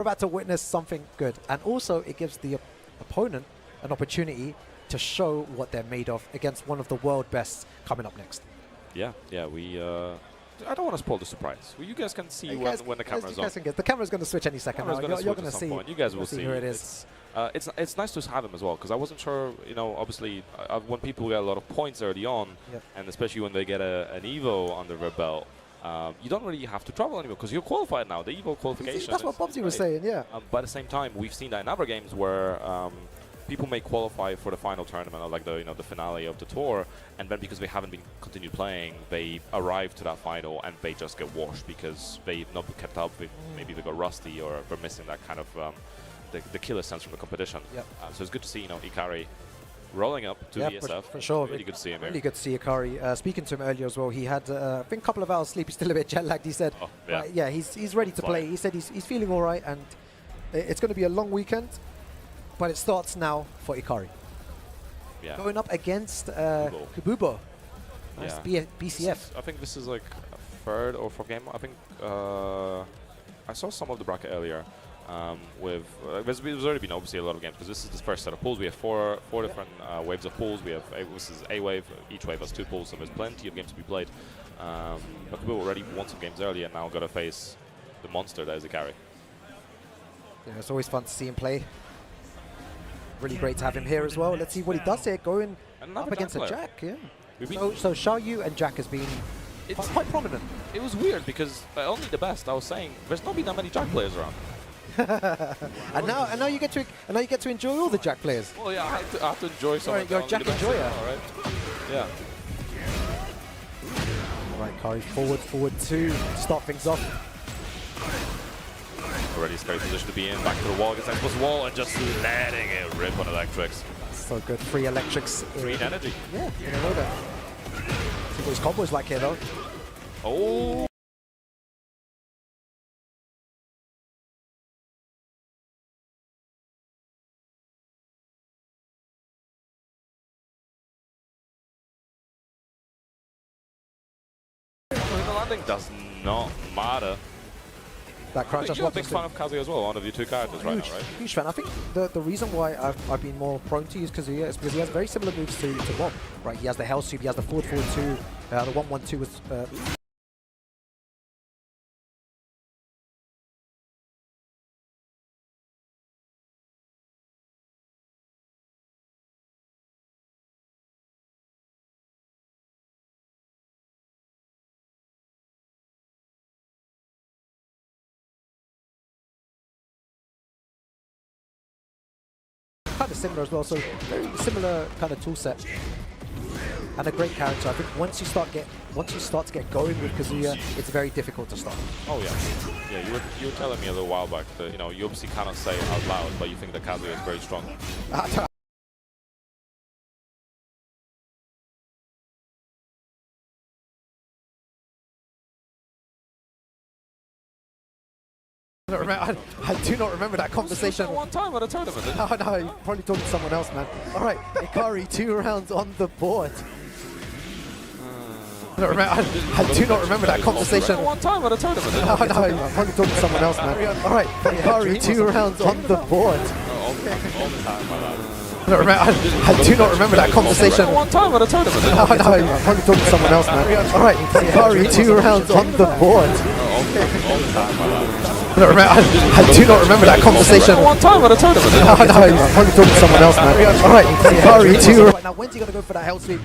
We're about to witness something good, and also it gives the opponent an opportunity to show what they're made of against one of the world bests coming up next. Yeah, we. I don't want to spoil the surprise. Well, you guys can see when the camera's on. The camera's going to switch any second. You're going to see. You guys will see who it is. It's nice to have him as well, because I wasn't sure. You know, obviously, when people get a lot of points early on, and especially when they get an Evo under their belt. You don't really have to travel anymore because you're qualified now. The Evo qualification. That's what Bobsy was saying, yeah. But at the same time, we've seen that in other games where people may qualify for the final tournament, or like the finale of the tour, and then because they haven't been continued playing, they arrive to that final and they just get washed because they've not kept up with maybe they got rusty or they're missing that kind of the killer sense from the competition. Yep. So it's good to see Ikari rolling up to VSF. For sure. Really good to see him Really good to see Ikari. Speaking to him earlier as well, he had, I think, a couple of hours sleep. He's still a bit jet lagged, he said. He's ready to play. He said he's feeling all right, and it's going to be a long weekend, but it starts now for Ikari. Yeah. Going up against Kububo. Nice BCF. I think this is like a third or fourth game. I think I saw some of the bracket earlier. There's already been obviously a lot of games because this is the first set of pools. We have four different waves of pools. We have this is a wave. Each wave has 2 pools, so there's plenty of games to be played. But we already won some games earlier, and now got to face the monster that is Ikari. Yeah, it's always fun to see him play. Really great to have him here as well. Let's see what he does here, going up against a Jack. Yeah. So Xiaoyu and Jack has been quite prominent. It was weird because only the best. I was saying there's not been that many Jack players around. and now you get to enjoy all the Jack players. Well, yeah, I have to enjoy some. Right, you're a Jack enjoyer. All right. Yeah. Right, Kari forward 2 to start things off. Already a scary position to be in. Back to the wall, gets exposed to the wall, and just letting it rip on electrics. So good, 3 electrics. Green energy. Yeah, you know that. See what his combo's like here though. Oh. The landing does not matter. That crouch. You're a big fan of Kazuya as well, one of your 2 characters right now, right? Huge fan. I think the reason why I've been more prone to use Kazuya is because he has very similar moves to Bob. Right, he has the Hell Sweep, he has the forward 2, the 1-1-2 with. Kind of similar as well, so very similar kind of tool set, and a great character. I think once you start to get going with Kazuya, it's very difficult to stop. Oh yeah. You were telling me a little while back that you obviously cannot say it out loud, but you think that Kazuya is very strong. I do not remember that conversation. One time at a tournament. No, you're probably talking to someone else, man. All right, Ikari, 2 rounds on the board. I do not remember that conversation. One time at a tournament. No, you're probably talking to someone else, man. All right, Ikari, 2 rounds on the board. All the time, my lad. I do not remember that conversation. One time at a tournament. No, you're probably talking to someone else, man. All right, Ikari, 2 rounds on the board. All the time, my lad. I do not remember that conversation. One time at a tournament. No, you're probably talking to someone else, man. All right, Ikari, 2 rounds. Now, when's he going to go for that Hell Sweep?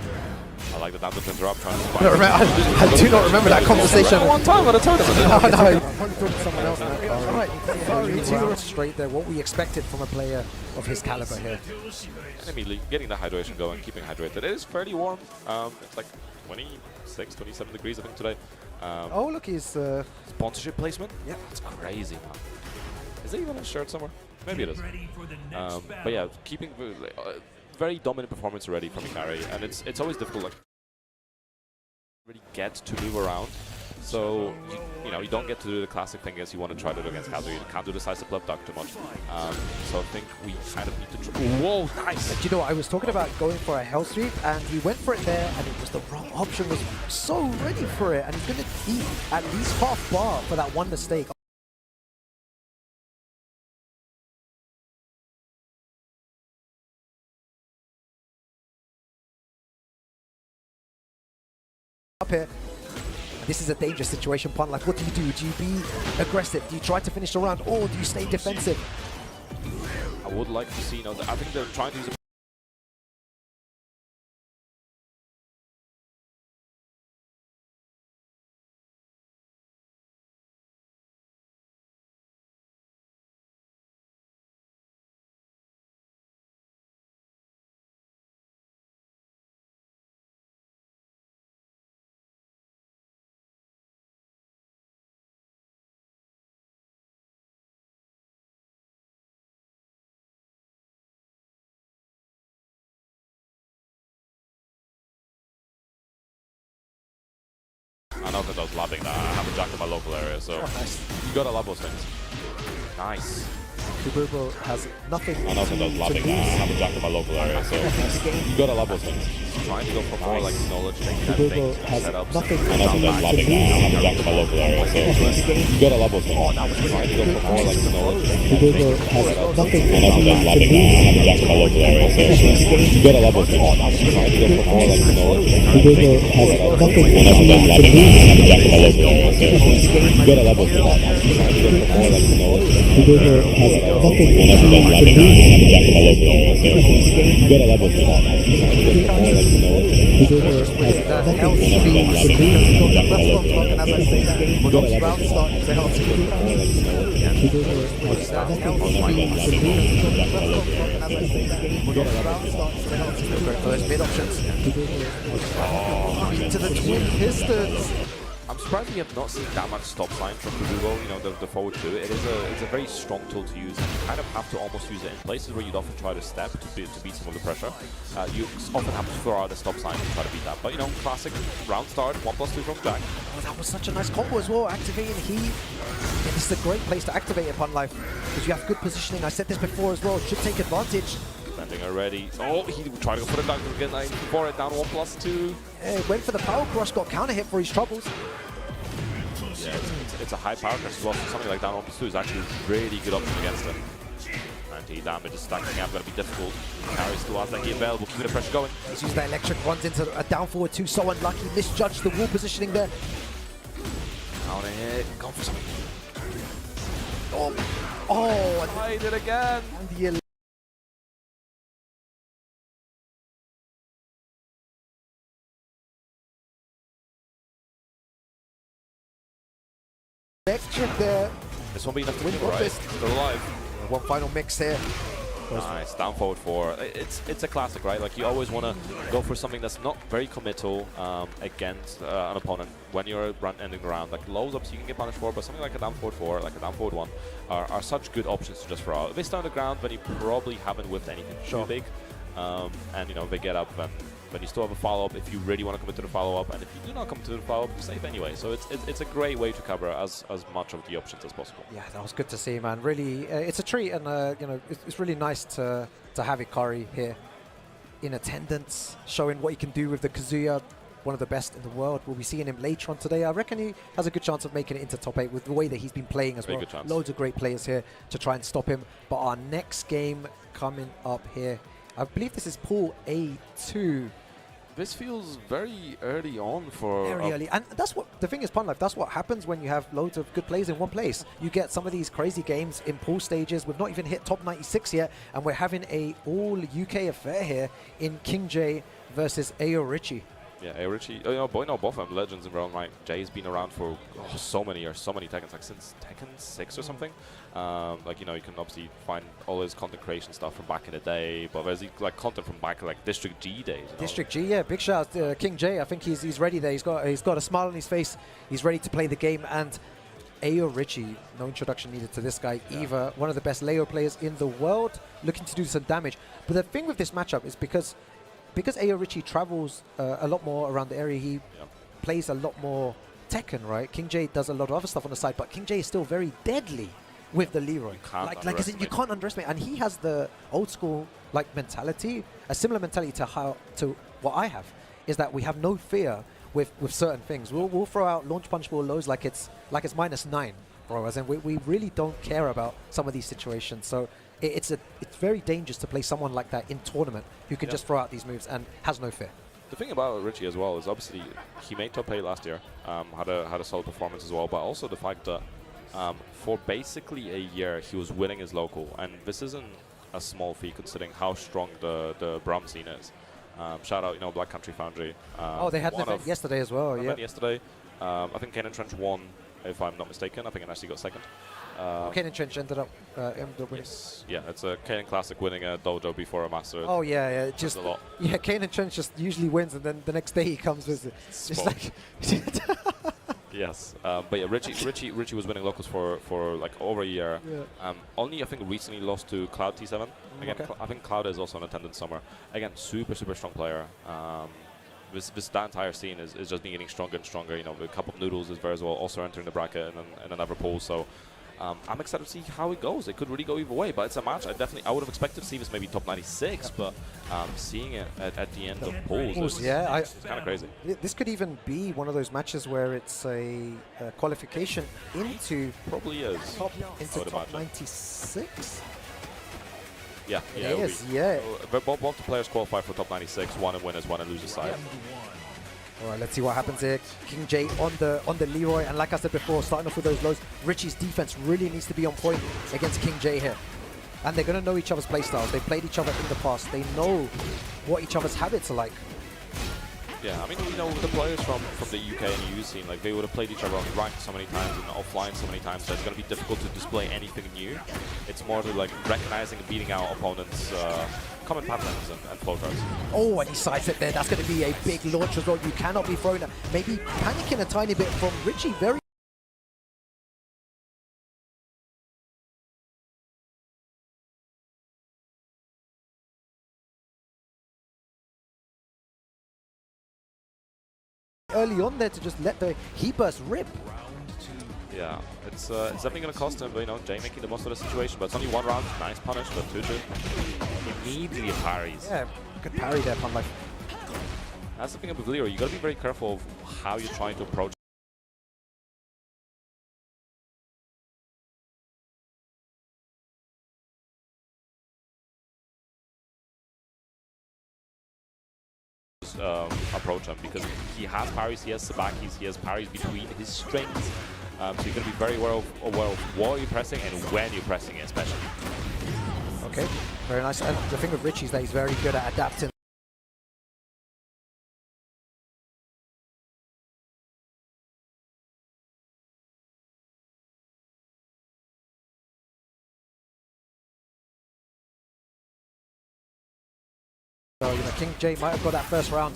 I like the down to interrupt trying to I do not remember that conversation. One time at a tournament. No, you're probably talking to someone else, man. All right, Ikari, 2 rounds straight there. What we expected from a player of his caliber here. And immediately getting the hydration going, keeping hydrated. It is fairly warm. It's like 26, 27 degrees, I think, today. Oh, look, he's... Sponsorship placement? Yeah. It's crazy, man. Is there even a shirt somewhere? Maybe it is. But yeah, keeping very dominant performance already from Ikari, and it's always difficult, like, really get to move around. So, you don't get to do the classic thing as you want to try to do against Kazuya. You can't do the decisive left duck too much. So I think we kind of need to... Whoa, nice! But you know, I was talking about going for a Hell Sweep, and he went for it there, and it was the wrong option. Was so ready for it, and he's going to eat at least half bar for that one mistake. up here. This is a dangerous situation, Pun. Like, what do? Do you be aggressive? Do you try to finish the round, or do you stay defensive? I would like to see, I think they're trying to use a I know that I was labbing that. I have a jack in my local area, so nice. You gotta love those things. Nice. Kububo has nothing. I know that I was labbing that. I have a jack in my local area, so you gotta love those things. Trying to go for more like knowledge and Kububo has setups. nothing. I know that I was labbing that. I have a jack in my local area, so you gotta love those things. Trying to go for more like knowledge and Kububo has nothing. I know that I was labbing that. I have a jack in my local area, so you gotta love those things. Trying to go for more like knowledge. Kububo has nothing. I know that I was labbing that. I have a jack in my local area, so you gotta love those things. Trying to go for more like knowledge. Kububo has nothing. I know that I was labbing that. I have a jack in my local area, so you gotta love those things. Trying to go for more like knowledge. Kububo has nothing. Because he got the first one block, and as I say that, when those rounds start, it's a health speed. Kububo has nothing. For those mid options. To the twin pistons. I'm surprised we have not seen that much stop sign from Kububo, the forward two. It's a very strong tool to use. You kind of have to almost use it in places where you'd often try to step to beat some of the pressure. You often have to throw out a stop sign and try to beat that. But, classic round start, 1+2 from Jack. Oh, that was such a nice combo as well, activating Heat. Yeah, this is a great place to activate upon life, because you have good positioning. I said this before as well, should take advantage. Defending already. Oh, he tried to go for the dunk again before it, down 1+2. Yeah, went for the power crush, got counter hit for his troubles. Yeah, it's a high power crush as well, so something like down 1+2 is actually a really good option against him. Anti-damage is stacking up, gonna be difficult. Carry still has that key available, keeping the pressure going. He's used that electric, runs into a down forward two, so unlucky, misjudged the wall positioning there. Counter hit, gone for something. Oh, and I did again. the electric there. This won't be enough to Win kill, right? this. Still alive. One final mix here. Nice, down forward 4. It's a classic, right? Like, you always want to go for something that's not very committal against an opponent when you're ending the round. Like, lows ups you can get punished for, but something like a down forward 4, like a down forward 1, are such good options to just throw out. If they stay on the ground, then you probably haven't whiffed anything too big. And, they get up, and but you still have a follow-up if you really want to commit to the follow-up, and if you do not come to the follow-up, you save anyway. So it's a great way to cover as much of the options as possible. Yeah, that was good to see, man. Really, it's a treat, and it's really nice to have Ikari here in attendance, showing what he can do with the Kazuya, one of the best in the world. We'll be seeing him later on today. I reckon he has a good chance of making it into top 8 with the way that he's been playing as well. Loads of great players here to try and stop him. But our next game coming up here, I believe this is Pool A2. This feels very early on for... Very early. And that's what, the thing is, Pun Life, that's what happens when you have loads of good players in one place. You get some of these crazy games in pool stages. We've not even hit top 96 yet, and we're having a all-UK affair here in King J versus Ayo Richie. Yeah, Ayo Richie, both of them legends in their own right. Jay's been around for so many years, so many Tekkens, like since Tekken 6 or something. You can obviously find all his content creation stuff from back in the day, but there's like content from back like District G days. District G, yeah, big shout out to King J. I think he's ready there. He's got a smile on his face. He's ready to play the game. And Ayo Richie, no introduction needed to this guy either. One of the best Leo players in the world, looking to do some damage. But the thing with this matchup is because Ayo Richie travels a lot more around the area, he plays a lot more Tekken, right? King J does a lot of other stuff on the side, but King J is still very deadly with the Leroy. You can't underestimate. And he has the old school mentality, a similar mentality to what I have, is that we have no fear with certain things. We'll throw out launch punchable lows like it's -9, bro. As in we really don't care about some of these situations. So it's very dangerous to play someone like that in tournament who can just throw out these moves and has no fear. The thing about Richie as well is obviously he made top 8 last year, had a solid performance as well, but also the fact that for basically a year he was winning his local, and this isn't a small feat considering how strong the Brum scene is. Shout out, Black Country Foundry. Oh, they had an event yesterday as well. Yeah. Yesterday, I think Kane and Trench won, if I'm not mistaken. I think it actually got second. Kane and Trench ended up winning. Yes. Yeah, it's a Kane Classic winning a dojo before a master. Oh yeah, just a lot. Yeah, Kane and Trench just usually wins, and then the next day he comes with it. Just like. Yes, but yeah, Richie was winning locals for like over a year. Yeah. Only I think recently lost to Cloud T7. Again, I think Cloud is also in attendance somewhere. Again, super strong player. That entire scene is just been getting stronger and stronger. The Cup of Noodles is very well also entering the bracket and another pool. So I'm excited to see how it goes. It could really go either way, but it's a match. I would have expected to see this maybe top 96, but seeing it at the end of pools, it's kind of crazy. This could even be one of those matches where it's a qualification into probably is into top 96. Yeah, it is. Yeah. Both the players qualify for top 96. One in winners, one in losers side. All right, let's see what happens here. King J on the Leroy, and like I said before, starting off with those lows, Richie's defense really needs to be on point against King J here. And they're going to know each other's playstyles. They've played each other in the past. They know what each other's habits are like. Yeah, I mean, the players from the UK and EU scene, like they would have played each other on ranked so many times and offline so many times that it's going to be difficult to display anything new. It's more to like recognizing and beating out opponents' common patterns and flow charts. Oh, and he sides it there. That's going to be a big launch as well. You cannot be thrown. Maybe panicking a tiny bit from Richie. Very. Early on there to just let the heat burst rip. Yeah, it's definitely going to cost him, but Jay making the most of the situation, but it's only one round. Nice punish, but 2-2. Immediately parries. Yeah, good parry there, Fun Life. That's the thing with Leroy, you got to be very careful of how you're trying to approach. Approach him, because he has parries, he has sabakis, he has parries between his strings. So you're going to be very aware of what you're pressing and when you're pressing it, especially. Okay, very nice. And the thing with Richie is that he's very good at adapting. So, King J might have got that first round.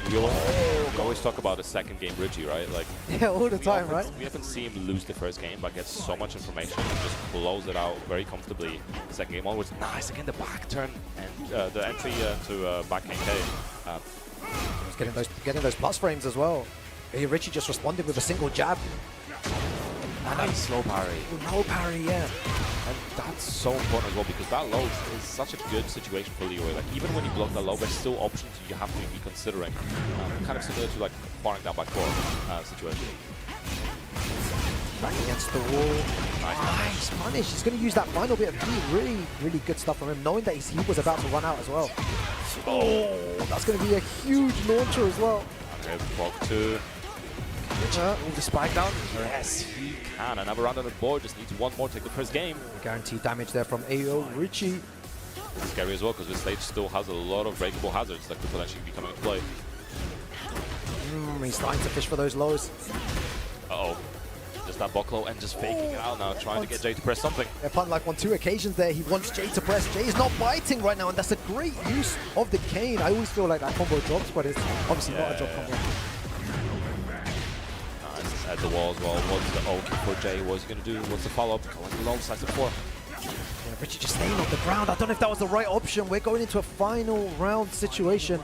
We always talk about the second game Richie, right? Like, yeah, all the time, right? We haven't seen him lose the first game, but gets so much information and just blows it out very comfortably. The second game onwards, nice again, the back turn and the entry to back KK. Getting those plus frames as well. Richie just responded with a single jab. Nice slow parry. No parry, yeah. And that's so important as well, because that low is such a good situation for Leroy. Like, even when you block that low, there's still options you have to be considering. Kind of similar to like barring down back four situation. Back against the wall. Nice punish. He's going to use that final bit of heat. Really good stuff from him, knowing that his heat was about to run out as well. Oh, that's going to be a huge launcher as well. Okay, block two. Move the spike down. Yes, he can. Another round on the board. Just needs one more to take the first game. Guaranteed damage there from AO Richie. It's scary as well, because this stage still has a lot of breakable hazards that could potentially be coming into play. He's starting to fish for those lows. Uh-oh. Just that buckle and just faking it out now, trying to get Jay to press something. Yeah, Fun Life on 2 occasions there, he wants Jay to press. Jay is not biting right now, and that's a great use of the cane. I always feel like that combo drops, but it's obviously not a drop combo. At the wall as well. What's the open for Jay? What's he going to do? What's the follow-up? Going low side support. Yeah, Richie just staying on the ground. I don't know if that was the right option. We're going into a final round situation.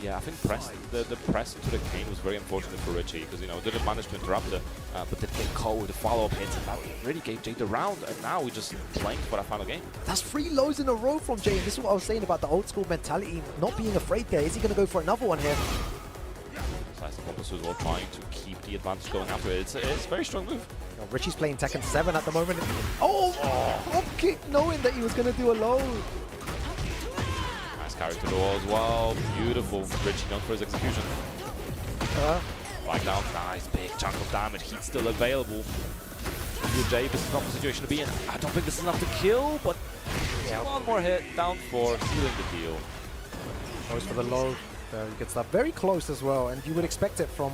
Yeah, I think the press into the cane was very unfortunate for Richie, because didn't manage to interrupt it, but did get caught with the follow-up hits, and that really gave Jay the round. And now we just blanked for that final game. That's 3 lows in a row from Jay. This is what I was saying about the old school mentality, not being afraid there. Is he going to go for another one here? As well, trying to keep the advantage going after it. It's a very strong move. Richie's playing Tekken 7 at the moment. Oh! Hop kick, knowing that he was going to do a low. Nice Carry to the wall as well. Beautiful. Richie going for his execution. Right down. Nice big chunk of damage. He's still available. TWT, this is not the situation to be in. I don't think this is enough to kill, but yeah, one more hit. Down 4, sealing the deal. Goes for the low. There he gets that very close as well, and you would expect it from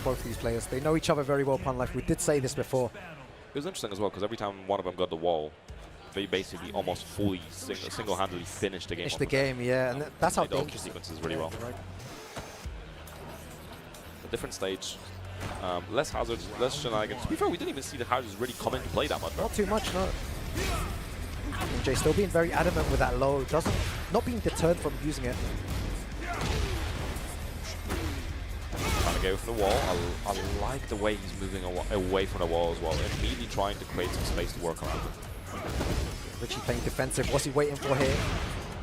both these players. They know each other very well, Punlife. We did say this before. It was interesting as well, because every time one of them got the wall, they basically almost fully single-handedly finished the game. Finished the game, yeah, and that's how dangerous sequences really well. Right. A different stage, less hazards, less shenanigans. To be fair, we didn't even see the hazards really come into play that much. Not too much, no. Jay still being very adamant with that low, not being deterred from using it. Trying to go for the wall. I like the way he's moving away from the wall as well. Immediately trying to create some space to work around it. Richie playing defensive. What's he waiting for here?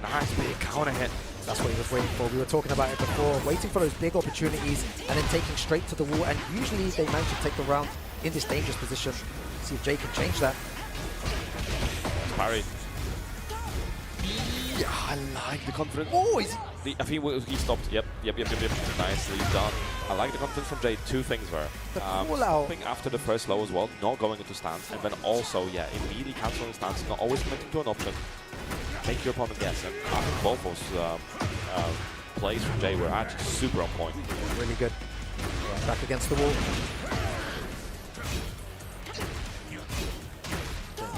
Nice big counter hit. That's what he was waiting for. We were talking about it before, waiting for those big opportunities and then taking straight to the wall. And usually they manage to take the round in this dangerous position. See if Jay can change that. Parry. Yeah, I like the confidence. Oh, I think he stopped. Yep. Nicely done. I like the confidence from Jay. Two things were stopping after the first low as well, not going into stance, and then also, yeah, immediately canceling stance, not always committing to an option. Make your opponent guess, and I think both those plays from Jay were actually super on point. Really good. Back against the wall.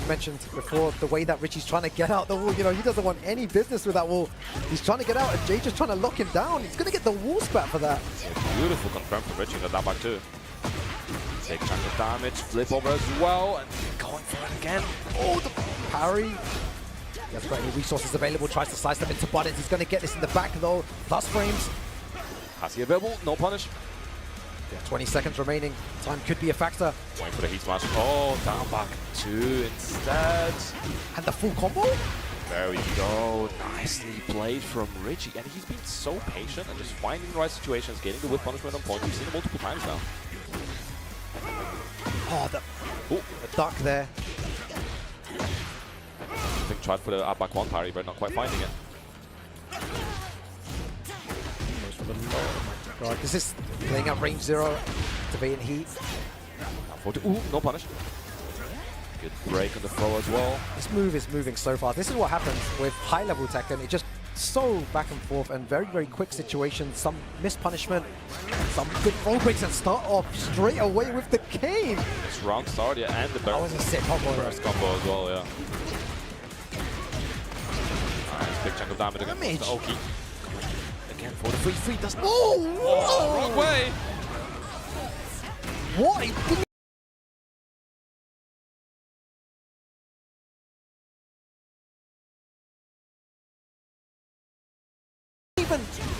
Mentioned before the way that Richie's trying to get out the wall. You know, he doesn't want any business with that wall. He's trying to get out and Jay just trying to lock him down. He's going to get the wall spat for that. Yeah, beautiful confirm from Richie in the back too. Big chunk of damage, flip over as well, and going for it again. Oh, the parry. He hasn't got any resources available, tries to slice them into buttons. He's going to get this in the back though. Plus frames. Has he available? No punish. Yeah, 20 seconds remaining. Time could be a factor. Going for the heat smash. Oh, down back 2 instead. And the full combo? There we go. Nicely played from Richie. And he's been so patient and just finding the right situations, getting the whip punishment on point. We've seen it multiple times now. Oh, the duck there. I think tried for the up back 1 parry, but not quite finding it. God, this is playing at range 0 to be in heat. Ooh, no punish. Good break on the throw as well. This move is moving so fast. This is what happens with high-level Tekken. It just so back and forth and very, very quick situations. Some missed punishment, some good throw breaks, and start off straight away with the cane. This round start, yeah, and the that was a sick combo. First combo as well, yeah. Nice, big chunk of damage against the Oki. Again for the free doesn't. Oh, wrong way. What? He didn't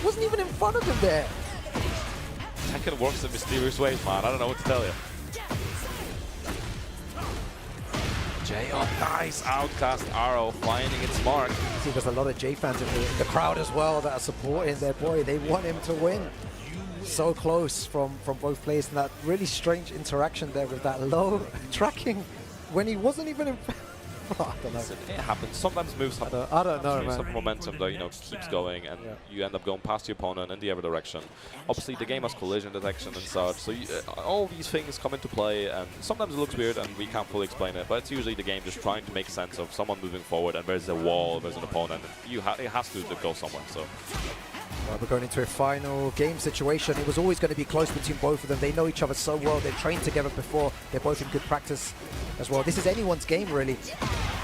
wasn't even in front of him there. Tekken works in mysterious ways, man. I don't know what to tell you. Jay, oh, nice outcast arrow, finding its mark. See, there's a lot of Jay fans in the crowd as well that are supporting their boy. They want him to win. So close from both players, and that really strange interaction there with that low tracking when he wasn't even in. I don't know. It happens. Sometimes moves happen. I don't know, man. Some momentum that, you know, keeps going, and you end up going past your opponent in the other direction. Obviously, the game has collision detection and such, so all these things come into play, and sometimes it looks weird, and we can't fully explain it. But it's usually the game just trying to make sense of someone moving forward, and there's a wall, there's an opponent. It has to go somewhere. So. Well, we're going into a final game situation. It was always going to be close between both of them. They know each other so well. They've trained together before. They're both in good practice as well. This is anyone's game, really.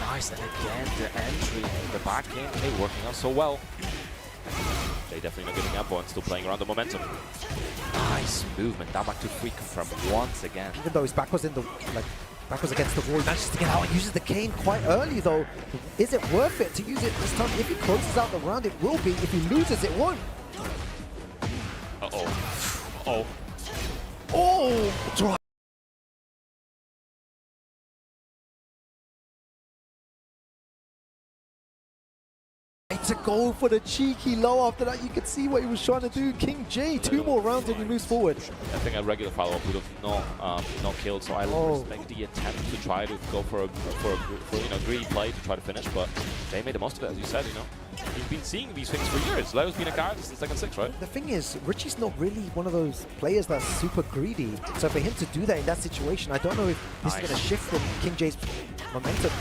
Nice, and again, the entry in the back game, hey, working out so well. They definitely not giving up and still playing around the momentum. Nice movement, down back to free confirm once again. Even though his back was in the back was against the wall, he manages to get out and uses the cane quite early though. Is it worth it to use it this time? If he closes out the round, it will be. If he loses, it won't. Uh-oh. Oh! Drive. to go for the cheeky low. After that, you could see what he was trying to do. King J, 2 more rounds and he moves forward. I think a regular follow-up would have not killed, so I respect the attempt to try to go for a greedy play to try to finish, but Jay made the most of it, as you said, you know. You've been seeing these things for years. Leo's been a guard since second 6, right? The thing is, Richie's not really one of those players that's super greedy. So for him to do that in that situation, I don't know if this is going to shift from King J's momentum.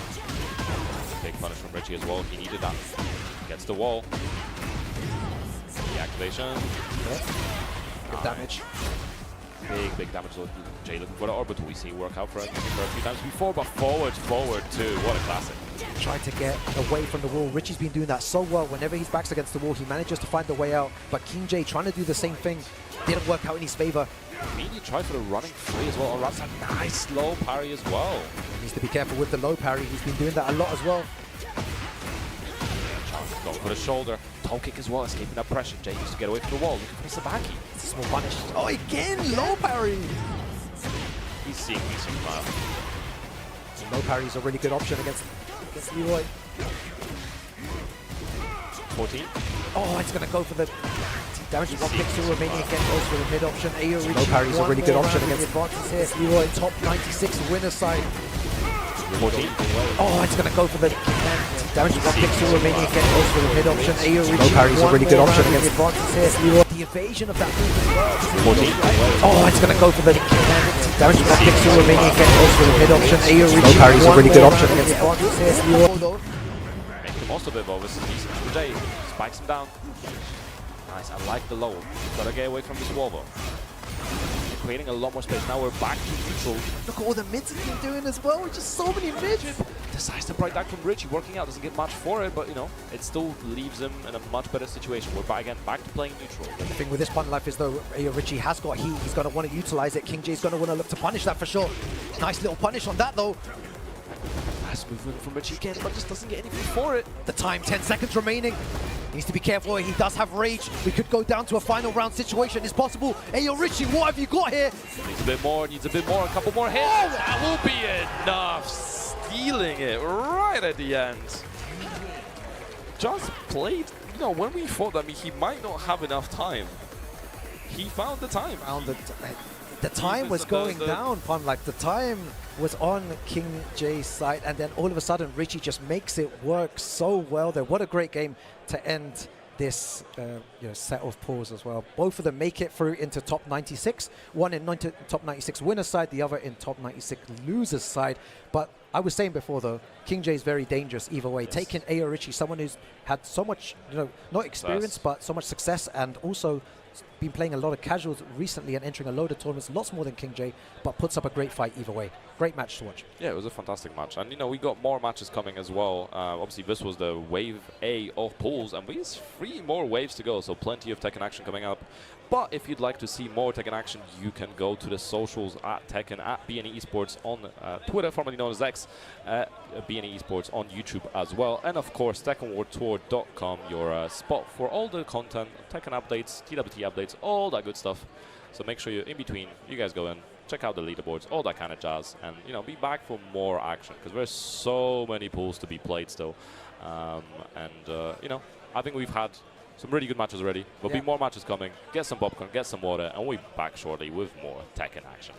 Big punish from Richie as well. He needed that. Gets the wall. The activation. Good damage. Big damage. Jay looking for the orbital. We see work out for a few times before, but forward too. What a classic. Trying to get away from the wall. Richie's been doing that so well. Whenever he's back's against the wall, he manages to find the way out. But King J trying to do the same thing didn't work out in his favor. He tried for the running free as well. Oh, that's a nice low parry as well. He needs to be careful with the low parry. He's been doing that a lot as well. Going for the shoulder. Toe kick as well, escaping that pressure. Jay used to get away from the wall. Looking for the Sabaki. It's a small punish. Oh, again, low parry. He's seeing these now. Low parry is a really good option against Leroy. 14. Oh, it's going to go for the damage. One pixel remaining again, goes for the mid option. Low parry is a really good option against advances here. Leroy, top 96 winner side. 14. Oh, it's going to go for the damage. One pixel remaining again, goes for the mid option. Low parry is a really good option against advances here. Leroy, the evasion of that move as well. 14. Oh, it's going to go for the damage. One pixel remaining again, goes for the mid option. Low parry is a really good option against advances here. Make the most of it, obviously. Jay spikes him down. Nice, I like the low. Gotta get away from this wall though. Creating a lot more space. Now we're back to neutral. Look at all the mids he's been doing as well. Just so many mids. Decides to break that from Richie. Working out, doesn't get much for it, but you know, it still leaves him in a much better situation. We're back to playing neutral. The thing with this pun life is though, Richie has got heat. He's going to want to utilize it. King J's going to want to look to punish that for sure. Nice little punish on that though. Nice movement from Richie again, but just doesn't get anything for it. The time, 10 seconds remaining. Needs to be careful. He does have rage. We could go down to a final round situation. It's possible. Hey, yo, Richie, what have you got here? Needs a bit more. A couple more hits. Oh, that will be enough. Stealing it right at the end. Just played, you know, when we thought that he might not have enough time, he found the time. The time was going down, Pun. Like, the time was on King J's side, and then all of a sudden, Richie just makes it work so well there. What a great game to end this set of pools as well. Both of them make it through into top 96. One in top 96 winner's side, the other in top 96 loser's side. But I was saying before, though, King J is very dangerous either way. Yes. Taking Ayo Richie, someone who's had so much, not experience, but so much success, and also been playing a lot of casuals recently and entering a load of tournaments, lots more than King J, but puts up a great fight either way. Great match to watch. Yeah, it was a fantastic match. And, we got more matches coming as well. Obviously, this was the Wave A of pools, and we have 3 more waves to go, so plenty of Tekken action coming up. But if you'd like to see more Tekken action, you can go to the socials at Tekken, at BNE Esports on Twitter, formerly known as X, BNE Esports on YouTube as well. And of course, TekkenWarTour.com, your spot for all the content, Tekken updates, TWT updates, all that good stuff. So make sure you're in between, you guys go in, check out the leaderboards, all that kind of jazz, and be back for more action, because there's so many pools to be played still. I think we've had some really good matches already. There'll be more matches coming. Get some popcorn, get some water, and we'll be back shortly with more Tekken action.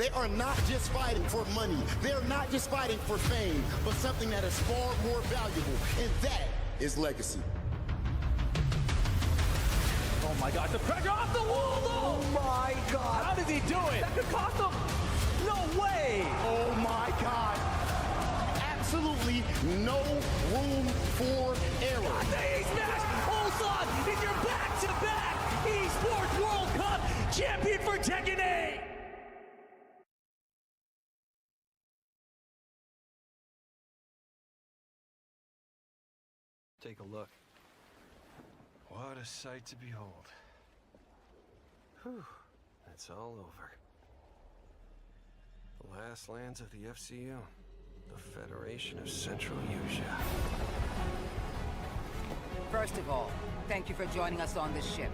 They are not just fighting for money. They are not just fighting for fame, but something that is far more valuable, and that is legacy. Oh my God, the pressure off the wall, though! Oh my God! How did he do it? That could cost him! No way! Oh my God! Absolutely no room for error. He's smashed! Ulsan is your back-to-back Esports World Cup champion for Tekken 8! Take a look. What a sight to behold. Whew, that's all over. The last lands of the FCU, the Federation of Central Asia. First of all, thank you for joining us on this ship.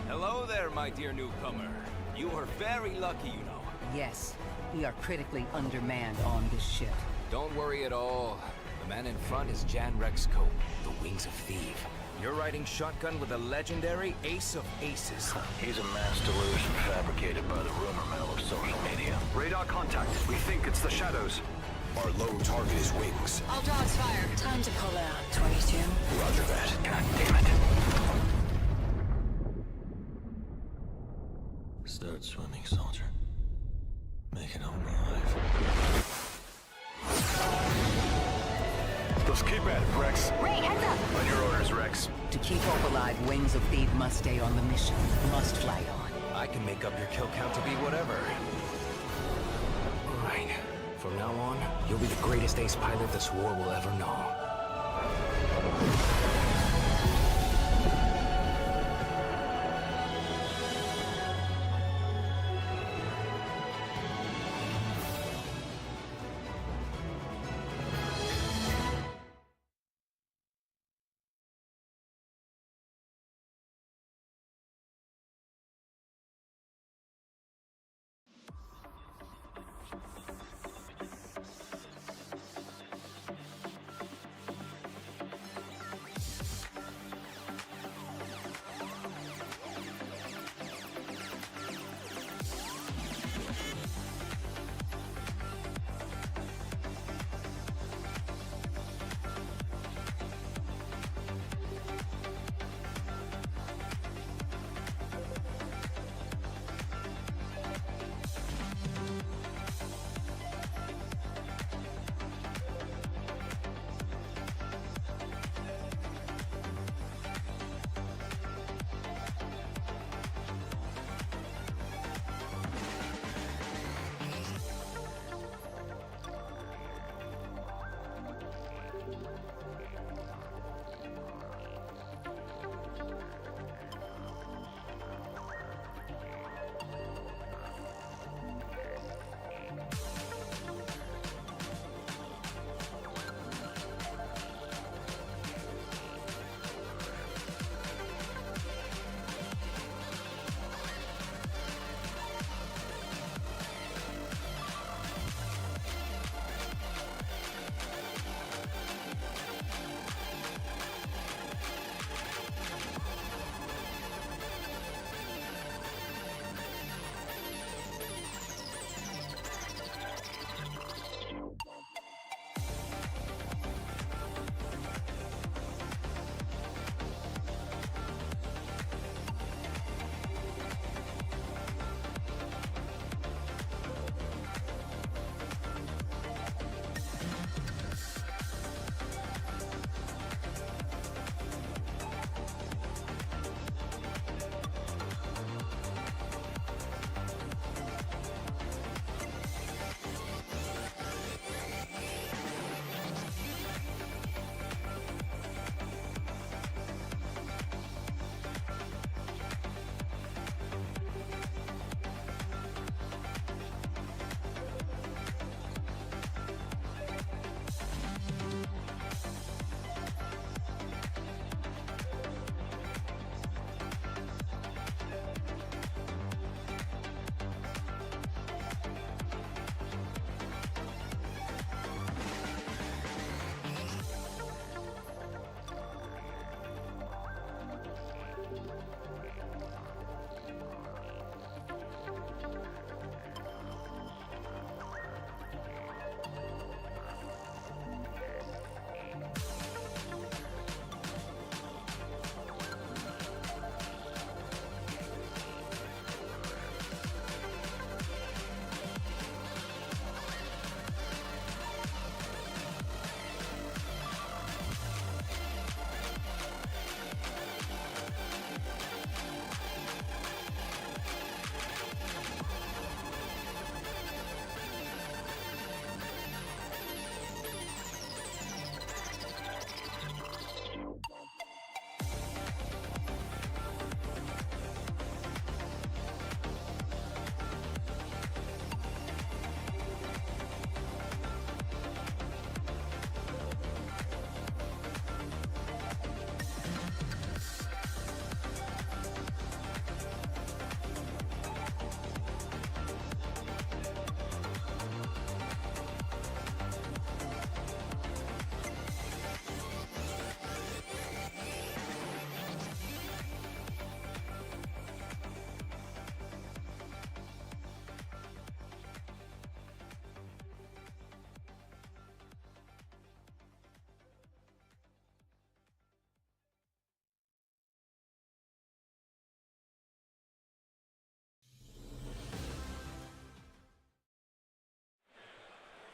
Hello there, my dear newcomer. You are very lucky, you know. Yes, we are critically undermanned on this ship. Don't worry at all. The man in front is Jan Rexco, the Wings of Thief. You're riding shotgun with a legendary Ace of Aces. He's a mass delusion fabricated by the rumor mill of social media. Radar contact. We think it's the shadows. Our lone target is Wings. All dogs fire. Time to pull out. 22. Roger that. God damn it. Start swimming, soldier. Make it home alive. Let's keep at it, Rex. Ray, heads up! On your orders, Rex. To keep Hope alive, Wings of Thief must stay on the mission. Must fly on. I can make up your kill count to be whatever. Right. From now on, you'll be the greatest ace pilot this war will ever know.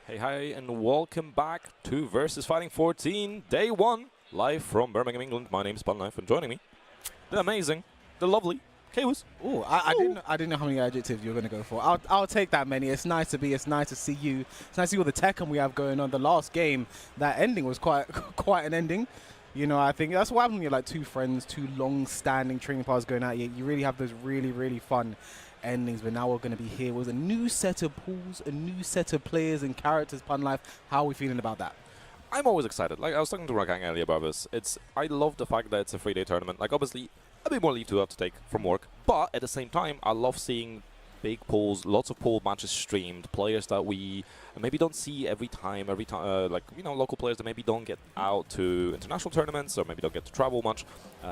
Hey, hi, and welcome back to VSFighting XIV, day 1, live from Birmingham, England. My name is Bunlife, and joining me, the amazing, the lovely Kaywas. Oh, I didn't know how many adjectives you were going to go for. I'll take that many. It's nice to see you. It's nice to see all the tech we have going on. The last game, that ending was quite an ending. You know, I think that's what happens when you're like two friends, two long-standing training partners going at you. You really have those really fun endings. But now we're going to be here with a new set of pools, a new set of players and characters. Punlife, how are we feeling about that? I'm always excited. Like, I was talking to Rakang earlier about this. I love the fact that it's a 3-day tournament. Like, obviously, a bit more leave to have to take from work. But at the same time, I love seeing big pools, lots of pool matches streamed, players that we maybe don't see every time, like, you know, local players that maybe don't get out to international tournaments or maybe don't get to travel much.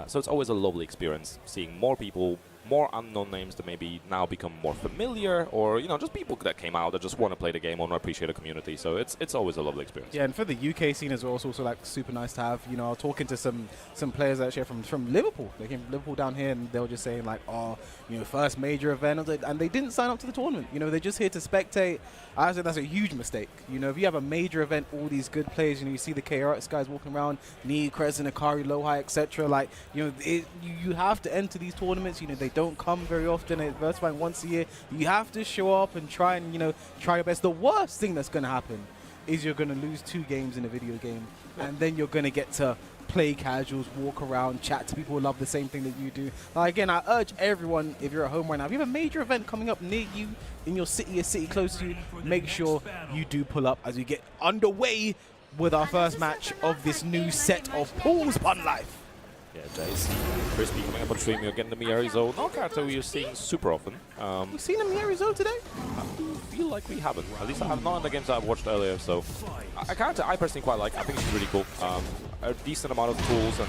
So it's always a lovely experience seeing more people, more unknown names that maybe now become more familiar, or, you know, just people that came out that just want to play the game or appreciate the community. So it's always a lovely experience. Yeah, and for the UK scene as well, it's also like super nice to have. You know, I was talking to some players actually from Liverpool. They came from Liverpool down here, and they were just saying like, oh, you know, first major event, and they didn't sign up to the tournament. You know, they're just here to spectate. I think that's a huge mistake. You know, if you have a major event, all these good players, you know, you see the KRX guys walking around, Nii, Crescent, Akari, Lohai, etc. Like, you know, you have to enter these tournaments. You know, they don't come very often. It's VSFighting once a year. You have to show up and try and, you know, try your best. The worst thing that's going to happen is you're going to lose 2 games in a video game, and then you're going to get to play casuals, walk around, chat to people who love the same thing that you do. Again, I urge everyone, if you're at home right now, if you have a major event coming up near you, in your city, a city close to you, make sure you do pull up as we get underway with our first match of this new set of pools. Punlife. Yeah, Jace, Crispy coming up on stream. You're getting the Mierizo. No character we're seeing super often. You seen a Mierizo today? I feel like we haven't. At least I have not in the games that I've watched earlier. So a character I personally quite like. I think she's really cool. A decent amount of tools and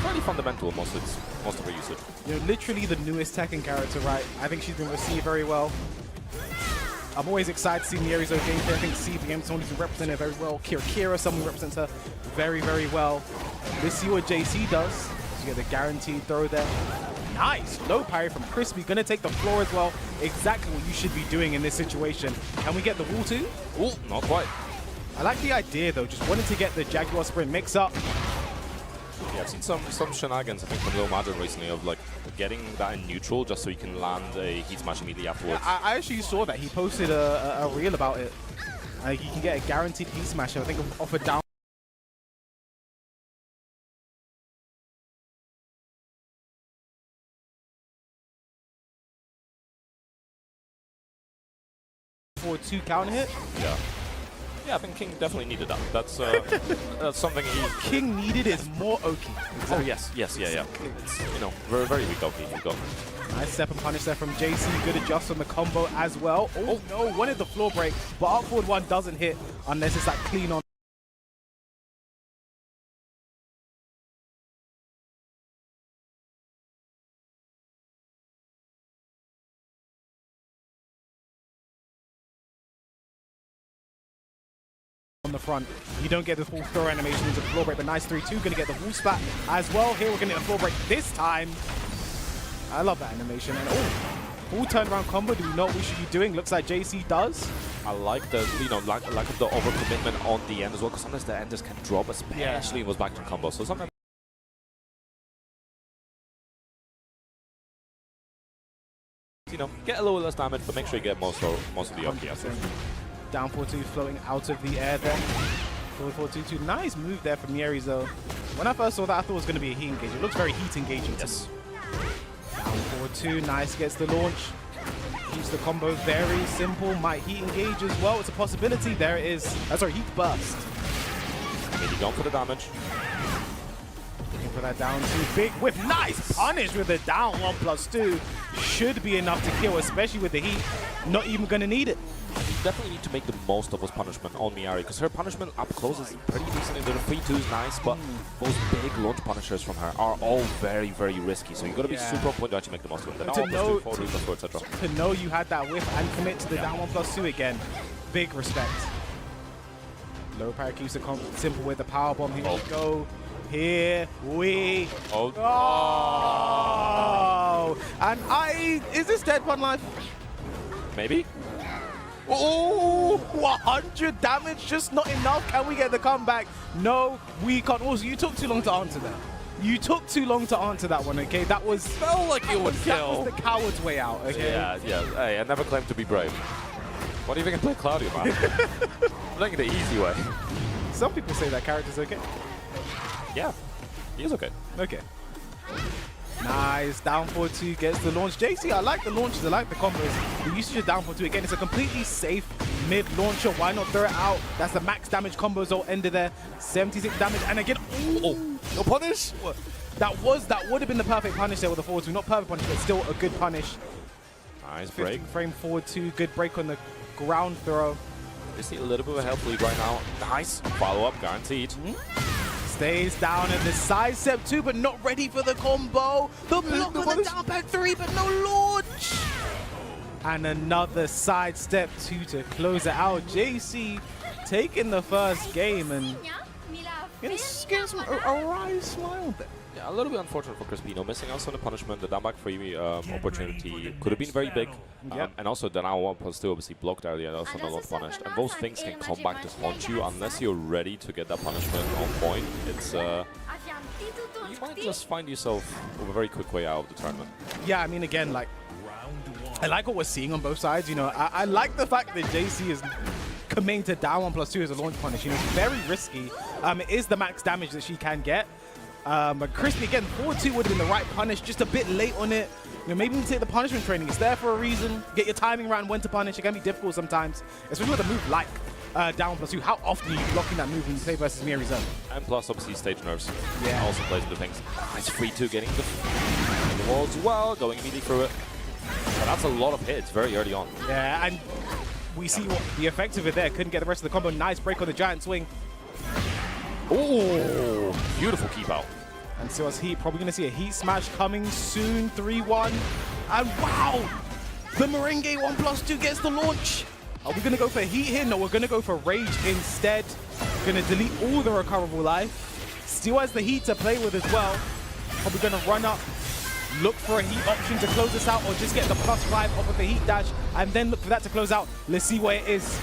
fairly fundamental in most of her usage. You know, literally the newest Tekken character, right? I think she's been received very well. I'm always excited to see Mierizo gameplay. I think CVM is someone who can represent her very well. Kira, someone who represents her very well. Let's see what JC does. You get the guaranteed throw there. Nice! Low parry from Crispy. Gonna take the floor as well. Exactly what you should be doing in this situation. Can we get the wall too? Ooh, not quite. I like the idea though. Just wanted to get the Jaguar sprint mix up. Yeah, I've seen some shenanigans, I think, from Lil Madden recently of like getting that in neutral just so he can land a heat smash immediately afterwards. Yeah, I actually saw that. He posted a reel about it. You can get a guaranteed heat smash, I think, off a down. For 2 counter hit. Yeah. Yeah, I think King definitely needed that. That's something he... King needed is more Oki. Oh, yes, yeah. It's, you know, very weak Oki he's got. Nice step and punish there from JC. Good adjust on the combo as well. Oh, no, wanted the floor break, but up forward 1 doesn't hit unless it's like clean on. On the front, you don't get the full throw animation into the floor break, but nice 3-2, gonna get the wall spat as well. Here we're gonna get the floor break this time. I love that animation. And full turnaround combo. Do we know what we should be doing? Looks like JC does. I like the, you know, lack of the overcommitment on the end as well, because sometimes the enders can drop, especially in those back turn combos. So sometimes, you know, get a little less damage, but make sure you get most of the Oki after. Down 4-2, floating out of the air there. Forward 4-2-2. Nice move there from Mierizo. When I first saw that, I thought it was going to be a heat engage. It looks very heat engaging. Yes. Down 4-2. Nice, gets the launch. Keeps the combo very simple. Might heat engage as well. It's a possibility. There it is. Sorry, heat burst. Maybe going for the damage. Looking for that down 2. Big whip. Nice punish with the down 1+2. Should be enough to kill, especially with the heat. Not even going to need it. You definitely need to make the most of his punishment on Miari, because her punishment up close is pretty decent. The 3-2 is nice, but those big launch punishers from her are all very risky. So you got to be super on point to actually make the most of them. To know you had that whiff and commit to the down 1+2 again, big respect. Low power keeps it simple with the power bomb. Here we go. Here we go. And is this dead Punlife? Maybe. Oh, 100 damage, just not enough. Can we get the comeback? No, we can't. Also, you took too long to answer that. You took too long to answer that one, okay? That was... Felt like you would That kill. was the coward's way out, okay? Yeah. Hey, I never claimed to be brave. What do you think I play Claudio, man? I'm playing it the easy way. Some people say that character's okay. Yeah, he is okay. Okay. Nice, down 4-2 gets the launch. JC, I like the launches, I like the combos. The usage of down 4-2, again, it's a completely safe mid-launcher. Why not throw it out? That's the max damage combos all ended there. 76 damage, and again, oh, no punish? That would have been the perfect punish there with the forward 2. Not perfect punish, but still a good punish. Nice break. Frame forward 2, good break on the ground throw. Just need a little bit of a help lead right now. Nice. Follow-up, guaranteed. Stays down at the side step 2, but not ready for the combo. The block on the down back 3, but no launch. And another side step 2 to close it out. JC taking the first game and getting some a wry smile there. Yeah, a little bit unfortunate for Crispino. Missing out on the punishment. The down back 3 opportunity could have been very big. And also the now 1+2 obviously blocked earlier and also not punished. And those things can come back to haunt you unless you're ready to get that punishment on point. It's you might just find yourself with a very quick way out of the tournament. Yeah, I mean, again, like, I like what we're seeing on both sides. You know, I like the fact that JC is committing to down 1+2 as a launch punish. You know, it's very risky. It is the max damage that she can get. But Crispy, again, 4-2 would have been the right punish, just a bit late on it. You know, maybe you take the punishment training. It's there for a reason. Get your timing around when to punish. It can be difficult sometimes, especially with a move like down 1+2. How often are you blocking that move when you play versus Miari Zone? And plus, obviously, stage nerves. Yeah. Also plays into things. Nice 3-2 getting the walls as well, going immediately through it. But that's a lot of hits very early on. Yeah, and we see what the effect of it there. Couldn't get the rest of the combo. Nice break on the giant swing. Oh, beautiful keep out. And so as Heat, probably going to see a Heat smash coming soon, 3-1. And wow, the Merengue 1+2 gets the launch. Are we going to go for Heat here? No, we're going to go for Rage instead. Going to delete all the recoverable life. Still has the Heat to play with as well. Probably going to run up, look for a Heat option to close this out, or just get the +5 off of the Heat dash, and then look for that to close out. Let's see where it is.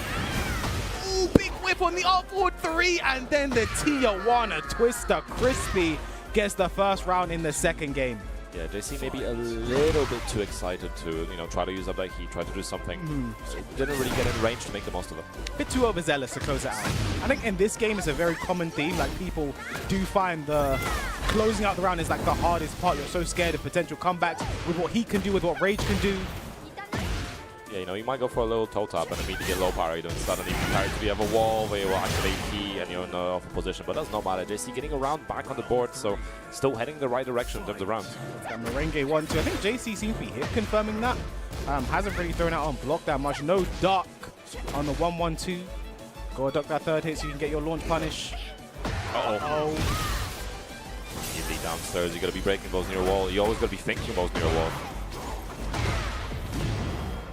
Ooh, big whip on the up-forward 3, and then the Tijuana Twister. Crispy gets the first round in the second game. Yeah, JC maybe a little bit too excited to, you know, try to use up that heat, try to do something. Didn't really get in range to make the most of it. A bit too overzealous to close it out. I think in this game it's a very common theme. Like, people do find the closing out the round is like the hardest part. You're so scared of potential comebacks with what he can do, with what Rage can do. Yeah, you know, you might go for a little toe tap and immediately get low parried and suddenly parry to have a wall where you will activate key and you're in the off position. But that's not matter. JC getting around back on the board, so still heading the right direction in terms of rounds. That Merengue 1-2. I think JC seems to be hit confirming that. Hasn't really thrown out on block that much. No duck on the 1-1-2. Go duck that third hit so you can get your launch punish. Uh-oh. Easily downstairs. You got to be breaking balls near a wall. You always got to be thinking balls near a wall.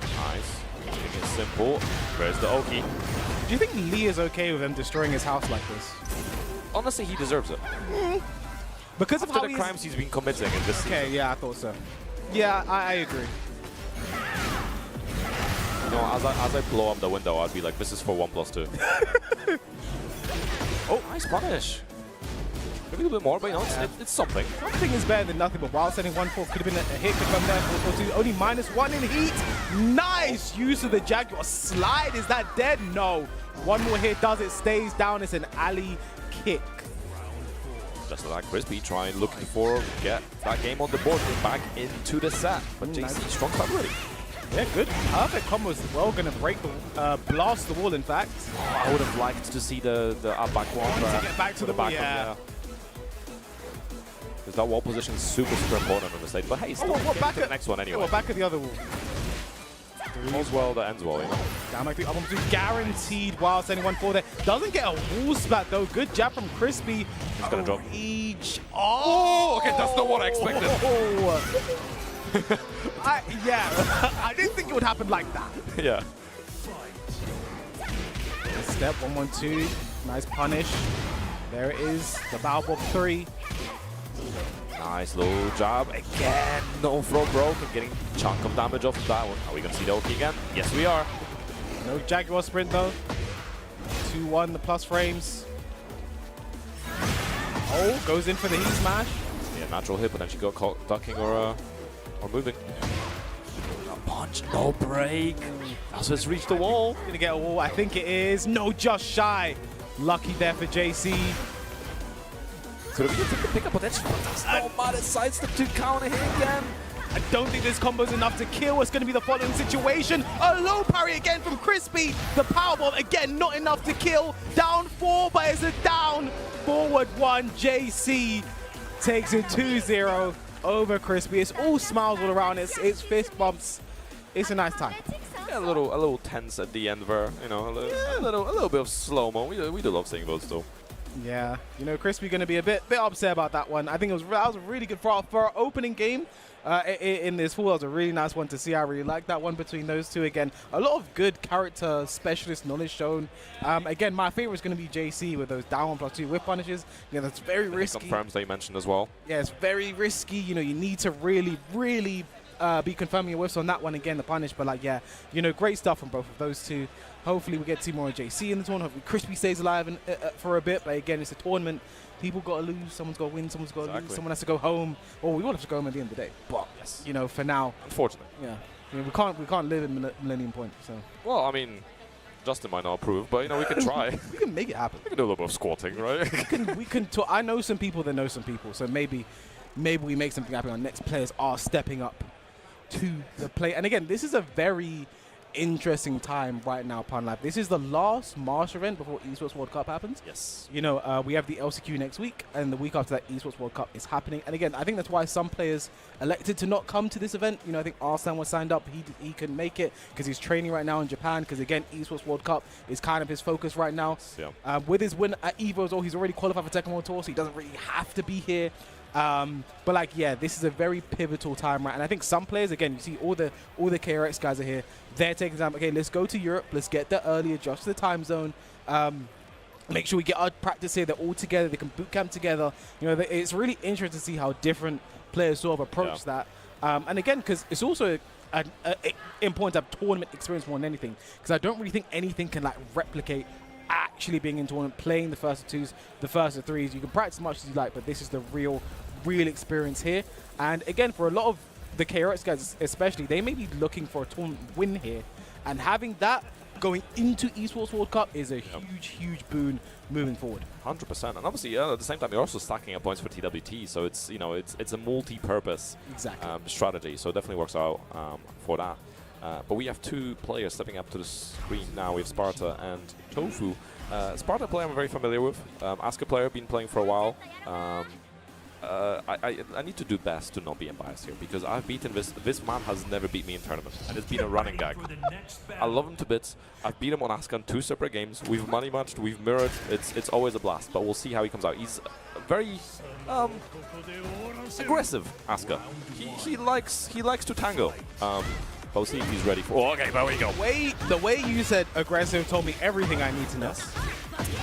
Nice. Keeping it simple. Where's the Oki? Do you think Lee is okay with him destroying his house like this? Honestly, he deserves it. Because after of how the crimes he's been committing in this season. Okay, yeah, I thought so. Yeah, I agree. You know, as I blow up the window, I'd be like, this is for 1+2. Oh, nice punish. Maybe a little bit more, but you know, it's something. Something is better than nothing, but while sending 1-4 could have been a hit to come there. 4-4-2, only -1 in heat. Nice use of the Jaguar slide. Is that dead? No. One more hit does it, stays down. It's an alley kick. Just like Crispy trying, looking for get that game on the board, get back into the set. But JC, nice. Strong start ready. Yeah, good. Perfect combo as well. Going to break the, blast the wall, in fact. Oh, I would have liked to see the up back wall. To get back to the back, yeah. Because that wall position is super important on the stage. But hey, still back to the next one anyway. Yeah, we're back at the other wall. All's well that ends well, you know. Damn, I think I'm guaranteed while sending 1-4 there. Doesn't get a wall spat though. Good jab from Crispy. He's gonna drop. Oh, okay, that's not what I expected. I didn't think it would happen like that. Yeah. Step 1-1-2. Nice punish. There it is. The bow bob 3. Nice low jab. Again, no throw broke and getting a chunk of damage off of that one. Are we going to see the Oki again? Yes, we are. No Jaguar sprint though. 2-1 the plus frames. Oh, goes in for the heat smash. Yeah, natural hit, but then she got caught ducking or moving. No punch, no break. Also, it's reached the wall. Gonna get a wall. I think it is. No, just shy. Lucky there for JC. So if you take the pickup potential, that's no matter. Sidestep to counter here again. I don't think this combo's enough to kill. It's going to be the following situation. A low parry again from Crispy. The powerbomb again, not enough to kill. Down 4, but it's a down. Forward 1. JC takes it 2-0 over Crispy. It's all smiles all around. It's fist bumps. It's a nice time. Yeah, a little tense at the end there. You know, a little bit of slow-mo. We do love seeing those though. Yeah, you know, Crispy going to be a bit upset about that one. I think that was a really good for our opening game in this pool. That was a really nice one to see. I really like that one between those two. Again, a lot of good character specialist knowledge shown. Again, my favorite is going to be JC with those down 1+2 whip punishes. Yeah, that's very risky. Confirms they mentioned as well. Yeah, it's very risky. You know, you need to really be confirming your whiffs on that one again, the punish. But like, yeah, you know, great stuff from both of those two. Hopefully we get to see more of JC in the tournament. Hopefully Crispy stays alive for a bit. But again, it's a tournament. People got to lose. Someone's got to win. Someone's got to lose. Someone has to go home. Or we all have to go home at the end of the day. But yes, you know, for now, unfortunately, yeah, you know, we can't live in Millennium Point. So well, I mean, Justin might not approve, but you know, we can try. We can make it happen. We can do a little bit of squatting, right? we can. I know some people that know some people. So maybe we make something happen. Our next players are stepping up to the plate. And again, this is a very interesting time right now, Pun Life. This is the last March event before Esports World Cup happens. Yes. You know, we have the LCQ next week, and the week after that, Esports World Cup is happening. And again, I think that's why some players elected to not come to this event. You know, I think Arslan was signed up. He couldn't make it because he's training right now in Japan, because again, Esports World Cup is kind of his focus right now. Yeah. With his win at EVO as well, he's already qualified for Tekken World Tour, so he doesn't really have to be here. But like, yeah, this is a very pivotal time, right? And I think some players, again, you see all the KRX guys are here. They're taking time. Okay, let's go to Europe. Let's get there early, adjust to the time zone. Make sure we get our practice here. They're all together. They can boot camp together. You know, it's really interesting to see how different players sort of approach that. And again, because it's also important to have tournament experience more than anything. Because I don't really think anything can like replicate actually being in tournament, playing the first of twos, the first of threes. You can practice as much as you like, but this is the real experience here. And again, for a lot of the KRX guys especially, they may be looking for a tournament win here, and having that going into Esports World Cup is a huge boon moving forward. 100%. And obviously, at the same time, you're also stacking up points for TWT, so it's, you know, it's a multi-purpose strategy, so it definitely works out for that. But we have two players stepping up to the screen now. We have Sparta and Tofu. Sparta player I'm very familiar with. Asuka player, been playing for a while. I need to do best to not be biased here, because I've beaten this man has never beat me in tournament, and it's been a running gag. I love him to bits. I've beat him on Asuka in 2 separate games. We've money matched, we've mirrored. It's always a blast, but we'll see how he comes out. He's very aggressive, Asuka. He likes to tango. But we'll see if he's ready for. Oh, okay, there we go. The way you said aggressive told me everything I need to know.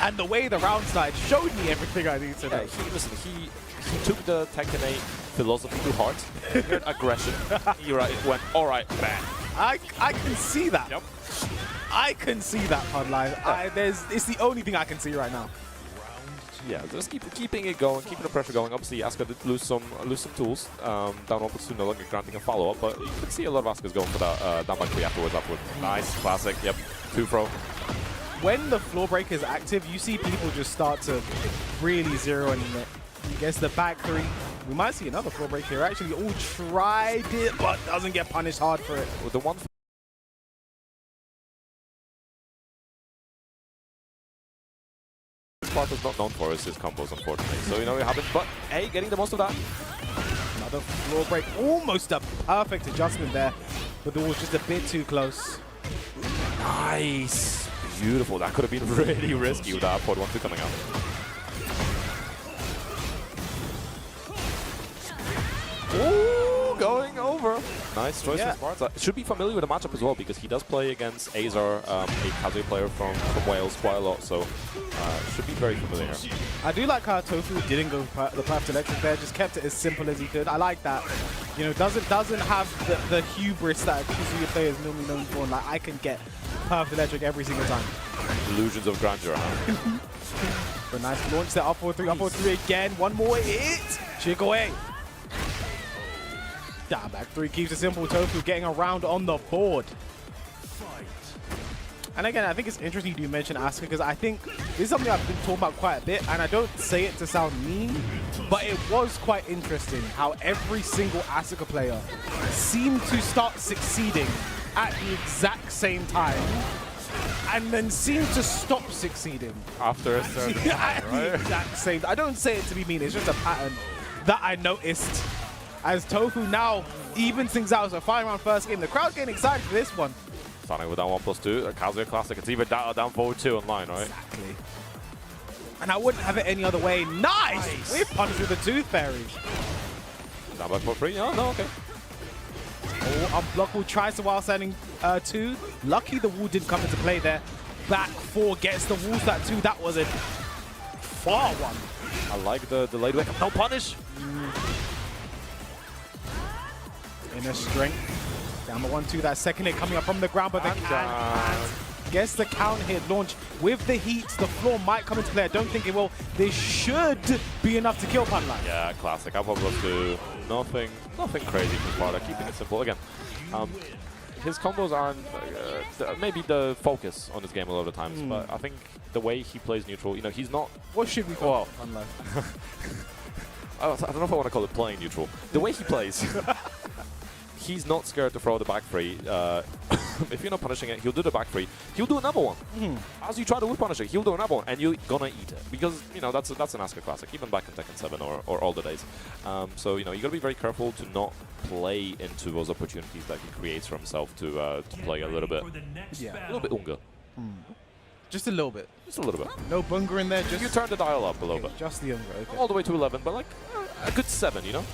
And the way the round slide showed me everything I need to know. He took the Tekken 8 philosophy to heart. He heard aggression. He went, all right, man. I can see that. Yep. I can see that, Pun Live. It's the only thing I can see right now. Yeah, just keeping it going, keeping the pressure going. Obviously, Asuka did lose some tools. Down 1+2, no longer granting a follow-up, but you can see a lot of Asuka's going for that down by 3 afterwards. Nice, classic. Yep, 2-throw. When the floor break is active, you see people just start to really zero in it. He gets the back 3. We might see another floor break here. Actually, all tried it, but doesn't get punished hard for it. With the one. Sparta's not known for is his combos, unfortunately. So, you know, it happens. But, hey, getting the most of that. Another floor break. Almost a perfect adjustment there. But it was just a bit too close. Nice. Beautiful. That could have been really risky with that upward 1-2 coming out. Ooh, going over. Nice choice from Sparta. Should be familiar with the matchup as well, because he does play against Azar, a Kazuya player from Wales, quite a lot, so should be very familiar. I do like how Tofu didn't go the path to electric there, just kept it as simple as he could. I like that. You know, doesn't have the hubris that Kazuya player is normally known for, and like I can get perfect electric every single time. Illusions of grandeur, huh? But nice launch there, up 4-3, up 4-3 again. One more hit. Chick away. Down back 3 keeps it simple. Tofu getting around on the board. And again, I think it's interesting you do mention Asuka, because I think this is something I've been talking about quite a bit, and I don't say it to sound mean, but it was quite interesting how every single Asuka player seemed to start succeeding at the exact same time, and then seemed to stop succeeding after a certain time, right? The exact same. I don't say it to be mean, it's just a pattern that I noticed. As Tofu now evens things out, so 5-round first game. The crowd's getting excited for this one. Starting with down 1+2, a Kazuya Classic. It's even down forward 2 online, right? Exactly. And I wouldn't have it any other way. Nice! We've punished with the Tooth Fairy. Down back for 3. Oh, no, okay. Oh, unblockable tries the wild standing 2. Lucky the wall didn't come into play there. Back 4 gets the walls that 2. That was a far one. I like the delayed wake up. No punish. Inner strength. Down the 1-2, that second hit coming up from the ground, but the can gets the counter hit launch with the heat. The floor might come into play. I don't think it will. This should be enough to kill Punlight. Yeah, classic. Up +2. Nothing crazy from Sparta. Keeping it simple again. His combos aren't maybe the focus on his game a lot of the times, but I think the way he plays neutral, you know, he's not. What should we call Punlight? I don't know if I want to call it playing neutral. The way he plays. He's not scared to throw the back 3. If you're not punishing it, he'll do the back 3. He'll do another one. As you try to whip punish it, he'll do another one, and you're gonna eat it because you know that's an Asuka classic, even back in Tekken 7 or all the days. So you know you gotta be very careful to not play into those opportunities that he creates for himself to play a little bit, a little bit unga. Just a little bit. Just a little bit. No bunga in there. Just you turn the dial up a little bit. Just the unga. Okay. All the way to 11, but like a good 7, you know.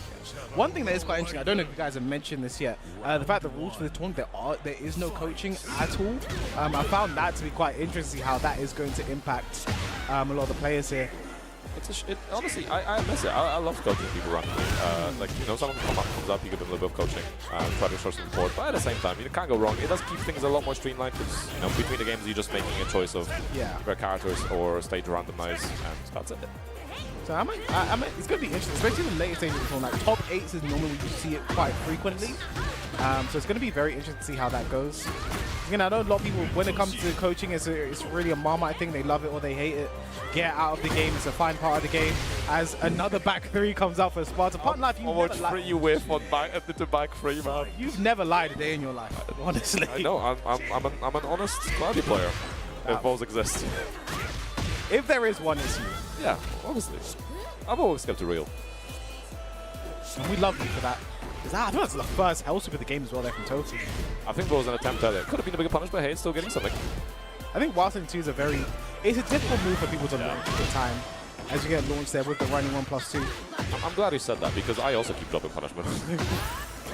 One thing that is quite interesting, I don't know if you guys have mentioned this yet, the fact that rules for the tournament, there is no coaching at all. I found that to be quite interesting, how that is going to impact a lot of the players here. Honestly, I miss it. I love coaching people randomly. Like, you know, someone comes up, you give them a little bit of coaching, try to show some support, but at the same time, you can't go wrong. It does keep things a lot more streamlined because, you know, between the games, you're just making a choice of either characters or stage randomize, and that's it. So it's going to be interesting, especially in the later stages of the tournament. Like, top 8s is normally you see it quite frequently. So it's going to be very interesting to see how that goes. Again, I know a lot of people, when it comes to coaching, it's really a Marmite thing. They love it or they hate it. Get out of the game. It's a fine part of the game. As another back 3 comes out for Sparta. Punlight, you whiff on back 3, man. You've never lied a day in your life, honestly. I know. I'm an honest Cloudy player. If those exist. If there is one, it's you. Yeah, honestly. I've always kept it real. And we love you for that. I think that's the first hell sweep of the game as well there from Tofu. I think there was an attempt earlier. Could have been a bigger punish, but hey, it's still getting something. I think Wild Thing 2 is it's a difficult move for people to learn at the time. As you get launched there with the running 1+2. I'm glad you said that because I also keep dropping punishment.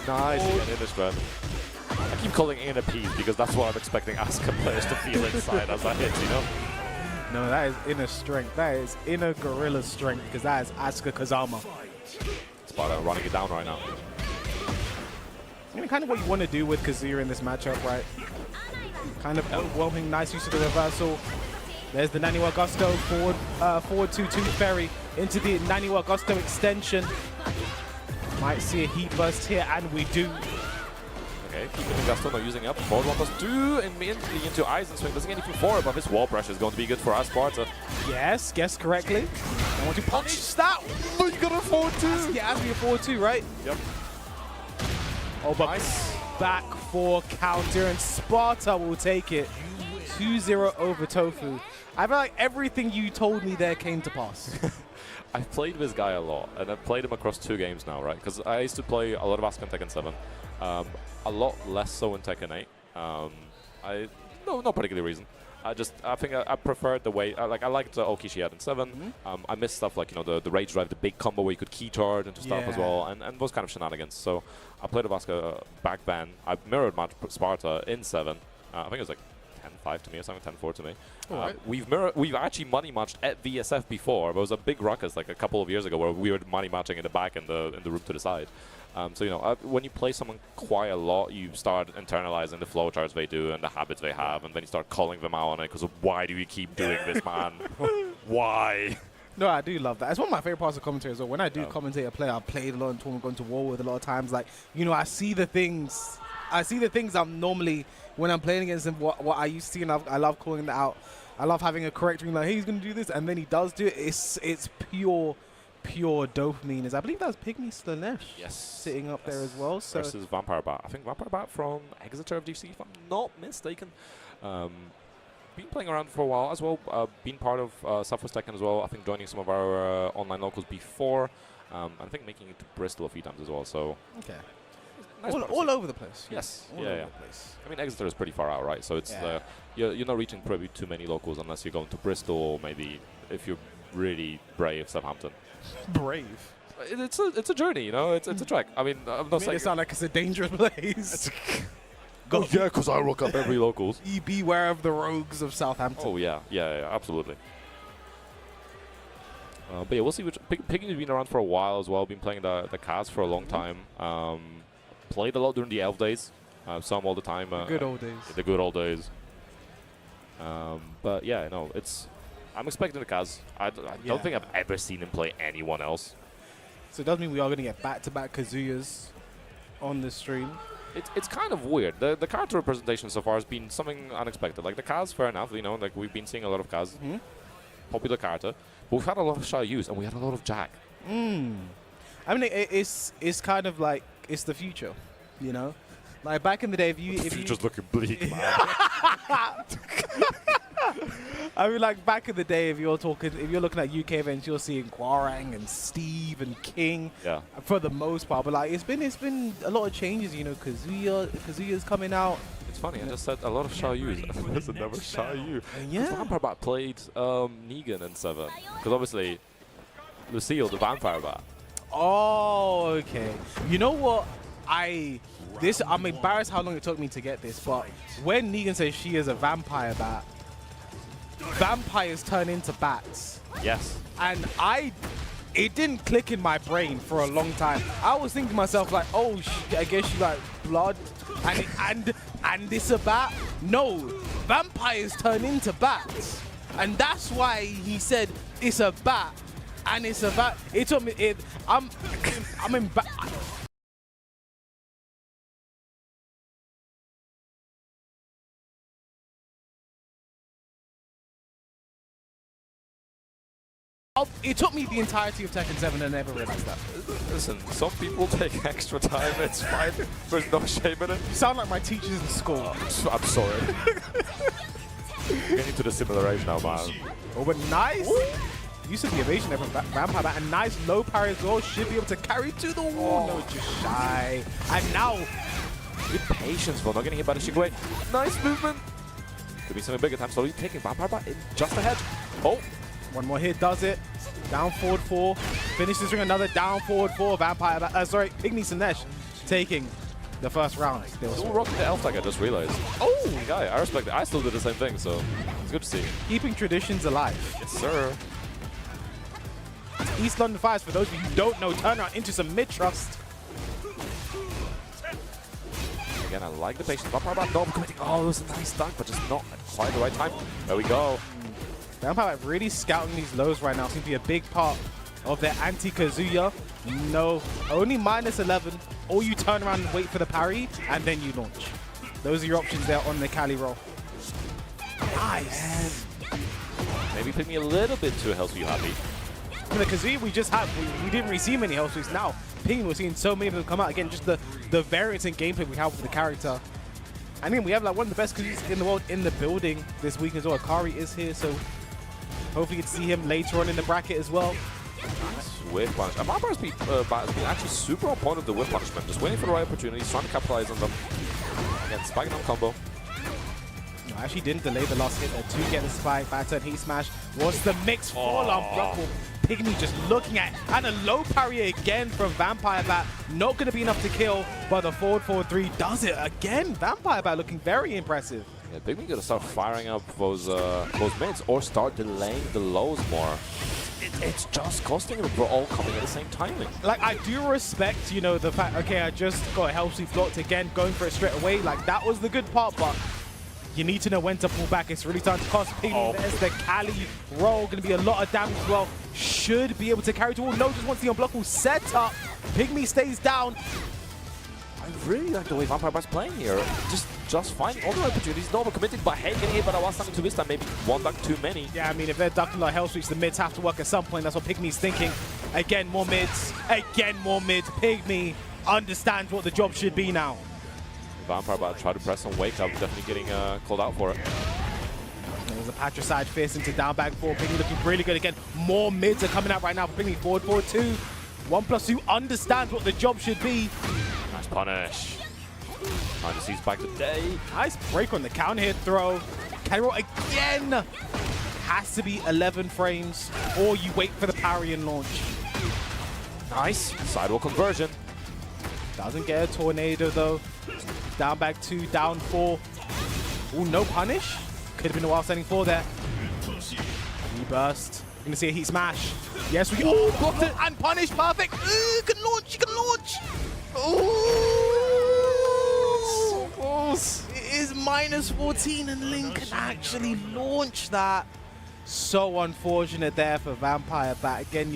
Nice, again, in the strength. I keep calling in a piece because that's what I'm expecting Asuka players to feel inside as I hit, you know? No, that is inner strength. That is inner gorilla strength because that is Asuka Kazama. Sparta running it down right now. I mean, kind of what you want to do with Kazuya in this matchup, right? Kind of overwhelming, nice use of the reversal. There's the Naniwa Gusto forward to Tooth Fairy into the Naniwa Gusto extension. Might see a heat burst here, and we do. Okay, keeping the Gusto, not using up. Forward 1+2 immediately into Aizen swing. Doesn't get anything for it, but this wall pressure is going to be good for us, Sparta. Yes, guessed correctly. I want to punish that. Oh, you got a forward 2. Yeah, has to be a forward 2, right? Yep. Oh, but nice. Back 4 counter, and Sparta will take it. 2-0 over Tofu. I feel like everything you told me there came to pass. I've played this guy a lot, and I've played him across 2 games now, right? Because I used to play a lot of Asuka in Tekken 7, a lot less so in Tekken 8. No particular reason. I think I preferred the way, I liked the Oki she had in 7. I missed stuff like, you know, the rage drive, the big combo where you could key charge into stuff as well, and those kind of shenanigans. So I played with Asuka back then. I mirrored match Sparta in 7. I think it was like 10-5 to me or something, 10-4 to me. Right. We've actually money matched at VSF before. There was a big ruckus like a couple of years ago where we were money matching in the back in the room to the side. So you know, when you play someone quite a lot, you start internalizing the flowcharts they do and the habits they have, and then you start calling them out on it because why do you keep doing this, man? Why? No, I do love that. It's one of my favorite parts of commentary as well. When I do commentate a player, I've played a lot in tournament, gone to war with a lot of times. Like, you know, I see the things I'm normally, when I'm playing against him, what I used to see, and I love calling that out. I love having a corrector being like, hey, he's going to do this, and then he does do it. It's pure dopamine. I believe that was Pygmy Slanesh sitting up there as well. So versus Vampire Bat. I think Vampire Bat from Exeter of DC, if I'm not mistaken. Been playing around for a while as well. Been part of Southwest Tekken as well. I think joining some of our online locals before. I think making it to Bristol a few times as well. So okay. Nice all over the place. Yes. All over the place. I mean, Exeter is pretty far out, right? So it's you're not reaching probably too many locals unless you're going to Bristol, or maybe if you're really brave, Southampton. Brave. It's a journey, you know. It's a trek. I mean, I'm not saying it sound like it's a dangerous place. Oh, yeah, because I rock up every locals. Beware of the rogues of Southampton. Oh yeah, absolutely. But yeah, we'll see. Pygmy's been around for a while as well. Been playing the Kaz for a long time. Played a lot during the Elf days. Some all the time. The good old days. The good old days. But yeah, no, I'm expecting the Kaz. I don't think I've ever seen him play anyone else. So it does mean we are going to get back-to-back Kazuyas on the stream. It's kind of weird. The character representation so far has been something unexpected. Like the Kaz, fair enough. You know, like we've been seeing a lot of Kaz, popular character. But we've had a lot of Xiaoyus and we had a lot of Jack. I mean, it's kind of like it's the future, you know. Like back in the day, if the future's looking bleak, man. I mean, like back in the day, if you're looking at UK events, you're seeing Guarang and Steve and King, for the most part. But like, it's been a lot of changes, you know. Kazuya's coming out. It's funny. I just said a lot of Xiaoyus. There's another Xiaoyu. Yeah. Vampire Bat played Negan in 7 because obviously Lucille, the Vampire Bat. Oh, okay. You know what? I'm embarrassed how long it took me to get this, but when Negan says she is a vampire bat, vampires turn into bats. Yes. And it didn't click in my brain for a long time. I was thinking to myself like, oh, I guess you like blood, and it's a bat. No, vampires turn into bats, and that's why he said it's a bat, and it's a bat. It took me. I'm It took me the entirety of Tekken 7 and I never realized that. Listen, some people take extra time. It's fine. There's no shame in it. You sound like my teachers in school. I'm sorry. Getting to the similar age now, man. Oh, but nice. Use of the evasion there from Vampire Bat. And nice low parry as well. Should be able to carry to the wall. No, just shy. And now, good patience for not getting hit by the Shigure. Nice movement. Could be something bigger time. Slowly taking Vampire Bat in just ahead. Oh. One more hit does it. Down forward 4. Finishes ring another down forward 4. Vampire Bat. Sorry, Pygmy Slanesh taking the first round. Still rocking the elf tag, I just realized. Oh! Guy, I respect it. I still did the same thing, so it's good to see. Keeping traditions alive. Yes, sir. East London Fires, for those of you who don't know, turn around into some mid-trust. Again, I like the patience. Vampire Bat not committing. Oh, it was a nice dunk, but just not at quite the right time. There we go. Vampire Bat really scouting these lows right now. Seems to be a big part of their anti-Kazuya. No, only -11. Or you turn around and wait for the parry, and then you launch. Those are your options there on the Cali roll. Nice. Maybe pick me a little bit too healthy happy. The Kazuya we just had, we didn't really see many health sweeps. Now, Ping, we're seeing so many of them come out. Again, just the variance in gameplay we have with the character. I mean, we have like one of the best Kazuyas in the world in the building this week as well. Akari is here, so hopefully you can see him later on in the bracket as well. Nice whiff punish. Vampire Bat has been actually super on point with the whiff punishment. Just waiting for the right opportunities, trying to capitalize on them. Again, spiking on combo. No, actually didn't delay the last hit there to get the spike. Back turn, heat smash. Was the mix full on block? Pygmy just looking at, and a low parry again from Vampire Bat. Not going to be enough to kill, but the forward 4-3 does it again. Vampire Bat looking very impressive. Yeah, Pygmy gotta start firing up those mids or start delaying the lows more. It's just costing them. We're all coming at the same timing. Like, I do respect, you know, the fact, okay, I just got a health sweep blocked again, going for it straight away. Like, that was the good part, but you need to know when to pull back. It's really starting to cost Pygmy. There's the Cali roll. Going to be a lot of damage as well. Should be able to carry to all. No, just wants the unblockable setup. Pygmy stays down. I really like the way Vampire Bat's playing here. Just finding all the opportunities. Not overcommitted, but hey, getting hit by the last time to this time. Maybe one duck too many. Yeah, I mean, if they're ducking like hell sweeps, the mids have to work at some point. That's what Pygmy's thinking. Again, more mids. Again, more mids. Pygmy understands what the job should be now. Vampire Bat try to press on Wake Up, definitely getting called out for it. There's a patricide fist into down back 4. Pygmy looking really good again. More mids are coming out right now for Pygmy. Forward 2. 1+2 understands what the job should be. Nice punish. Trying to seize back the day. Nice break on the counter hit throw. Carry roll again. Has to be 11 frames, or you wait for the parry and launch. Nice. Sidewall conversion. Doesn't get a tornado though. Down back 2, down 4. Oh, no punish. Could have been a while standing 4 there. Reburst. Gonna see a heat smash. Yes, we blocked it and punish. Perfect. Ooh, can launch. You can launch. Ooh. So close. It is -14 and Link can actually launch that. So unfortunate there for Vampire Bat. Again,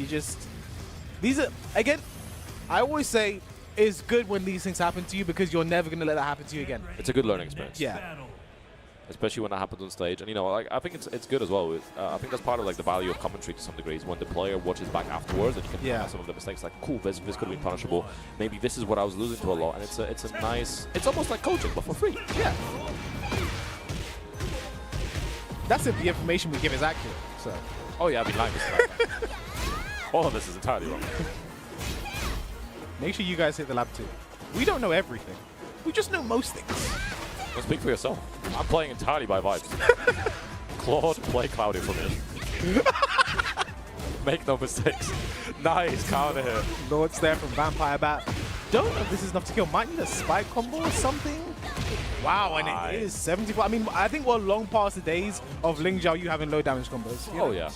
these are, again, I always say it's good when these things happen to you because you're never going to let that happen to you again. It's a good learning experience. Yeah. Especially when that happens on stage. And, you know, like, I think it's good as well. I think that's part of, like, the value of commentary to some degrees. When the player watches back afterwards and you can point out some of the mistakes, like, cool, this could have been punishable. Maybe this is what I was losing to a lot. And it's a nice, it's almost like coaching, but for free. Yeah. That's if the information we give is accurate. So. Oh, yeah, I've been lying. All of this is entirely wrong. Make sure you guys hit the lab too. We don't know everything. We just know most things. Well, speak for yourself. I'm playing entirely by vibes. Claude, play Cloudy for me. Make no mistakes. Nice counter hit. Lord's there from Vampire Bat. Don't know if this is enough to kill. Might need a spike combo or something. Wow, and it is 74. I mean, I think we're long past the days of Ling Zhao you having low damage combos. Oh, yeah.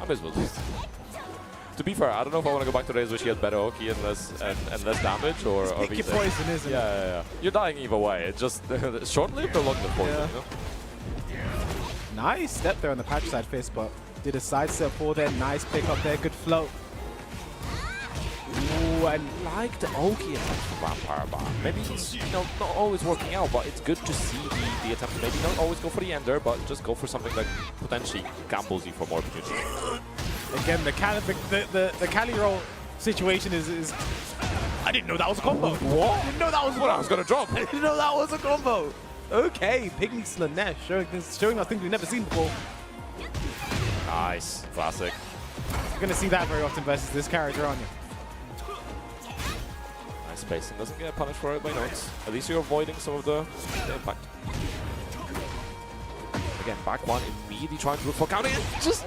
I miss well. To be fair, I don't know if I want to go back to days where she has better Oki and less damage, or pick your poison, isn't it? Yeah. You're dying either way. It's just short-lived or long-lived poison, you know? Nice step there on the patricide fist, but did a side step for there. Nice pick up there. Good float. Ooh, I like the Oki attack from Vampire Bat. Maybe it's, you know, not always working out, but it's good to see the attempt. Maybe not always go for the ender, but just go for something that potentially gambles you for more opportunity. Again, the Cali roll situation is I didn't know that was a combo. What? I didn't know that was what I was gonna drop. I didn't know that was a combo. Okay, Pygmy Slanesh showing us things we've never seen before. Nice, classic. You're gonna see that very often versus this character, aren't you? Nice spacing. Doesn't get punished for it by notes. At least you're avoiding some of the impact. Again, back one, immediately trying to look for counter. Just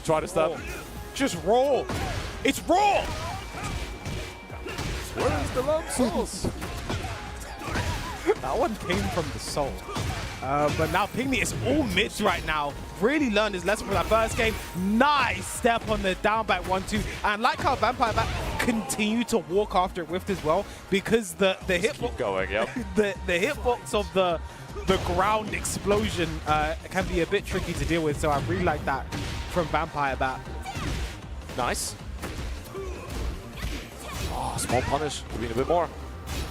try to stop. Just raw. It's raw. Where is the love sauce? That one came from the soul. But now Pygmy is all mids right now. Really learned his lesson from that first game. Nice step on the down back 1-2. And like how Vampire Bat continued to walk after it whiffed as well, because the hitbox going, yep. the hitbox of the ground explosion can be a bit tricky to deal with. So I really like that from Vampire Bat. Nice. Oh, small punish. Could be a bit more.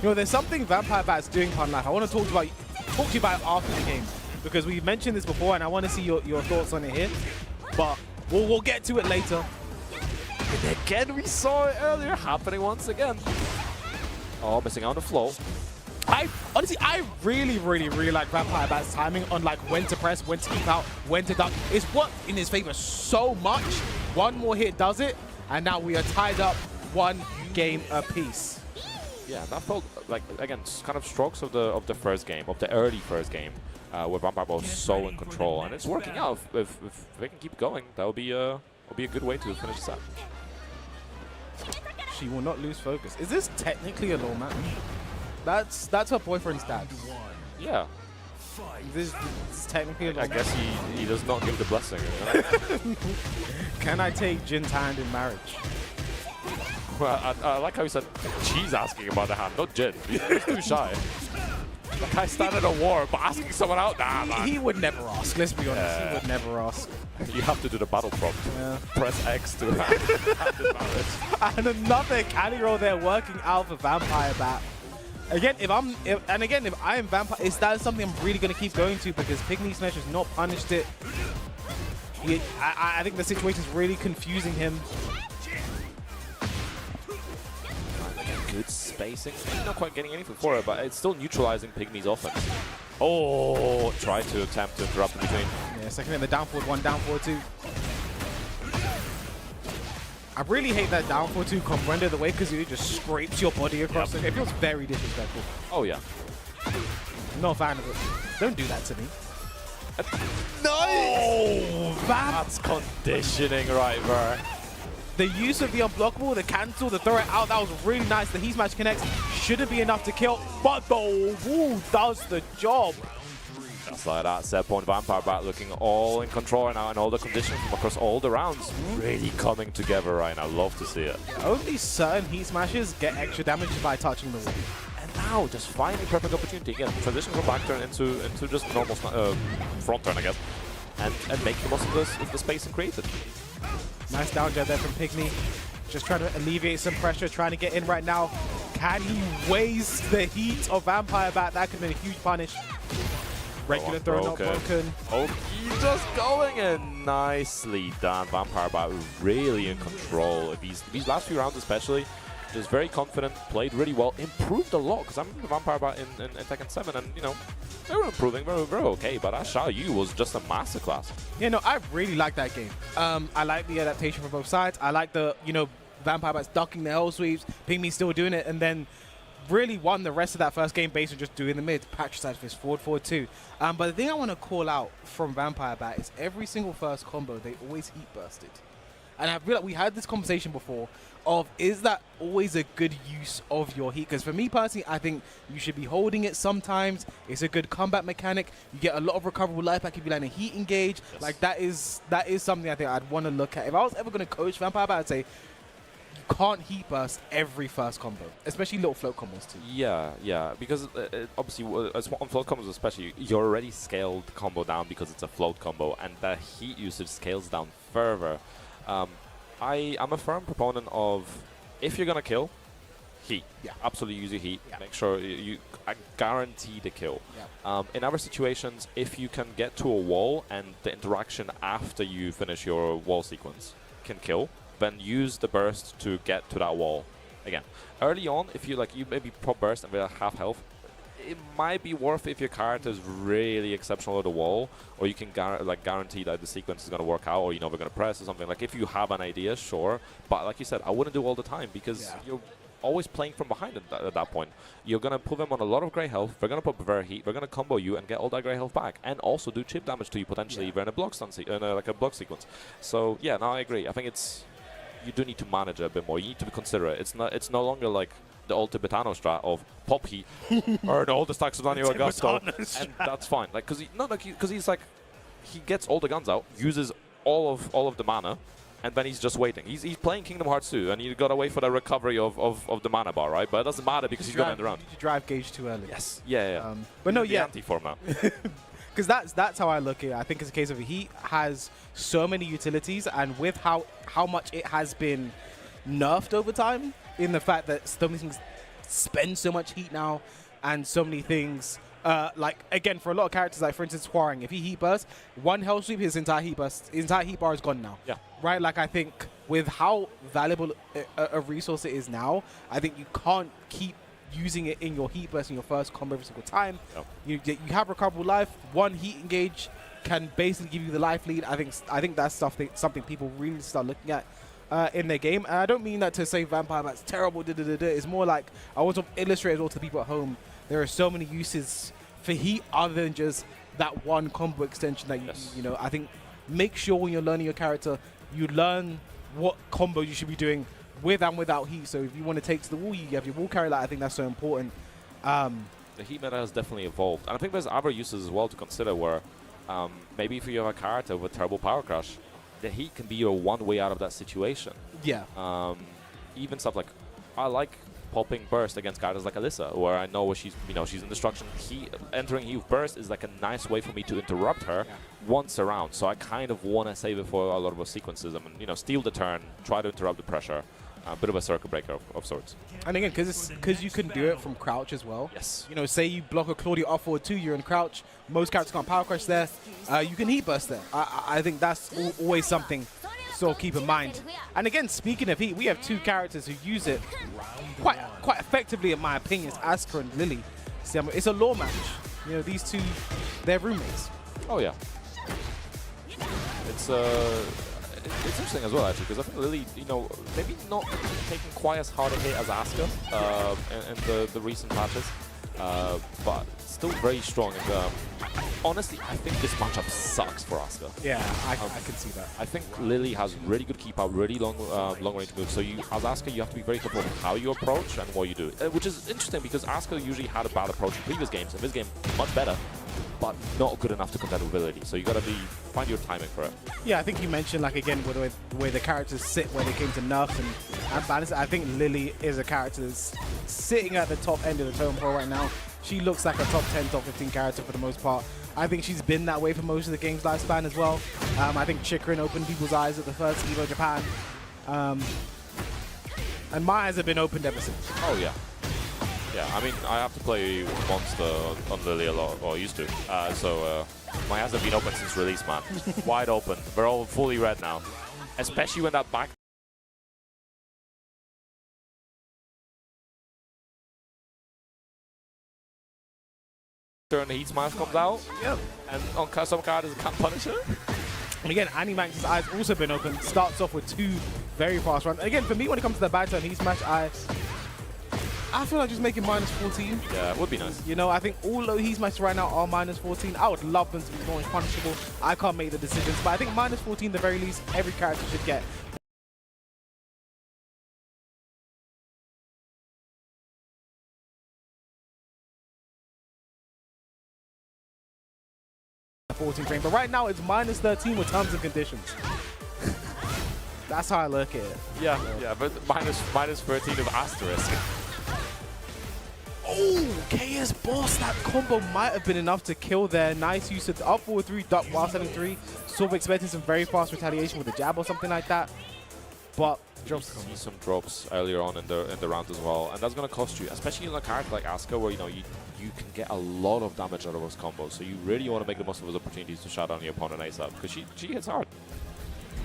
You know, there's something Vampire Bat's doing, Punlife. I want to talk to you about it after the game, because we mentioned this before, and I want to see your thoughts on it here. But we'll get to it later. And again, we saw it earlier happening once again. Oh, missing out on the flow. Honestly, I really like Vampire Bat's timing on like when to press, when to keep out, when to duck. It's worked in his favor so much. One more hit does it, and now we are tied up 1 game apiece. Yeah, that felt like, again, kind of strokes of the first game, of the early first game, where Vampire Bat was so in control, and it's working out. If they can keep going, that will be a good way to finish this out. She will not lose focus. Is this technically a low match? That's her boyfriend's dad. Yeah. This is technically a I guess he does not give the blessing. You know? Can I take Jin's hand in marriage? Well, I like how he said she's asking about the hand, not Jin. He's too shy. The guy started a war, but asking someone out? Nah, man. He would never ask, let's be honest. He would never ask. You have to do the battle prompt. Yeah. Press X to hand in marriage. And another carry roll there working out for Vampire Bat. Again, if I am Vampire, is that something I'm really going to keep going to because Pygmy Smash has not punished it. I think the situation is really confusing him. Good spacing. Not quite getting anything for it, but it's still neutralizing Pygmy's offense. Oh, try to attempt to interrupt in between. Yeah, second in the down forward 1, down forward 2. I really hate that down forward 2 comprendo the way because it just scrapes your body across it. It feels very disrespectful. Oh, yeah. Not a fan of it. Don't do that to me. No! Oh, that's conditioning right there. The use of the unblockable, the cancel, the throw it out, that was really nice. The heat smash connects. Shouldn't be enough to kill, but the wall does the job. Just like that, set point Vampire Bat looking all in control right now, and all the conditions from across all the rounds really coming together right now. Love to see it. Only certain heat smashes get extra damage by touching the wall. And now, just finding perfect opportunity again. Transition from back turn into just normal front turn, I guess, and make the most of the space and create it. Nice down jab there from Pygmy. Just trying to alleviate some pressure, trying to get in right now. Can he waste the heat of Vampire Bat? That could have been a huge punish. Regular throw not broken. Oh, he's just going in. Nicely done. Vampire Bat really in control. These last few rounds especially, just very confident, played really well, improved a lot. Because I remember Vampire Bat in Tekken 7, and you know, they were improving, very okay. But that Xiaoyu was just a masterclass. Yeah, no, I really like that game. I like the adaptation from both sides. I like the, you know, Vampire Bat's ducking the hell sweeps, Pygmy still doing it, and then really won the rest of that first game based on just doing the mid. Patricide fist forward 2. But the thing I want to call out from Vampire Bat is every single first combo, they always heat bursted. And I feel like we had this conversation before of, is that always a good use of your heat? Because for me personally, I think you should be holding it sometimes. It's a good combat mechanic. You get a lot of recoverable life back if you land a heat engage. Yes. Like that is something I think I'd want to look at. If I was ever going to coach Vampire Bat, I'd say you can't heat burst every first combo, especially little float combos too. Yeah, because obviously on float combos especially, you're already scaled combo down because it's a float combo, and the heat usage scales down further. I'm a firm proponent of, if you're gonna kill, heat. Yeah. Absolutely use your heat. Yeah. Make sure you guarantee the kill. Yeah. In other situations, if you can get to a wall and the interaction after you finish your wall sequence can kill, then use the burst to get to that wall. Again, early on, if you maybe pop burst and we're half health, it might be worth if your character is really exceptional at the wall, or you can guarantee that the sequence is going to work out, or you know we're going to press or something. Like if you have an idea, sure, but like you said, I wouldn't do all the time because you're always playing from behind at that point. You're going to put them on a lot of grey health, they're going to put very heat, they're going to combo you and get all that grey health back, and also do chip damage to you potentially even in a block stun like a block sequence. So yeah, no, I agree. I think you do need to manage it a bit more. You need to be considerate. It's no longer like the old Tibetano strat of pop heat, earn all the stacks of Daniel Augusto, and that's fine. Like, because he gets all the guns out, uses all of the mana, and then he's just waiting. He's playing Kingdom Hearts 2, and you gotta wait for the recovery of the mana bar, right? But it doesn't matter because he's gonna end the round. You drive gauge too early. Yes. Yeah. But no, the anti-form now. Because that's how I look at it. I think it's a case of Heat has so many utilities, and with how much it has been nerfed over time, in the fact that so many things spend so much heat now, and so many things like, again, for a lot of characters, like for instance Huarang, if he heat bursts, one hell sweep, his entire heat bar is gone now. Yeah. Right? Like, I think with how valuable a resource it is now, I think you can't keep using it in your heat burst in your first combo every single time. Yep. You have recoverable life. One heat engage can basically give you the life lead. I think that's something people really start looking at in their game. And I don't mean that to say Vampire Bat's terrible. It's more like I want to illustrate as well to the people at home. There are so many uses for heat other than just that one combo extension that you know. I think make sure when you're learning your character, you learn what combos you should be doing with and without heat. So if you want to take to the wall, you have your wall carry. Like, I think that's so important. the heat meta has definitely evolved. And I think there's other uses as well to consider where maybe if you have a character with terrible power crush, the heat can be your one way out of that situation. Yeah. Even stuff like, I like popping burst against characters like Alyssa, where I know she's, she's in destruction. Entering heat with burst is like a nice way for me to interrupt her once around. So I kind of want to save it for a lot of those sequences. I mean, steal the turn, try to interrupt the pressure. A bit of a circuit breaker of sorts. And again, because you can do it from crouch as well. Yes. Say you block a Claudia off forward 2, you're in crouch. Most characters can't power crush there. You can heat burst there. I think that's always something to keep in mind. And again, speaking of heat, we have 2 characters who use it quite effectively, in my opinion. It's Asuka and Lily. See, it's a law match. These 2, they're roommates. Oh yeah. It's interesting as well, actually, because I think Lily, maybe not taking quite as hard a hit as Asuka in the recent matches, but still very strong. And honestly, I think this matchup sucks for Asuka. Yeah, I can see that. I think Lily has really good keep out, really long range moves. So as Asuka, you have to be very careful of how you approach and what you do, which is interesting because Asuka usually had a bad approach in previous games. In this game, much better, but not good enough to contend with ability. So you got to find your timing for it. Yeah, I think you mentioned, like, again, the way the characters sit when it came to nerfs and balance. I think Lily is a character that's sitting at the top end of the totem pole right now. She looks like a top 10, top 15 character for the most part. I think she's been that way for most of the game's lifespan as well. I think Chikrin opened people's eyes at the first EVO Japan. And my eyes have been opened ever since. Oh, yeah. Yeah, I mean, I have to play Monster on Lily a lot, or used to. So my eyes have been open since release, man. Wide open. They're all fully red now. Especially when that back turn heat smash comes out. Yep. And on some characters, it can't punish it. And again, Animax's eyes also been open. Starts off with 2 very fast runs. Again, for me, when it comes to the back turn heat smash, I feel like just making -14. Yeah, it would be nice. I think all low heat smashes right now are -14. I would love them to be more punishable. I can't make the decisions, but I think -14, the very least, every character should get. -14 frame, but right now it's -13 with terms and conditions. That's how I look at it. Yeah, but -13 of asterisk. Oh, KS boss, that combo might have been enough to kill there. Nice use of up forward 3, duck while selling 3. Sort of expecting some very fast retaliation with a jab or something like that. But drops see some drops earlier on in the round as well, and that's gonna cost you, especially in a character like Asuka, where you can get a lot of damage out of those combos. So you really want to make the most of those opportunities to shut down your opponent ASAP, because she hits hard.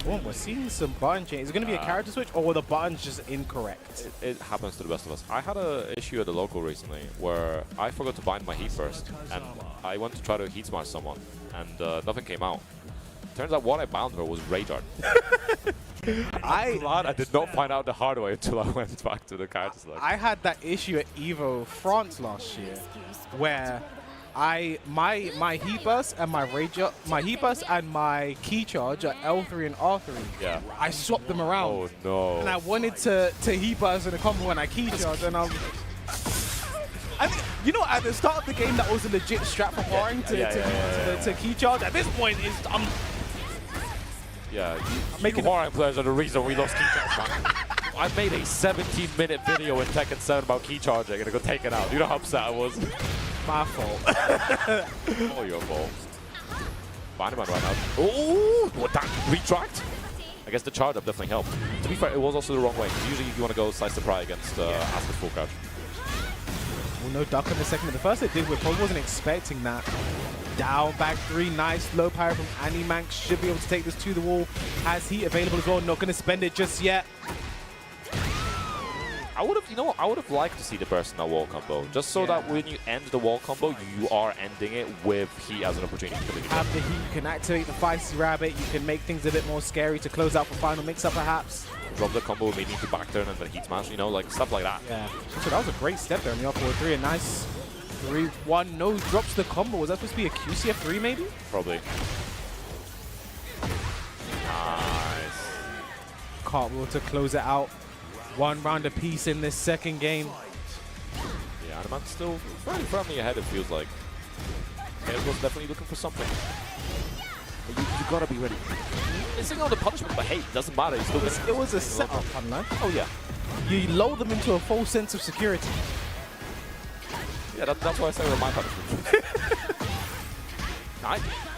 Oh, we're seeing some button change. Is it going to be a character switch, or were the buttons just incorrect? It happens to the best of us. I had an issue at the local recently where I forgot to bind my heat first, and I went to try to heat smash someone, and nothing came out. Turns out what I bound her was Rage Art. I'm glad I did not find out the hard way until I went back to the character select. I had that issue at EVO France last year, where my heat burst and my heat burst and my key charge at L3 and R3. Yeah. I swapped them around. Oh no. And I wanted to heat burst in a combo when I key charge, and I think, at the start of the game that was a legit strat for Warring to key charge. At this point, making Warring players are the reason we lost key charge, man. I made a 17-minute video in Tekken 7 about key charging and I got taken out. You know how upset I was? My fault. Oh, your fault. Binding right now. Oh, what that retract? I guess the charge up definitely helped. To be fair, it was also the wrong way. Usually you want to go slice the pry against Asuka's full crouch. Well, no duck on the second. The first it did, we probably wasn't expecting that. Down, back 3, nice low power from Animax. Should be able to take this to the wall. Has heat available as well. Not going to spend it just yet. I would have, I would have liked to see the burst in that wall combo, just so that when you end the wall combo, you are ending it with heat as an opportunity. Have the heat, you can activate the Feisty Rabbit, you can make things a bit more scary to close out for final mix-up perhaps. Drop the combo with me to back turn and then heat smash, like stuff like that. Yeah, so that was a great step there on the up forward 3, a nice 3-1, no drops the combo. Was that supposed to be a QCF3 maybe? Probably. Nice. Cartwheel to close it out. 1 round apiece in this second game. Yeah, Animan's still fairly firmly ahead, it feels like. Chaos was definitely looking for something. But you gotta be ready. Missing on the punishment, but hey, it doesn't matter. It was a setup, Punline. Oh yeah. You lull them into a false sense of security. Yeah, that's why I say we're my punishment.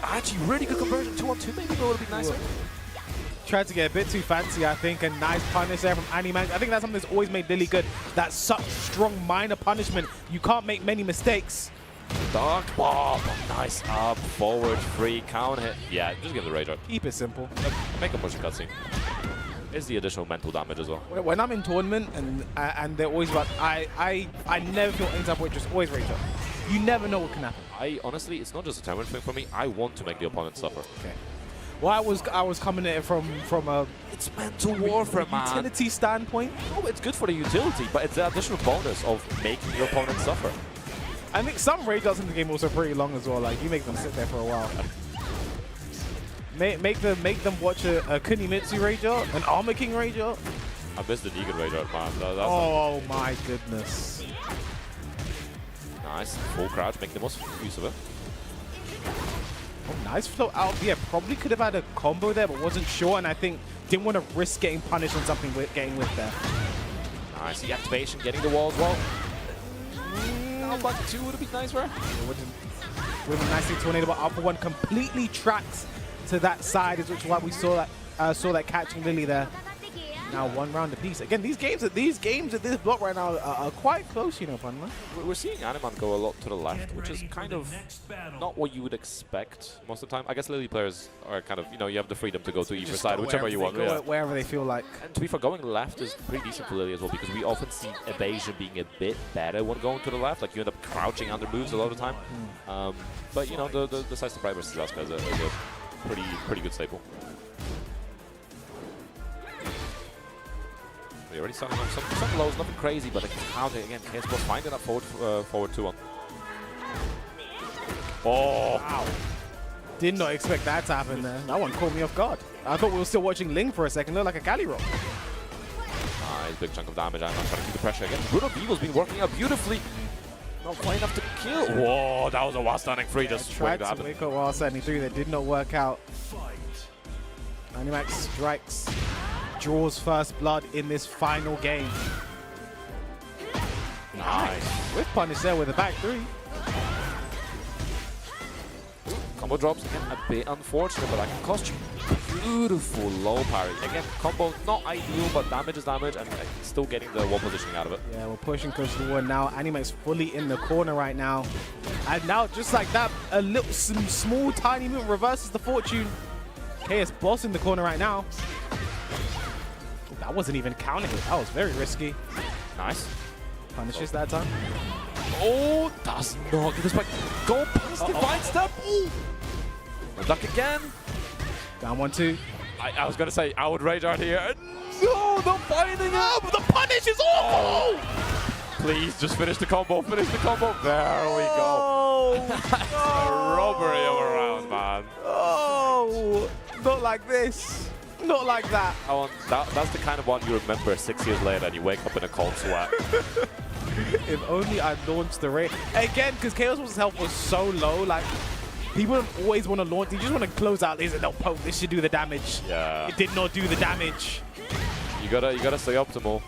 Actually, really good conversion. 2-on-2 maybe, but it would be nicer. Tried to get a bit too fancy, I think. A nice punish there from Animanx. I think that's something that's always made Lily good. That's such strong minor punishment. You can't make many mistakes. Dark bomb. Nice up, forward, free, counter hit. Yeah, just get the rage out. Keep it simple. Make a push cutscene. It's the additional mental damage as well. When I'm in tournament and they're always about, I never feel any type of way, just always rage up. You never know what can happen. Honestly, it's not just a tournament thing for me. I want to make the opponent suffer. Okay. Well, I was coming at it from a it's mental warfare, man. Utility standpoint. Oh, it's good for the utility, but it's the additional bonus of making your opponent suffer. I think some rage outs in the game also pretty long as well. Like you make them sit there for a while. Make them watch a Kunimitsu rage out, an Armor King rage out. I missed the Negan rage out, man. Oh my goodness. Nice. Full crouch, make the most use of it. Oh, nice float out. Yeah, probably could have had a combo there, but wasn't sure, and I think didn't want to risk getting punished on something getting whipped there. Nice. The activation, getting the wall as well. Now back 2 would have been nice, right? It would have been nicely tornado, but Alpha 1 completely tracks to that side, which is why we saw that catching Lily there. Now 1 round apiece. Again, these games at this block right now are quite close, you know, Punman. We're seeing Animan go a lot to the left, which is kind of not what you would expect most of the time. I guess Lily players are kind of, you know, you have the freedom to go to either side, whichever you want. Wherever they feel like. And to be fair, going left is pretty decent for Lily as well, because we often see evasion being a bit better when going to the left. Like you end up crouching under moves a lot of the time. But you know, the side step right versus Asuka is a pretty good staple. We already started on some lows, nothing crazy, but a counter again. KS was finding that forward 2-on. Oh! Wow. Did not expect that to happen there. That one caught me off guard. I thought we were still watching Ling for a second. Looked like a Cali roll. Nice, big chunk of damage. I'm not trying to keep the pressure again. Bruno Beagle's been working out beautifully. Not quite enough to kill. Whoa, that was a while standing free. Just tried to make a while standing through. That did not work out. Animax strikes. Draws first blood in this final game. Nice. With punish there with a back 3. Combo drops again, a bit unfortunate, but that can cost you. Beautiful low parry. Again, combo not ideal, but damage is damage, and still getting the wall positioning out of it. Yeah, we're pushing close to the wall now. Animax fully in the corner right now. And now, just like that, a little small, tiny movement reverses the fortune. KS Boss in the corner right now. That wasn't even counting it. That was very risky. Nice. Punishes that time. Oh, does not get this back. Go past Divine Step. Ooh. Duck again. Down 1-2. I was going to say, I would rage out here. No, the finding up. The punish is awful. Please, just finish the combo. Finish the combo. There we go. That's a robbery of a round, man. Oh, not like this. Not like that. That's the kind of one you remember 6 years later and you wake up in a cold sweat. If only I launched the raid. Again, because Chaos' health was so low, like, people don't always want to launch. They just want to close out this and they'll poke. This should do the damage. Yeah. It did not do the damage. You gotta stay optimal.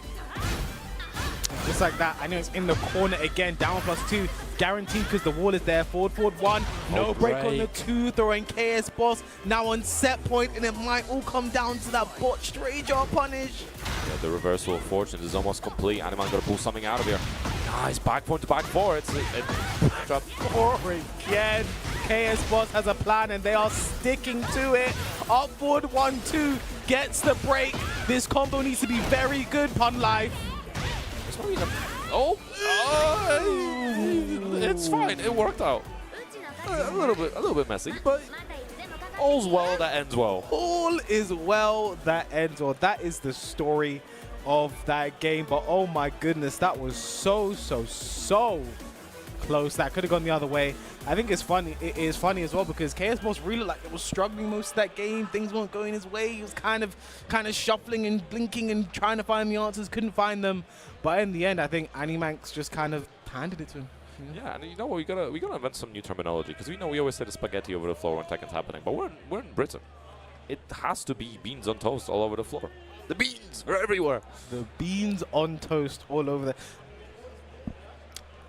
Just like that. I know it's in the corner again. Down +2. Guaranteed because the wall is there. Forward 1. No break on the 2. Throwing KS Boss now on set point, and it might all come down to that botched rage or punish. Yeah, the reversal of fortune is almost complete. Animan gotta pull something out of here. Nice back point to back 4. It's drop 4 again. KS Boss has a plan and they are sticking to it. Up forward 1-2 gets the break. This combo needs to be very good, Pun Life. Oh, it's fine. It worked out. A little bit messy, but all's well that ends well. All is well that ends well. That is the story of that game. But oh my goodness, that was so close. That could have gone the other way. I think it's funny. It is funny as well because KS Boss really was struggling most of that game. Things weren't going his way. He was kind of shuffling and blinking and trying to find the answers. Couldn't find them. But in the end, I think Animanx just kind of handed it to him. Yeah, and you know what? We gotta invent some new terminology, because we always say the spaghetti over the floor when Tekken's happening, but we're in Britain. It has to be beans on toast all over the floor. The beans are everywhere. The beans on toast all over there.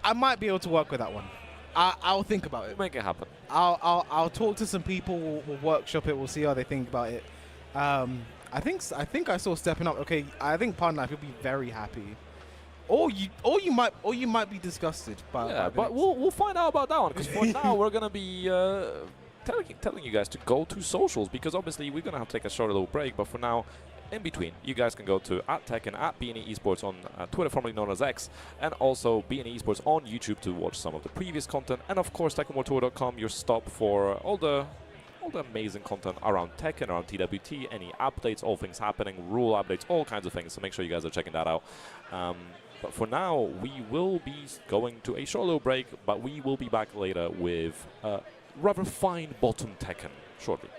I might be able to work with that one. I'll think about it. Make it happen. I'll talk to some people. We'll workshop it. We'll see how they think about it. I think I saw stepping up. Okay, I think Pun Life will be very happy. Or you might be disgusted. But we'll find out about that one, because for now we're gonna be telling you guys to go to socials, because obviously we're gonna have to take a short little break. But for now, in between, you guys can go to @Tekken, @BNE Esports on Twitter, formerly known as X, and also BNE Esports on YouTube to watch some of the previous content, and of course TekkenWorldTour.com, your stop for all the amazing content around Tekken, around TWT, any updates, all things happening, rule updates, all kinds of things. So make sure you guys are checking that out. But for now, we will be going to a short little break, but we will be back later with rather fine bottom Tekken shortly.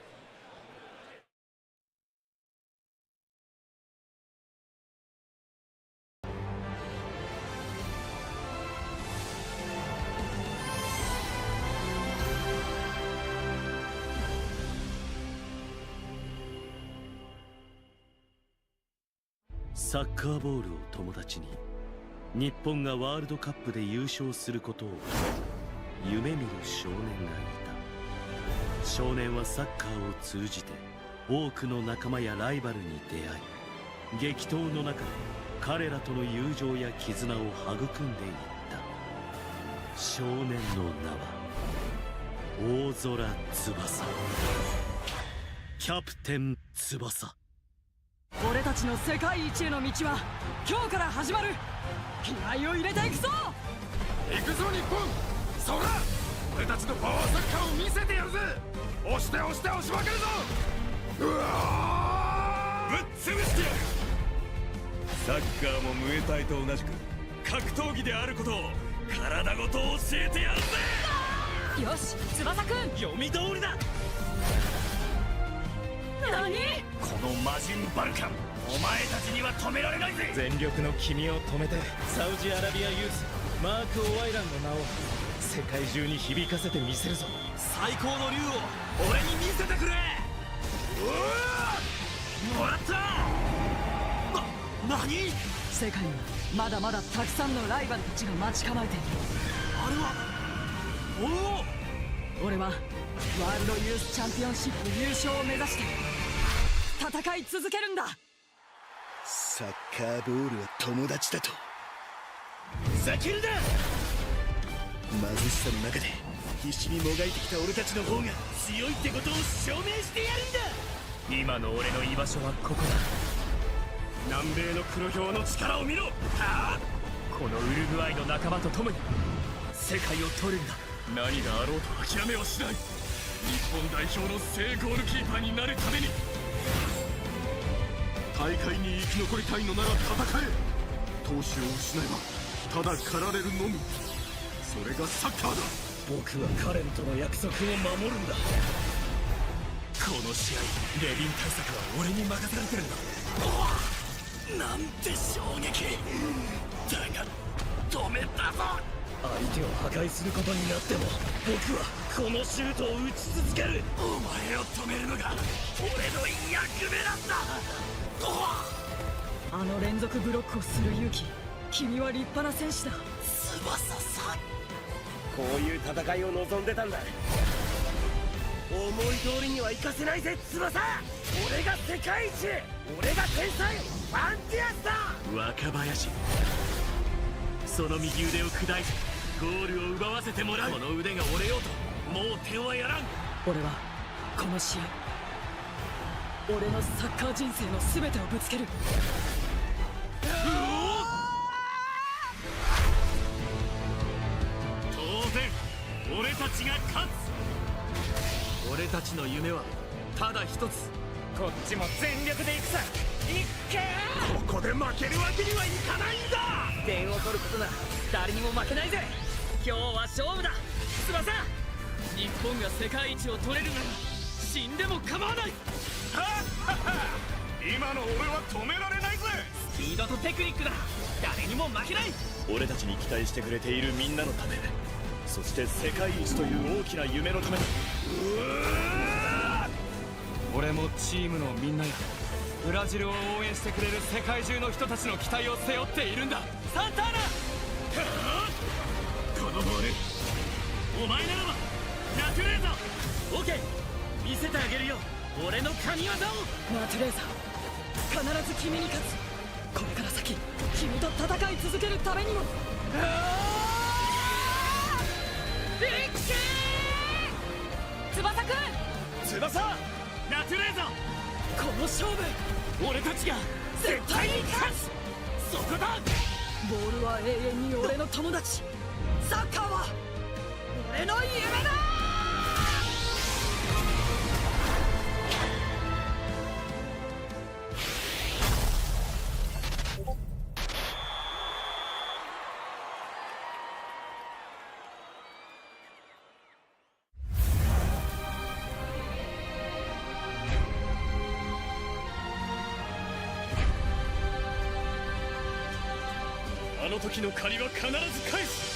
サッカーボールを友達に日本がワールドカップで優勝することを夢見る少年がいた。少年はサッカーを通じて多くの仲間やライバルに出会い、激闘の中で彼らとの友情や絆を育んでいった。少年の名は大空翼、キャプテン翼。俺たちの世界一への道は今日から始まる。気合を入れていくぞ。行くぞ日本。そら俺たちのパワーサッカーを見せてやるぜ。押して押して押しまくるぞ。うわーぶっ潰してやる。サッカーもムエタイと同じく格闘技であることを体ごと教えてやるぜ。よし翼くん、読み通りだ。何？この魔人バルカン、お前たちには止められないぜ。全力の君を止めてサウジアラビアユースマーク・オワイランの名を世界中に響かせてみせるぞ。最高の竜を俺に見せてくれ。もらった。何？世界にはまだまだたくさんのライバルたちが待ち構えている。あれは俺はワールドユースチャンピオンシップ優勝を目指して戦い続けるんだ。サッカーボールは友達だと。ふざけるな。貧しさの中で必死にもがいてきた俺たちの方が強いってことを証明してやるんだ。今の俺の居場所はここだ。南米の黒豹の力を見ろ。このウルグアイの仲間と共に世界を取るんだ。何があろうと諦めはしない。日本代表の正ゴールキーパーになるために。大会に生き残りたいのなら戦え。闘志を失えばただ狩られるのみ。それがサッカーだ。僕はカレンとの約束を守るんだ。この試合レビン対策は俺に任せられてるんだ。なんて衝撃だが止めたぞ。相手を破壊することになっても僕はこのシュートを打ち続ける。お前を止めるのが俺の役目なんだ。あの連続ブロックをする勇気、君は立派な戦士だ。翼さん、こういう戦いを望んでたんだ。思い通りにはいかせないぜ翼。俺が世界一、俺が天才ファンティアスだ。若林、その右腕を砕いてゴールを奪わせてもらう。この腕が折れようともう手はやらん。俺はこの試合俺のサッカー人生の全てをぶつける。当然俺たちが勝つ。俺たちの夢はただ一つ。こっちも全力で行くさ。いっけー。ここで負けるわけにはいかないんだ。点を取ることなら誰にも負けないぜ。今日は勝負だ翼。日本が世界一を取れるなら死んでも構わない。今の俺は止められないぜ。スピードとテクニックだ。誰にも負けない。俺たちに期待してくれているみんなのため、そして世界一という大きな夢のためだ。俺もチームのみんなやブラジルを応援してくれる世界中の人たちの期待を背負っているんだ。サンターナこのボール、お前ならばナトゥレーザー。オッケー、見せてあげるよ俺の神業を。ナトゥレーザー、必ず君に勝つ。これから先君と戦い続けるためにも。リッキー、翼くん、翼、ナトゥレーザー、この勝負俺たちが絶対に勝つ。そこだ。ボールは永遠に俺の友達、サッカーは俺の夢だ。あの時の借りは必ず返す。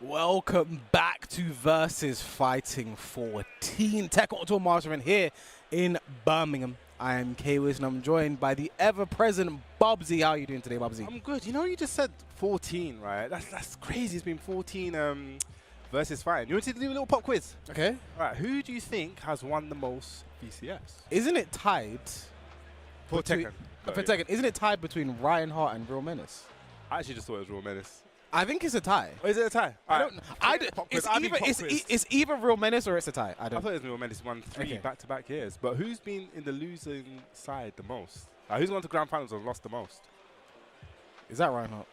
Welcome back to VSFighting XIV Tech Auto Tournament here in Birmingham. I am K-Wiz and I'm joined by the ever-present Bubsy. How are you doing today, Bubsy? I'm good. You know, you just said 14, right? That's crazy. It's been 14 versus fighting. You want to do a little pop quiz? Okay. All right. Who do you think has won the most VCS? Isn't it tied? For Tekken. For Tekken. Isn't it tied between Ryan Hart and Real Menace? I actually just thought it was Real Menace. I think it's a tie. Oh, is it a tie? It's either Real Menace or it's a tie. I thought it was Real Menace won 3 back-to-back years. But who's been in the losing side the most? Who's gone to grand finals and lost the most? Is that Ryan Hart?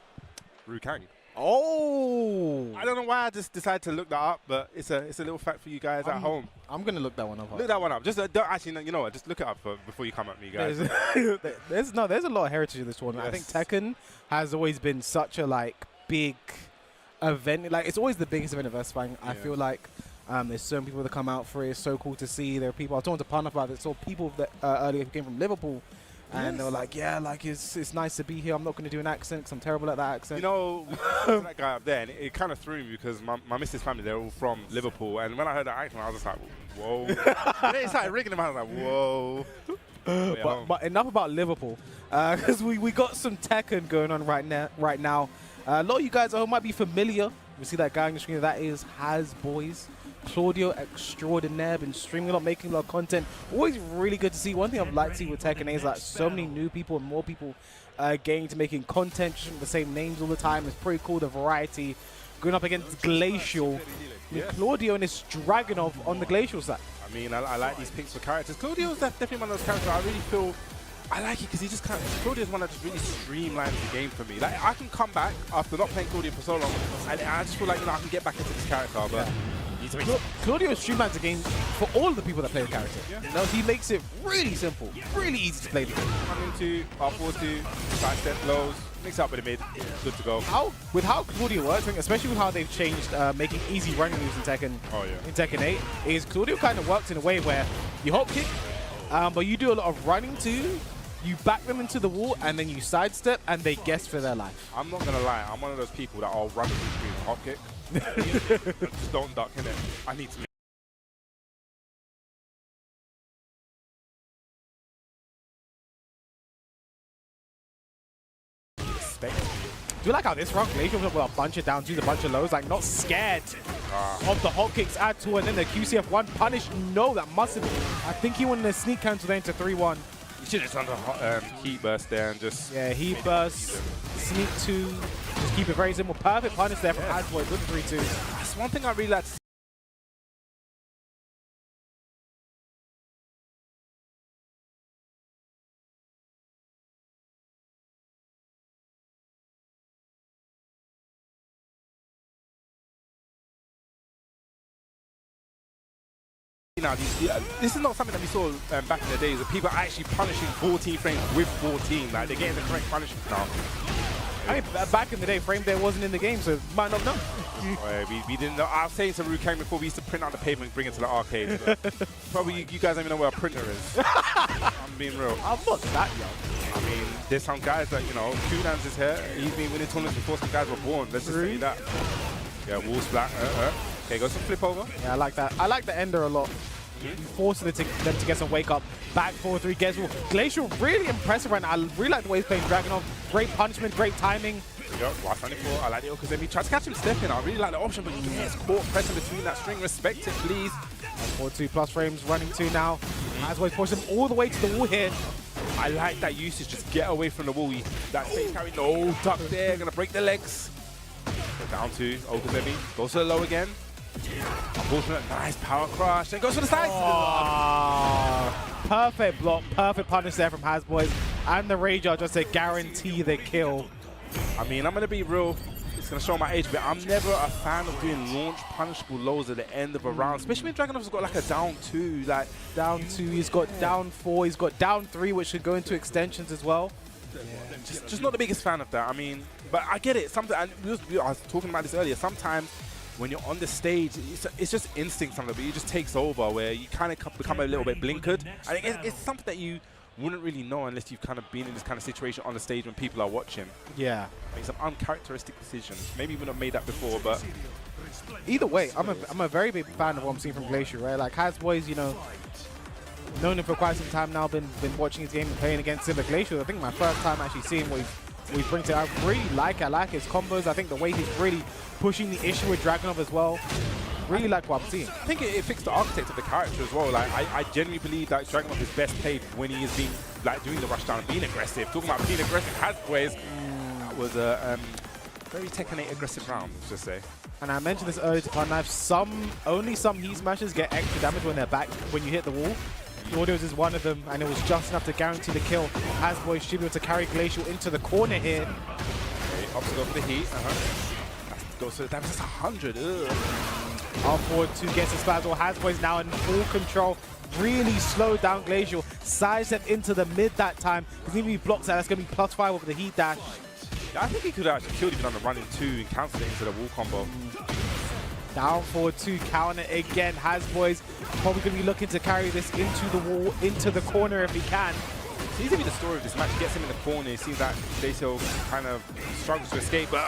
Ru Kang. Oh! I don't know why I just decided to look that up, but it's a little fact for you guys at home. I'm gonna look that one up. Look that one up. Just don't actually, you know what? Just look it up before you come at me, guys. There's a lot of heritage in this tournament. Yes. I think Tekken has always been such a big event. Like, it's always the biggest event of VSFighting. I feel like there's so many people that come out for it. It's so cool to see. There are people. I was talking to Pan about it. Saw people that earlier who came from Liverpool. And they were like, yeah, like it's nice to be here. I'm not going to do an accent because I'm terrible at that accent. You know, that guy up there, and it kind of threw me because my missus' family, they're all from Liverpool. And when I heard that accent, I was just like, whoa. And then it started ringing in my head, I was like, whoa. But enough about Liverpool, because we got some Tekken going on right now. A lot of you guys at home might be familiar. You see that guy on the screen. That is Hasboys. Claudio Extraordinaire, been streaming a lot, making a lot of content. Always really good to see. One thing I'd like to see with Tekken is like so many new people and more people getting to making content, just the same names all the time. It's pretty cool, the variety. Going up against Glacial. Claudio and his Dragonov on the Glacial side. I mean, I like these picks for characters. Claudio's definitely one of those characters I really feel I like it because he just kind of, Claudio's one that just really streamlines the game for me. Like, I can come back after not playing Claudio for so long, and I just feel like, you know, I can get back into this character, but Claudio streamlines the game for all of the people that play the character. You know, he makes it really simple, really easy to play the game. 1-2, R4-2, sidestep lows, mix up with the mid, good to go. With how Claudio works, especially with how they've changed making easy running moves in Tekken, in Tekken 8, is Claudio kind of works in a way where you hop kick, but you do a lot of running too. You back them into the wall, and then you sidestep, and they guess for their life. I'm not going to lie. I'm one of those people that are running between hop kick. Just don't duck, innit? I need to make respect. Do you like how this run Glacial comes up with a bunch of down twos, a bunch of lows, like not scared of the hop kicks at all, and then the QCF1 punish? No, that must have been. I think he wanted to sneak cancel there into 3-1. You should have done the heat burst there and just... Yeah, heat burst, sneak 2, just keep it very simple. Perfect punish there from Hasboy, good 3-2. That's one thing I really like to see. Now, this is not something that we saw back in the days, of people actually punishing 14 frames with 14. Like, they're getting the correct punishment now. I mean, back in the day, frame there wasn't in the game, so might not know. We didn't know. I was saying to Ru Kang before, we used to print out the paper and bring it to the arcade. Probably you guys don't even know where a printer is. I'm being real. I'm not that young. I mean, there's some guys that, you know, Kunans is here. He's been winning tournaments before some guys were born. Let's just say that. Yeah, wall splat. Okay, go some flip over. Yeah, I like that. I like the ender a lot. Forcing them to get some wake up. Back 4-3 Glacial. Glacial really impressive right now. I really like the way he's playing Dragonov. Great punishment, great timing. Yep, 124. I like it because then we try to catch him stepping. I really like the option, but he gets caught pressing between that string. Respect it, please. 4-2 plus frames running 2 now. Hasboy pushes him all the way to the wall here. I like that usage. Just get away from the wall. That face carry, no duck there. Gonna break the legs. Down to Okazemi. Goes to the low again. Unfortunate, nice power crush. Then goes for the side. Perfect block, perfect punish there from Hasboy. And the Rager just to guarantee the kill. I mean, I'm going to be real. going to show my age, but I'm never a fan of doing launch punishable lows at the end of a round, especially when Dragunov's got like a down 2. Like down 2, he's got down 4, he's got down 3, which should go into extensions as well. Yeah, just not the biggest fan of that. I mean, but I get it. Something, and I was talking about this earlier. Sometimes when you're on the stage, it's just instinct something, but it just takes over where you kind of become a little bit blinkered. I think it's something that you wouldn't really know unless you've kind of been in this kind of situation on the stage when people are watching. Yeah. Make some uncharacteristic decisions. Maybe you wouldn't have made that before, but either way, I'm a very big fan of what I'm seeing from Glacier, right? Like Hasboy's, you know, known him for quite some time now, been watching his game and playing against him. But Glacier, I think my first time actually seeing what he's bringing to it. I really like it. I like his combos. I think the way he's really pushing the issue with Dragunov as well. Really like what I'm seeing. I think it fixed the architect of the character as well. Like I genuinely believe that Dragunov is best played when he is being like doing the rush down and being aggressive. Talking about being aggressive, Hasboy's was a very Tekken 8 aggressive round, let's just say. And I mentioned this earlier to Fun Knife. Only some heat smashers get extra damage when they're back when you hit the wall. Audios is one of them, and it was just enough to guarantee the kill. Hasboy should be able to carry Glacial into the corner here. Okay, opts to go for the heat. Goes for the damage. That's 100. Up forward 2 gets his Spazor. Hasboy's now in full control. Really slowed down Glacial. Sidestep into the mid that time. Because even if he blocks that, that's going to be +5 over the heat dash. I think he could have actually killed even on the running 2 and countered it into the wall combo. Down forward 2, counter again. Hasboy's probably going to be looking to carry this into the wall, into the corner if he can. Seems to be the story of this match. Gets him in the corner. It seems that Glacial kind of struggles to escape, but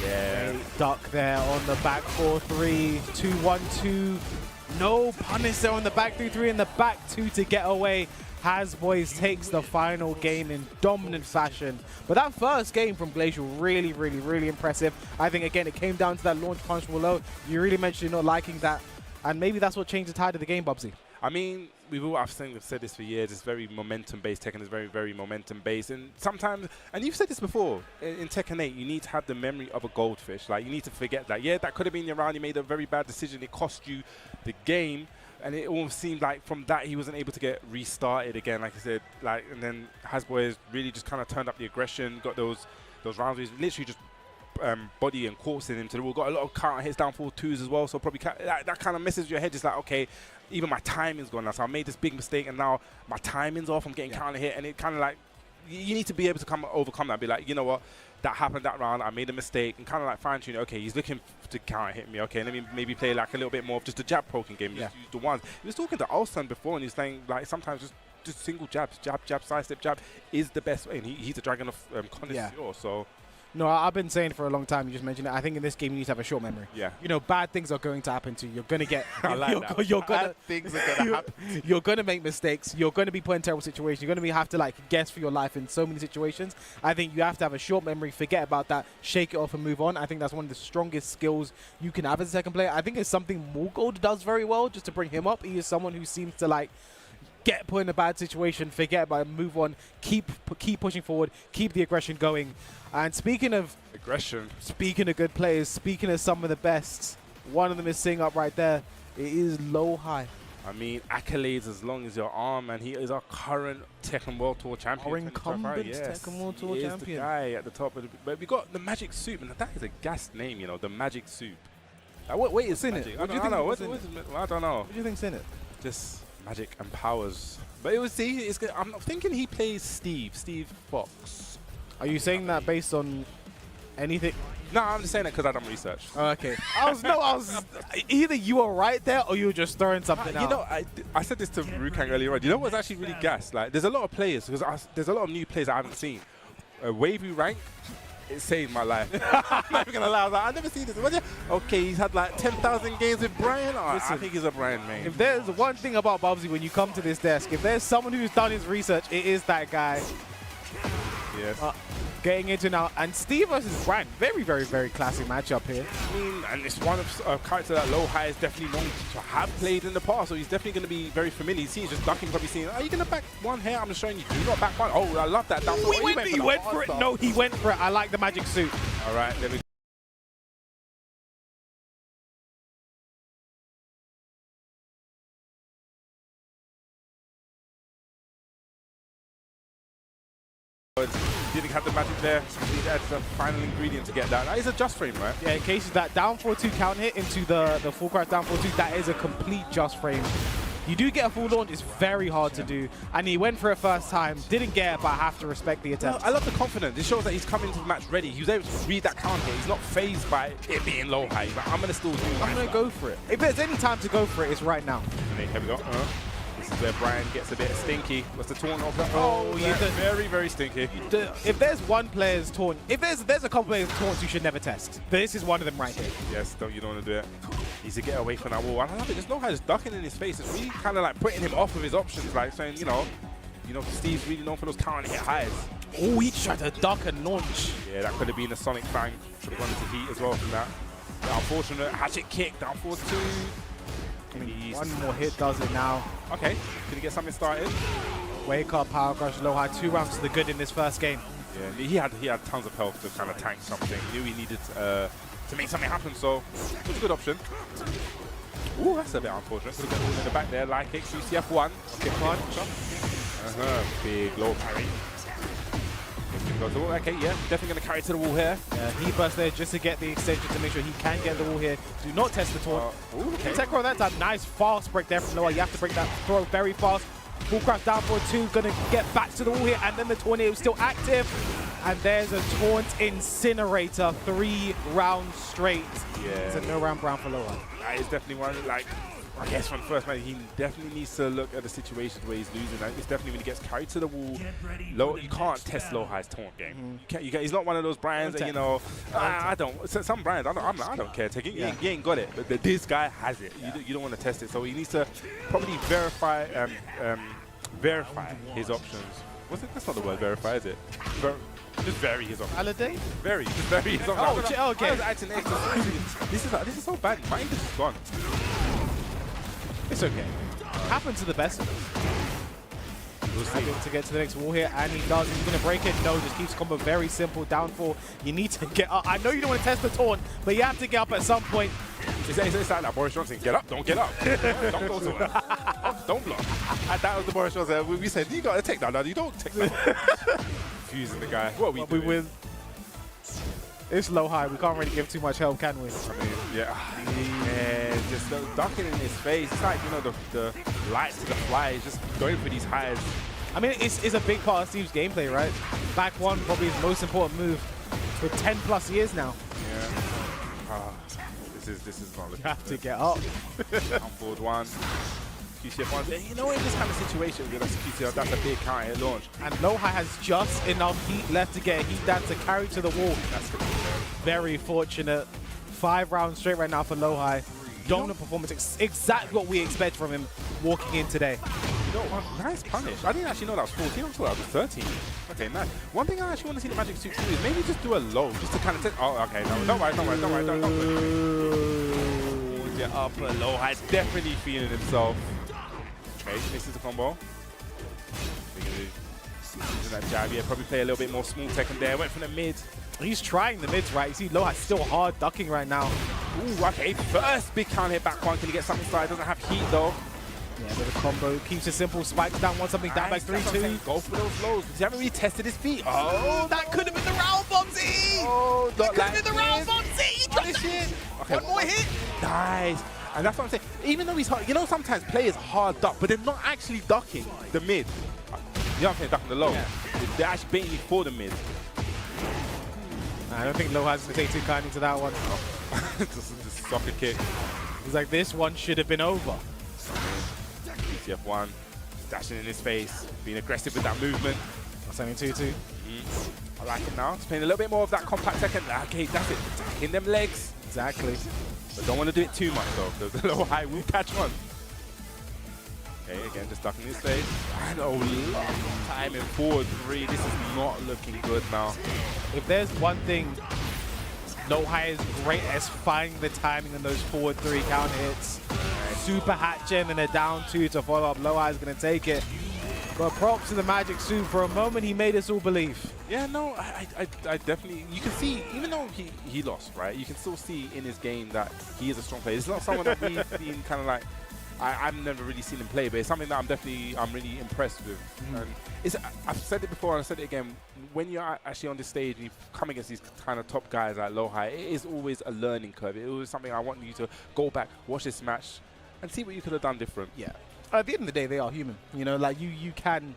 yeah. Duck there on the back 4-3, 2-1-2. No punish there on the back 3-3 and the back 2 to get away. Hasboy takes the final game in dominant fashion. But that first game from Glacial, really, really, really impressive. I think, again, it came down to that launch punishable low. You really mentioned not liking that. And maybe that's what changed the tide of the game, Bubsy. I mean, I've said this for years, it's very momentum-based. Tekken is very, very momentum-based. And sometimes, and you've said this before, in Tekken 8, you need to have the memory of a goldfish. Like, you need to forget that. Yeah, that could have been your round. You made a very bad decision. It cost you the game. And it almost seemed like from that he wasn't able to get restarted again, like I said. Like, and then Hasboy has really just kind of turned up the aggression, got those rounds where he's literally just body and coursing him to the wall. Got a lot of counter hits down 4-2s as well, so probably that kind of messes your head. Just like, okay, even my timing's gone now. So I made this big mistake, and now my timing's off. I'm getting counter hit, and it kind of like you need to be able to overcome that. Be like, you know what, that happened that round. I made a mistake, and kind of like fine tune. Okay, he's looking to counter hit me. Okay, let me maybe play like a little bit more of just a jab poking game. Just use the ones. He was talking to Ulsan before, and he's saying like sometimes just single jabs, jab, sidestep, jab is the best way. And he's a Dragunov connoisseur, so. No, I've been saying for a long time. You just mentioned it. I think in this game you need to have a short memory. Yeah. You know, bad things are going to happen to you. You're going to get. Bad things are going to happen. You're going to make mistakes. You're going to be put in terrible situations. You're going to have to like guess for your life in so many situations. I think you have to have a short memory. Forget about that. Shake it off and move on. I think that's one of the strongest skills you can have as a second player. I think it's something Morgold does very well. Just to bring him up, he is someone who seems to like get put in a bad situation, forget about it, move on, keep pushing forward, keep the aggression going. And speaking of aggression, speaking of good players, speaking of some of the best, one of them is sitting up right there. It is Low High. I mean, accolades as long as your arm, and he is our current Tekken World Tour champion. Our incumbent Tekken World Tour champion. He is the guy at the top of the. But we got the Magic Soup, and that is a gas name, you know, the Magic Soup. Wait, it's in it. I don't know. What do you think's in it? Just magic and powers. But it was I'm thinking he plays Steve Fox. Are you saying that based on anything? No, I'm just saying that because I done research. Oh, okay. I was either you were right there or you were just throwing something out. You know, I said this to Rukang earlier on. You know what's actually really gas? Like, there's a lot of players because there's a lot of new players I haven't seen. Wavy rank. It saved my life. I'm not even gonna lie. I've never seen this. Okay, he's had like 10,000 games with Brian. Oh, I think he's a Brian main. If there's one thing about Bubsy when you come to this desk, if there's someone who's done his research, it is that guy. Yes. Getting into now, and Steve versus Brian, very, very, very classic matchup here. I mean, and it's one of a character that Low High is definitely known to have played in the past, so he's definitely going to be very familiar. He's just ducking, probably saying, "Are you going to back one here? I'm just showing you. Do not back one." Oh, I love that. He went for it. No, he went for it. I like the Magic Suit. All right, there we go. Didn't have the magic there. He had the final ingredient to get that. That is a just frame, right? Yeah, in case that down 4-2 counter hit into the full crash down 4-2, that is a complete just frame. You do get a full launch, it's very hard to do. And he went for it first time, didn't get it, but I have to respect the attempt. I love the confidence. It shows that he's coming into the match ready. He was able to read that counter hit. He's not phased by it being low high. He's like, I'm going to still do it. I'm going to go for it. If there's any time to go for it, it's right now. And here we go. This is where Brian gets a bit stinky. What's the taunt of that? Oh, yeah, very, very stinky. If there's one player's taunt, if there's a couple players' taunts you should never test. This is one of them right here. Yes, you don't want to do it. Needs to get away from that wall. I love it. There's no how just ducking in his face. It's really kind of like putting him off of his options, like saying, you know, Steve's really known for those counter hit highs. Oh, he tried to duck and launch. Yeah, that could have been a Sonic Fang. Should have gone into heat as well from that. The unfortunate hatchet kick down 4-2. One more hit does it now. Okay, can he get something started? Wake up, power crush, low high, 2 rounds to the good in this first game. Yeah, he had tons of health to kind of tank something. He knew he needed to make something happen, so it was a good option. Ooh, that's a bit unfortunate. Could have got in the back there, light kick, UCF1. Kick punch. Big low parry. Okay, yeah, definitely going to carry to the wall here. He burst there just to get the extension to make sure he can get the wall here. Do not test the taunt. Okay. Tech roll that time. Nice fast break there from Noah. You have to break that throw very fast. Full crash down for 2. Going to get back to the wall here. And then the taunt is still active. And there's a taunt incinerator. 3 rounds straight. Yeah. It's a no round brown for Noah. That is definitely one, like, I guess from the first match, he definitely needs to look at the situations where he's losing. Like, it's definitely when he gets carried to the wall. You can't test low high's taunt game. He's not one of those Brians that, you know, I don't. Some Brians, I don't care. Take it. You ain't got it. But this guy has it. You don't want to test it. So he needs to probably verify his options. That's not the word verify, is it? Just vary his options. Validate? Just vary his options. Oh, okay. This is so bad. My English is gone. It's okay. Happens to the best of us. We'll see. To get to the next wall here, and he does. He's going to break it. No, just keeps combo very simple. Down 4. You need to get up. I know you don't want to test the taunt, but you have to get up at some point. It's like that Boris Johnson. Get up, don't get up. Don't go to it. Don't block. And that was the Boris Johnson. We said, you got to take that. No, you don't take that. Confusing the guy. What are we win. It's low high. We can't really give too much help, can we? I mean, yeah, just ducking in his face. It's like, you know, the lights to the fly. He's just going for these highs. I mean, it's a big part of Steve's gameplay, right? Back one, probably his most important move for 10+ years now. Yeah. This is not looking You have to get up. On board 1. QCF1. You know, in this kind of situation, that's QCF, that's a big counter hit launch. And Low High has just enough heat left to get a heat down to carry to the wall. That's good. Very fortunate. 5 rounds straight right now for Low High. Dominant performance, exactly what we expect from him walking in today. You know, nice punish. I didn't actually know that was 14. I thought that was 13. Okay, nice. One thing I actually want to see the Magic Suit do is maybe just do a low, just to kind of test. Oh, okay. No, don't worry. Get up a low high. Definitely feeling himself. Okay, misses the combo. Using that jab, yeah, probably play a little bit more small tech in there. Went from the mid. He's trying the mids, right? You see Low High still hard ducking right now. Ooh, okay. First big counter hit back one. Can he get something started? Doesn't have heat though. Yeah, but the combo keeps it simple. Spikes down one, something down back 3-2. Go for those lows. He haven't really tested his feet. Oh, that could have been the round bomb Z. Oh, that could have been the round bomb Z. He dropped the shit. Okay, one more hit. Nice. And that's what I'm saying. Even though he's hard, you know, sometimes players hard duck, but they're not actually ducking the mid. You know what I'm saying? Ducking the low. Yeah. They're actually baiting you for the mid. I don't think Low High's going to take too kindly to that one. Just soccer kick. He's like, this one should have been over. TF1 dashing in his face, being aggressive with that movement. Sending 2-2. I like it now. Just playing a little bit more of that compact second. Okay, that's it. Attacking them legs. Exactly. But don't want to do it too much though, because the Low High will catch one. Okay, again, just ducking his face. And a lot of time in forward 3. This is not looking good now. If there's one thing Low High is great as finding the timing on those forward 3 counter hits. Super hat gem and a down 2 to follow up. Low High is going to take it. But props to the Magic Suit. For a moment, he made us all believe. Yeah, no, I definitely, you can see, even though he lost, right, you can still see in his game that he is a strong player. It's not someone that we've been kind of like, I've never really seen him play, but it's something that I'm really impressed with. And I've said it before and I said it again. When you're actually on this stage and you come against these kind of top guys like Lohai, it is always a learning curve. It was something I want you to go back, watch this match, and see what you could have done different. Yeah. At the end of the day, they are human. You know, like you can.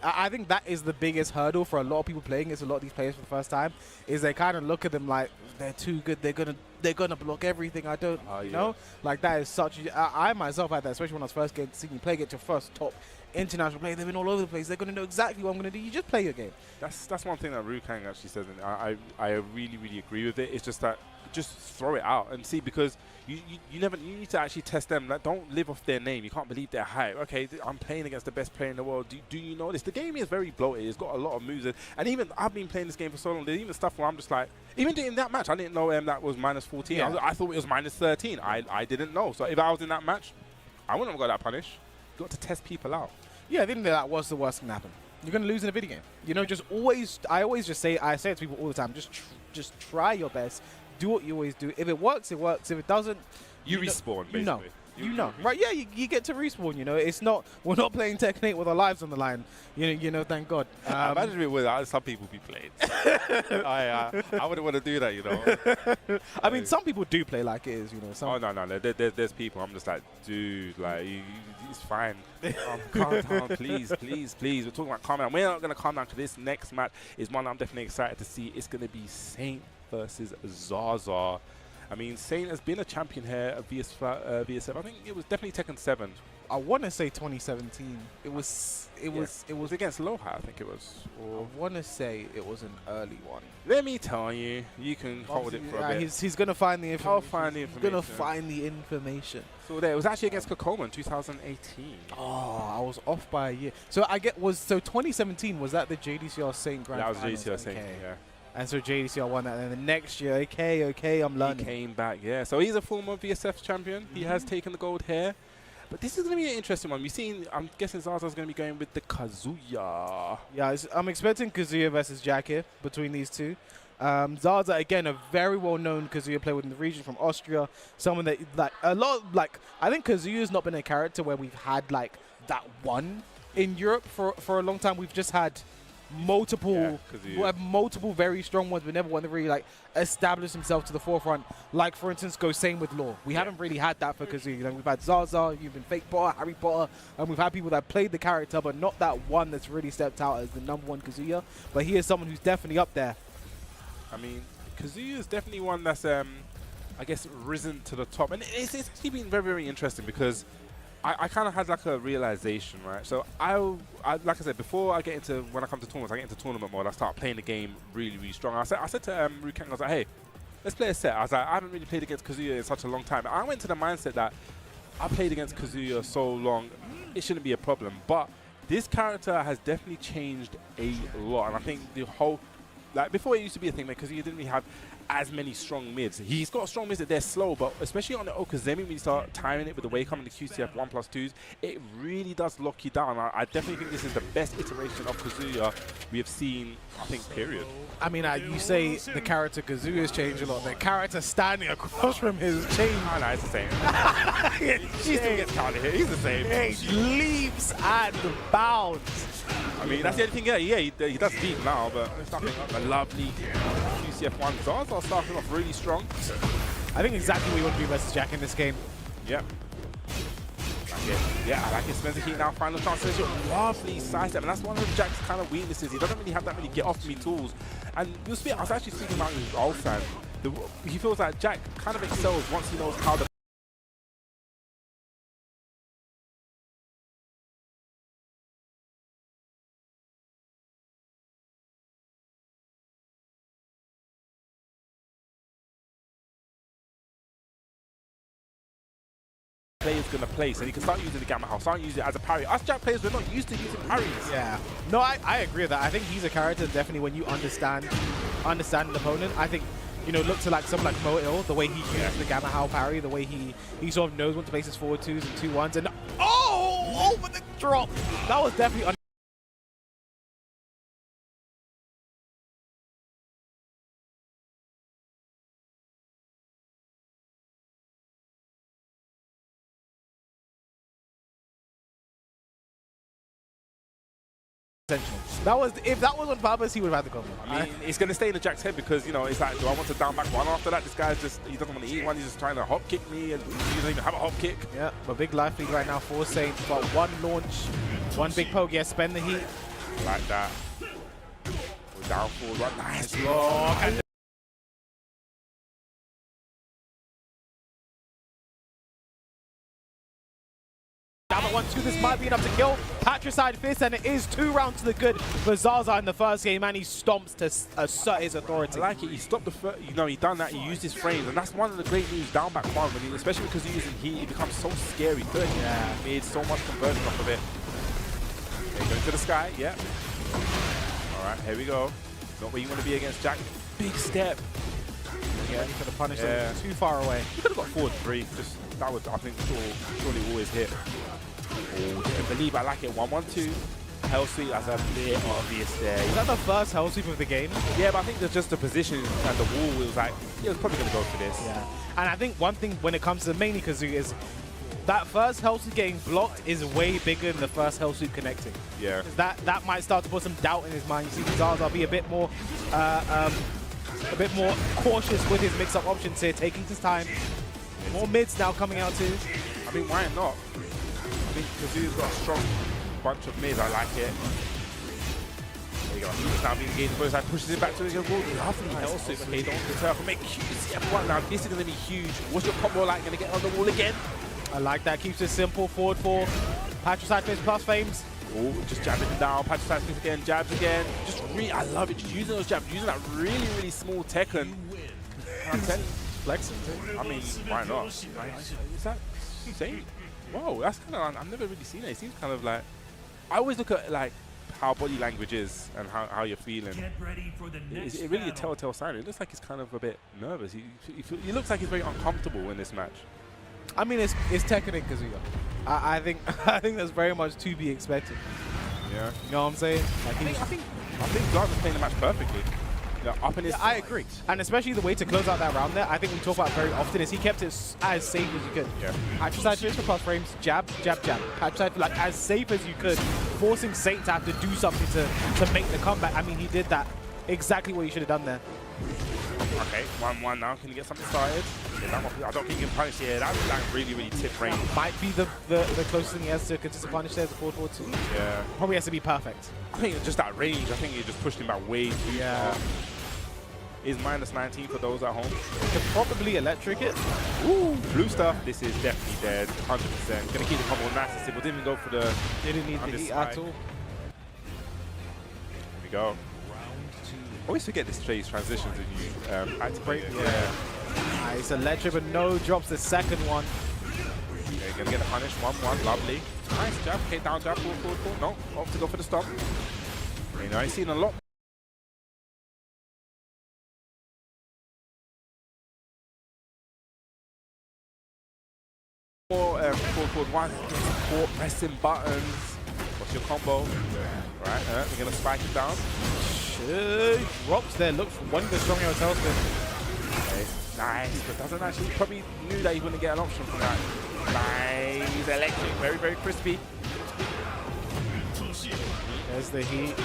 I think that is the biggest hurdle for a lot of people playing against a lot of these players for the first time. Is they kind of look at them like they're too good. They're gonna block everything. I don't, you know, like that is such. I myself had that, especially when I was first seeing you play against your first top international player. They've been all over the place. They're gonna know exactly what I'm gonna do. You just play your game. That's one thing that Rukang actually says, and I really agree with it. It's just that just throw it out and see, because you need to actually test them. Like, don't live off their name. You can't believe their hype. Okay, I'm playing against the best player in the world. Do you know this? The game is very bloated. It's got a lot of moves, and even I've been playing this game for so long. There's even stuff where I'm just like, even in that match, I didn't know that was -14. Yeah. I thought it was -13. I didn't know. So if I was in that match, I wouldn't have got that punish. You got to test people out. Yeah, I think that was the worst thing that happen. You're gonna lose in a video game. You know, I always say it to people all the time. Just try your best. Do what you always do. If it works, it works. If it doesn't, you respawn, basically. You know, right? Yeah, you get to respawn. You know, it's not. We're not playing Tekken 8 with our lives on the line. You know. Thank God. Imagine it with some people be playing. I wouldn't want to do that. You know. I mean, some people do play like it is. You know. Oh no. There's people. I'm just like, dude, like it's fine. Calm down, please. We're talking about calm down. We're not gonna calm down, because this next match is one I'm definitely excited to see. It's gonna be Saint versus Zaza. I mean, Saint has been a champion here at VSF. I think it was definitely Tekken 7. I want to say 2017. It was against Lohai, I think it was. Or I want to say it was an early one. Let me tell you, you can hold it for a bit. He's gonna find the information. I'll find the information. He's gonna find the information. So there, it was actually against Kokoma in 2018. Oh, I was off by a year. So 2017, was that the JDCR Saint Grand That was Finals? JDCR Saint, yeah. And so JDCR won that, and then the next year, okay, I'm learning. He came back, yeah. So he's a former VSF champion. He has taken the gold here. But this is going to be an interesting one. We've seen, I'm guessing Zaza's going to be going with the Kazuya. Yeah, I'm expecting Kazuya versus Jack here, between these two. Zaza, again, a very well-known Kazuya player within the region from Austria. Someone that, I think Kazuya's not been a character where we've had, that one in Europe for a long time. We've just had multiple very strong ones, but never one that really established himself to the forefront. Like, for instance, go same with Law. We haven't really had that for Kazuya. We've had Zaza, you've been Fake Potter, Harry Potter, and we've had people that played the character, but not that one that's really stepped out as the #1 Kazuya. But he is someone who's definitely up there. I mean, Kazuya is definitely one that's, I guess, risen to the top. And it's actually been very, very interesting, because I kind of had a realization, right? So like I said, before when I come to tournaments, I get into tournament mode. I start playing the game really, really strong. I said to Rukang, I was like, hey, let's play a set. I was like, I haven't really played against Kazuya in such a long time. I went to the mindset that I played against Kazuya so long, it shouldn't be a problem. But this character has definitely changed a lot. And I think the whole, before it used to be a thing, because he didn't really have as many strong mids. He's got strong mids that they're slow, but especially on the Okazemi, when you start timing it with the way coming to QCF 1+2s, it really does lock you down. I definitely think this is the best iteration of Kazuya we have seen, I think, period. I mean, you say the character Kazuya's changed a lot. The character standing across from his changed. Oh, no, it's the same. He still gets counted here. He's the same. He leaps and bounds. I mean, that's the only thing. Yeah, he does deep now, but it's nothing like a lovely QCF1. Zaza starting off really strong. I think exactly what you want to do versus Jack in this game. Yep. Yeah, I like it. Spencer Heat now, final chance. Lovely sidestep, and that's one of Jack's kind of weaknesses. He doesn't really have that many get-off-me tools. And I was actually speaking about his old fan. He feels like Jack kind of excels once he knows how to player's going to place, and he can start using the Gamma House, start using it as a parry. Us Jack players, we're not used to using parries. Yeah. No, I agree with that. I think he's a character definitely when you understand an opponent. I think, look to someone like Moil, the way he uses the Gamma House parry, the way he sort of knows when to place his forward 2s and 2-1s, and over the drop. That was definitely intentional. That was, if that was on purpose, he would have had the combo. I mean, it's going to stay in the Jack's head because, you know, it's like, do I want to down back one after that? This guy's just, he doesn't want to eat one. He's just trying to hop kick me, and he doesn't even have a hop kick. Yeah, but big life lead right now for Saints. Got one launch, one big poke. Yeah, spend the heat. Like that. We're down forward, right? Nice block. And down at 1-2, this might be enough to kill Patricide Fist, and it is 2 rounds to the good for Zaza in the first game, and he stomps to assert his authority. I like it. He stopped the first, you know, he done that. He used his frames, and that's one of the great moves down back one. When he, especially because he's using heat, it becomes so scary. 30 made so much conversion off of it. Okay, going to the sky. Yeah. All right, here we go. Not where you want to be against Jack. Big step. Yeah, ready for the punish. Too far away. He could have got forward 3. Just that would, I think, surely always hit. Oh, didn't believe I like it. 1-1-2. Hell sweep as a bit obvious there. Is that the first hell sweep of the game? Yeah, but I think there's just the position and the wall was like, he was probably going to go for this. Yeah. And I think one thing when it comes to mainly Kazoo is that first hell sweep getting blocked is way bigger than the first hell sweep connecting. Yeah. That might start to put some doubt in his mind. You see Zaza be a bit more cautious with his mix-up options here, taking his time. More mids now coming out too. I mean, why not? I think Kazoo's got a strong bunch of mids. I like it. There you go. He's now being engaged. Both sides pushes it back to the wall. Lovely hell sweep. Okay, don't deter from make huge CF1 now. This is going to be huge. What's your combo like? Going to get on the wall again? I like that. Keeps it simple. Forward 4. Patricide Fist plus frames. Oh, just jabbing him down. Patricide Fist again. Jabs again. Just I love it. Just using those jabs. Using that really, really small Tekken. Flexing. I mean, why not? Is that insane? Whoa, that's kind of, I've never really seen it. It seems kind of like, I always look at like how body language is and how you're feeling. Is it really a telltale sign? It looks like he's kind of a bit nervous. He looks like he's very uncomfortable in this match. I mean, it's Tekken and Kazuya. I think that's very much to be expected. Yeah. You know what I'm saying? Like I think Zaza's playing the match perfectly. Up in his I agree. And especially the way to close out that round there, I think we talk about very often, is he kept it as safe as you could. Yeah. Patricide Fist for plus frames, jab, jab, jab. Patricide like as safe as you could, forcing Saint to have to do something to make the comeback. I mean, he did that. Exactly what he should have done there. Okay, 1-1 now. Can you get something started? Yeah, I don't think he can punish here. That's like really, really tip range. Might be the closest thing he has to a consistent punish there, the 4-4-2. Yeah. Probably has to be perfect. I think just that range, I think he just pushed him back way too far. Is -19 for those at home. Could probably electric it. Ooh, blue stuff. This is definitely dead, 100%. Gonna keep the combo nice and simple. Didn't even go for the. Didn't need the heat at all. Here we go. Always forget this phase transitions when you act break. Yeah. Nice electric, but no drops the second one. Okay, gonna get the punish. 1-1, lovely. Nice jab. Okay, down jab. Forward. No, off to go for the stop. You know, I've seen a lot. Forward 1, support, pressing buttons. What's your combo? Right, we're gonna spike it down. Drops there, looks for one of the strong arrows tailspin. Okay, nice, but doesn't actually, probably knew that he wouldn't get an option from that. Nice, electric, very, very crispy. There's the heat.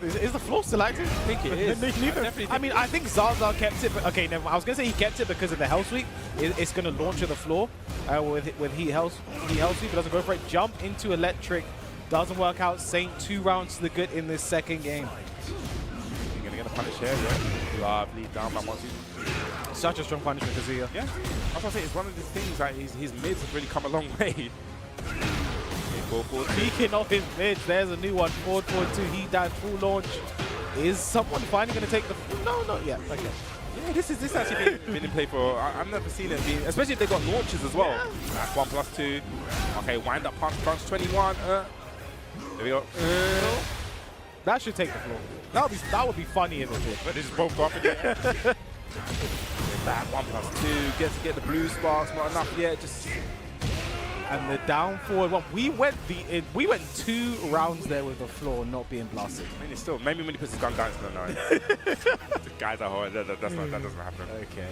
Is the floor still active? I think it is. I mean, I think Zaza kept it, but okay, never mind. I was going to say he kept it because of the hell sweep. It's going to launch to the floor with heat hell sweep. It doesn't go for it. Jump into electric. Doesn't work out. Saint 2 rounds to the good in this second game. You're going to get a punish here, yeah. Lovely, down by 1-2. Such a strong punishment, Kazuya. Yeah, that's what I say. It's one of the things that his mids have really come a long way. Speaking of his mids, there's a new one. 4-4-2, heat dash, full launch. Is someone finally going to take the... No, not yet. Okay. Yeah, this actually been in play for... I've never seen it being... Especially if they got launches as well. Yeah. 1+2. Okay, wind up punch 21. There we go. That should take the floor. That would be funny if it did. But they just both go up again. Back 1+2. Gets to get the blue sparks. Not enough yet. Just... And the down forward one, we went 2 rounds there with the floor not being blasted. I mean, still, maybe when he puts his gun down, it's not nice. The guys are hard. That doesn't happen. Okay.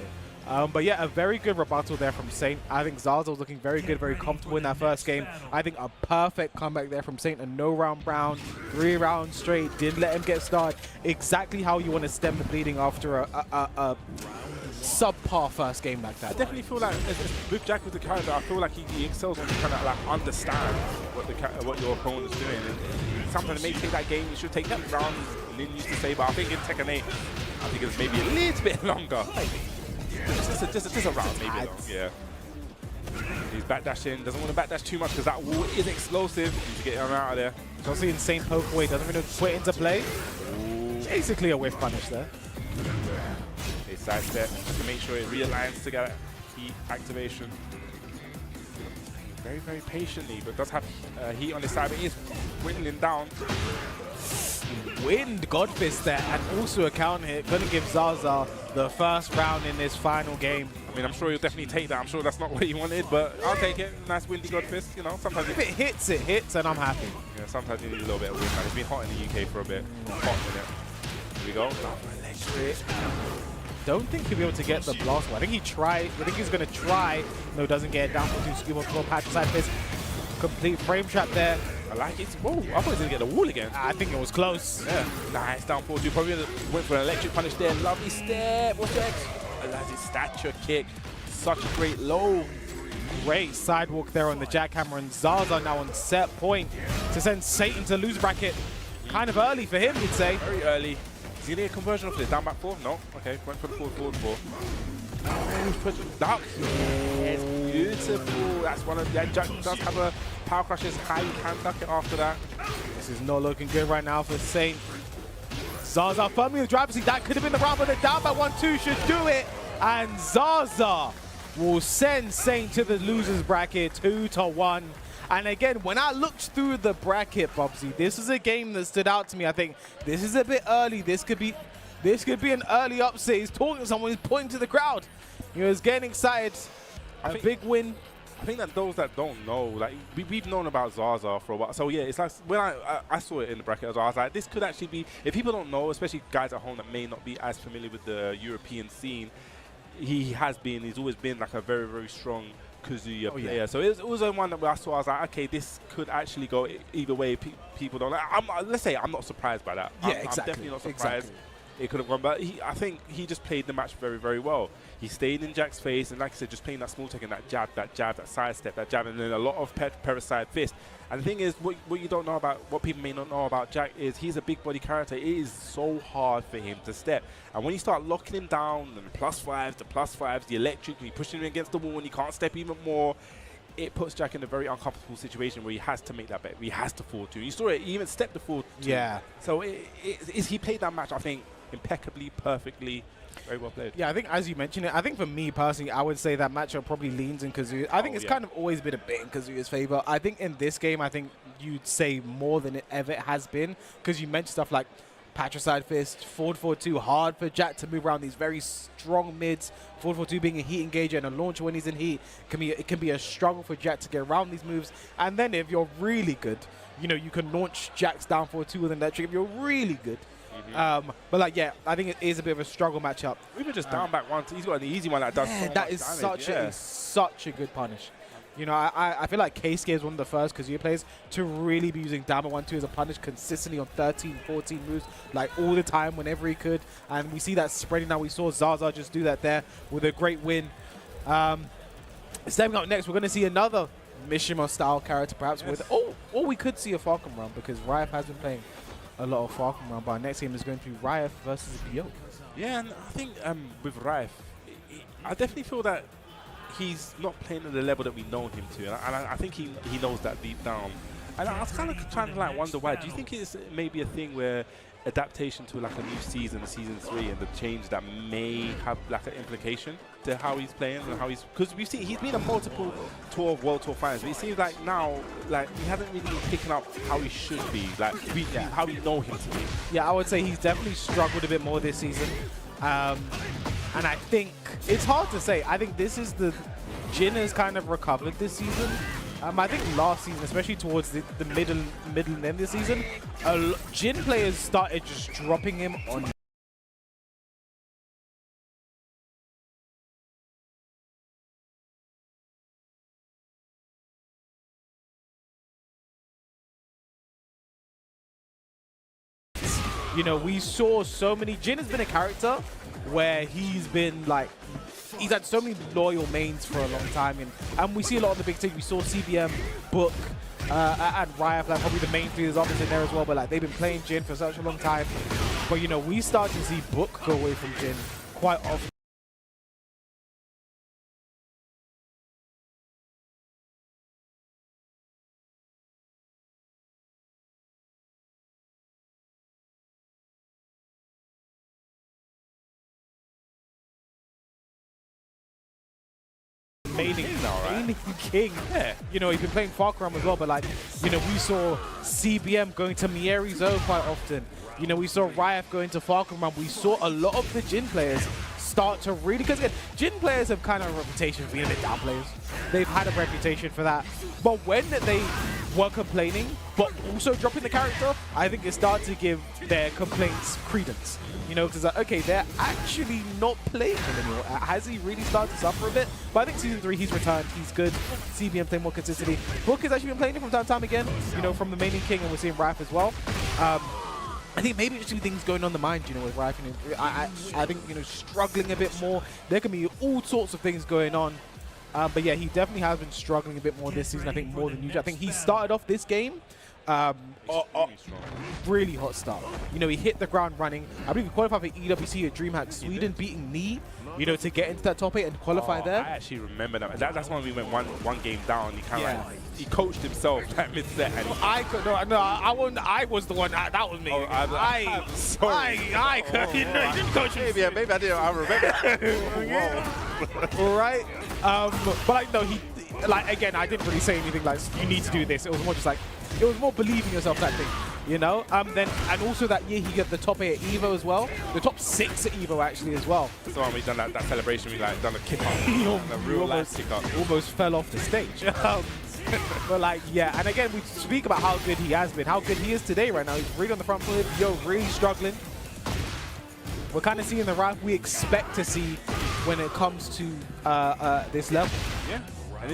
But yeah, a very good rebuttal there from Saint. I think Zaza was looking very good, very comfortable in that first game. I think a perfect comeback there from Saint. A no-round Brown, 3 rounds straight, didn't let him get started. Exactly how you want to stem the bleeding after a subpar first game like that. I definitely feel like with Jack as the character, I feel like he excels on trying to like understand what your opponent's doing. And sometimes it may take that game, you should take that round, Lin used to say, but I think in Tekken 8, I think it's maybe a little bit longer. Just a round, maybe long, yeah. He's backdashing, doesn't want to backdash too much because that wall is explosive. Need to get him out of there. Obviously, insane poke away, doesn't really put it into play. Ooh. Basically a whiff punish there. A sidestep to make sure it realigns to get heat activation. Very, very patiently, but does have heat on his side, but he is whittling down. Wind Godfist there, and also a counter hit. Gonna give Zaza the first round in this final game. I mean, I'm sure he'll definitely take that. I'm sure that's not what he wanted, but I'll take it. Nice windy Godfist, you know. Sometimes if it hits, and I'm happy. Yeah, sometimes you need a little bit of wind. It's been hot in the UK for a bit. Hot in it. Here we go. Electric. Don't think he'll be able to get the blast. I think he tried. I think he's gonna try. No, doesn't get it down for 2 scuba floor patch side fist. Complete frame trap there. I like it. Whoa, I thought he was going to get the wall again. I think it was close. Yeah. Nice, down 4-2. Probably went for an electric punish there. Lovely step. What's next? That's his stature kick. Such a great low. Great sidewalk there on the jackhammer, and Zaza now on set point to send Satan to lose bracket. Kind of early for him, you'd say. Very early. Is he going to get a conversion off this? Down back 4? No. Okay, went for the forward 4. That is beautiful. That's one of the Jack does have a power crushes high. You can duck it after that. This is not looking good right now for Saint. Zaza firmly in the driver's seat. That could have been the round, but the down by 1-2 should do it. And Zaza will send Saint to the losers bracket 2-1. And again, when I looked through the bracket, Bobsy, this is a game that stood out to me. I think this is a bit early. This could be an early upset. He's talking to someone, he's pointing to the crowd. He was getting excited. A big win. I think that those that don't know, like we've known about Zaza for a while. So yeah, it's like when I saw it in the bracket as well, I was like, this could actually be, if people don't know, especially guys at home that may not be as familiar with the European scene, he's always been like a very, very strong Kazuya player. Yeah. So it was one that I saw, I was like, okay, this could actually go either way. People don't like, let's say I'm not surprised by that. Yeah, I'm definitely not surprised. It could have gone, but I think he just played the match very, very well. He stayed in Jack's face, and like I said, just playing that small tech and that jab, that sidestep, that jab, and then a lot of parasite fist. And the thing is, what you don't know about, what people may not know about Jack is he's a big body character. It is so hard for him to step. And when you start locking him down, and +5s, the electric, and you pushing him against the wall, and he can't step even more, it puts Jack in a very uncomfortable situation where he has to make that bet. He has to fall to. You saw it, he even stepped the fall to. Yeah. So he played that match, I think, impeccably, perfectly, very well played. Yeah, I think as you mentioned it, I think for me personally, I would say that matchup probably leans in Kazuya. I think it's kind of always been a bit in Kazuya's favor. I think in this game, I think you'd say more than it ever has been, because you mentioned stuff like patricide fist, forward 4-2, hard for Jack to move around these very strong mids. Forward 4-2 being a heat engager and a launcher when he's in heat, it can be a struggle for Jack to get around these moves. And then if you're really good, you know, you can launch Jack's down 4-2 with an electric if you're really good. But like, yeah, I think it is a bit of a struggle matchup. Even just down back one, he's got an easy one that does so that is damage. such a good punish. You know, I feel like Keisuke is one of the first Kazuya players to really be using down by 1-2 as a punish consistently on 13, 14 moves, like all the time, whenever he could. And we see that spreading now. We saw Zaza just do that there with a great win. Stepping up next, we're going to see another Mishima-style character, perhaps with, or we could see a Falcon run, because Riot has been playing a lot of Falcon run, but our next game is going to be Riot versus Bio. Yeah, and I think with Riot, I definitely feel that he's not playing at the level that we know him to, and I think he knows that deep down. And I was kind of trying to like wonder why. Do you think it's maybe a thing where adaptation to like a new season, season 3, and the change that may have like an implication to how he's playing and how he's, because we've seen he's been a multiple World Tour finals, but it seems like now like he hasn't really been picking up how he should be, like how we know him to be. Yeah, I would say he's definitely struggled a bit more this season, and I think it's hard to say. I think this is Jin has kind of recovered this season. I think last season, especially towards the middle and end of the season, Jin players started just dropping him on You know, we saw so many. Jin has been a character where he's been like, he's had so many loyal mains for a long time, and we see a lot of the big things. We saw CBM, Book, and Riot, like probably the main three. There's others in there as well, but like they've been playing Jin for such a long time. But you know, we start to see Book go away from Jin quite often. Maining King. Yeah. You know, he's been playing Far Cry as well, but like, you know, we saw CBM going to Mieri's Zone quite often. You know, we saw Riot going to Far Cry. We saw a lot of the Jin players start to really, because again, Jin players have kind of a reputation for being a bit down players. They've had a reputation for that. But when they were complaining, but also dropping the character, I think it started to give their complaints credence. You know, because like, okay, they're actually not playing him anymore. Has he really started to suffer a bit? But I think Season 3, he's returned. He's good. CBM playing more consistently. Book has actually been playing it from time to time again, you know, from the Maining King, and we're seeing Raph as well. I think maybe it's two things going on in the mind, you know, with Raph. I think, you know, struggling a bit more. There can be all sorts of things going on. But yeah, he definitely has been struggling a bit more this season, I think more than usual. I think he started off this game really hot start. You know, he hit the ground running. I believe he qualified for EWC at DreamHack Sweden, beating Knee, you know, to get into that top 8 and qualify there. I actually remember that. That's when we went one game down. He kind of like, he coached himself at mid-set. And I was the one. That was me. Oh, I'm sorry. I could. You didn't coach him. Maybe I didn't. I remember. All right. But like, no, he, like, again, I didn't really say anything like, you need to do this. It was more just like, it was more believing yourself, that thing, you know? Then, and also that year he got the top 8 at EVO as well. The top 6 at EVO actually as well. So when we done that celebration, we like done a kick up. A real life kick up. Almost fell off the stage. But like, yeah, and again, we speak about how good he has been, how good he is today right now. He's really on the front foot. Yo, really struggling. We're kind of seeing the Raph we expect to see when it comes to this level. Yeah. And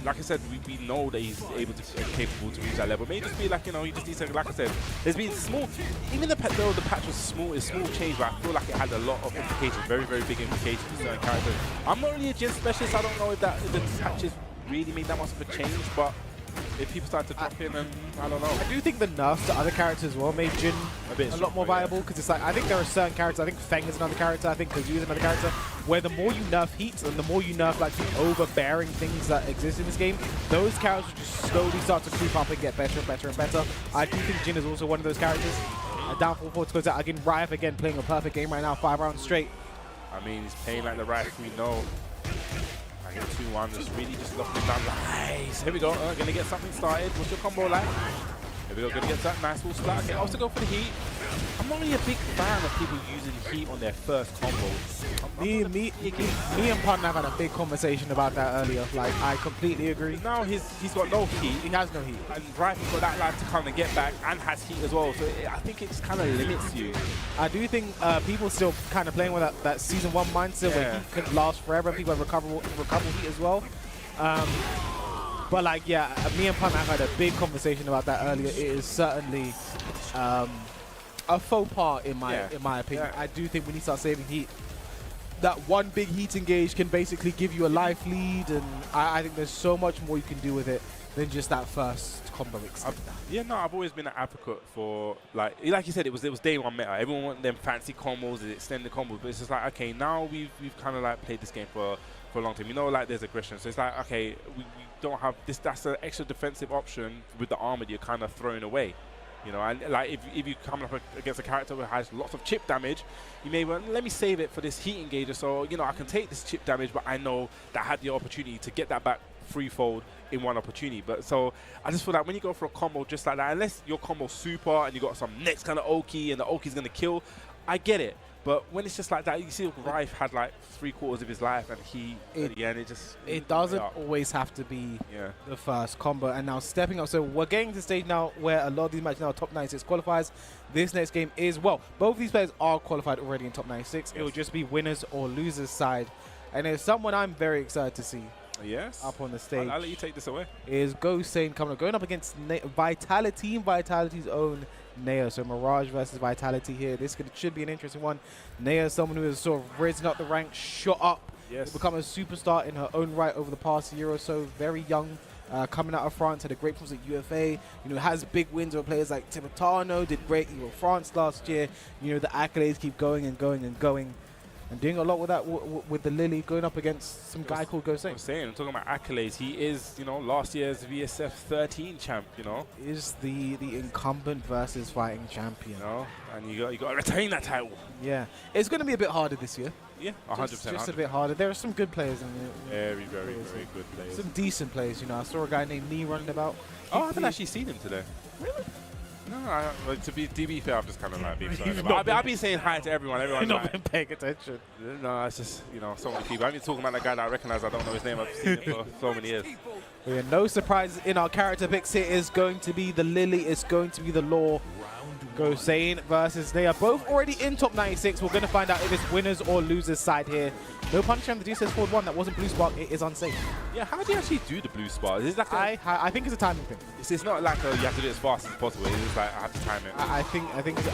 like I said, we know that he's capable to reach that level. It may just be like, you know, he just needs to, like I said, there's been small, even though the patch was small, it's small change, but I feel like it had a lot of implications, very, very big implications for certain characters. I'm not really a Jin specialist, I don't know if the patches really made that much of a change, but if people start to drop in, and I don't know. I do think the nerfs to other characters as well made Jin a lot more viable, because it's like, I think there are certain characters, I think Feng is another character, I think Kazu is another character, where the more you nerf heat and the more you nerf like the overbearing things that exist in this game, those characters just slowly start to creep up and get better and better and better. I do think Jin is also one of those characters. Downfall 4 goes out again. Riot again playing a perfect game right now, 5 rounds straight. I mean, he's playing like the Riot we know. 2-1, just really just locking down. Nice. Here we go. Gonna get something started. What's your combo like? Here we go. Gonna get that nice full start. Okay, also go for the heat. I'm not really a big fan of people using heat on their first combo. Me and Partner have had a big conversation about that earlier. Like, I completely agree. Now he's got no heat. He has no heat. And Riot has got that life to come and get back and has heat as well. So I think it just kind of limits you. I do think people still kind of playing with that Season 1 mindset where heat could last forever. People have recoverable heat as well. But like, yeah, me and Partner have had a big conversation about that earlier. It is certainly a faux pas in my opinion. I do think we need to start saving heat. That one big heat engage can basically give you a life lead, and I think there's so much more you can do with it than just that first combo extender. Yeah, no, I've always been an advocate for, like you said, it was day one meta. Everyone wanted them fancy combos, the extended combos, but it's just like, okay, now we've kind of like played this game for a long time. You know, like there's aggression, so it's like, okay, we don't have this. That's an extra defensive option with the armor you're kind of throwing away. You know, and like if you come up against a character who has lots of chip damage, you may well, let me save it for this heat engager, so you know I can take this chip damage, but I know that I had the opportunity to get that back threefold in one opportunity. But so I just feel like when you go for a combo just like that, unless your combo's super and you got some next kind of Oki and the Oki's gonna kill, I get it. But when it's just like that, you see Rife had like 3/4 of his life, and at the end, it doesn't always have to be the first combo. And now stepping up, so we're getting to the stage now where a lot of these matches now are top 96 qualifiers. This next game is, well, both of these players are qualified already in top 96. It will just be winners or losers side. And there's someone I'm very excited to see. Yes. Up on the stage. I'll let you take this away. Is Go Sane going up against Vitality's own Nea. So Mirage versus Vitality here. This should be an interesting one. Nea is someone who has sort of risen up the ranks, shot up, become a superstar in her own right over the past year or so. Very young, coming out of France, had a great performance at UFA. You know, has big wins over players like Tibetano, did great Euro France last year. You know, the accolades keep going and going and going. And doing a lot with that, with the Lily, going up against some guy called Gosei. I'm talking about accolades. He is, you know, last year's VSF13 champ, you know. Is the incumbent versus fighting champion. You know, and you got to retain that title. Yeah. It's going to be a bit harder this year. Yeah, 100%. Just a bit harder. There are some good players in there. Very good players. Some decent players, you know. I saw a guy named Nee running about. Oh, I haven't actually seen him today. Really? No, to be fair, I've just kind of like being sorry. I've been saying hi to everyone. Everyone's not like, been paying attention. No, it's just, you know, so many people. I've been talking about that guy that I recognize. I don't know his name. I've seen him for so many years. Well, yeah, no surprise in our character picks here is going to be the Lily. It's going to be the Law. Gosei versus they are both already in top 96. We're going to find out if it's winners or losers side here. No punch on the DSS forward one. That wasn't blue spark. It is unsafe. Yeah, how do you actually do the blue spark? Is it like I think it's a timing thing. It's not like you have to do it as fast as possible. It's just like I have to time it. I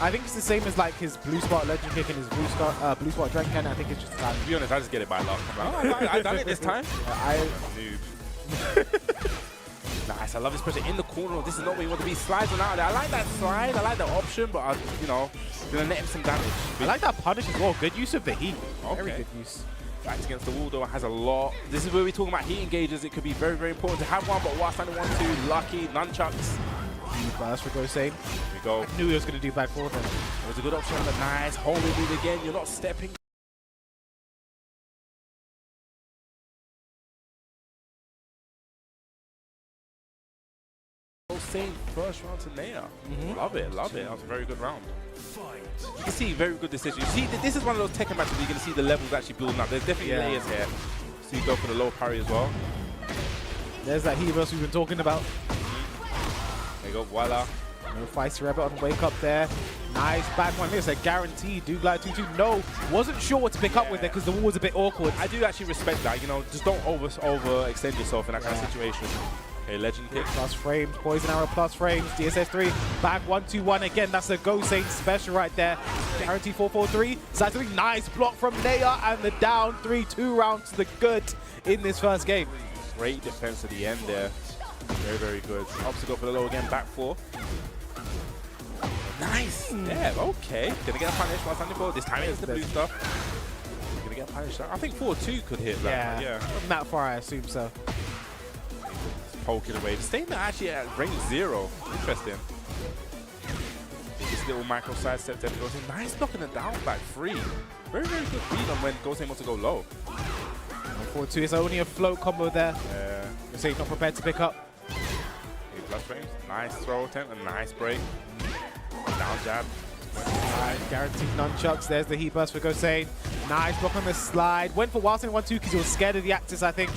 think it's the same as like his blue spark legend kick and his blue spark dragon cannon. I think it's just a timing. To be honest, I just get it by luck. I'm like, I done it this time. Noob. Nice, I love this pressure in the corner. This is not where you want to be. Slides on out there. I like that slide. I like that option, but I, you know, gonna net him some damage. I like that punish as well. Good use of the heat. Okay. Very good use. Backs against the wall though, has a lot. This is where we're talking about heat engages. It could be very important to have one, but whilst I don't want to, lucky nunchucks. First for Gosei. Here we go. I knew he was gonna do back forward. It was a good option, but nice. Holding it again. You're not stepping. Same first round to Nea. Love it. That was a very good round. You can see very good decision. You see, this is one of those Tekken matches where you're going to see the levels actually building up. There's definitely layers here. So you go for the low parry as well. There's that heat burst we've been talking about. There you go, voila. No Feisty Rabbit on wake up there. Nice back one. It's a guarantee. Do glide 2-2. No, wasn't sure what to pick up with it because the wall was a bit awkward. I do actually respect that. You know, just don't overextend yourself in that kind of situation. Okay, legend kick. Plus frames, poison arrow plus frames, DSS 3, back 1-2-1 again. That's a Gosei special right there. Guarantee 4-4-3. Side 3, nice block from Nea and the down 3, 2 rounds to the good in this first game. Great defense at the end there. Very good. Opposite go for the low again, back 4. Nice. Yeah, okay. Gonna get a punish 174. This time it's the blue stuff. Gonna get punished. I think 4-2 could hit that. Yeah. From that far, I assume so. Poke it away. The statement actually at range 0. Interesting. This little micro side step that goes in. Nice blocking the down back 3. Very good read on when Gosei wants to go low. 4-2 is only a float combo there. Yeah. Gosei not prepared to pick up. Plus frames. Nice throw attempt. A nice break. Down jab. Guaranteed nunchucks. There's the heat burst for Gosei. Nice block on the slide. Went for wild in 1-2 because he was scared of the Axis, I think.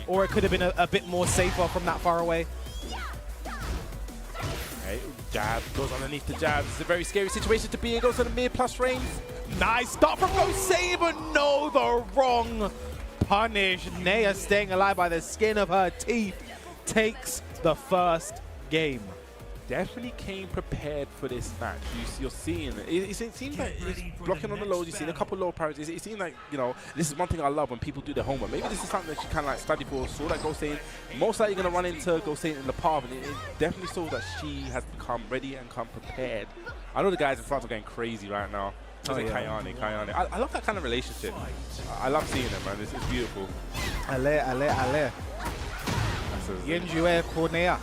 Or it could have been a bit more safer from that far away. Okay, jab goes underneath the jab. This is a very scary situation to be in. Goes to the mid plus frames. Nice stop from Gosei, but no, the wrong punish. Nea staying alive by the skin of her teeth takes the first game. Definitely came prepared for this match. You're seeing it. It seems like it's blocking on the lows. You've seen a couple low parries. It seems like, you know, this is one thing I love when people do their homework. Maybe this is something that you kind of like study for. Saw that Gosei, most likely going to run into Gosei in the path, and it definitely shows that she has become ready and come prepared. I know the guys in front are going crazy right now. Kayane. I love that kind of relationship. I love seeing it, man. It's beautiful. Ale. Yenjue Cornea.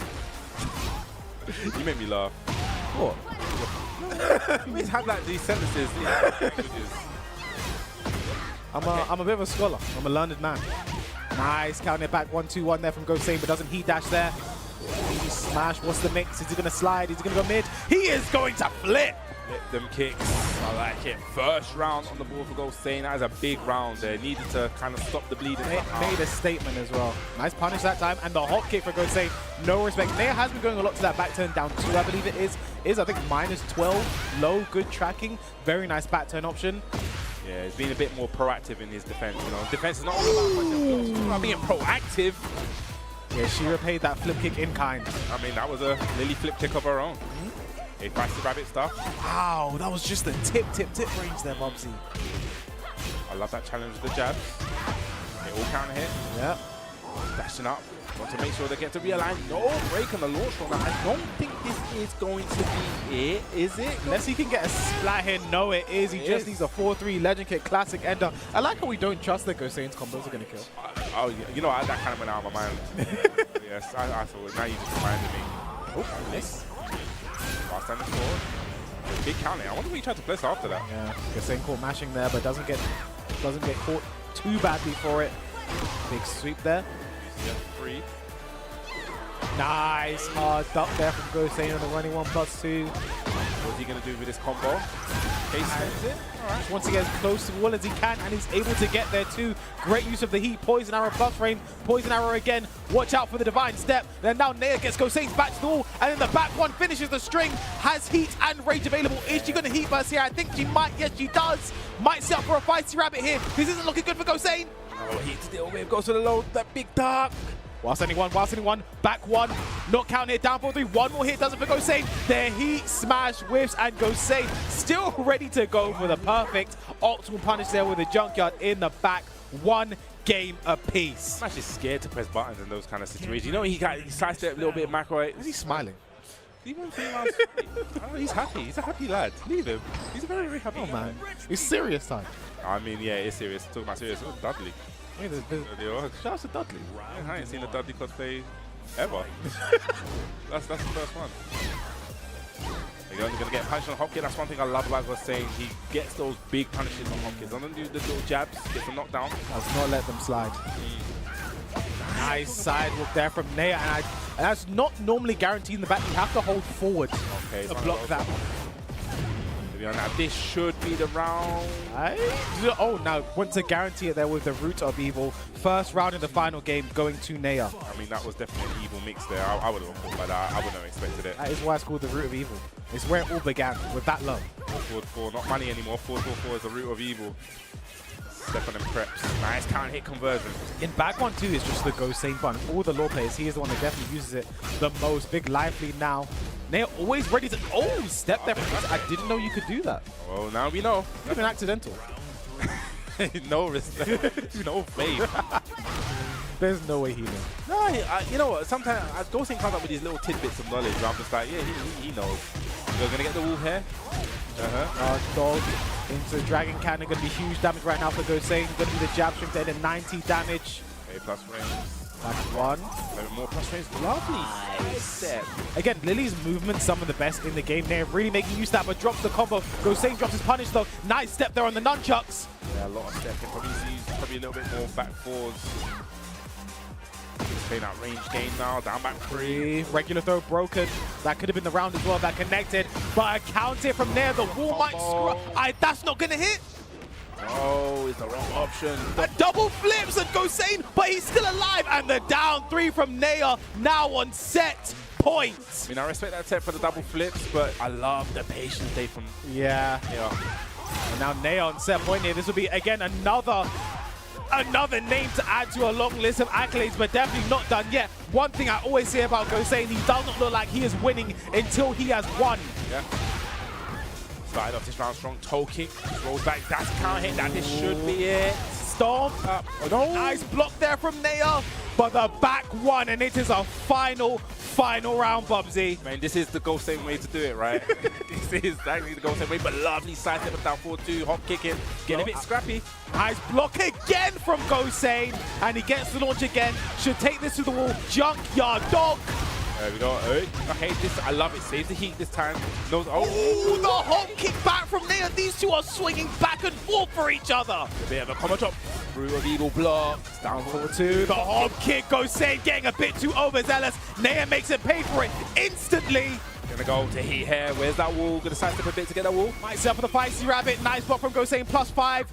You make me laugh. What? We just have like these sentences. I'm a bit of a scholar. I'm a learned man. Nice, counting it back 1-2-1 there from Gosei, but doesn't heat dash there. He smash. What's the mix? Is he gonna slide? Is he gonna go mid? He is going to flip. Let them kicks. I like it. First round on the board for Gosei. That is a big round there. Needed to kind of stop the bleeding. Made a statement as well. Nice punish that time. And the hot kick for Gosei. No respect. Nea has been going a lot to that back turn. Down 2, I believe it is. I think -12. Low, good tracking. Very nice back turn option. Yeah, he's been a bit more proactive in his defense. You know, defense is not all about being proactive. Yeah, she repaid that flip kick in kind. I mean, that was a Lily flip kick of her own. A feisty rabbit stuff. Wow, that was just the tip range there, Bubsy. I love that challenge with the jabs. They all counter hit. Yeah. Dashing up. Want to make sure they get to realign. No break on the launch from that. I don't think this is going to be it, is it? Unless he can get a splat here. No, it is. He just needs a 4-3 legend kick, classic ender. I like how we don't trust that Gosain's combos are going to kill. Oh, yeah. You know, that kind of went out of my mind. Yes, I thought. Now you just reminded me. Oh, nice. Last time forward. Big counter. I wonder what he tried to place after that. Yeah, Gosain caught mashing there, but doesn't get caught too badly for it. Big sweep there. Yeah, free. Nice hard duck there from Gosain on the running 1+2. What's he going to do with this combo? Case spins it. Just wants to get as close to the wall as he can, and he's able to get there too. Great use of the heat. Poison arrow plus frame. Poison arrow again. Watch out for the divine step. Then now Nea gets Gosain's back to the wall, and then the back one finishes the string. Has heat and rage available. Is she going to heat burst here? I think she might. Yes, she does. Might set up for a feisty rabbit here. This isn't looking good for Gosain. Oh, heat to deal with. Goes to the low. That big duck. Whilst anyone, back one, not counting it, down 4-3, one more hit, doesn't for Gosain. Their heat smash whiffs, and Gosain still ready to go for the perfect optimal punish there with the junkyard in the back. One game apiece. I'm actually scared to press buttons in those kind of situations. You know, he sidestepped a little bit macro. Is he smiling? He's happy. He's a happy lad. Leave him. He's a very, very happy man. It's serious time. I mean, yeah, it's serious. Talking about serious. Oh, Dudley. Shout out to Dudley. I ain't seen a Dudley cosplay ever. that's the first one. They're going to get punched on Hopkins. That's one thing I love about Gosain. He gets those big punishes on Hopkins. Doesn't do the little jabs, gets them knocked down. Does not let them slide. Nice sidewalk there from Nea, and that's not normally guaranteed in the back. You have to hold forward to block that. Now this should be the round. Oh, now want to guarantee it there with the Root of Evil. First round in the final game going to Nea. I mean, that was definitely an evil mix there. I would have thought by that. I wouldn't have expected it. That is why it's called the Root of Evil. It's where it all began, with that love. Forward 4, not money anymore. 4-4-4 is the Root of Evil. Step on them preps. Nice counter hit conversion. In back one too is just the Gosain button. All the law players, he is the one that definitely uses it the most. Big life lead now. They're always ready to. Oh, step there. I didn't know you could do that. Oh, now we know. Even accidental. No respect. No faith. There's no way he knows. No, you know what? Sometimes Gosain comes up with these little tidbits of knowledge where I'm just like, yeah, he knows. You're going to get the wolf here. Dog into Dragon Cannon. Going to be huge damage right now for Gosain. Going to be the jab string there, 90 damage. A plus range. That's one. 11 more plus range. Lovely. Nice. Again, Lily's movement, some of the best in the game. They're really making use of that, but drops the combo. Gosain drops his punish though. Nice step there on the nunchucks. Yeah, a lot of stepping. Probably a little bit more back fours. Playing that range game now, down back 3. Regular throw broken. That could have been the round as well. That connected, but a counter from there. The wall might screw. That's not gonna hit. Oh, it's the wrong option. A double flips and Gosain, but he's still alive. And the down 3 from Nea now on set points. I mean, I respect that set for the double flips, but I love the patience they from. Yeah. And now Nea on set point here. This will be again another name to add to a long list of accolades, but definitely not done yet. One thing I always say about Gosain, he does not look like he is winning until he has won. Yeah. Started off this round strong, toe kick, rolls back, that's counter hit, that this should be it. Stomp, nice block there from Nea, but the back one, and it is a final round, Bubsy. Man, this is the Gosain way to do it, right? This is exactly the Gosain way, but lovely side step down 4-2, hop kicking, get a bit scrappy. Nice block again from Gosain, and he gets the launch again, should take this to the wall, junkyard dog. There we go. Okay, I love it. Saves the heat this time. The hop kick back from Nea. These two are swinging back and forth for each other. A bit of a combo chop. Root of Evil block. Down 4-2. The hop kick goes getting a bit too overzealous. Nea makes it pay for it instantly. Gonna go to heat here. Where's that wall? Gonna sidestep a bit to get that wall. Might set up for the feisty rabbit. Nice block from Gosain, +5.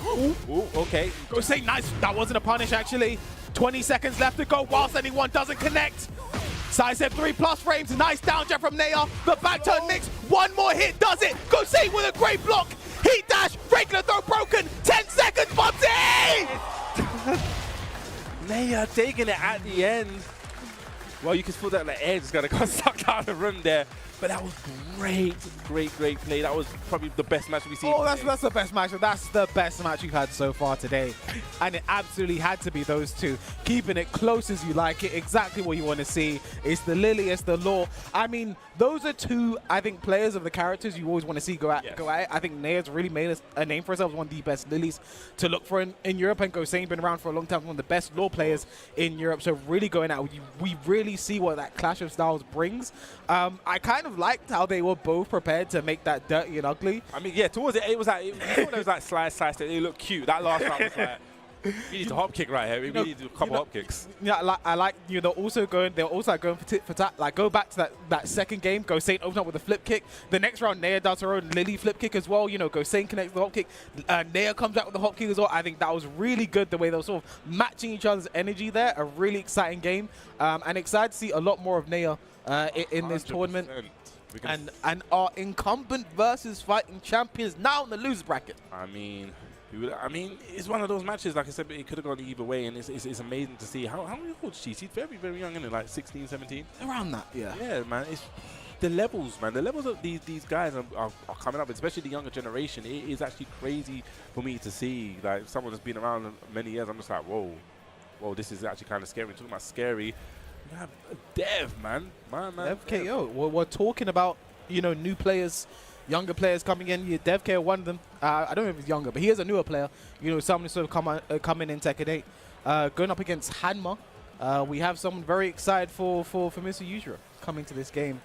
Ooh, okay. Gosain, nice. That wasn't a punish, actually. 20 seconds left to go whilst anyone doesn't connect. Sidestep 3 plus frames. Nice down jab from Nea. The back turn mix. One more hit does it. Gosain with a great block. Heat dash. Regular throw broken. 10 seconds. Bubsy! Nea taking it at the end. Well, you can feel that the air just got to go stuck out of the room there. But that was great play. That was probably the best match we've seen. Oh, that's the best match. That's the best match we've had so far today. And it absolutely had to be those two. Keeping it close as you like it. Exactly what you want to see. It's the Lily, it's the Law. I mean, those are two, I think, players of the characters you always want to see go at it. I think Naya's really made a name for herself as one of the best Lilies to look for in Europe. And Gosain's been around for a long time, one of the best Law players in Europe. So really going out, we really see what that clash of styles brings. I kind of liked how they were both prepared to make that dirty and ugly. I mean, yeah, towards it was like, you thought it was like slice, they look cute. That last round was like, we need a hop kick right here. We need to do a couple hop kicks. Yeah, I like they're also going for tit for tat. Like, go back to that second game. Gosain open up with a flip kick. The next round, Naya does her own Lily flip kick as well. You know, Gosain connects the hop kick. Naya comes out with the hop kick as well. I think that was really good, the way they were sort of matching each other's energy there. A really exciting game. And excited to see a lot more of Naya in this tournament. And our incumbent versus fighting champions now in the loser bracket. I mean, it's one of those matches, like I said, it could have gone either way, and it's amazing to see. How old is she? She's very, very young, isn't it? Like 16, 17? Around that, yeah. Yeah, man. It's the levels, man. The levels of these guys are coming up, especially the younger generation. It is actually crazy for me to see. Like, someone that's been around many years, I'm just like, whoa, this is actually kind of scary. Talking about scary, we have Dev, man. Dev KO. We're talking about, you know, new players, younger players coming in. Yeah, Dev KO, one of them. I don't know if he's younger, but he is a newer player. You know, someone who's sort of coming in Tekken 8. Going up against Hanma. We have someone very excited for Mr. Yujiro coming to this game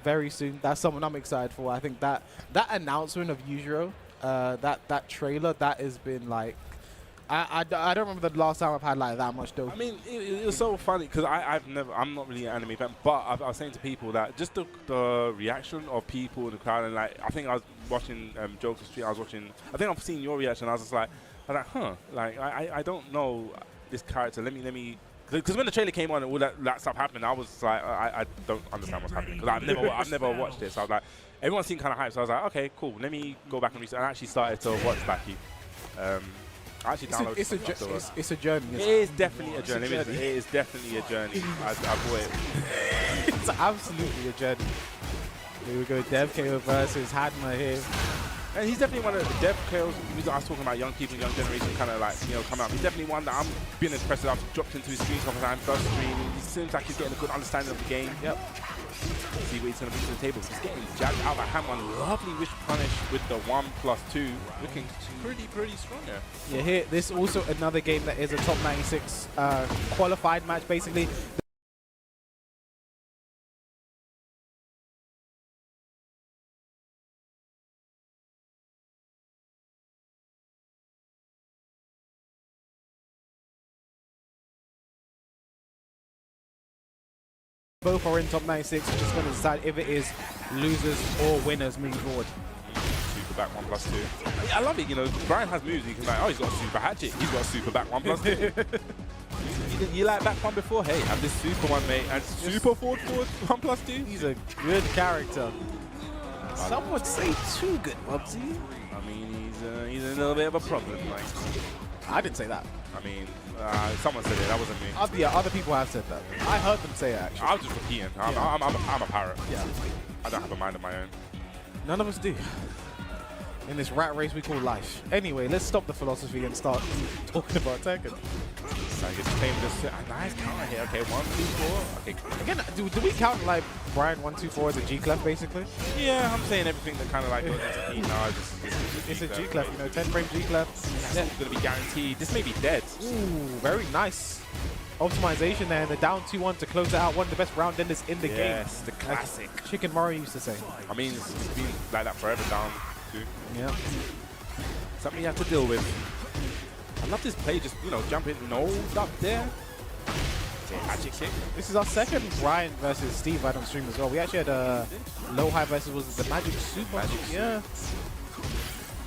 very soon. That's someone I'm excited for. I think that announcement of Yujiro, that trailer, that has been like, I don't remember the last time I've had like that much dope. I mean, it was so funny because I'm not really an anime fan, but I was saying to people that just the reaction of people in the crowd, and like, I think I was watching Joker Street, I think I've seen your reaction, I was like, huh, like I don't know this character, let me, because when the trailer came on and all that stuff happened, I was like, I don't understand what's happening, because I've never watched this. I was like, everyone seemed kind of hyped, so I was like, okay, cool, let me go back and research. I actually started to watch Baki. I actually downloaded it's a journey. It is definitely a journey. It is definitely a journey. I bought it. It's absolutely a journey. Here we go, Dev KO versus Hadma here. And he's definitely one of the Dev KOs. I was talking about young people, young generation kind of like, you know, come out. He's definitely one that I'm being impressed with. I've dropped into his streams a couple of times, first stream. He seems like he's getting a good understanding of the game. Yep. See what he's going to bring to the table. He's getting jabbed out by Hamon. Lovely wish punish with the 1+2. Looking pretty strong there. Yeah, here, this is also another game that is a top 96 qualified match, basically. Both are in top 96, we're just going to decide if it is losers or winners moving forward. Super back 1+2. I love it, you know, Brian has moves, you can like, oh, he's got a super hatchet, he's got a super back 1+2. you like back one before? Hey, have this super one, mate, and super forward 1+2. He's a good character. Some would say too good, Bubsy. I mean, he's a little bit of a problem, like. I didn't say that. I mean, someone said it. That wasn't me. Yeah, other people have said that. I heard them say it, actually. I was just repeating. I'm a parrot. Yeah. I don't have a mind of my own. None of us do. In this rat race we call life. Anyway, let's stop the philosophy and start talking about Tekken. So I get to claim this. Nice counter here. Okay, 1, 2, 4. Okay. Again, do we count like Brian 1, 2, 4 as a G clef basically? Yeah, I'm saying everything that kind of like goes into E now. It's a G clef, you know, 10 frame G clef. That's going to be guaranteed. This may be dead. Ooh, very nice. Optimization there, and the down 2-1 to close it out. One of the best round enders in the game. Yes, the classic. Like Chicken Mario used to say. I mean, it's been like that forever down 2. Yeah. Something you have to deal with. I love this play, just, you know, jumping nose up there. Magic kick. This is our second Brian versus Steve right on stream as well. We actually had a low high versus was the Magic Super. Yeah.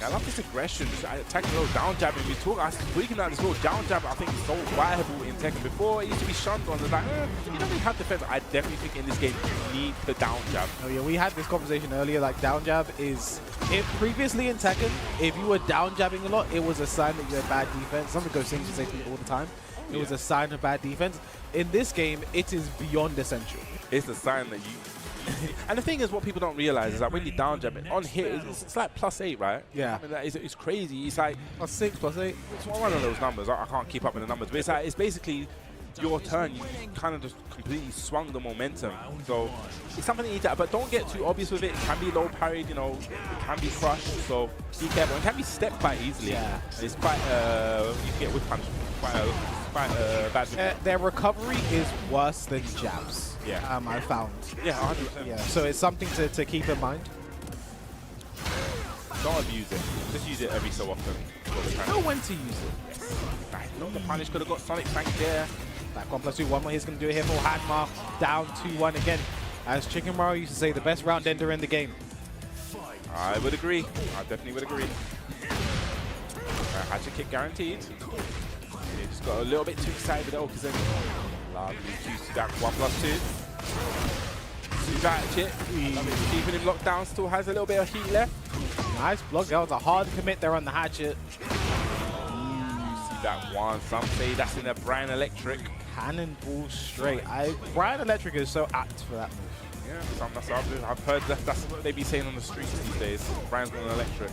I love this aggression, just attacking low down jabbing. I was speaking about this little down jab, I think it's so viable in Tekken. Before it used to be shunned on, it's like, you don't really have defense. I definitely think in this game you need the down jab. Oh yeah, we had this conversation earlier, like down jab is, previously in Tekken, if you were down jabbing a lot, it was a sign that you had bad defense. Something goes things to say to me all the time. It was a sign of bad defense. In this game, it is beyond essential. It's a sign that And the thing is, what people don't realize is that when you down jab it, on hit, it's like +8, right? Yeah. I mean, that is, it's crazy. It's like +6, +8. It's one of those numbers. I can't keep up with the numbers, but it's like it's basically your turn. You kind of just completely swung the momentum. So it's something that you need to, but don't get too obvious with it. It can be low parried, you know, it can be crushed. So be careful. It can be stepped quite easily. Yeah. It's quite you can get with punch quite bad. Their recovery is worse than jabs. Yeah. I found. Yeah, 100%. Yeah. So it's something to keep in mind. Don't abuse it. Just use it every so often. Know when to use it. Yes. Look, the punish could have got Sonic Frank there. Back 1+2, one more. He's going to do it here for Hanma. Down 2-1 again. As Chicken Mario used to say, the best round ender in the game. I would agree. I definitely would agree. Hatchet kick guaranteed. He just got a little bit too excited with the Okuzen. Lovely juicy back 1+2. Hatchet. Keeping him locked down, still has a little bit of heat left. Nice block. That was a hard commit there on the Hatchet. That one, some say that's in a Brian Electric. Cannonball straight. Brian Electric is so apt for that move. Yeah, I've heard that's what they be saying on the streets these days. Brian's going electric.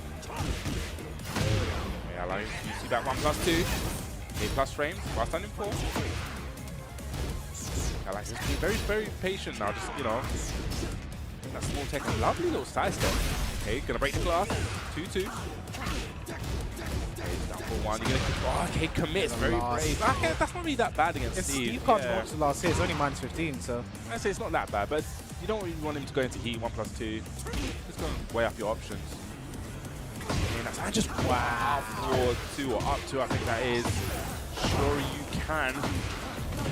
Yeah, like you see that 1+2. 8+ frames, while standing 4. I like this. Be very, very patient now. Just, you know, that small tech, a lovely little side step. Okay, gonna break the glass. 2-2. Down for 1. You're gonna okay, commits. Very brave. Okay, that's not really that bad against Steve. Steve can't launch the last hit. It's only -15, so I say it's not that bad, but you don't really want him to go into heat 1+2. Just go and weigh up your options. And just wow, 4-2 or up 2. I think that is. Sure, you can.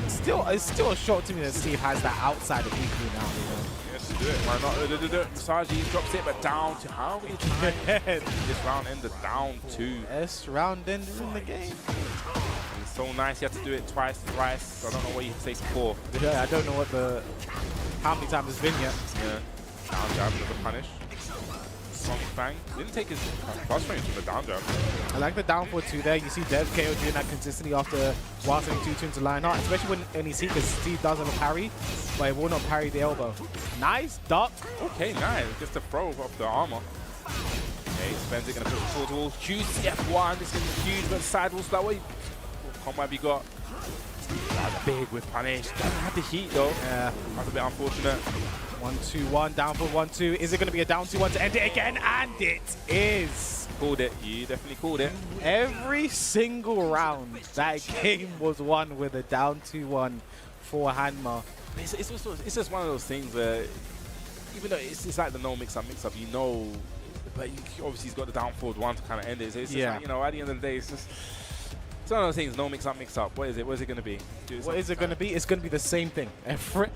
It's still a shock to me that Steve has that outside of EQ now. Yes, do it. Why not? Masaji drops it, but down to how we try this round ender down 2. Best round ender in the game. It's so nice. You have to do it twice, thrice. I don't know what you say before. Yeah, I don't know how many times it's been yet. Yeah. Down jab with a punish. Strong bang. Didn't take his plus range from the down jab. I like the down 4-2 there. You see Dev KO doing that consistently after while sending 2-2 into line out, especially when he's because Steve does have a parry, but it will not parry the elbow. Nice duck. Okay, nice. Just a throw off the armor. Okay, Spence gonna push the forward wall. Huge F1. This is gonna be huge, but side wall that way. What combo have you got? That's big with punish. Doesn't have the heat though. Yeah. That's a bit unfortunate. 1-2-1, down for 1-2. Is it going to be a down 2-1 to end it again? And it is. Called it. You definitely called it. Every single round, that game was won with a down 2-1 for Hanma. It's just one of those things where, even though it's like the no mix-up, you know, but obviously he's got the down forward 1 to kind of end it. So it's just like, you know, at the end of the day, it's one of those things, no mix-up. What is it? What is it going to be? What is it going to be? It's going to be the same thing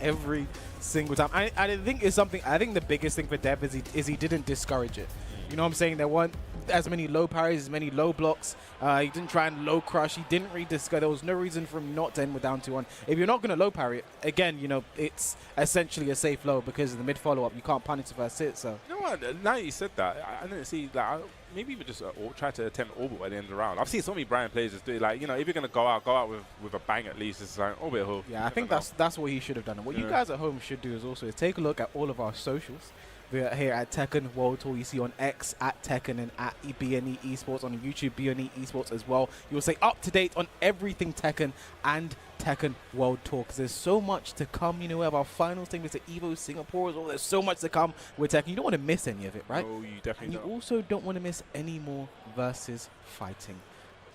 every single time. I think it's something. I think the biggest thing for Dev is he didn't discourage it. You know what I'm saying? There weren't as many low parries, as many low blocks. He didn't try and low crush. He didn't really discourage. There was no reason for him not to end with down 2-1. If you're not going to low parry it, again, you know, it's essentially a safe low because of the mid follow-up. You can't punish the first hit. So you know what? Now you said that, I didn't see like. Maybe even just try to attempt orbital at the end of the round. I've seen so many Brian players just do it. Like, you know, if you're going to go out with a bang at least. It's like orbital hook. Yeah, I think that's what he should have done. And what you guys at home should do is also take a look at all of our socials. We're here at Tekken World Tour. You see on X at Tekken and at BNE Esports, on YouTube BNE Esports as well. You will stay up to date on everything Tekken and Tekken World Tour because there's so much to come. You know, we have our finals thing with the Evo Singapore as well. There's so much to come with Tekken. You don't want to miss any of it, right? No, you definitely don't. You also don't want to miss any more versus fighting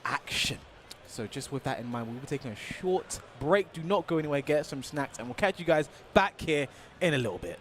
action. So just with that in mind, we'll be taking a short break. Do not go anywhere. Get some snacks, and we'll catch you guys back here in a little bit.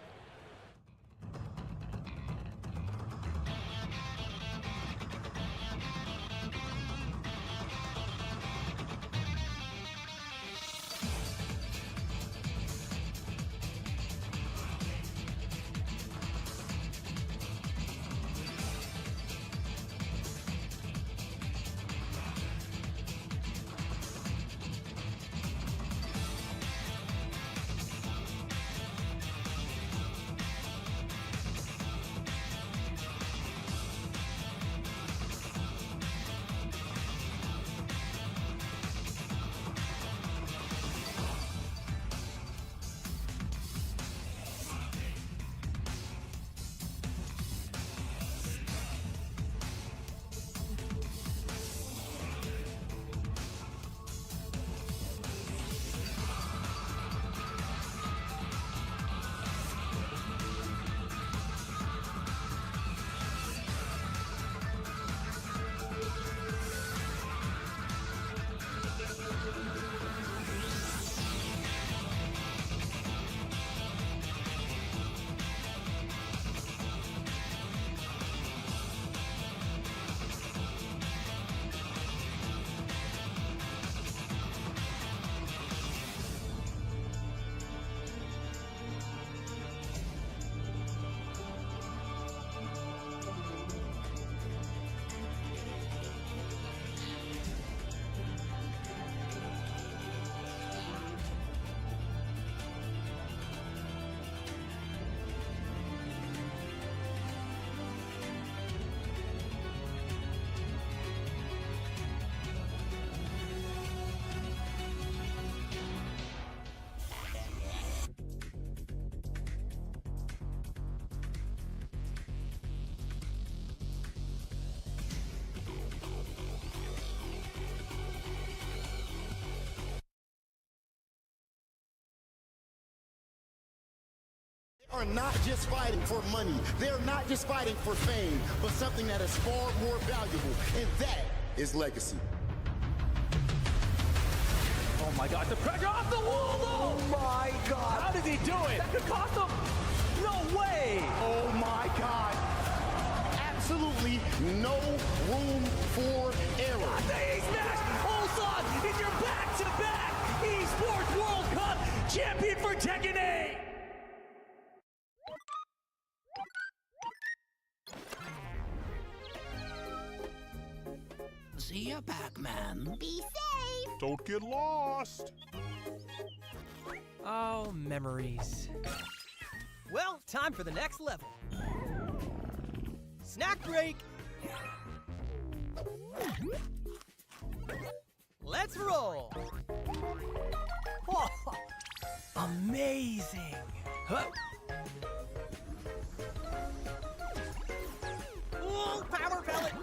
are not just fighting for money. They're not just fighting for fame, but something that is far more valuable, and that is legacy. Oh my god, the pressure off the wall though! Oh my God. How does he do it? That could cost him! No way! Oh my God. Absolutely no room for error. The E-Smash! Ulsan is your back-to-back Esports World Cup champion for Tekken 8! See ya, Pac-Man. Be safe! Don't get lost! Oh, memories. Well, time for the next level. Snack break! Let's roll! Oh, amazing! Huh. Ooh, power pellet!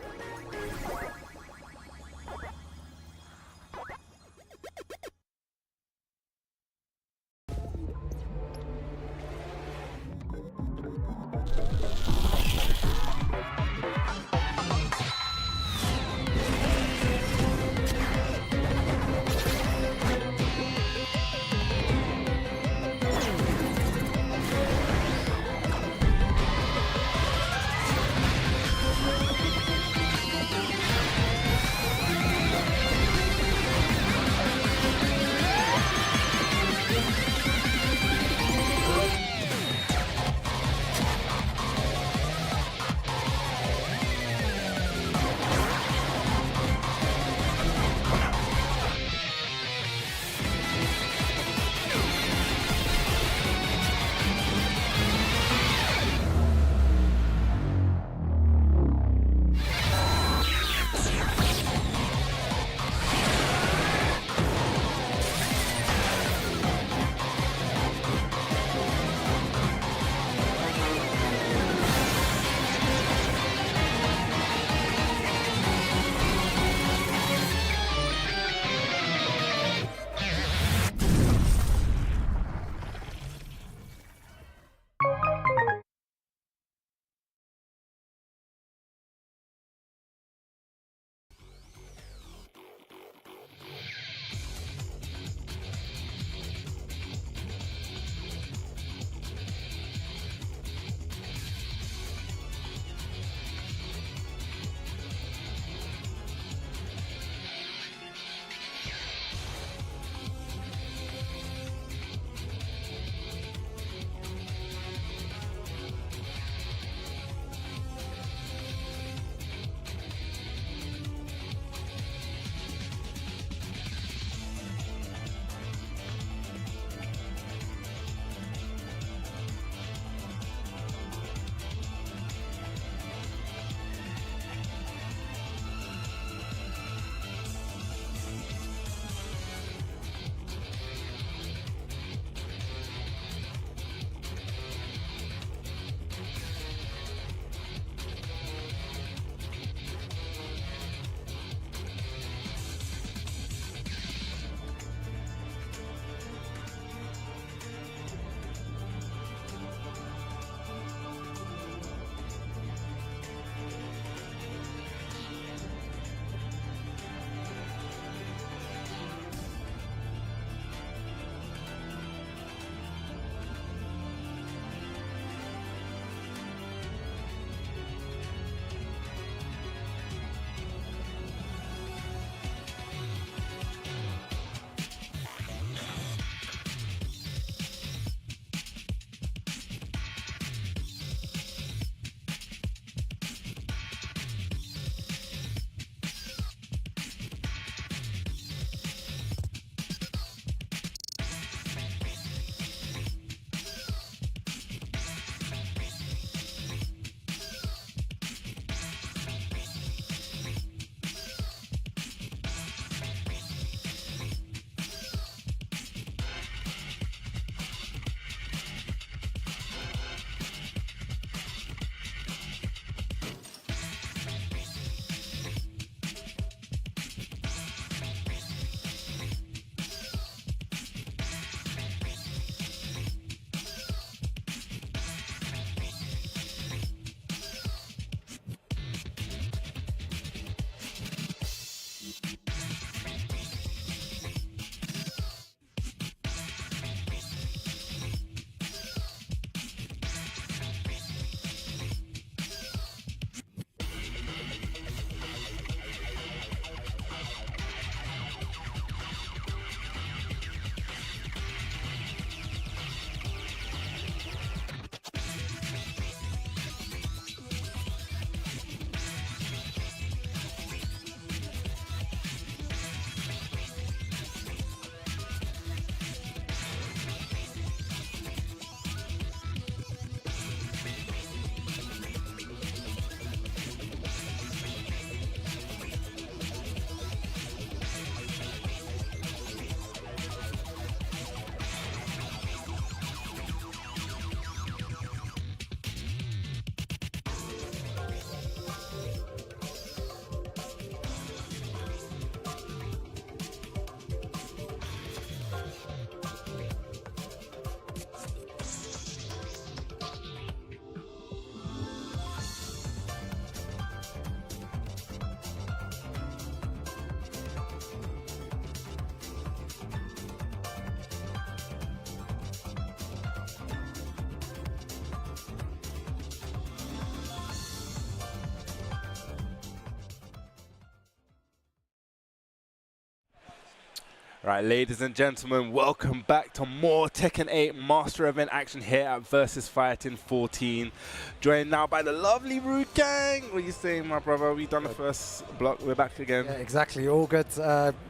Right, ladies and gentlemen, welcome back to more Tekken 8 Master Event action here at VSFighting XIV. Joined now by the lovely Rude Gang. What are you saying, my brother? We done the first block. We're back again. Yeah, exactly. All good.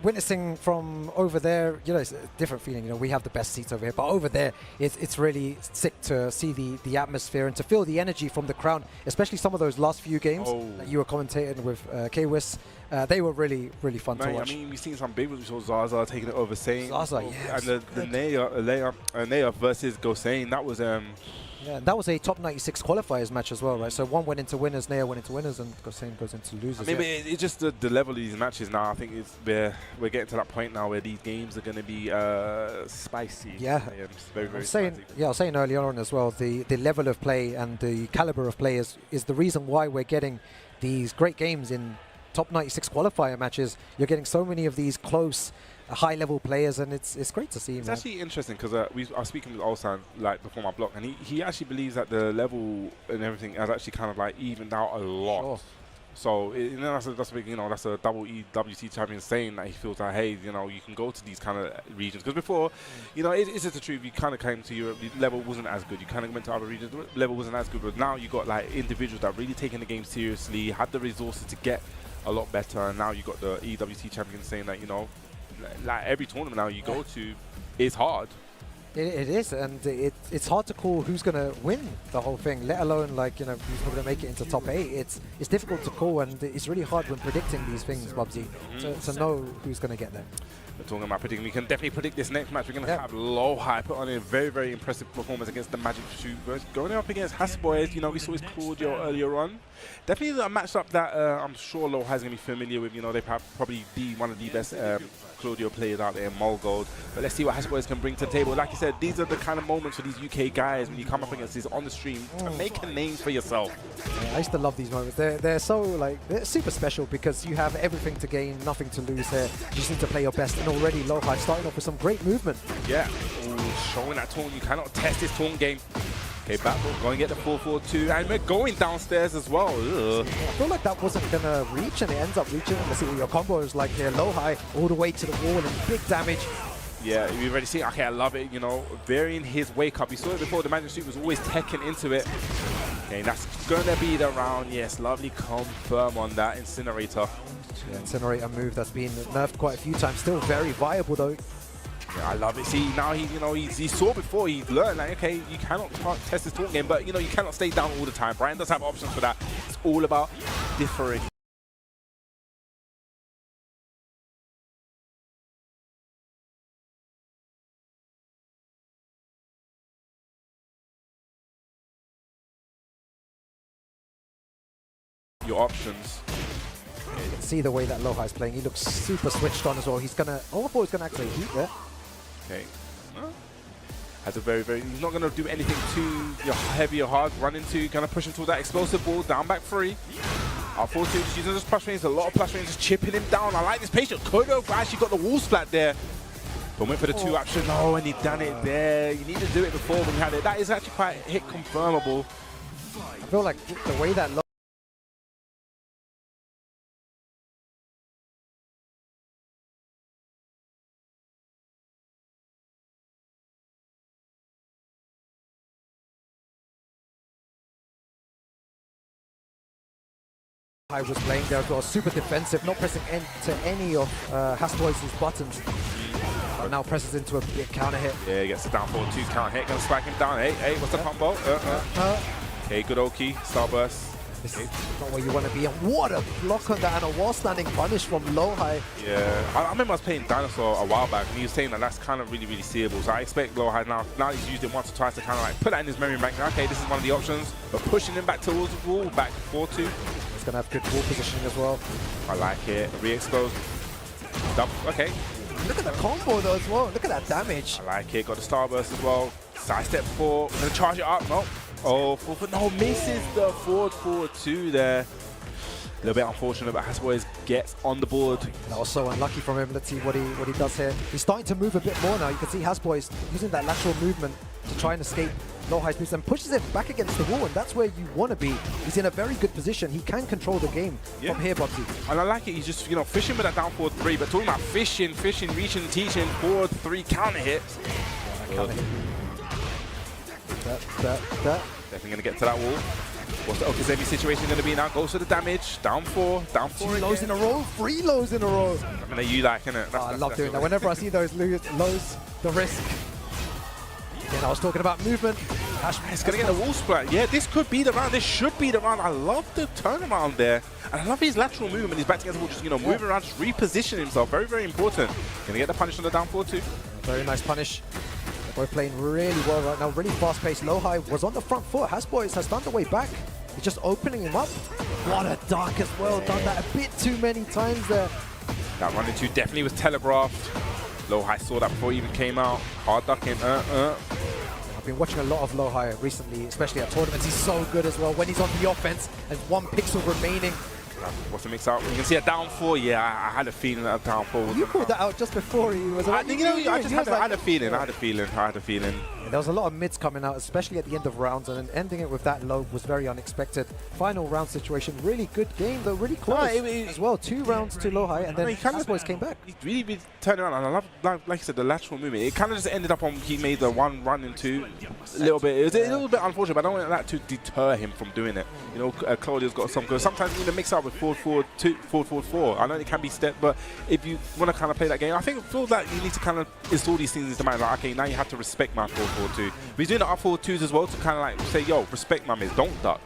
Witnessing from over there, you know, it's a different feeling. You know, we have the best seats over here, but over there, it's really sick to see the atmosphere and to feel the energy from the crowd, especially some of those last few games that you were commentating with K-Wiss. They were really, really fun to watch. I mean, we've seen some big ones. We saw Zaza taking it over Sane. Zaza, yeah. And the Nea versus Gosane, that was... yeah, that was a top 96 qualifiers match as well, right? So one went into winners, Nea went into winners, and Gosane goes into losers. I mean, but it's just the level of these matches now. I think we're getting to that point now where these games are going to be spicy. Yeah. Very, very spicy. Yeah, I was saying earlier on as well, the level of play and the caliber of play is the reason why we're getting these great games in top 96 qualifier matches. You're getting so many of these close, high-level players, and it's great to see. It's actually interesting because I was speaking with Ulsan like before my block, and he actually believes that the level and everything has actually kind of like evened out a lot. Sure. So you know, that's a big, you know, that's a double EWC champion saying that he feels like, hey, you know, you can go to these kind of regions, because before, you know, it's just the truth. You kind of came to Europe, the level wasn't as good. You kind of went to other regions, the level wasn't as good. But now you got like individuals that are really taking the game seriously, had the resources to get a lot better, and now you got the EWC champion saying that, you know, like every tournament now you go to is hard. It is, and it's hard to call who's going to win the whole thing, let alone, like, you know, who's going to make it into top 8. It's difficult to call, and it's really hard when predicting these things, Bubsy, to know who's going to get there. We're talking about predicting. We can definitely predict this next match. We're going to have Lowhigh put on a very, very impressive performance against the Magic Troopers. Going up against Hasboys, you know, we saw his Claudio earlier on. Definitely a matchup that I'm sure Lowhigh's going to be familiar with. You know, they probably be one of the best Claudio players out there in Mulgold. But let's see what Hasboys can bring to the table. Like you said, these are the kind of moments for these UK guys when you come up against this on the stream to make a name for yourself. I used to love these moments. They're so, like, they're super special because you have everything to gain, nothing to lose here. You just need to play your best, and already Lowhigh starting off with some great movement. Yeah, showing that taunt. You cannot test this taunt game. Okay, Battle going to get the 4-4-2, and we're going downstairs as well. Ugh. I feel like that wasn't going to reach, and it ends up reaching. Let's see what your combo is like here. Lowhigh all the way to the wall and big damage. Yeah, we've already seen. Okay, I love it. You know, varying his wake up. You saw it before. The Magic Suit was always teching into it. Okay, that's going to be the round. Yes, lovely confirm on that Incinerator. Yeah, Incinerator move that's been nerfed quite a few times. Still very viable though. Yeah, I love it. See, now he saw before, he's learned, like, okay, you cannot test this taunt game, but, you know, you cannot stay down all the time. Brian does have options for that. It's all about differing. Your options. You can see the way that Lowhigh's playing. He looks super switched on as well. He's gonna, Overboard is gonna actually heat there. Okay. Has a he's not gonna do anything too heavy or hard. Run into, gonna push him towards that explosive ball. Down back 3. Up 4-2, just using those plus range. A lot of plus range, just chipping him down. I like this patient. Could have actually got the wall splat there. But went for the 2 option. Oh, and he done it there. You need to do it before when you had it. That is actually quite hit confirmable. I feel like the way that I was playing there as well, super defensive, not pressing into any of Hasboys' buttons. But now presses into a big counter hit. Yeah, he gets a down 4-2 counter hit, gonna spike him down. Hey, what's the combo? Okay, good old key, Starburst. This is not where you want to be. And what a block on that, and a wall standing punish from Lowhigh. Yeah, I remember I was playing Dinosaur a while back, and he was saying that that's kind of really, really seeable. So I expect Lowhigh now he's used it once or twice to kind of like put that in his memory bank. Okay, this is one of the options, but pushing him back towards the wall, back 4-2. He's gonna have good wall positioning as well. I like it. Re-expose. Okay. Look at the combo though as well. Look at that damage. I like it. Got the Starburst as well. Side step 4. Gonna charge it up. No. Oh, no, misses the forward 4-2 there. A little bit unfortunate, but Hasboys gets on the board. That was so unlucky from him. Let's see what he does here. He's starting to move a bit more now. You can see Hasboys using that lateral movement to try and escape Lowhigh's boost and pushes him back against the wall, and that's where you want to be. He's in a very good position. He can control the game from here, Bubsy. And I like it. He's just, you know, fishing with that down forward 3, but talking about fishing, reaching, teaching, forward 3 counter hits. Definitely going to get to that wall. What's the Okazemi situation going to be now? Goes for the damage. Down 4 2 lows in a row, 3 lows in a row. I mean, you like, innit? I love doing that. Whenever I see those lows, the risk. Again, I was talking about movement. It's going to get a wall splat. Yeah, this could be the round. This should be the round. I love the turnaround there. And I love his lateral movement. He's back against the wall, just, you know, moving around, just repositioning himself. Very, very important. Going to get the punish on the down 4 too. Very nice punish. They're both playing really well right now. Really fast-paced. Lowhigh was on the front foot. Hasboys has found the way back. He's just opening him up. What a dark as well. Done that a bit too many times there. That run into definitely was telegraphed. Lowhigh saw that before he even came out. Hard ducking. I've been watching a lot of Lowhigh recently, especially at tournaments. He's so good as well. When he's on the offense and 1 pixel remaining. What's the mix out? You can see a down 4. Yeah, I had a feeling that a down 4 was. You called that out just before he was. I had a feeling. There was a lot of mids coming out, especially at the end of rounds, and then ending it with that low was very unexpected. Final round situation, really good game, though really close as well. 2 rounds to Lowhigh, and then Hasboys came back. He really turned around, and I love, like I said, the lateral movement. It kind of just ended up on he made the 1 run into a little bit. It was a little bit unfortunate, but I don't want that to deter him from doing it. You know, Claudio's got some good. Sometimes you need to mix up with forward 4. I know it can be step, but if you want to kind of play that game, I feel that you need to kind of install these things into mind. Like, okay, now you have to respect my 4-4-2. But he's doing the up forward 2s as well to kind of like say, yo, respect my mids, don't duck.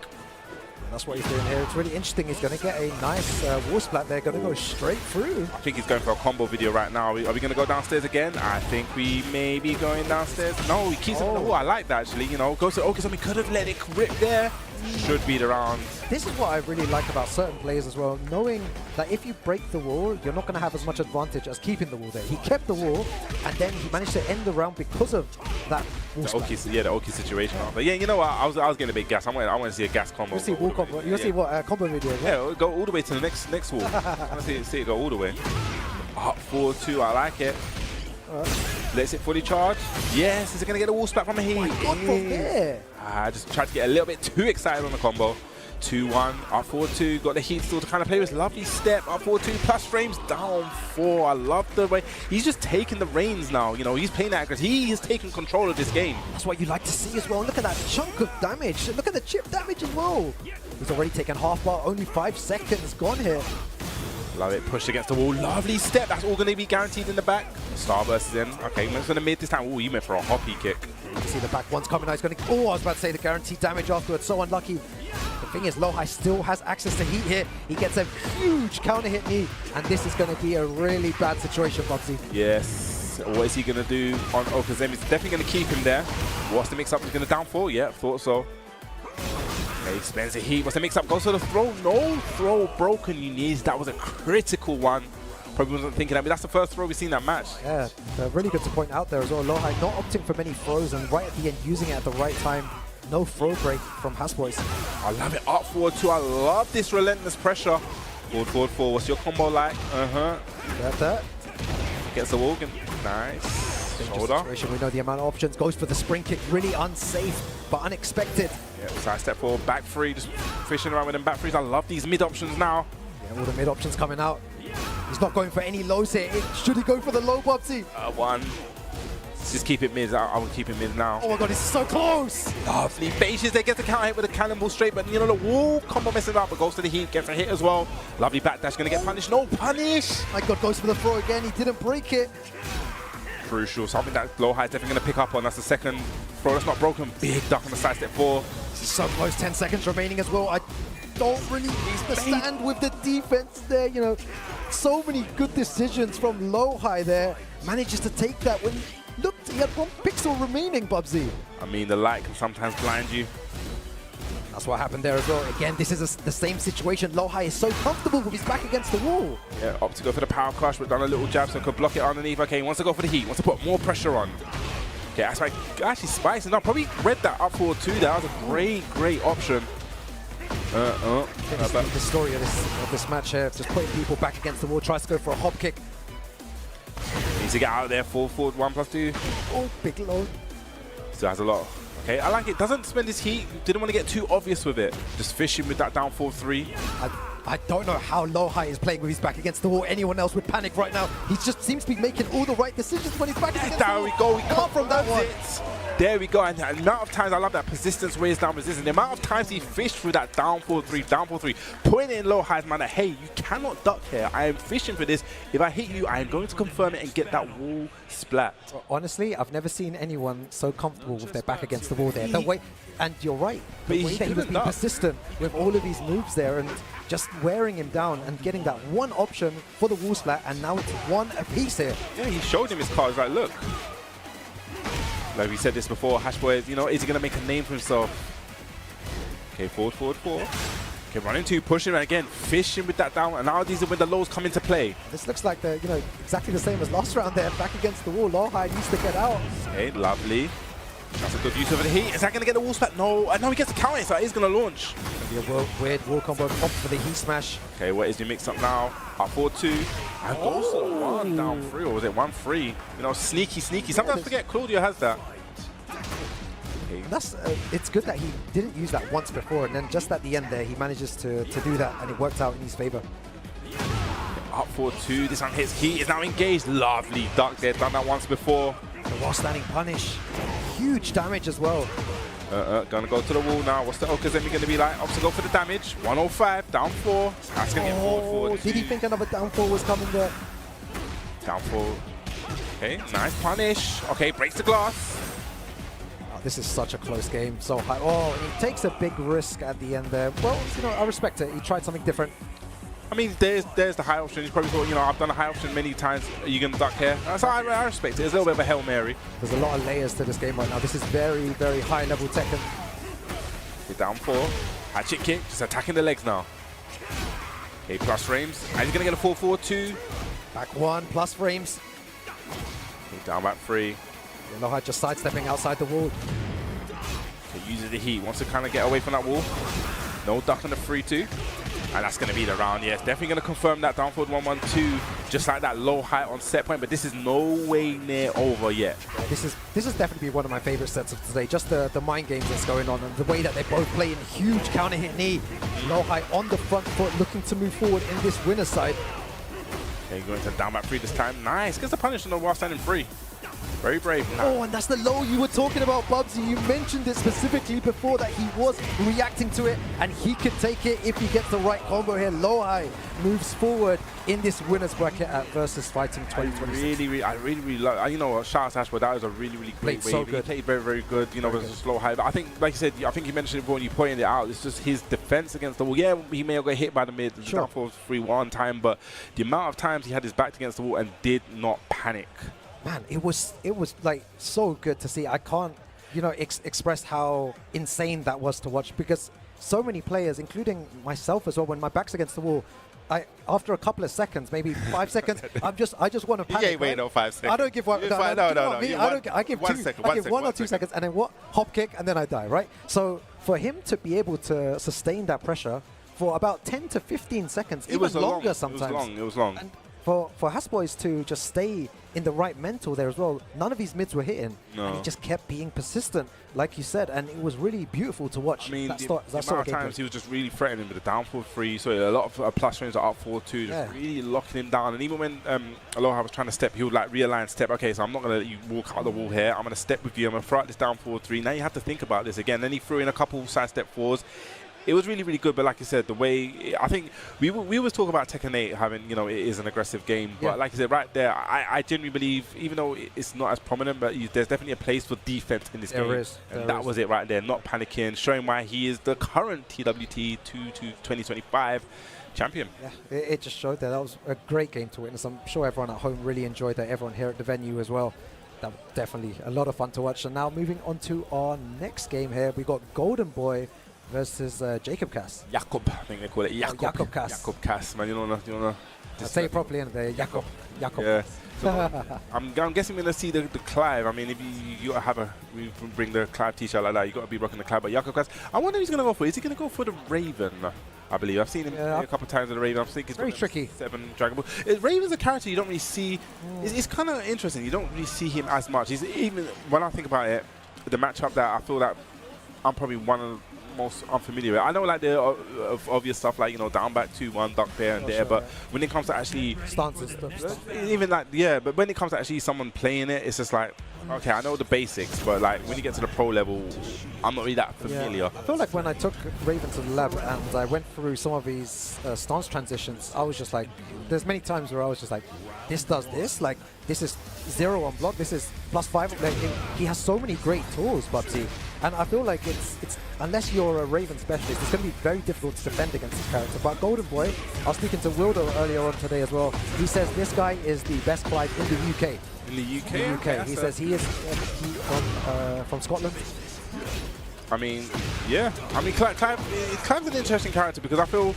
And that's what he's doing here. It's really interesting. He's going to get a nice wall splat there. Going to go straight through. I think he's going for a combo video right now. Are we going to go downstairs again? I think we may be going downstairs. No, he keeps it on the wall. I like that, actually. You know, goes to Okazemi. Could have let it rip there. Should be the round. This is what I really like about certain players as well, knowing that if you break the wall, you're not going to have as much advantage as keeping the wall there. He kept the wall, and then he managed to end the round because of that wall splat. The Oki situation. But yeah, you know what? I was getting a bit gas. I want to see a gas combo. You'll see wall combo. You'll see what combo video. Yeah, we'll go all the way to the next wall. I want to see it go all the way. Up 4-2. I like it. Let's it fully charge. Yes, is it going to get a wall splat from a heat? Oh my God, from there. I just tried to get a little bit too excited on the combo. 2-1, up 4-2, got the heat still to kind of play with. Lovely step, up 4-2, plus frames, down 4. I love the way he's just taking the reins now. You know, he's playing that aggressive. He is taking control of this game. That's what you like to see as well. Look at that chunk of damage. Look at the chip damage as well. He's already taken half bar, only 5 seconds gone here. Love it, pushed against the wall. Lovely step, that's all going to be guaranteed in the back. Starburst is in. Okay, went for the mid this time. Oh, you went for a hoppy kick. You can see the back one's coming out. He's going to. Oh, I was about to say the guaranteed damage afterwards. So unlucky. The thing is, Lowhigh still has access to heat here. He gets a huge counter hit knee, and this is going to be a really bad situation, Bubsy. Yes. What is he going to do on Okazemi? He's definitely going to keep him there. What's the mix-up? He's going to down 4? Yeah, thought so. Okay, spends the heat. What's the mix-up? Goes for the throw. No throw broken knees. That was a critical one. Probably wasn't thinking that, but that's the first throw we've seen that match. Yeah, really good to point out there as well. Lowhigh not opting for many throws, and right at the end using it at the right time. No throw break from Hasboys. I love it. Up 4-2. I love this relentless pressure. Forward 4. What's your combo like? Got that. Gets the walk. Nice. Shoulder. We know the amount of options. Goes for the spring kick. Really unsafe, but unexpected. Yeah, side step forward. Back 3. Just fishing around with them back 3s. I love these mid options now. Yeah, all the mid options coming out. He's not going for any lows here. Should he go for the low, Bubsy? 1. Just keep it mid. I will keep it mid now. Oh my God, it's so close. Lovely bases. They get the counter hit with a cannonball straight, but you know the wall combo messes up, but goes to the heat, gets a hit as well. Lovely backdash, gonna get punished. No punish. My God, goes for the throw again. He didn't break it. Crucial. Something that Lowhigh is definitely gonna pick up on. That's the second throw that's not broken. Big duck on the side step 4. So close. 10 seconds remaining as well. I don't really understand with the defense there. You know, so many good decisions from Lowhigh there. Manages to take that when. Looked, he had 1 pixel remaining, Bubsy. I mean, the light can sometimes blind you. That's what happened there as well. Again, this is the same situation. Lowhigh is so comfortable with his back against the wall. Yeah, opt to go for the power crush, but done a little jab so could block it underneath. Okay, he wants to go for the heat, wants to put more pressure on. Okay, that's right. Actually spicing up. Probably read that up forward too. That was a great option. The story of this match here, just putting people back against the wall, tries to go for a hop kick. Needs to get out of there, 4 forward, 1+2. Oh, big low. Still has a lot. Okay, I like it. Doesn't spend his heat. Didn't want to get too obvious with it. Just fishing with that down 4-3. I don't know how Lowhigh is playing with his back against the wall. Anyone else would panic right now. He just seems to be making all the right decisions when his back is against the wall. There we go. We come from that one. There we go. And the amount of times, I love that persistence weighs down resistance. The amount of times he fished through that down 4-3, putting it in Lowhigh's manner. Hey, you cannot duck here. I am fishing for this. If I hit you, I am going to confirm it and get that wall splat. Honestly, I've never seen anyone so comfortable with their back against the wall there. The way, and you're right, the way that he was being persistent with all of these moves there and just wearing him down and getting that one option for the wall splat, and now it's one apiece here. Yeah, he showed him his cards. Like, look. Like we said this before, Hashboy, you know, is he going to make a name for himself? Okay, forward. Okay, running two, pushing, and again, fishing with that down. And now these are when the lows come into play. This looks like the, exactly the same as last round there. Back against the wall, Lowhigh needs to get out. Okay, lovely. That's a good use of the heat. Is that going to get the wall splat? No, and now he gets the counter, so he's going to launch. Maybe a weird wall combo opt for the heat smash. Okay, what is the mix up now? Up 4-2. And goes to 1 down 3, or was it 1-3? You know, sneaky. Sometimes I forget Claudio has that. Okay. That's it's good that he didn't use that once before, and then just at the end there, he manages to do that, and it worked out in his favor. Up 4-2. This one hits. He is now engaged. Lovely duck there. Done that once before. The wall standing punish. Huge damage as well. Gonna go to the wall now. What's the Okazemi gonna be like? Opts to go for the damage. 105, down 4. That's gonna get forward. Did he think another down 4 was coming there? Down 4. Okay, nice punish. Okay, breaks the glass. Oh, this is such a close game. So high. Oh, and he takes a big risk at the end there. Well, I respect it. He tried something different. I mean, there's the high option. He's probably thought, I've done a high option many times. Are you going to duck here? So I respect it. It's a little bit of a Hail Mary. There's a lot of layers to this game right now. This is very, very high level Tekken. Okay, down 4. Hatchet kick. Just attacking the legs now. Okay, plus frames. And he's going to get a 4-4-2. Back 1, plus frames. Okay, down back 3. Lowhigh just sidestepping outside the wall. Okay, uses the heat. Wants to kind of get away from that wall. No duck on the 3-2. And that's going to be the round. Yes, definitely going to confirm that down forward 1-1-2, just like that low height on set point. But this is no way near over yet. Yeah, this is definitely one of my favorite sets of today. Just the mind games that's going on and the way that they both play in huge counter hit knee. Lowhigh on the front foot, looking to move forward in this winner's side. Okay, going to down back 3 this time. Nice, gets the punish on the while standing 3. Very brave. Oh, and that's the low you were talking about, Bubsy. You mentioned it specifically before that he was reacting to it, and he could take it if he gets the right combo here. Lowhigh moves forward in this winner's bracket at VSFighting 2026. I really love. Shout out to Ashford. That was a really great wave. So good. He played very good. Versus Lowhigh. But I think, like you said, I think you mentioned it before when you pointed it out. It's just his defense against the wall. Yeah, he may have got hit by the mid, sure. down for 3-1 time, but the amount of times he had his back against the wall and did not panic. Man, it was like so good to see. I can't, express how insane that was to watch, because so many players, including myself as well, when my back's against the wall, after a couple of seconds, maybe 5 seconds, I just want to panic. Yeah, wait, no, 5 seconds. I don't give one. No. I give 1 or 2 seconds, and then hop kick, and then I die. Right. So for him to be able to sustain that pressure for about 10 to 15 seconds, even longer sometimes. It was long. And for Hasboys to just stay in the right mental there as well, none of his mids were hitting. No. And he just kept being persistent, like you said, and it was really beautiful to watch. I mean, that the amount of times he was just really threatening with the down 4-3, so a lot of plus frames are up 4-2, just really locking him down. And even when Aloha was trying to step, he would like realign step. Okay, so I'm not going to let you walk out the wall here. I'm going to step with you. I'm going to throw out this down 4-3. Now you have to think about this again. Then he threw in a couple side step 4s. It was really good, but like you said, the way I think we always talk about Tekken 8 having, it is an aggressive game, but like you said, right there, I genuinely believe, even though it's not as prominent, but there's definitely a place for defense in this game. And that was it right there, not panicking, showing why he is the current TWT 2025 champion. Yeah, it just showed that was a great game to witness. I'm sure everyone at home really enjoyed that, everyone here at the venue as well. That was definitely a lot of fun to watch. And now moving on to our next game here, we got Golden Boy versus Jacob Cass. Jakob, I think they call it. Jacob Cass. Jacob Cass, man. You know. I'll say it properly in there. Jacob. Yeah. So I'm guessing we're gonna see the Clive. I mean, if you gotta we bring the Clive t-shirt like that, you gotta be rocking the Clive. But Jacob Cass, I wonder who he's gonna go for. Is he gonna go for the Raven? I believe I've seen him a couple of times in the Raven. I think it's very tricky. 7 Dragon Ball. Raven's a character you don't really see. It's kind of interesting. You don't really see him as much. He's even when I think about it. the matchup that I feel that I'm probably one of the most unfamiliar with. I know like the obvious stuff like, you know, down back 2-1, duck there and there, but when it comes to actually stances, stuff. Even like, yeah, but when it comes to actually someone playing it, it's just like, okay, I know the basics, but like when you get to the pro level, I'm not really that familiar. Yeah. I feel like when I took Raven to the lab and I went through some of these stance transitions, I was just like, there's many times where I was just like, this does this, like this is 0 on block, this is +5. Like, he has so many great tools, Bubsy, and I feel like it's unless you're a Raven specialist, it's going to be very difficult to defend against this character. But Golden Boy, I was speaking to Wildo earlier on today as well. He says this guy is the best Clive in the UK. In the UK? In the UK. Okay, he says he is from Scotland. I mean, yeah. I mean, Clive's an interesting character because I feel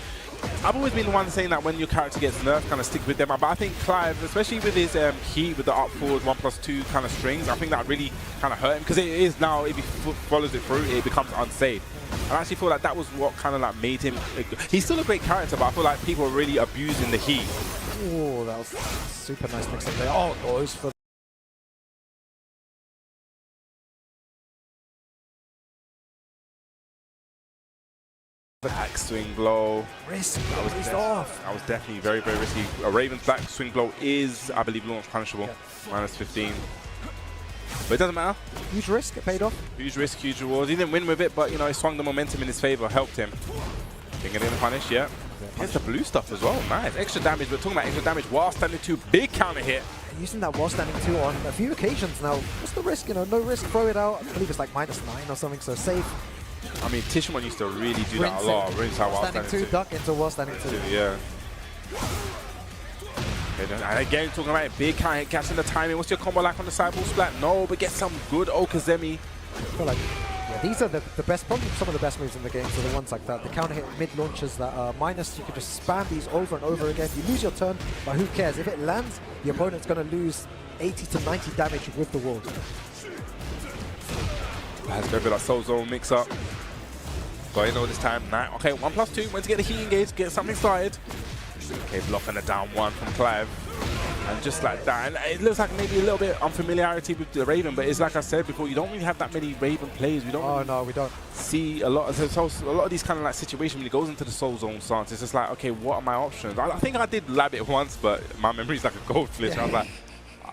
I've always been the one saying that when your character gets nerfed, kind of stick with them. But I think Clive, especially with his heat, with the up forward 1+2 kind of strings, I think that really kind of hurt him because it is now, if he follows it through, it becomes unsafe. And I actually feel like that was what kind of like made him. He's still a great character, but I feel like people are really abusing the heat. Oh, that was super nice mix up there. Oh, goes for. Back swing blow. Risk. That was off. That was definitely very, very risky. A Raven's back swing blow is, I believe, launch punishable. Yeah. -15. But it doesn't matter. Huge risk. It paid off. Huge risk, huge rewards. He didn't win with it, but you know, he swung the momentum in his favor, helped him. Didn't get him punish, yeah. Here's the blue stuff as well. Nice. Extra damage. We're talking about extra damage while standing 2. Big counter hit. Using that while standing 2 on a few occasions now. What's the risk? You know, no risk. Throw it out. I believe it's like -9 or something, so safe. I mean, Tishman used to really do that a lot. Rinse out while standing 2. Duck into while standing 2. Yeah. And again, talking about it, big counter hit, catching the timing. What's your combo like on the sideball splat? No, but get some good Okazemi. I feel like these are the best, probably some of the best moves in the game. So the ones like that, the counter hit mid launches that are minus, you can just spam these over and over again. You lose your turn, but who cares? If it lands, the opponent's going to lose 80 to 90 damage with the wall. That's a bit of that Soul Zone mix up. Got in all this time. Okay, 1+2. Went to get the heat engaged, get something started. Okay, blocking a down 1 from Clive. And just like that. And it looks like maybe a little bit unfamiliarity with the Raven, but it's like I said before, you don't really have that many Raven players. We don't. Oh no, we don't. See a lot of these kind of like situations when it goes into the Soul Zone stance. It's just like, okay, what are my options? I think I did lab it once, but my memory's like a goldfish. I was like,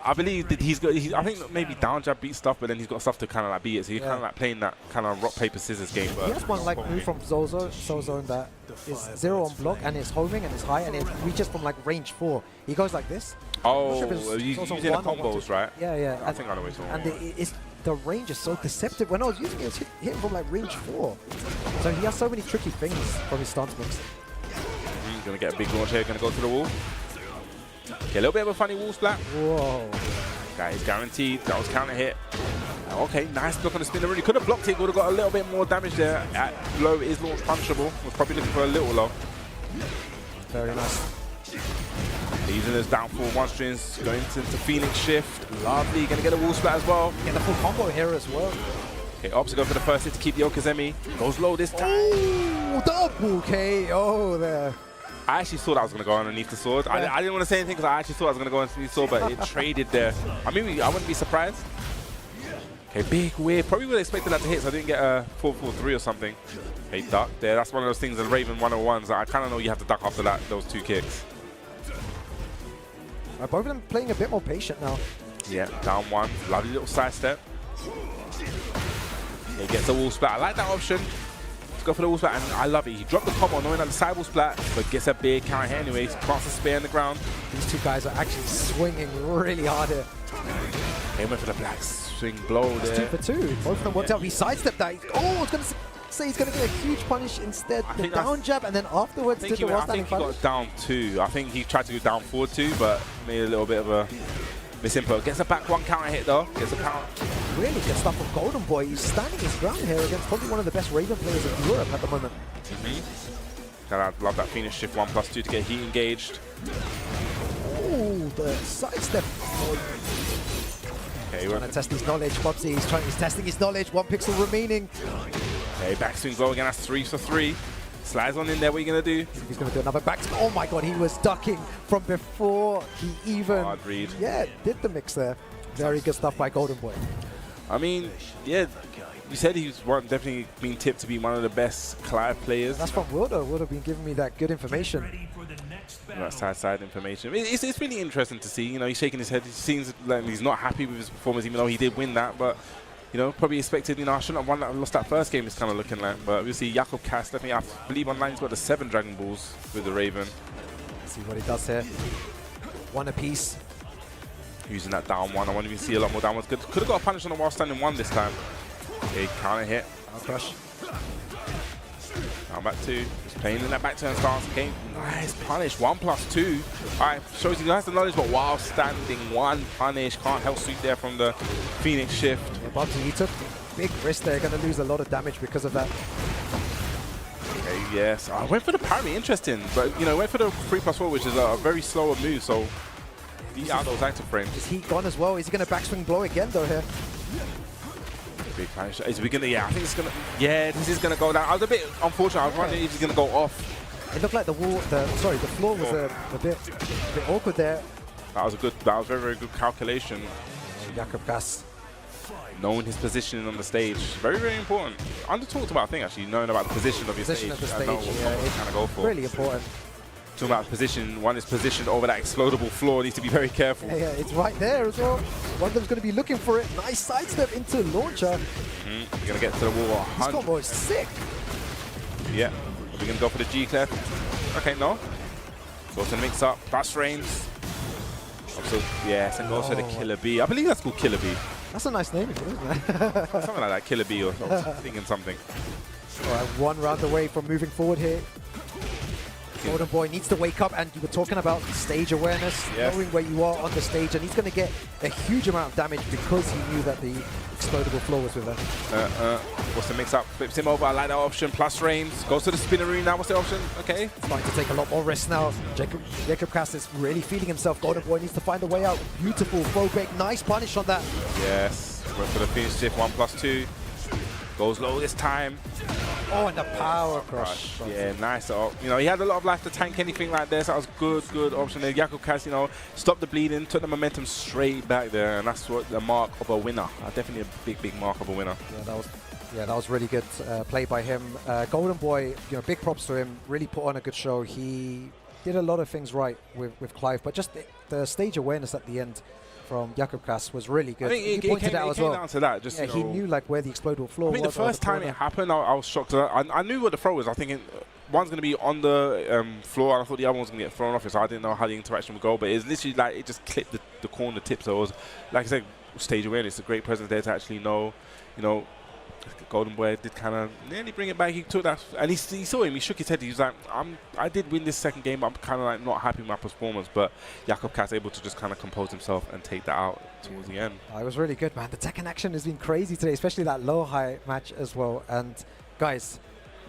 I believe that he's got. I think maybe down jab beats stuff, but then he's got stuff to kind of like beat it. So he's kind of like playing that kind of rock paper scissors game. But he has one like move from Soul Zone that is 0 on block and is homing and is high and it reaches from like range 4. He goes like this. Oh, using the combos, right? Yeah, yeah. I think I know what you're talking about. And the range is so deceptive. When I was using it, it was hitting from like range 4. So he has so many tricky things from his stance mix. He's gonna get a big launch here. Gonna go to the wall. Okay, a little bit of a funny wall splat. Whoa. That is guaranteed. That was counter hit. Okay, nice block on the spinner. Really could have blocked it. Would have got a little bit more damage there. At low is launch punishable. Was probably looking for a little low. Very nice. Using his down 4-1 strings. Going into Phoenix shift. Lovely. Gonna get a wall splat as well. Get the full combo here as well. Okay, Ops go for the first hit to keep the Okazemi. Goes low this time. Oh, double KO there. I actually thought I was going to go underneath the sword. Yeah. I didn't want to say anything because I actually thought I was going to go underneath the sword, but it traded there. I mean, I wouldn't be surprised. Okay, big whip. Probably would have expected that to hit, so I didn't get a 4-4-3 or something. Okay, duck there. That's one of those things that Raven 101s. I kind of know you have to duck after that, those 2 kicks. Both of them playing a bit more patient now. Yeah, down 1. Lovely little side step. He gets a wall splat. I like that option. Go for the wall splat, and I love it. He dropped the combo knowing that the side wall splat, but gets a big counter hit anyway. Plants a spear in the ground. These 2 guys are actually swinging really hard here. He went for the black swing blow there. 2 for 2. Both of them watch out. He sidestepped that. Oh, I was going to say he's going to get a huge punish instead. The down jab, and then afterwards did the wall standing punish. I think he got down 2. I think he tried to go down 4-2, but made a little bit of a misinput. Gets a back 1 counter hit though. Gets a counter. Really good stuff from Golden Boy. He's standing his ground here against probably one of the best Raven players in Europe at the moment. I love that Phoenix shift 1+2 to get heat engaged. Oh, the sidestep. Okay, he's trying to test his knowledge, Bubsy. He's testing his knowledge. 1 pixel remaining. Okay, backswing blow again. That's 3 for 3. Slides on in there. What are you going to do? He's going to do another back. Oh my god, he was ducking from before he even hard read. Yeah, did the mix there. Very good stuff by Golden Boy. I mean, yeah, you said he was definitely being tipped to be one of the best Clive players. That's from Wildo. Wildo been giving me that good information. That side information. It's really interesting to see. You know, he's shaking his head. He seems like he's not happy with his performance, even though he did win that. But you know, probably expected. You know, I shouldn't have won that. Lost that first game. It's kind of looking like. But we'll see. Jakob Cass definitely. I believe online he's got the 7 Dragon Balls with the Raven. Let's see what he does here. One apiece. Using that down one. I want to even see a lot more down ones. Could have got a punish on the while standing one this time. Okay, counter hit. I'll crush. Now back 2. Just playing in that back turn stance. Okay, nice punish. 1+2. Alright, shows he has the knowledge, but while standing, 1 punish. Can't help sweep there from the Phoenix shift. Yeah, Bubsy, he took big risk there. Going to lose a lot of damage because of that. Okay, yes. I went for the parry. Interesting. But, you know, went for the 3+4, which is a very slower move. So, beat out those active frames. Is heat gone as well? Is he going to backswing blow again, though, here? Big punish. Is we gonna? Yeah, I think it's gonna. Yeah, this is gonna go down. I was a bit unfortunate. I was wondering if he's gonna go off. It looked like the wall. The floor was a bit awkward there. That was a good. That was very good calculation. Jakob Cass, knowing his positioning on the stage, very important. Under talked about, I think, actually knowing about the position of your stage. Of the stage, it's kind of go for. Really important. Talking about position, one is positioned over that explodable floor. Needs to be very careful. Yeah, it's right there as well. One of them's going to be looking for it. Nice sidestep into launcher. You're going to get to the wall. This combo is sick. Yeah. We're going to go for the G clef. Okay, no. Go to the mix up. Fast frames. Also, yes, and goes for the Killer Bee. I believe that's called Killer Bee. That's a nice name, isn't it? Something like that, Killer Bee, or I was thinking something. All right, 1 round away from moving forward here. Golden Boy needs to wake up, and you were talking about stage awareness, knowing where you are on the stage, and he's going to get a huge amount of damage because he knew that the explodable floor was with him. What's the mix-up? Flips him over. I like that option. Plus frames. Goes to the spinneroo now. What's the option? Okay. Starting to take a lot more risks now. Jakob Cass is really feeding himself. Golden Boy needs to find a way out. Beautiful throw break. Nice punish on that. Yes. Went for the Phoenix shift. 1+2. Goes low this time. Oh, and the power crush. Yeah, nice. You know, he had a lot of life to tank anything like this. That was good option there. Jakob Cass, you know, stopped the bleeding, took the momentum straight back there, and that's what the mark of a winner. Definitely a big mark of a winner. Yeah, that was really good play by him. Golden Boy, you know, big props to him. Really put on a good show. He did a lot of things right with Clive, but just the stage awareness at the end from Jakob Cass was really good. I think he pointed out as well. Down to that. Just, yeah, he knew like where the explodable floor was. I mean, the first time it happened, I was shocked. I knew what the throw was. I was thinking one's going to be on the floor, and I thought the other one's going to get thrown off it, so I didn't know how the interaction would go. But it's literally like it just clipped the corner tip. So it was, like I said, stage awareness. A great presence there to actually know, you know. Golden Boy did kind of nearly bring it back. He took that, and he saw him. He shook his head. He was like, I did win this second game, but I'm kind of like not happy with my performance. But Jakob Cass able to just kind of compose himself and take that out towards the end. It was really good, man. The Tekken action has been crazy today, especially that low-high match as well. And guys,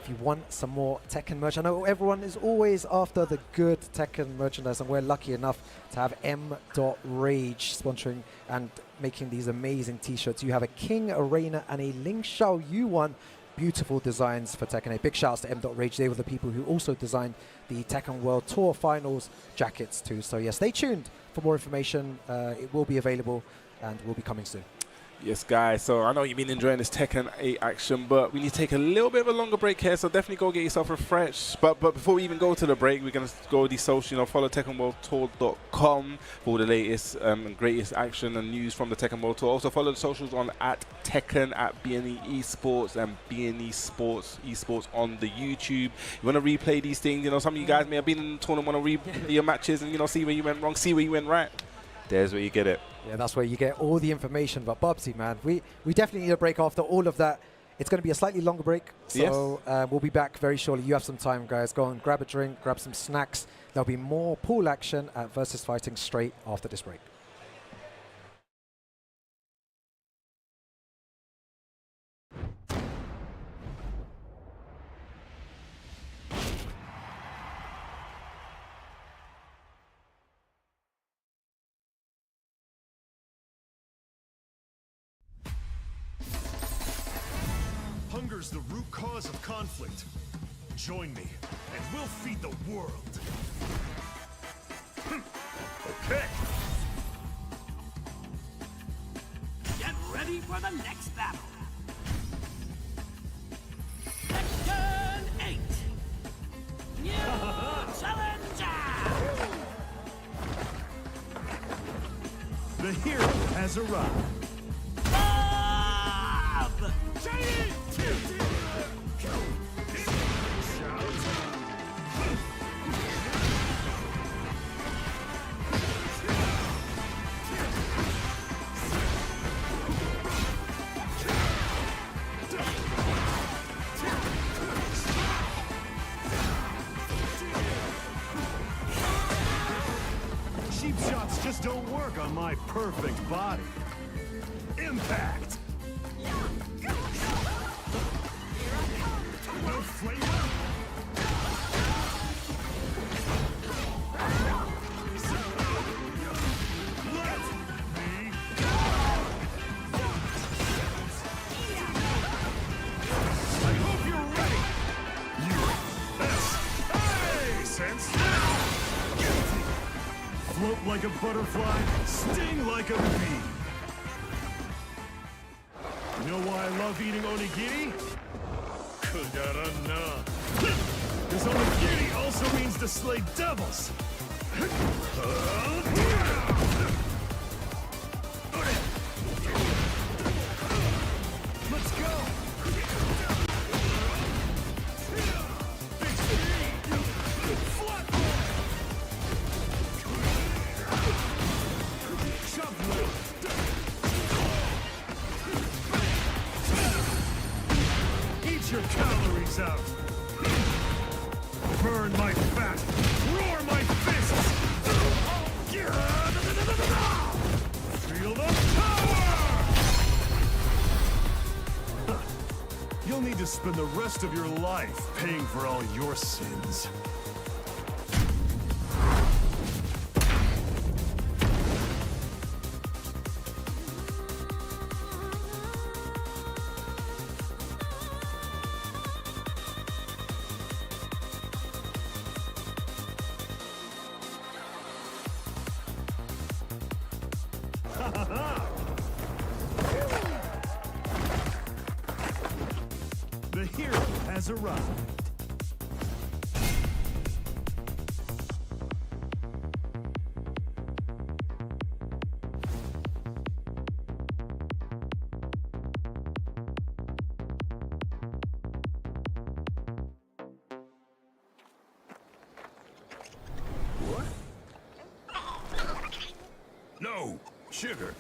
if you want some more Tekken merch, I know everyone is always after the good Tekken merchandise, and we're lucky enough to have M.Rage sponsoring and making these amazing t-shirts. You have a King Arena and a Ling Xiao Yuan. Beautiful designs for Tekken 8. Big shouts to M.Rage. They were the people who also designed the Tekken World Tour Finals jackets too. So yeah, stay tuned for more information. It will be available and will be coming soon. Yes, guys. So I know you've been enjoying this Tekken 8 action, but we need to take a little bit of a longer break here. So definitely go get yourself refreshed. But before we even go to the break, we're going to go to the social. You know, follow TekkenWorldTour.com for the latest and greatest action and news from the Tekken World Tour. Also follow the socials on @Tekken, @BNE Esports, and BNE Sports Esports on the YouTube. You want to replay these things? You know, some of you guys may have been in the tournament, want to replay your matches and, you know, see where you went wrong, see where you went right. There's where you get it. Yeah, that's where you get all the information. But Bubsy, man, we definitely need a break after all of that. It's going to be a slightly longer break, so we'll be back very shortly. You have some time, guys. Go and grab a drink, grab some snacks. There'll be more pool action at Versus Fighting straight after this break. Hunger's the root cause of conflict. Join me, and we'll feed the world. Okay. Get ready for the the next battle. Section 8. New challenger. The hero has arrived. Bob! Cheap shots just don't work on my perfect body. Impact! No flavor? Let me go! I hope you're ready! USA! Sense now! Float like a butterfly, sting like a bee. You know why I love eating onigiri? Kudarana. Because onigiri also means to slay devils. Let's go. Big speed. Flat. Eat your calories out. Burn my fat. Roar my fists. Feel the power! You'll need to spend the rest of your life paying for all your sins. The hero has arrived. What? No, sugar.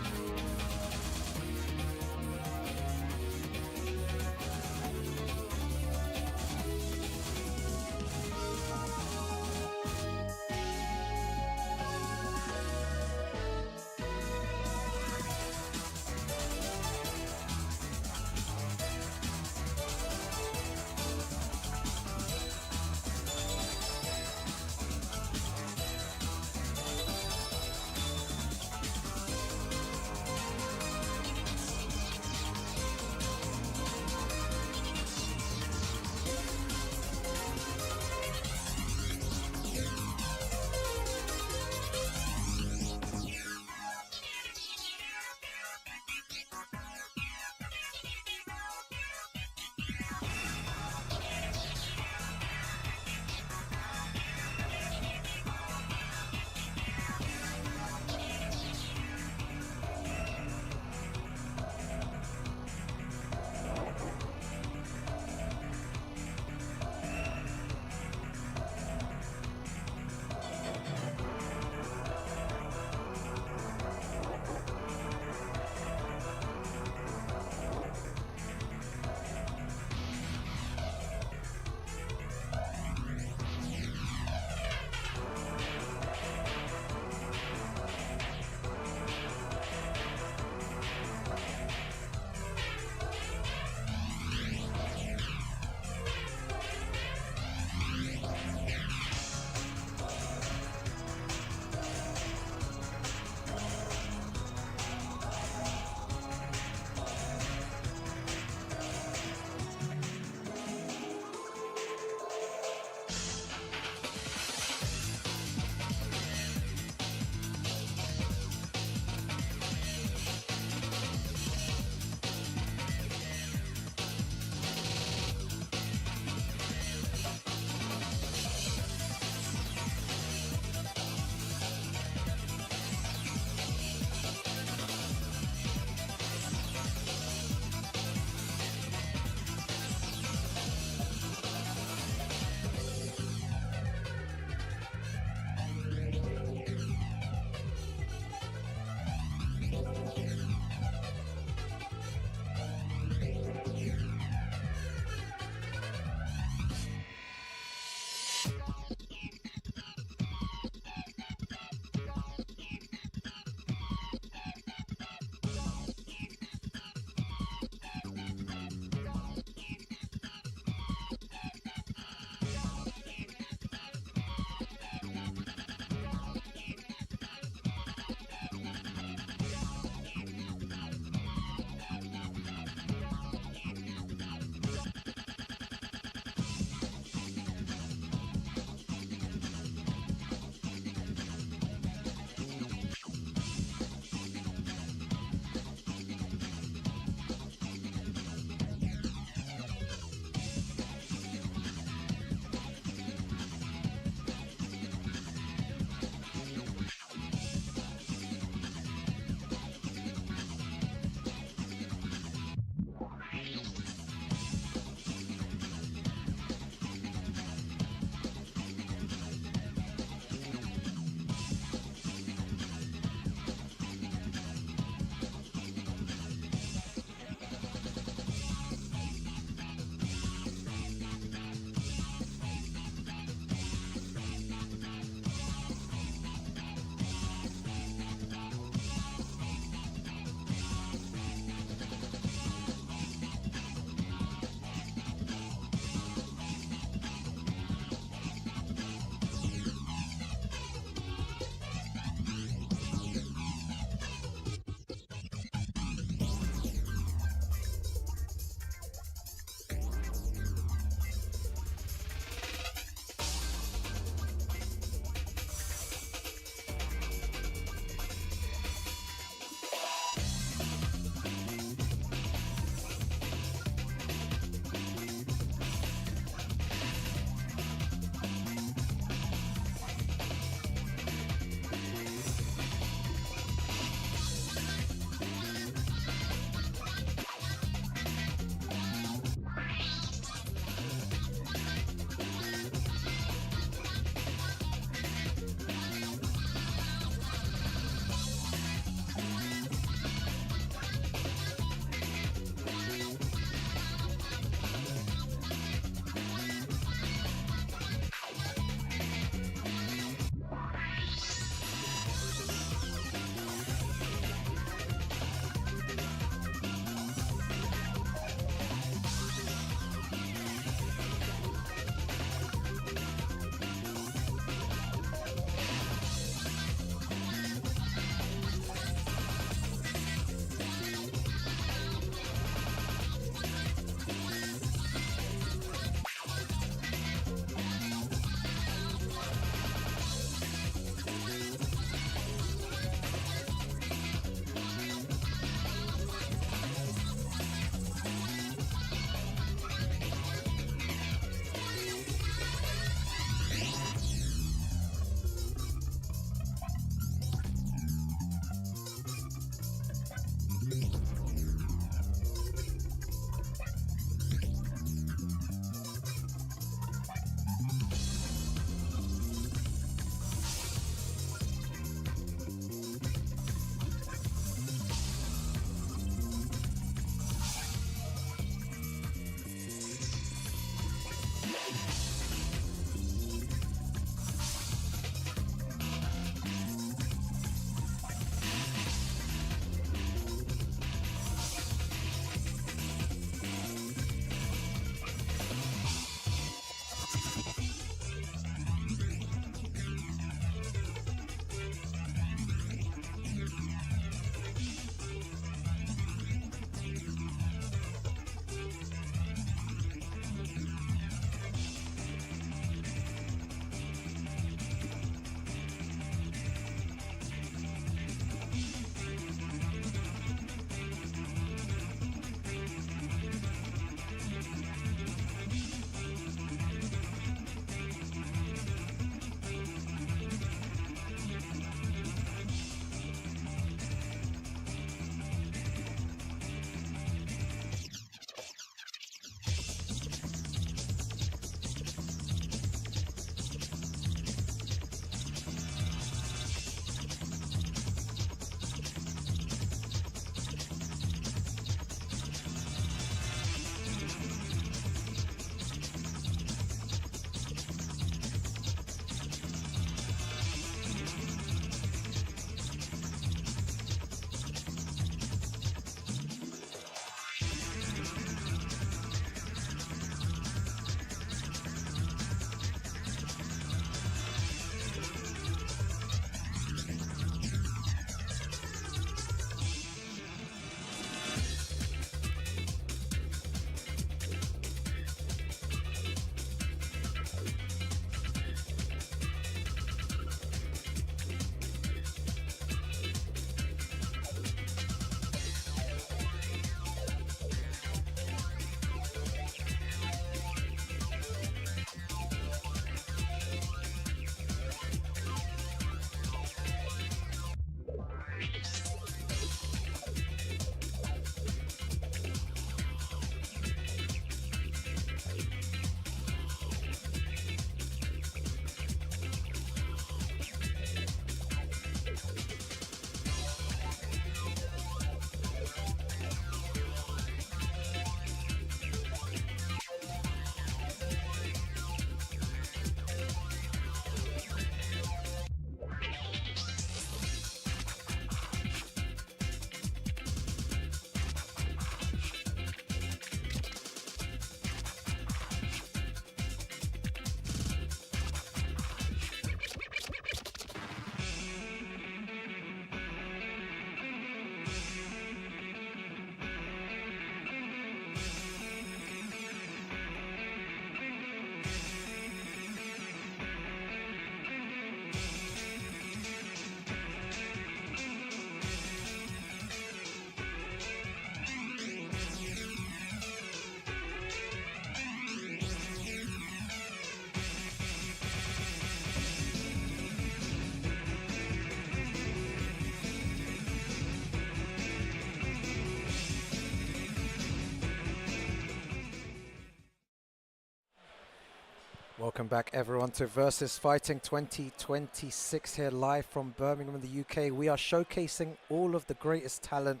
Welcome back, everyone, to VSFighting 2026 here live from Birmingham in the UK. We are showcasing all of the greatest talent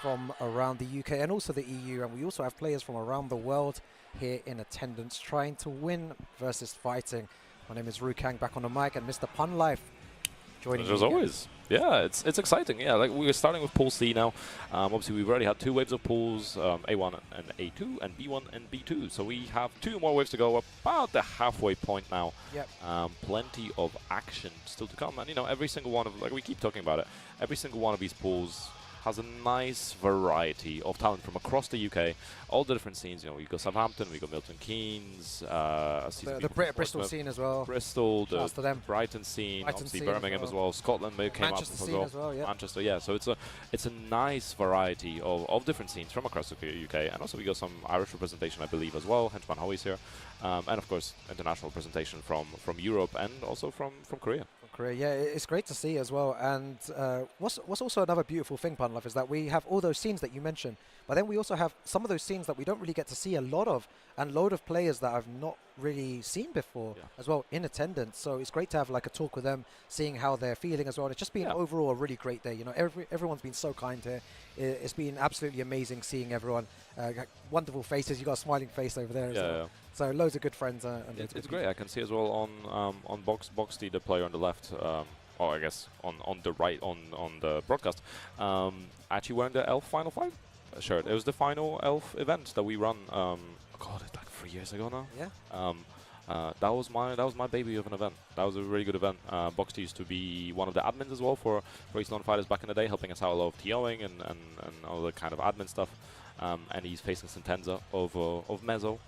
from around the UK and also the EU, and we also have players from around the world here in attendance trying to win VSFighting. My name is Rukang, back on the mic, and Mr. Pun Life joining As always. Yeah, it's exciting. Yeah, like we're starting with Pool C now. Obviously, we've already had 2 waves of pools, A1 and A2, and B1 and B2. So we have 2 more waves to go, about the halfway point now. Yep. Plenty of action still to come. And, you know, every single one of, like we keep talking about it, every single one of these pools has a nice variety of talent from across the UK, all the different scenes. You know, we got Southampton, we got Milton Keynes, the Bristol scene as well. Bristol, the them. Brighton scene, obviously scene Birmingham as well. Scotland came Manchester up scene as well. Yeah. Manchester, yeah. So it's a nice variety of different scenes from across the UK, and also we got some Irish representation, I believe, as well. Henchman Hoey's here, and of course international representation from Europe and also from Korea. Yeah, it's great to see as well. And what's also another beautiful thing, Pun Life, is that we have all those scenes that you mentioned, but then we also have some of those scenes that we don't really get to see a lot of, and load of players that I've not really seen before as well in attendance. So it's great to have like a talk with them, seeing how they're feeling as well. And it's just been overall a really great day. You know, everyone's been so kind here. It's been absolutely amazing seeing everyone. Wonderful faces. You got a smiling face over there as well. Yeah. So loads of good friends. And it's great. I can see as well on Boxty, the player on the left, or I guess on the right on the broadcast, actually wearing the Elf Final Fight shirt. It was the final Elf event that we run. God, it's like 3 years ago now. Yeah. That was my baby of an event. That was a really good event. Boxty used to be one of the admins as well for East London Fighters back in the day, helping us out a lot of TOing and all the kind of admin stuff. And he's facing Sentenza of Mezzo.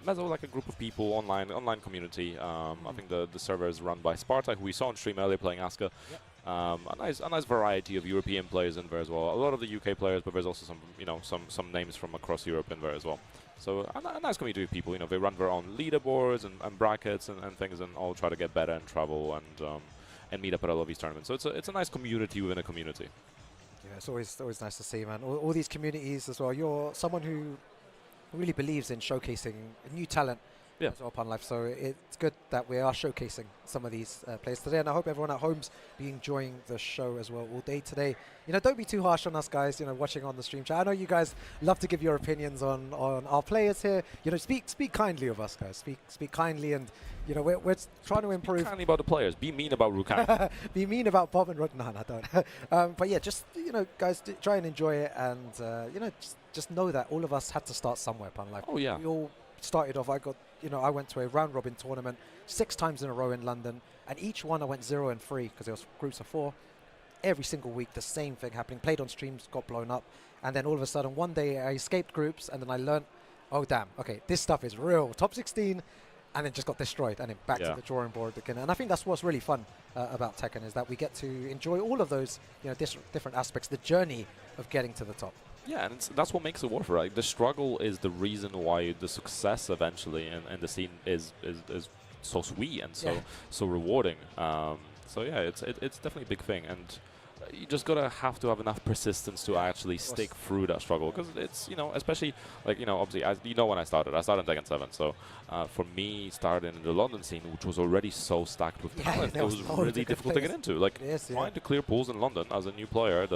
Mezzo, like a group of people, online community. I think the server is run by Sparta, who we saw on stream earlier playing Asuka. Yep. A nice variety of European players in there as well. A lot of the UK players, but there's also some names from across Europe in there as well. So a nice community of people. You know, they run their own leaderboards and brackets and things, and all try to get better and travel and meet up at all of these tournaments. So it's a nice community within a community. Yeah, it's always nice to see, man. All these communities as well. You're someone who really believes in showcasing new talent as well, Pun Life. So it's good that we are showcasing some of these players today, and I hope everyone at home's be enjoying the show as well all day today. You know, don't be too harsh on us, guys. You know, watching on the stream chat. I know you guys love to give your opinions on our players here. You know, speak kindly of us, guys. Speak kindly, and you know, we're trying to improve. Be kindly about the players. Be mean about Rukang. Be mean about Bob and Rod. No, I don't. But yeah, just guys, try and enjoy it, and just know that all of us had to start somewhere, Pun Life. Oh yeah. We all started off. I went to a round robin tournament 6 times in a row in London, and each one I went 0 and 3 because there was groups of 4. Every single week, the same thing happening. Played on streams, got blown up, and then all of a sudden, one day I escaped groups, and then I learned, oh damn, okay, this stuff is real. Top 16, and then just got destroyed, and then back to the drawing board again. And I think that's what's really fun about Tekken, is that we get to enjoy all of those, different aspects, the journey of getting to the top. Yeah, and that's what makes it worth it, right? The struggle is the reason why the success eventually and the scene is so sweet and so rewarding. So yeah, it's definitely a big thing, and you just have to have enough persistence to actually stick through that struggle, because it's especially obviously when I started in Tekken 7, so for me starting in the London scene, which was already so stacked with talent, it was really difficult to get into. Like trying to clear pools in London as a new player,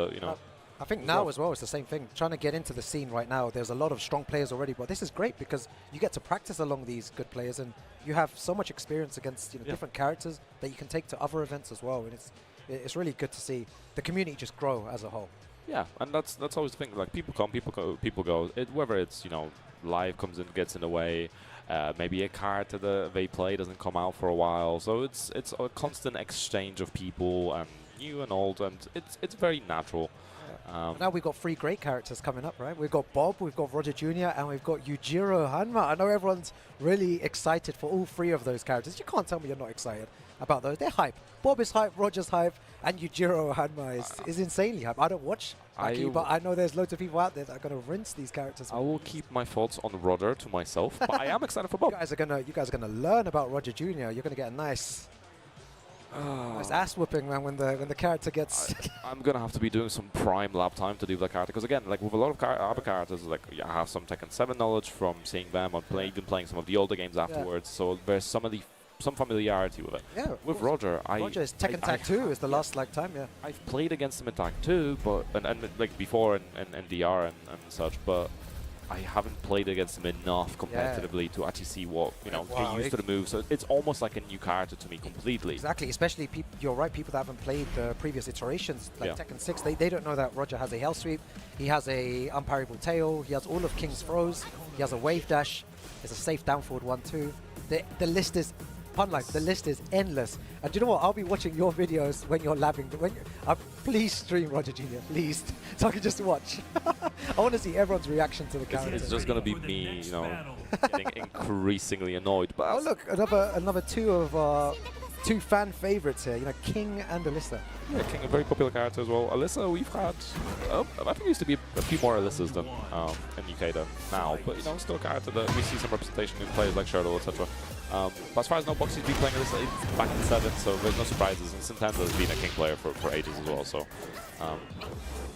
I think now as well it's the same thing. Trying to get into the scene right now, there's a lot of strong players already, but this is great because you get to practice along these good players, and you have so much experience against different characters that you can take to other events as well. And it's really good to see the community just grow as a whole. Yeah, and that's always the thing. Like people come, people go. Whether it's live comes in, gets in the way. Maybe a card that they play doesn't come out for a while. So it's a constant exchange of people, and new and old, and it's very natural. Now we've got 3 great characters coming up, right? We've got Bob, we've got Roger Jr., and we've got Yujiro Hanma. I know everyone's really excited for all 3 of those characters. You can't tell me you're not excited about those. They're hype. Bob is hype, Roger's hype, and Yujiro Hanma is insanely hype. I don't watch Aki, but I know there's loads of people out there that are going to rinse these characters. I will keep my thoughts on Roger to myself, but I am excited for Bob. You guys are gonna learn about Roger Jr. You're going to get a nice It's ass whooping, man, when the character gets. I'm gonna have to be doing some prime lab time to do that character, because again, like with a lot of other characters, like I have some Tekken 7 knowledge from seeing them on even playing some of the older games afterwards. So there's some familiarity with it. Yeah. With Roger, Roger is Tekken Tag 2 is the last like time. Yeah. I've played against him in Tag 2, but and like before in DR and such, but I haven't played against him enough competitively to actually see what, get used to the moves. So it's almost like a new character to me completely. Exactly, especially you're right, people that haven't played the previous iterations, like Tekken 6, they don't know that Roger has a Hell Sweep, he has a unparryable tail, he has all of King's throws, he has a wave dash, there's a safe down forward 1-2. The list is the list is endless. And do you know what? I'll be watching your videos when you're labbing. Please stream Roger Jr., please, so I can just watch. I want to see everyone's reaction to the character. It's just going to be me, getting increasingly annoyed. But oh look, another two fan favorites here. King and Alyssa. Yeah, King, a very popular character as well. Alyssa, we've had, I think there used to be a few more Alyssas than in UK than now, but still a character that we see some representation in players like Shirtle, etc. But as far as no Boxy's been playing Alyssa back in 7, so there's no surprises. And Sentenza has been a King player for ages as well, so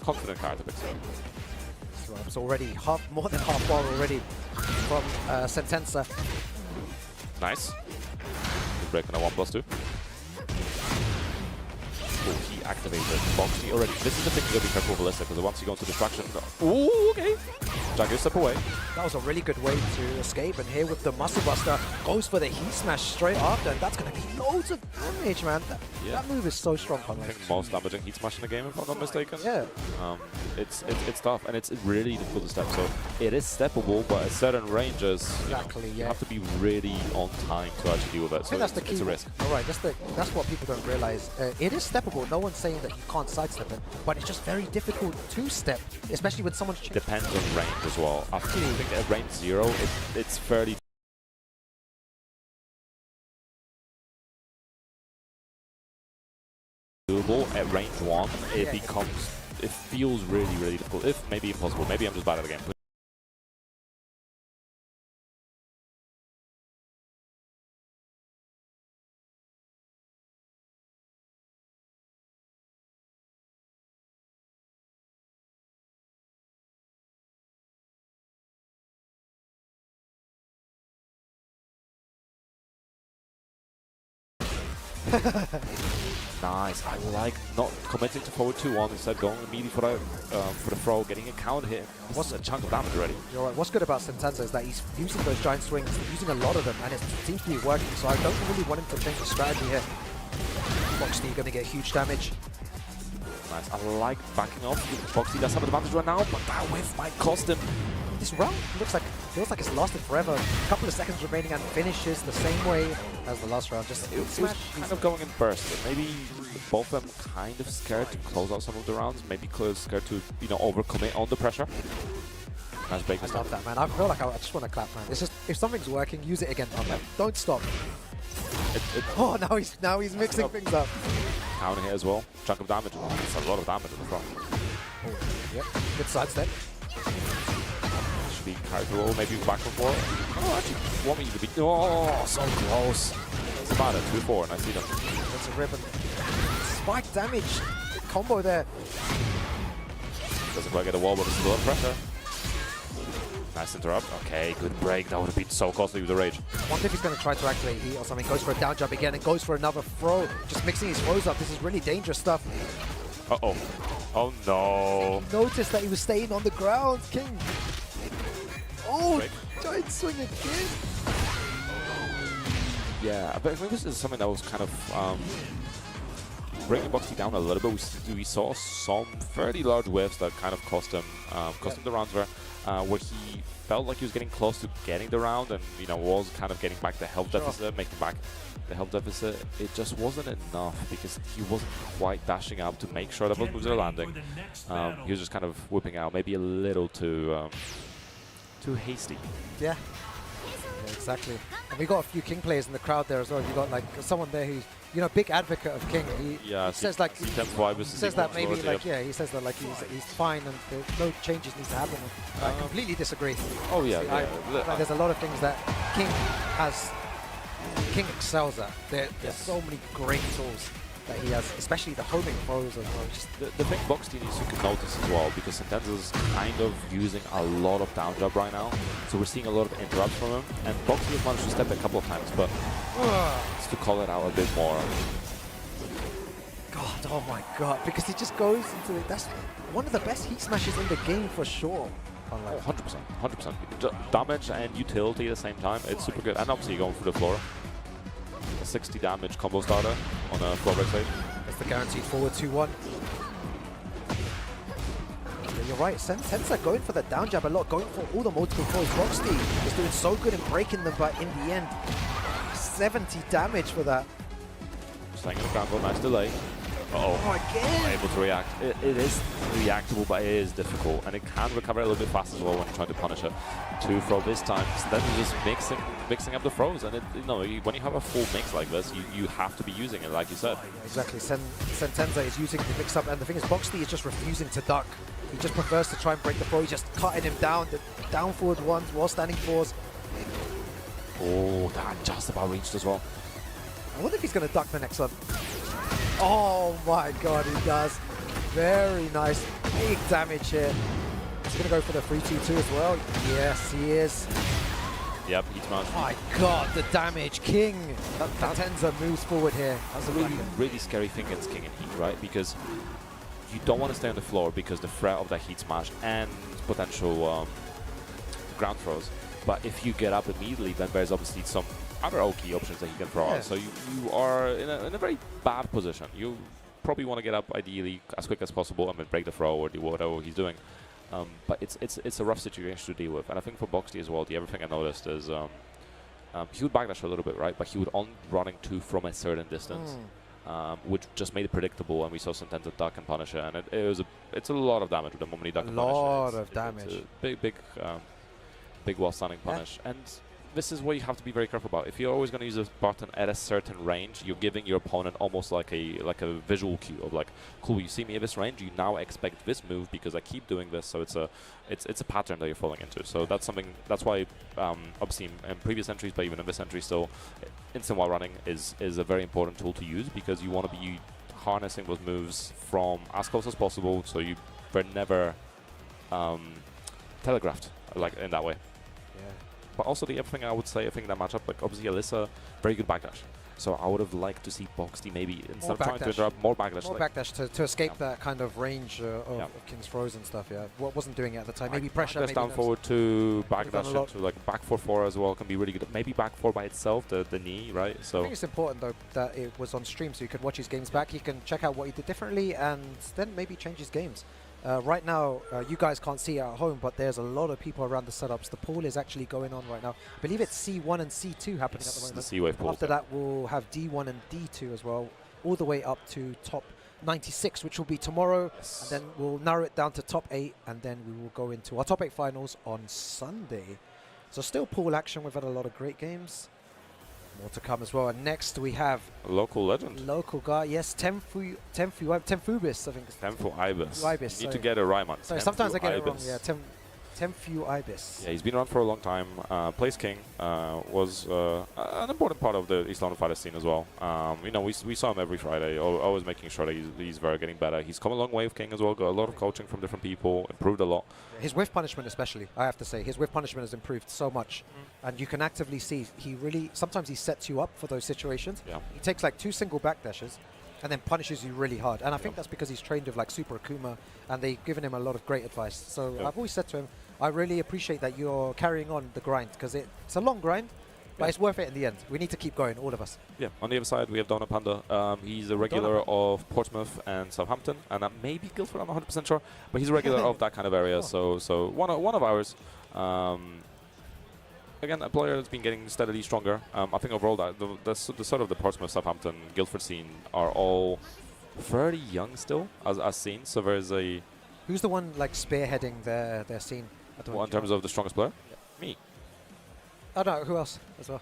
confident character pick. So it's already more than half bar already from Sentenza. Nice. Good break on a 1+2. Oh, he activated Boxy already. This is the thing you gotta be careful with Alyssa, because once you go into distraction. Ooh, okay. Jagu step away. That was a really good way to escape, and here with the Muscle Buster, goes for the Heat Smash straight after, and that's gonna be loads of damage, man. That move is so strong. I think most damaging Heat Smash in the game, if I'm not mistaken. Yeah. It's tough, and it's really difficult to step, so it is steppable, but at certain ranges, you have to be really on time to actually deal with it, so that's the key. It's a risk. Alright, that's what people don't realize. It is steppable. No one's saying that you can't sidestep it, but it's just very difficult to step, especially when someone's changed. Depends on range as well. I think at range 0, it's fairly doable. At range 1, it feels really, really difficult. If maybe impossible. Maybe I'm just bad at the game. Nice. I like not committing to forward 2-1, instead going immediately for the throw, getting a counter hit. What's a chunk of damage already? You're right. What's good about Sentenza is that he's using those giant swings, using a lot of them, and it seems to be working, so I don't really want him to change the strategy here. Boxy going to get huge damage. Nice. I like backing off. Boxy does have an advantage right now, but that whiff might cost him. This round feels like it's lasted forever. A couple of seconds remaining and finishes the same way as the last round. Just it was kind of going in bursts. Maybe both of them kind of scared to close out some of the rounds. Maybe scared to overcommit on the pressure. Nice break. I love that, man. I feel like I just want to clap, man. It's just if something's working, use it again. Don't stop. Oh, now he's mixing things up. Counter hit as well. Chunk of damage. That's a lot of damage in the front. Oh, yep. Good sidestep. Be character roll, maybe back and forth. Oh, actually, want me to be. Oh, so close. It's about a 2-4, and I see them. That's a ribbon. Spike damage combo there. Doesn't quite get a wall, but it's a lot of pressure. Nice interrupt. Okay, good break. That would have been so costly with the rage. I wonder if he's going to try to activate heat or something. Goes for a down jump again and goes for another throw. Just mixing his throws up. This is really dangerous stuff. Uh-oh. Oh, no. Notice that he was staying on the ground, King. Oh, break. Giant swing again. Yeah, but I think this is something that was kind of bringing Boxy down a little bit. We saw some fairly large whiffs that kind of cost him the rounds where he felt like he was getting close to getting the round and was kind of getting back the health deficit, making back the health deficit. It just wasn't enough because he wasn't quite dashing up to make sure that those moves are landing. He was just kind of whipping out, maybe a little too hasty. Yeah, exactly. And we got a few King players in the crowd there as well. You got like someone there who's big advocate of King. He says like he says that maybe he says that like he's fine and no changes need to happen. I completely disagree. Oh yeah, there's a lot of things that King has King excels at. There's so many great tools that he has, especially the homing throws as well. Just the thing Boxty needs to notice as well, because Sentenza's kind of using a lot of down jab right now, so we're seeing a lot of interrupts from him, and Boxty has managed to step a couple of times, but needs to call it out a bit more. God, oh my God, because he just goes into it. That's one of the best heat smashes in the game for sure. Oh, 100%, 100%. Damage and utility at the same time, it's super good, and obviously going through the floor. A 60 damage combo starter on a floor break stage. That's the guaranteed forward 2-1. Yeah, you're right, Sensa going for the down jab a lot, going for all the multiple throws. Boxty is doing so good in breaking them, but in the end, 70 damage for that. Staying in the ground, nice delay. Oh, again! Able to react. It is reactable, but it is difficult, and it can recover a little bit faster as well when you're trying to punish it. 2 throw this time, so then you're just mixing up the throws, and when you have a full mix like this, you have to be using it, like you said. Exactly. Sentenza is using the mix up, and the thing is, Boxty is just refusing to duck. He just prefers to try and break the throw. He's just cutting him down, the down forward ones while standing fours. Oh, that just about reached as well. I wonder if he's going to duck the next one. Oh my God, he does. Very nice. Big damage here. He's going to go for the 3-2-2 as well. Yes, he is. Yep, heat smash. Oh my God, the damage. King. Sentenza moves forward here. That's a really scary thing against King and Heat, right? Because you don't want to stay on the floor because the threat of that heat smash and potential ground throws. But if you get up immediately, then there's obviously some other OP options that he can throw out. So you are in a very bad position. You probably want to get up ideally as quick as possible and then break the throw or do whatever he's doing. But it's a rough situation to deal with. And I think for Boxty as well, the other thing I noticed is he would backdash a little bit, right? But he would on running to from a certain distance, which just made it predictable. And we saw Sentenza duck and punish it, and it's a lot of damage with the moment he duck and punish it. A lot of damage. It's a big wall standing punish. And this is what you have to be very careful about. If you're always going to use this button at a certain range, you're giving your opponent almost like a visual cue of like, cool, you see me at this range, you now expect this move because I keep doing this. So it's a pattern that you're falling into. So that's something. That's why obviously in previous entries, but even in this entry still, instant wall running is a very important tool to use because you want to be harnessing those moves from as close as possible. So they're never telegraphed like in that way. But also the other thing I would say, I think that matchup, like obviously Alyssa, very good backdash. So I would have liked to see Boxty maybe, instead of trying to interrupt, more backdash. More backdash to escape that kind of range of King's throws and stuff, wasn't doing it at the time. Maybe pressure. Backdash down forward to backdash into like back 4-4 as well can be really good. Maybe back 4 by itself, the knee, right? So I think it's important though that it was on stream so you could watch his games back. You can check out what he did differently and then maybe change his games. Right now, you guys can't see it at home, but there's a lot of people around the setups. The pool is actually going on right now. I believe it's C1 and C2 happening at the moment. The C-Wave pool. After that, we'll have D1 and D2 as well, all the way up to top 96, which will be tomorrow. And then we'll narrow it down to top 8, and then we will go into our top 8 finals on Sunday. So still pool action. We've had a lot of great games. More to come as well. And next we have a local legend. Local guy, yes, Tenfubis, I think. Tenfu Ibis. Ibis. You need to get it right, man. Sorry, sometimes I get it wrong. Yeah, Tenfu Ibis. Yeah, he's been around for a long time. Plays King. Was an important part of the East London fighter scene as well. You know, we saw him every Friday, always making sure that he's very getting better. He's come a long way with King as well. Got a lot of coaching from different people. Improved a lot. His whiff punishment, especially, I have to say, his whiff punishment has improved so much, and you can actively see he really sometimes he sets you up for those situations. Yeah. He takes like 2 single backdashes and then punishes you really hard. And I think that's because he's trained with like Super Akuma, and they've given him a lot of great advice. So I've always said to him, I really appreciate that you're carrying on the grind, because it's a long grind, but it's worth it in the end. We need to keep going, all of us. Yeah, on the other side, we have Donna Panda. He's a regular of Portsmouth and Southampton, and maybe Guildford, I'm not 100% sure, but he's a regular of that kind of area, so one of ours. Again, a player that's been getting steadily stronger. I think overall that the sort of the Portsmouth, Southampton, Guildford scene are all fairly young still, as seen. So there's a... Who's the one like spearheading their scene? Well, in terms of the strongest player? Yeah. Me. Oh no, who else as well?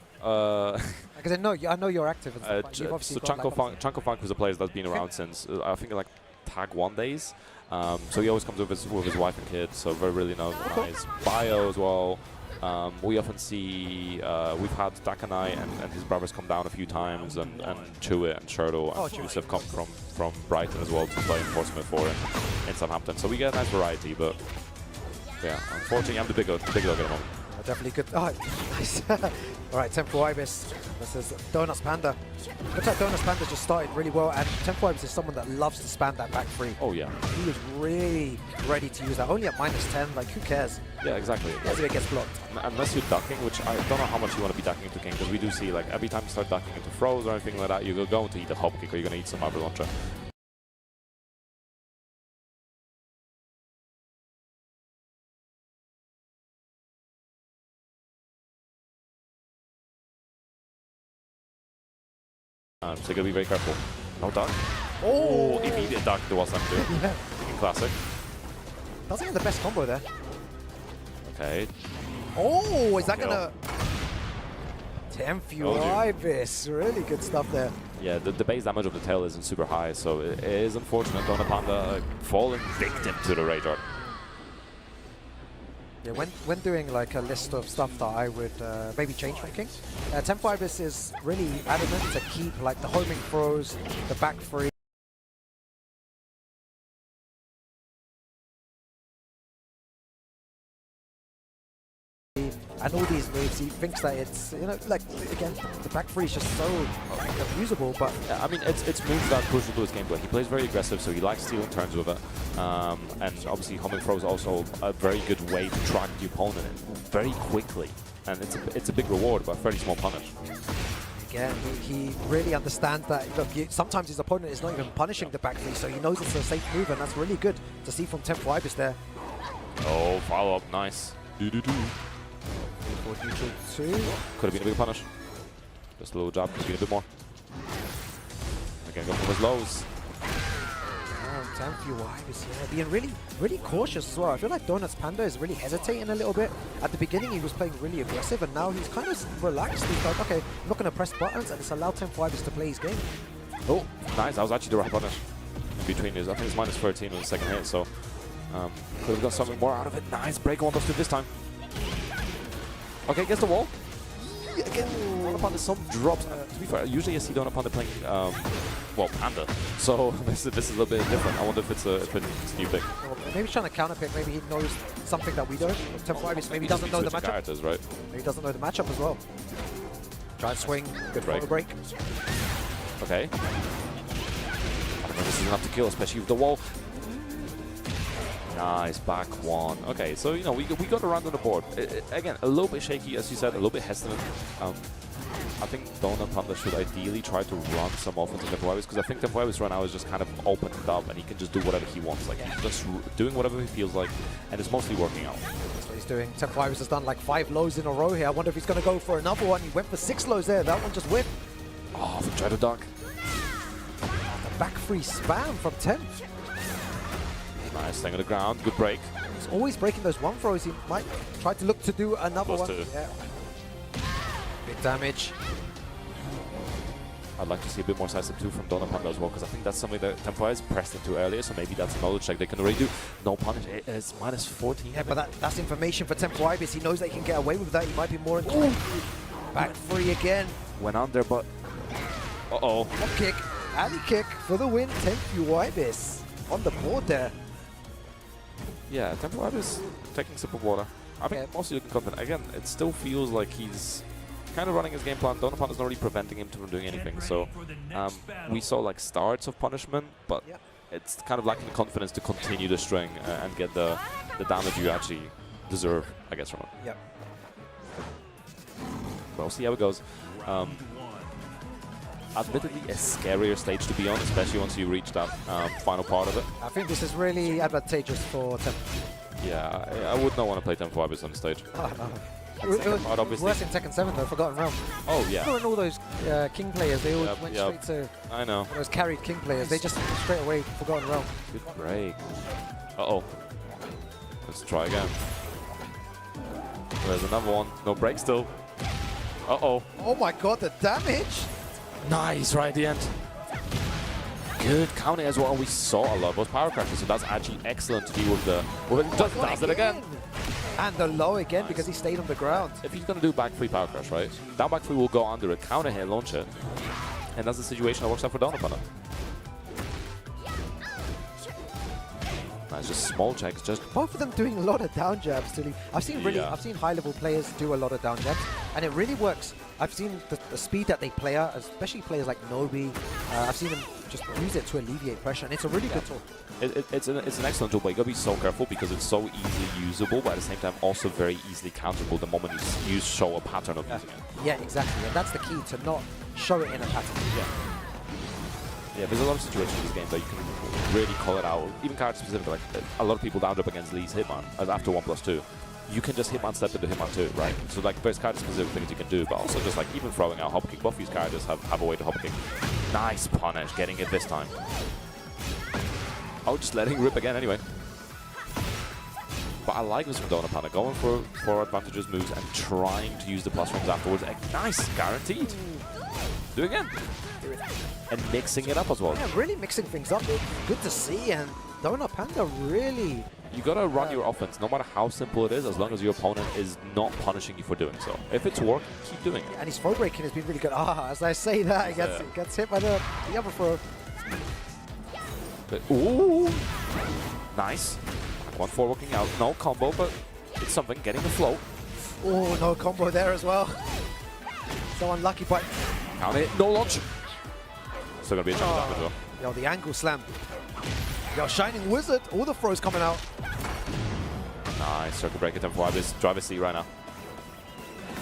Because I know you're active. And stuff, so Chunko Funk was a player that's been around since I think like Tag 1 days. So he always comes with his wife and kids. So very really nice bio as well. We often see, we've had Dakanai and his brothers come down a few times, and Chewit and Shurtle and Juice have come from Brighton as well to play in Portsmouth or in Southampton. So we get a nice variety, but yeah, unfortunately I'm the big dog at the moment. Definitely good. Oh, nice. All right, Temple Ibis versus Donuts Panda. Looks like Donuts Panda just started really well, and Temple Ibis is someone that loves to spam that back three. Oh yeah. He was really ready to use that. Only at -10, like who cares? Yeah, exactly. As if it gets blocked. Unless you're ducking, which I don't know how much you want to be ducking into King, because we do see like every time you start ducking into throws or anything like that, you're going to eat a hop kick or you're going to eat some other launcher. So you gotta be very careful. No duck. Oh, immediate duck to what's too. Yeah. Classic. Doesn't get the best combo there. Okay. Oh, is that gonna... Temple Ibis, really good stuff there. Yeah, the base damage of the tail isn't super high, so it is unfortunate. Dona Panda falling victim to the Rage Art. Yeah, when doing like a list of stuff that I would maybe change from King, Temple Ibis is really adamant to keep like the homing throws, the back three. And all these moves, he thinks that it's, you know, like, again, the back three is just so abusable, but... Yeah, I mean, it's moves that are crucial to his gameplay. He plays very aggressive, so he likes stealing turns with it. And obviously, homing throw is also a very good way to track the opponent very quickly. And it's a big reward, but a fairly small punish. Again, he really understands that, look, sometimes his opponent is not even punishing the back three, so he knows it's a safe move, and that's really good to see from Temple Ibis there. Oh, follow-up, nice. Do-do-do. Could have been a big punish. Just a little jab, could have been a bit more. Again, go for his lows. Temple Ibis, yeah, being really cautious as well. I feel like Donuts Panda is really hesitating a little bit. At the beginning, he was playing really aggressive, and now he's kind of relaxed. He's like, okay, I'm not going to press buttons, and it's allowed Temple Ibis to play his game. Oh, nice. That was actually the right punish. In between his, I think it's -13 on the second hit, so could have got something more out of it. Nice break 1+2 this time. Okay, gets the wall. Again, Dona Panda some drops. To be fair, usually I see Dona Panda playing, well, Panda. So this is a little bit different. I wonder if it's a new pick. Well, maybe he's trying to counter pick. Maybe he knows something that we don't. Temple Ibis maybe doesn't know the matchup. Right? Maybe he doesn't know the matchup as well. Try and swing. Good break. Okay. I don't know if this is enough to kill, especially with the wall. Nice, back one. Okay, so, you know, we got around on the board. Again, a little bit shaky, as you said, a little bit hesitant. I think Dona Panda should ideally try to run some offense in Temple Ibis, because I think Temple Ibis right now is just kind of opened up, and he can just do whatever he wants. Like, he's just doing whatever he feels like, and it's mostly working out. That's what he's doing. Temple Ibis has done like 5 lows in a row here. I wonder if he's going to go for another one. He went for 6 lows there. That one just whipped. Oh, from Shadow Duck. The back free spam from Temp. Nice, staying on the ground, good break. He's always breaking those one throws. He might try to look to do another one. +2. Yeah. Big damage. I'd like to see a bit more size 2 from Dona Panda as well, because I think that's something that Temple Ibis pressed into earlier, so maybe that's a knowledge check they can already do. No punish, it's -14. Yeah, but that's information for Temple Ibis. He knows that he can get away with that. He might be more in back free again. Went under, but... Uh-oh. Hop kick, alley kick for the win. Temple Ibis on the board there. Yeah, Temple Ibis taking a sip of water. I mean, mostly looking confident. Again, it still feels like he's kind of running his game plan. Dona Panda's not really preventing him from doing anything. So we saw like starts of punishment, but it's kind of lacking the confidence to continue the string and get the damage you actually deserve, I guess, from it. Yep. We'll see how it goes. Admittedly, a scarier stage to be on, especially once you reach that final part of it. I think this is really advantageous for Temp. Yeah, I would not want to play Temple Ibis on the stage. It was worse in Tekken 7 though, Forgotten Realm. Oh yeah. And all those King players, they all went straight to... I know. Those carried King players, they just straight away Forgotten Realm. Good break. Uh-oh. Let's try again. There's another one. No break still. Uh-oh. Oh my god, the damage! Nice, right at the end. Good counter as well. We saw a lot of those power crashes, so that's actually excellent to deal with the... Well, it just does it again. And the low again because he stayed on the ground. If he's going to do back 3 power crush, right? Down back 3 will go under it, counter hit, launch it. And that's the situation that works out for down opponent. Nice, just small checks, just both of them doing a lot of down jabs. I've seen high level players do a lot of down jabs, and it really works. I've seen the speed that they play at, especially players like Nobi. I've seen them just use it to alleviate pressure, and it's a really good tool. It's an excellent tool, but you gotta be so careful because it's so easily usable, but at the same time also very easily counterable the moment you show a pattern of using it. Yeah, exactly, and that's the key, to not show it in a pattern. Yeah, there's a lot of situations in this game that you can really call it out. Even character specific, like a lot of people down up against Lee's Hitman after 1+2. You can just Hitman step into Hitman 2, right? So like there's character specific things you can do, but also just like even throwing out hop kick. Both these characters have a way to hop kick. Nice punish, getting it this time. Oh, just letting rip again anyway. But I like this from Donut Panda, going for advantageous moves and trying to use the plus frames afterwards. Nice, guaranteed. Do it again. And mixing it up as well. Yeah, really mixing things up. It's good to see, and Donut Panda really... You gotta run your offense, no matter how simple it is, as long as your opponent is not punishing you for doing so. If it's working, keep doing it. And his throw breaking has been really good. As I say that, he gets hit by the other throw. But, ooh! Nice. 1-4 working out. No combo, but it's something. Getting the flow. Oh, no combo there as well. So unlucky, but... Count it. No launch. Still gonna be a chance of that as well. Yo, the angle slam. Yo, Shining Wizard. All the throws coming out. Nice. Circle breaker, tempo driver C right now.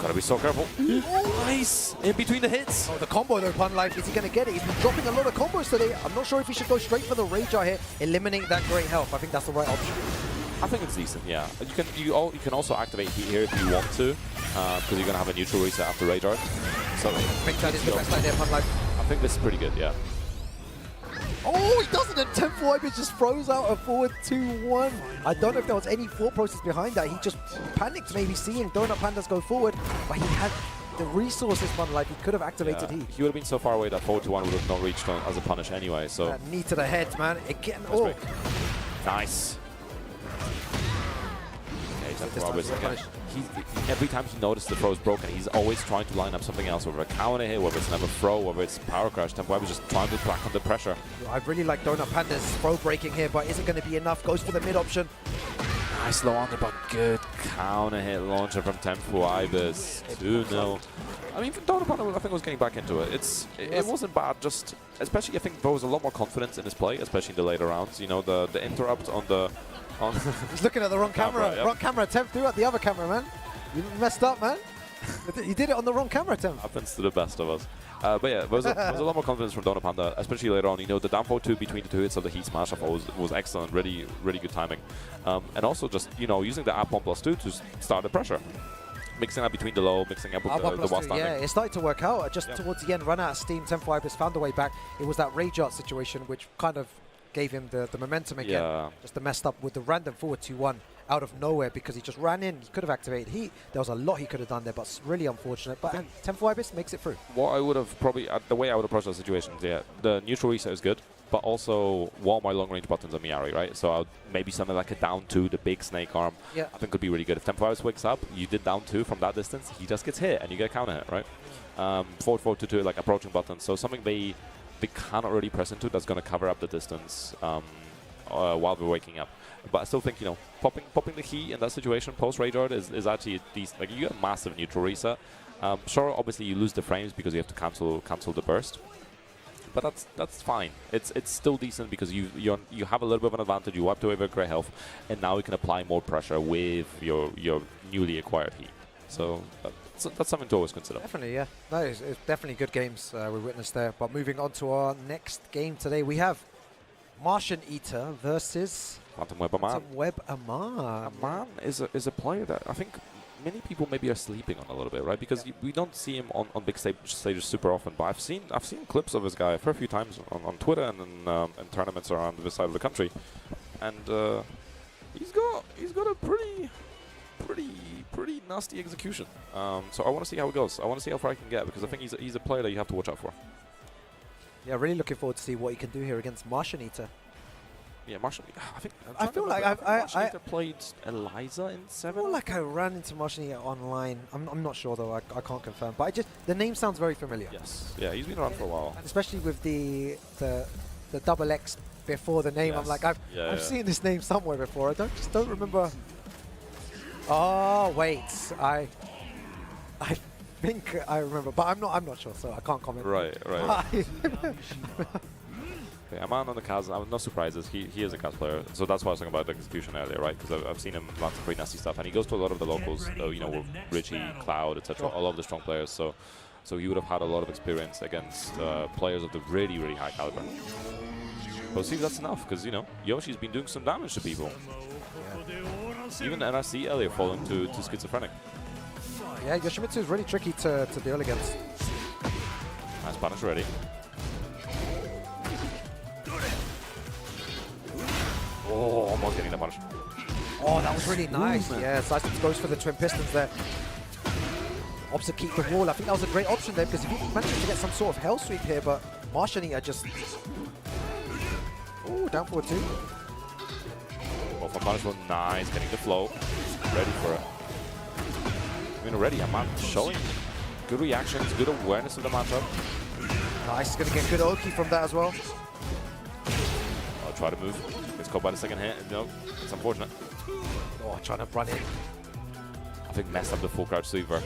Gotta be so careful. Nice. In between the hits. Oh, the combo though, Pun Life. Is he gonna get it? He's been dropping a lot of combos today. I'm not sure if he should go straight for the Rage Art here. Eliminate that great health. I think that's the right option. I think it's decent, yeah. You can also activate Heat here if you want to, because you're gonna have a neutral reset after Rage Art. So I think that is the best idea, Pun Life. I think this is pretty good, yeah. Oh, he doesn't, and Tempo Wiper just throws out a forward 2-1. I don't know if there was any thought process behind that. He just panicked, maybe seeing Donut Pandas go forward, but he had the resources, Pun Life. He could have activated Heat. He would have been so far away that forward 2-1 would have not reached on as a punish anyway, so... Knee to the head, man. Again, Nice. Every time he notices the throw is broken, he's always trying to line up something else, whether a counter hit, whether it's another throw, whether it's power crush. Tempo was just trying to back under pressure. I really like Donut Panda's throw breaking here, but isn't going to be enough. Goes for the mid option. Nice low under, but good counter hit launcher from Tempo Ibis. 2-0. I mean, Donut Panda, I think, was getting back into it. It wasn't bad, just especially I think there was a lot more confidence in his play, especially in the later rounds. You know, the interrupt on the... He's looking at the wrong camera. Yep. Wrong camera. Temp threw at the other camera, man. You messed up, man. You did it on the wrong camera, Temp. Happens to the best of us. But yeah, there was a lot more confidence from Donut Panda, especially later on. You know, the down forward 2 between the 2 hits of the Heat Smash I thought was excellent. Really, really good timing. And also just, you know, using the up 1+2 to start the pressure. Mixing up between the low, mixing up with the while standing. Yeah, it started to work out. Just towards the end, run out of steam. Tempo Ibis found a way back. It was that Rage Art situation which kind of gave him the momentum again. Yeah. Just the messed up with the random forward 2-1 out of nowhere because he just ran in. He could have activated Heat. There was a lot he could have done there, but it's really unfortunate. But Tempo Ibis makes it through. What I would have probably, the way I would approach that situation, the neutral reset is good, but also while my long range buttons are Miari, right? So I'll maybe something like a down 2, the big snake arm, I think could be really good. If Tempo Ibis wakes up, you did down 2 from that distance, he just gets hit and you get a counter hit, right? Forward 4 2 like approaching buttons. So something they cannot really press into that's going to cover up the distance while we're waking up. But I still think, you know, popping the Heat in that situation post Rage Art is actually decent. Like, you get a massive neutral reset. Sure, obviously you lose the frames because you have to cancel the burst. But that's fine. It's still decent because you have a little bit of an advantage. You wiped away with great health, and now you can apply more pressure with your newly acquired Heat. So that's something to always consider. Definitely, yeah. No, it's definitely good games we witnessed there. But moving on to our next game today, we have Martian Eater versus Quantum Web Aman. Quantum Web Aman. Aman is a player that I think many people maybe are sleeping on a little bit, right? Because we don't see him on big stages super often. But I've seen clips of this guy a fair few times on Twitter and in tournaments around this side of the country, and he's got a pretty nasty execution. So I want to see how it goes. I want to see how far I can get because I think he's a player that you have to watch out for. Yeah, really looking forward to see what he can do here against Martian Eater. Yeah, Marshall. I think I feel like I played Eliza in 7. I feel like I ran into Marshall online. I'm not sure though. I can't confirm. But the name sounds very familiar. Yes. Yeah, he's been around for a while. And especially with the double X before the name. Yes. I'm like I've seen this name somewhere before. I don't remember. Oh wait, I think I remember, but I'm not sure, so I can't comment. Right. Okay, Aman on the Kaz, I'm not surprised. He is a Kaz player, so that's why I was talking about the execution earlier, right? Because I've seen him lots of pretty nasty stuff, and he goes to a lot of the locals, you know, with Richie, Cloud, etc. A lot of the strong players. So he would have had a lot of experience against players of the really, really high caliber. But see if that's enough, because you know Yoshi's been doing some damage to people. Yeah. Even NRC earlier falling to schizophrenic. Yeah, Yoshimitsu is really tricky to deal against. Nice punish ready. Oh, almost getting the punish. Oh, that was really nice. Yeah, Sysons goes for the twin pistons there. Opposite keep the wall. I think that was a great option there because if he managed to get some sort of hell sweep here, but Martianita just... Ooh, down forward 2. Well, from punishment, nice. Getting the flow. Ready for it. I mean, already, Aman showing good reactions, good awareness of the matchup. Nice. Going to get good Oki from that as well. I'll try to move. Gets caught by the second hit. No, it's unfortunate. Oh, trying to run in. I think messed up the full crouch sweeper.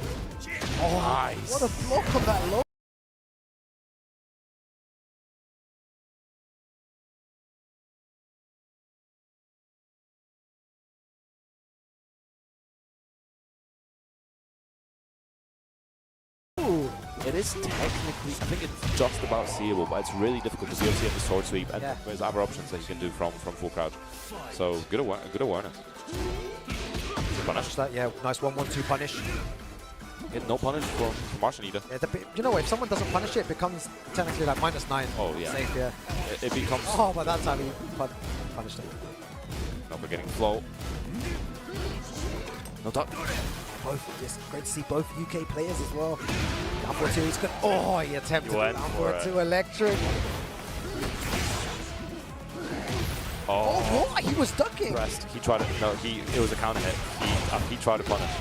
Oh, nice. What a block on that low. It is technically, I think it's just about seeable, but it's really difficult because you obviously have the sword sweep and there's other options that you can do from full crouch. So good awareness. Punish. That, yeah, nice 1-1-2 punish. Yeah, no punish from Martianita. Yeah, you know what, if someone doesn't punish it, it becomes technically like -9. Oh yeah. Safe, yeah. It becomes... Oh, but that's how he punished it. No, we're getting flow. No duck. Both, it's great to see both UK players as well. Down for 2, he's good. Oh, he attempted down for 2 electric. Oh, what? He was ducking. Rest. He tried to, no, it was a counter hit. He tried to punish.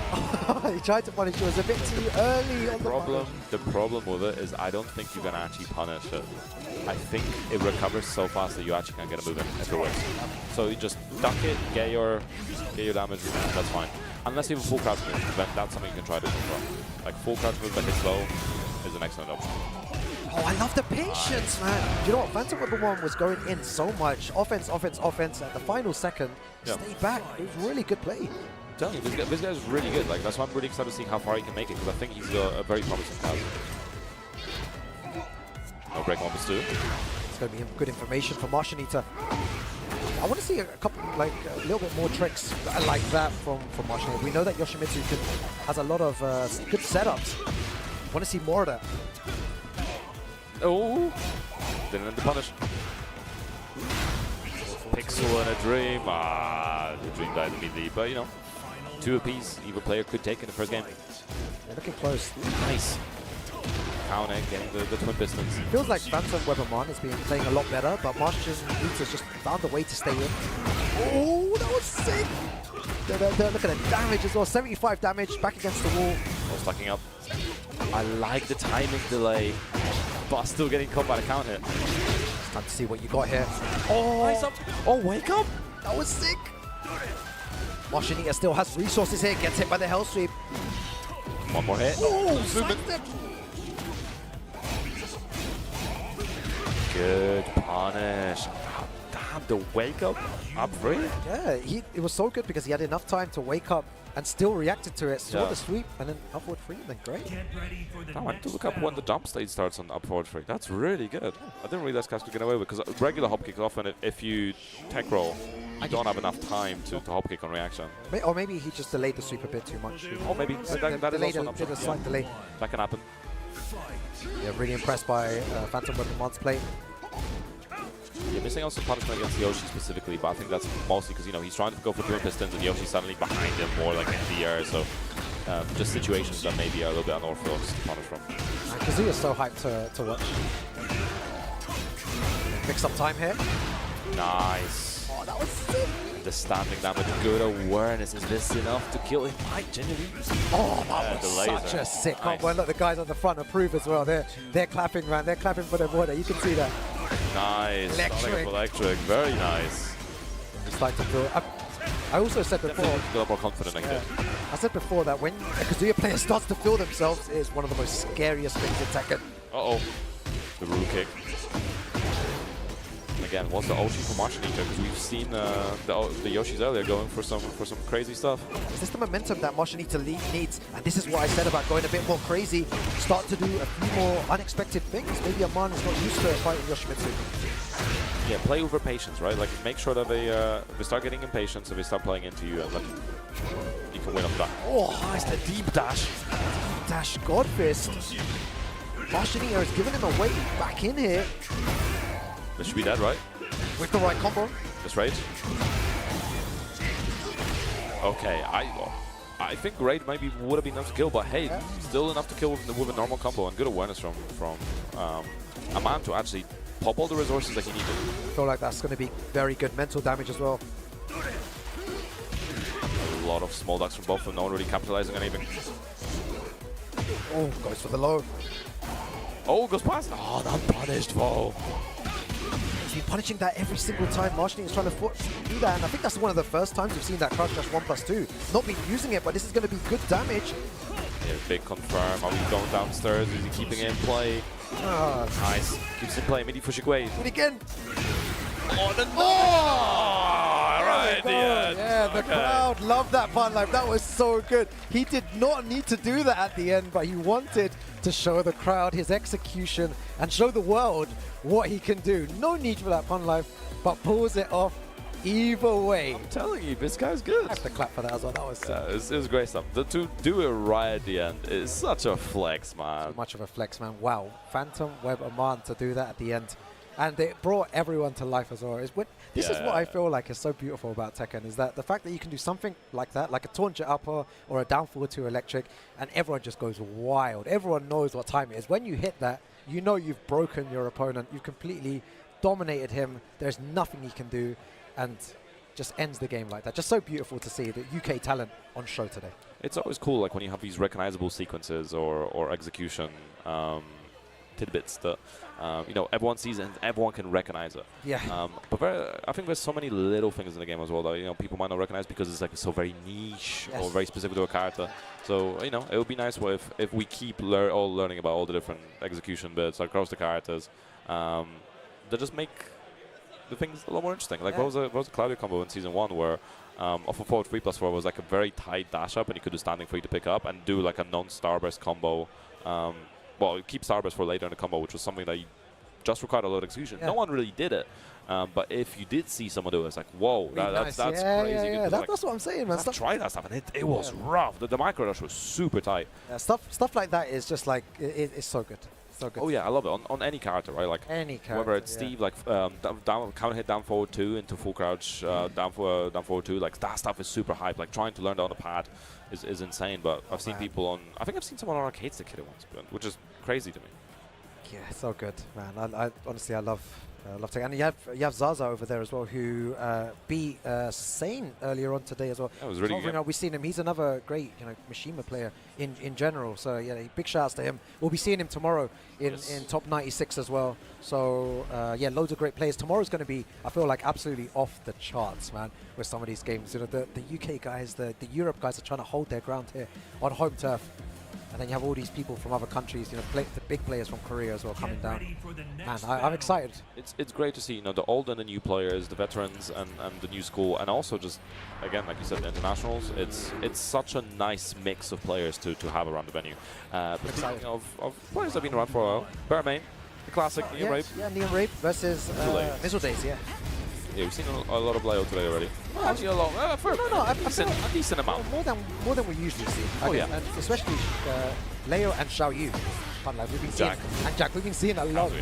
He tried to punish, it was a bit too early on The problem with it is I don't think you can actually punish it. I think it recovers so fast that you actually can't get a move in if it works. So you just duck it, get your damage, and that's fine. Unless you have a full crouch move, then that's something you can try to do as well. Like full crouch move that hits slow is an excellent option. Oh, I love the patience, man. Do you know what? Phantom Weapon 1 was going in so much. Offense. At the final second, stayed back. It was really good play. I'm telling you, this guy's really good. Like, that's why I'm really excited to see how far he can make it, because I think he's a very promising talent. No break 1+2. It's going to be good information for Martianita. I want to see a couple, like a little bit more tricks like that from Martianita. We know that Yoshimitsu has a lot of good setups. I want to see more of that. Oh, didn't end the punish. Pixel and a dream. The dream died immediately, but you know, 2 apiece. Either player could take in the first game. They're looking close. Nice. Counter, getting the twin pistons. Feels like Phantom Weberman has been playing a lot better, but Martianita's just found a way to stay in. Oh, that was sick! Look at the damage as well. 75 damage back against the wall. Oh, stacking up. I like the timing delay, but still getting caught by the counter. It's time to see what you got here. Oh, nice up. Oh, wake up! That was sick! Martianita still has resources here, gets hit by the Hell Sweep. One more hit. Oh, good punish. Damn, the wake up 3. Yeah, it was so good because he had enough time to wake up and still reacted to it. Saw the sweep and then upward 3, then great. Now I need to look up when the jump stage starts on upward 3. That's really good. I didn't realize guys could get away with it because regular hop kick often if you tech roll, you don't have enough time to hop kick on reaction. Or maybe he just delayed the sweep a bit too much. Or maybe that is also an option. A slight delay. That can happen. Yeah, really impressed by Phantom Weberman's play. Yeah, missing out some punishment against Yoshi specifically, but I think that's mostly because, you know, he's trying to go for twin pistons and Yoshi's suddenly behind him more like in the air, so just situations that maybe are a little bit unorthodox to punish from. Kazuya's so hyped to watch. Picks up time here. Nice. Oh, the standing damage, good awareness. Is this enough to kill him? I genuinely. Oh, that was such a sick combo. And look, the guys on the front approve as well. They're clapping, man. They're clapping for their border. You can see that. Nice. Electric. Very nice. It's like to feel. I also said before. A lot more confident like that. I said before that when a Kazuya player starts to feel themselves, it is one of the most scariest things in Tekken. Uh-oh. The rule kick. Again, what's the ulti for Martian Eater? Because we've seen the Yoshis earlier going for some crazy stuff. Is this the momentum that Martian Eater needs? And this is what I said about going a bit more crazy. Start to do a few more unexpected things. Maybe Aman is not used to fighting Yoshimitsu. Yeah, play over patience, right? Like, make sure that they start getting impatient, so they start playing into you, and then you can win off that. Oh, nice, the deep dash. Deep dash, God Fist. Martian Eater has given him away back in here. This should be dead, right? With the right combo. This rage. Okay, I think raid maybe would have been enough to kill, but hey, still enough to kill with a normal combo, and good awareness from Aman to actually pop all the resources that he needed. I feel like that's going to be very good mental damage as well. A lot of small ducks from both of them, no one really capitalizing on anything. Oh, goes for the low. Oh, goes past. Oh, unpunished, though. He's been punishing that every single time Martian is trying to do that, and I think that's one of the first times we've seen that crouch dash 1+2. Not been using it, but this is going to be good damage. Yeah, big confirm. Are we going downstairs? Is he keeping it in play? Nice. Keeps it in play. Midi Fushigway. Do it again. Oh, no! Oh, right, yeah, the crowd loved that pun. Like, that was so good. He did not need to do that at the end, but he wanted to show the crowd his execution and show the world what he can do. No need for that pun life, but pulls it off either way. I'm telling you, this guy's good. I have to clap for that as well. That was it was great stuff. To do it right at the end is such a flex, man. Too much of a flex, man. Wow. Phantom Web Aman to do that at the end. And it brought everyone to life as well. This is what I feel like is so beautiful about Tekken, is that the fact that you can do something like that, like a taunt jet upper or a down forward to electric, and everyone just goes wild. Everyone knows what time it is. When you hit that, you know you've broken your opponent. You've completely dominated him. There's nothing he can do, and just ends the game like that. Just so beautiful to see the UK talent on show today. It's always cool, like when you have these recognizable sequences or execution tidbits that you know, everyone sees it and everyone can recognize it. Yeah. But I think there's so many little things in the game as well that, you know, people might not recognize because it's like so very niche or very specific to a character. So, you know, it would be nice if we keep all learning about all the different execution bits across the characters. That just make the things a lot more interesting. Like, what was a Claudio combo in Season 1 where off of forward 3+4 was like a very tight dash up and you could do standing free to pick up and do like a non-starburst combo. Well, keep starburst for later in the combo, which was something that you just required a lot of execution. No one really did it. But if you did see someone do it, it's like, whoa, that's crazy. Yeah. That's what I'm saying, man. I've tried that stuff, and it was rough. The micro dash was super tight. Yeah, stuff like that is just like, it's so good. So good. Oh yeah, I love it on any character, right? Like any character. Whether it's Steve, like counter hit down forward 2 into full crouch, down forward 2, like that stuff is super hype. Like trying to learn that on the pad is insane. But I've seen people on, I think I've seen someone on arcade stick hit it once, which is crazy to me. Yeah, so good, man. I honestly, I love Tekken. And you have Zaza over there as well, who beat Sane earlier on today as well. That was really good. We've seen him. He's another great, Mishima player in general. So yeah, big shouts to him. We'll be seeing him tomorrow in top 96 as well. So yeah, loads of great players. Tomorrow's going to be, I feel like, absolutely off the charts, man. With some of these games, the UK guys, the Europe guys are trying to hold their ground here on home turf. And then you have all these people from other countries, the big players from Korea as well coming down. Man, I'm excited. It's great to see, the old and the new players, the veterans and the new school, and also just, again, like you said, the internationals. It's such a nice mix of players to have around the venue. But speaking of players that have been around for a while, Bearmain, the classic Neon Rape. Yeah, Neon Rape versus Missile Days, yeah. Yeah, we've seen a lot of Leo today already. Actually, a lot. A decent amount. More than we usually see. Oh yeah, and especially Leo and Xiao Yu. We've been seeing, and Jack. We've been seeing a lot.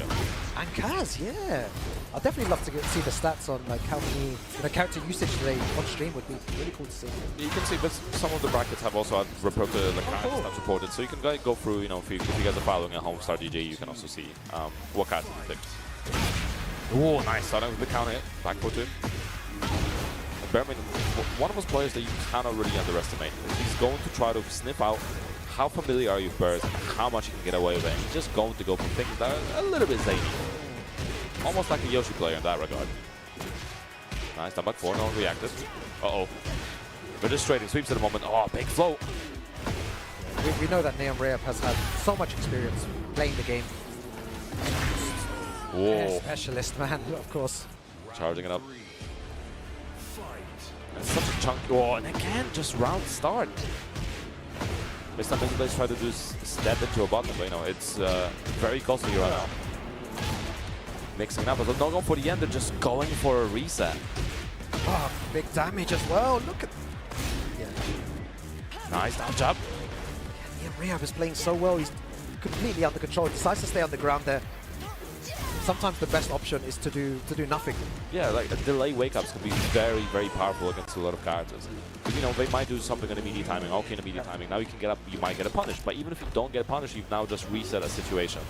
And Kaz, yeah. I'd definitely love to see the stats on like how many character usage today on stream would be really cool to see. You can see, but some of the brackets have also had the characters have supported, so you can go through. If you guys are following at home Star DJ, you can also see what characters you picked. Oh, nice! Starting with the counter hit, back foot to him. Bearman, one of those players that you cannot really underestimate. He's going to try to sniff out how familiar are you with Bears and how much you can get away with it. And he's just going to go for things that are a little bit zany. Almost like a Yoshi player in that regard. Nice, down back 4, no one reacted. Uh-oh. Registrating sweeps at the moment. Oh, big flow. We know that Neon Rayab has had so much experience playing the game. Whoa. Yeah, specialist, man, of course. Charging it up. And such a chunk. Oh, and again, just round start. Mr. Mizzle's try to do step into a button, but you know, it's very costly right now. Mixing it up, but not going for the end, they're just going for a reset. Oh, big damage as well. Look at. Yeah. Nice down jab. Yeah, Rayab is playing so well. He's completely under control. He decides to stay on the ground there. Sometimes the best option is to do nothing. Yeah, like delay wake-ups can be very, very powerful against a lot of characters. Because, you know, they might do something in immediate timing. Okay, in immediate timing. Now you can get up, you might get a punish. But even if you don't get punished, you've now just reset a situation.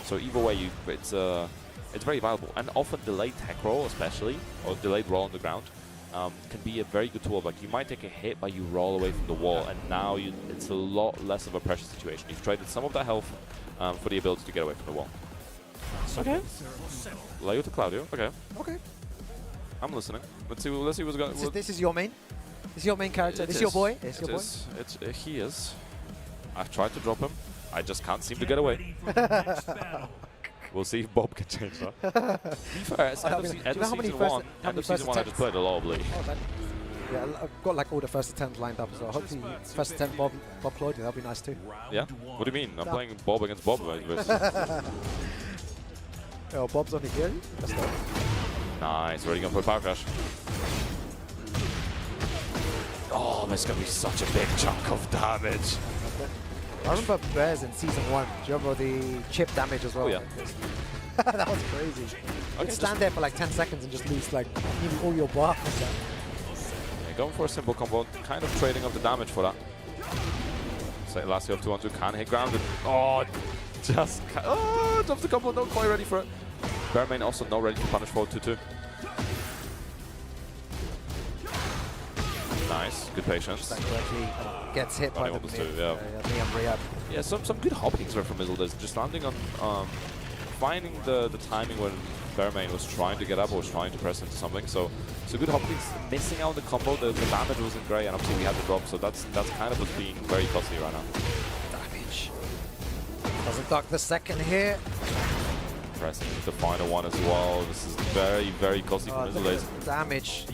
So either way, it's very valuable. And often delayed tech roll, especially, or delayed roll on the ground, can be a very good tool. Like, you might take a hit, but you roll away from the wall, and now it's a lot less of a pressure situation. You've traded some of that health for the ability to get away from the wall. Okay. Leo to Claudio. Okay. Okay. I'm listening. Let's see what's going. This is your main. This is your main character. This is your boy. It's your boy. He is. I've tried to drop him. I just can't seem to get away. We'll see if Bob can change that. To be fair, end of season one, I just played a lot of Lee. Yeah, I've got like all the first attempts lined up, so hopefully first attempt Bob Claudio, that'll be nice too. Yeah? What do you mean? I'm playing Bob against Bob. Oh, Bob's only here. That's not. Nice, already going for a power crash. Oh, this is going to be such a big chunk of damage. I remember Bears in season 1. Do you remember the chip damage as well? Oh, yeah. That was crazy. You'd stand there for like 10 seconds and just lose like nearly all your bar. Going for a simple combo, kind of trading up the damage for that. So last year of 2-on-2 can hit grounded. Oh, just drops the combo, not quite ready for it. Bearman also not ready to punish forward 2-2. Nice, good patience. That correctly gets hit by the Neon Rayab. Yeah, some good hoppings there from Mizzle. Just landing on finding the timing when Bearman was trying to get up or was trying to press into something. So good hoppings, missing out on the combo. The damage wasn't great, and obviously we had the drop. So that's kind of what's being very costly right now. Damage. Doesn't duck the second here. Pressing the final one as well. This is very, very costly for Mizzle. Damage.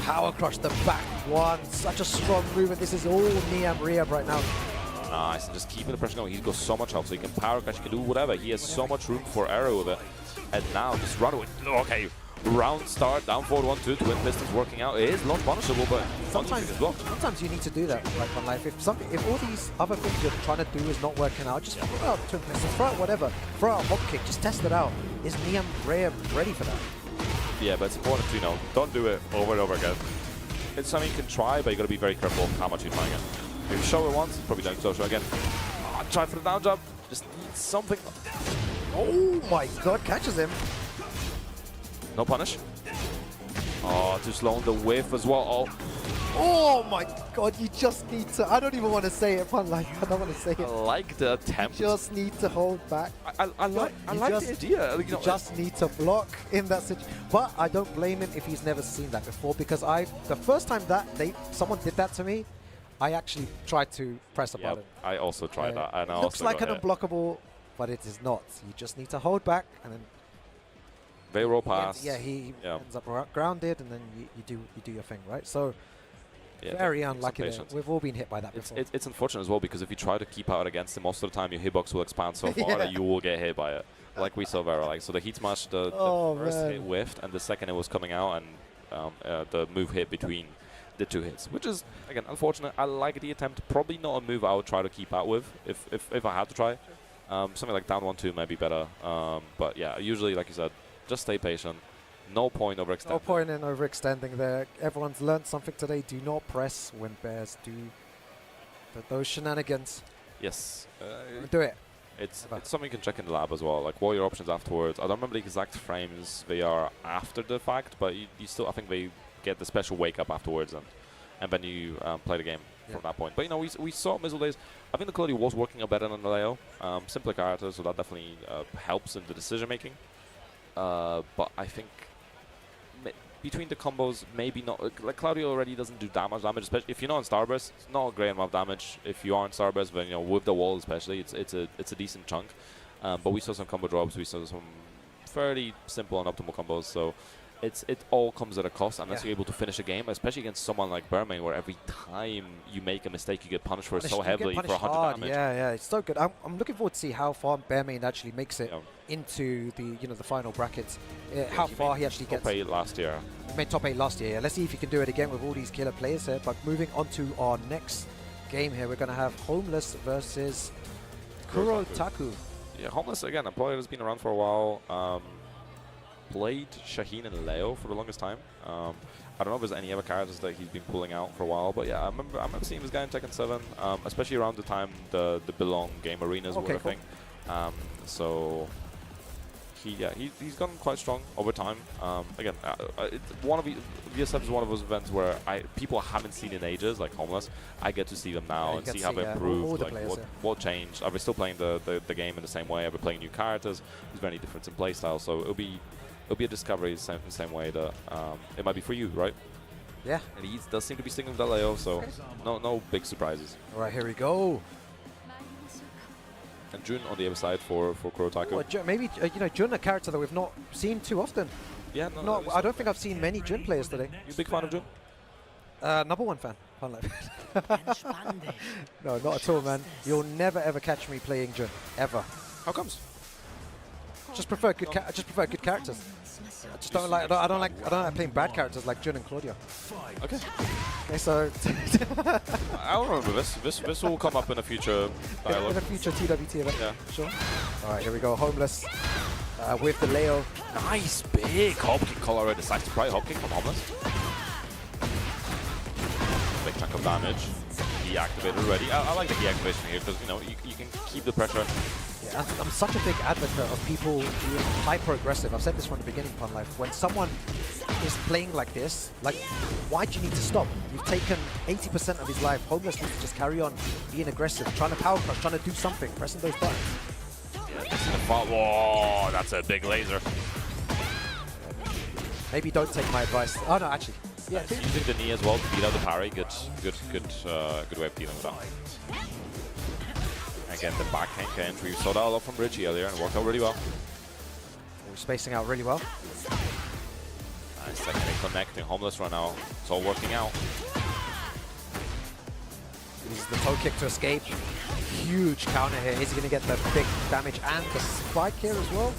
Power crush the back one. Such a strong movement. This is all Neon Rayab right now. Nice, and just keeping the pressure going. He's got so much health, so he can power crash, he can do whatever. He has so much room for error with it. And now just run away. Okay, round start, down forward 1-2, twin pistons working out. It is not punishable, but sometimes you need to do that, like on life. If all these other things you're trying to do is not working out, just throw out twin pistons, throw out whatever, throw out hop kick, just test it out. Is Neon Rayab ready for that? Yeah, but it's important to, you know, don't do it over and over again. It's something you can try, but you got to be very careful of how much you're trying it. If you show it once, probably don't so show again. Oh, try for the down jump. Just need something. Oh my god, catches him. No punish. Oh, too slow on the whiff as well. Oh my god, you just need to. I don't even want to say it, but like, I don't want to say it. I like the attempt. You just need to hold back. I like the idea. You just need to block in that situation. But I don't blame him if he's never seen that before, because the first time that someone did that to me, I actually tried to press a button. I also tried that. And I looks like an unblockable, but it is not. You just need to hold back, and then they roll past. He ends up grounded, and then you do your thing, right? So very unlucky there. We've all been hit by that before. It's unfortunate as well, because if you try to keep out against him, most of the time your hitbox will expand so far that you will get hit by it, like we saw Vera. Like, so the heat smash, the first hit whiffed, and the second it was coming out, and the move hit between the two hits, which is, again, unfortunate. I like the attempt. Probably not a move I would try to keep out with if I had to try. Something like down 1-2 might be better. But yeah, usually, like you said, just stay patient. No point overextending. No point in overextending there. Everyone's learned something today. Do not press when Bears do those shenanigans. Yes. Do it. It's something you can check in the lab as well. Like, what are your options afterwards? I don't remember the exact frames they are after the fact, but you still, I think they get the special wake up afterwards, and then you play the game from that point. But you know, we saw Mizzle Days. I think the Claudio was working out better than the Leo. Simpler character, so that definitely helps in the decision making. But I think between the combos, maybe not. Like Claudio already doesn't do that much damage, especially if you're not on Starburst. It's not a great amount of damage. If you are on Starburst, then you know with the wall especially, it's a decent chunk. But we saw some combo drops. We saw some fairly simple and optimal combos. So it all comes at a cost unless you're able to finish a game, especially against someone like Burmain, where every time you make a mistake, you get punished for it so heavily for 100 damage. Yeah, it's so good. I'm looking forward to see how far Burmain actually makes it into the the final brackets. How far he actually gets. Top 8 last year. Made top 8 last year. Yeah. Let's see if he can do it again with all these killer players here. But moving on to our next game here, we're going to have Homeless versus Kurotaku. Yeah, Homeless again. A player that's been around for a while. Played Shaheen and Leo for the longest time. I don't know if there's any other characters that he's been pulling out for a while, but yeah, I remember seeing this guy in Tekken 7, especially around the time the Belong game arenas were a thing. So he's gotten quite strong over time. Again, VSF is one of those events where people I haven't seen in ages, like Homeless. I get to see them now and see how they improved, like what changed. Are they still playing the game in the same way? Are they playing new characters? Is there any difference in playstyle? So it'll be a discovery in the same way that it might be for you, right? Yeah. And he does seem to be sticking with Leo, so no big surprises. All right, here we go. And Jun on the other side for Kurotaku. Well, maybe Jun, a character that we've not seen too often. Yeah, I don't think I've seen many Jun players today. You a big fan of Jun? #1 fan. Fun life. No, not at all, man. You'll never ever catch me playing Jun, ever. How comes? Just prefer good. I just prefer good characters. I just don't like. I don't like playing bad characters like Jun and Claudio. Okay. Okay, so I'll remember this. This will come up in a future dialogue. In a future TWT event. Yeah. Sure. All right, here we go. Homeless with the Leo. Nice big hop kick color at the side. Surprise hop kick from Homeless. Big chunk of damage. Deactivated already. I like the deactivation here because you can keep the pressure. Yeah, I'm such a big advocate of people being hyper-aggressive. I've said this from the beginning, Fun Life. When someone is playing like this, like, why do you need to stop? You've taken 80% of his life. Homeless needs to just carry on being aggressive, trying to power crush, trying to do something, pressing those buttons. Yeah, whoa, that's a big laser. Maybe don't take my advice. Oh no, actually. Yeah, using the knee as well to beat out the parry. Good way of dealing with that. Again, the backhand entry. We saw that a lot from Richie earlier and worked out really well. We're spacing out really well. Nice technique connecting. Homeless right now. It's all working out. Uses the toe kick to escape. Huge counter here. Is he going to get the big damage and the spike here as well?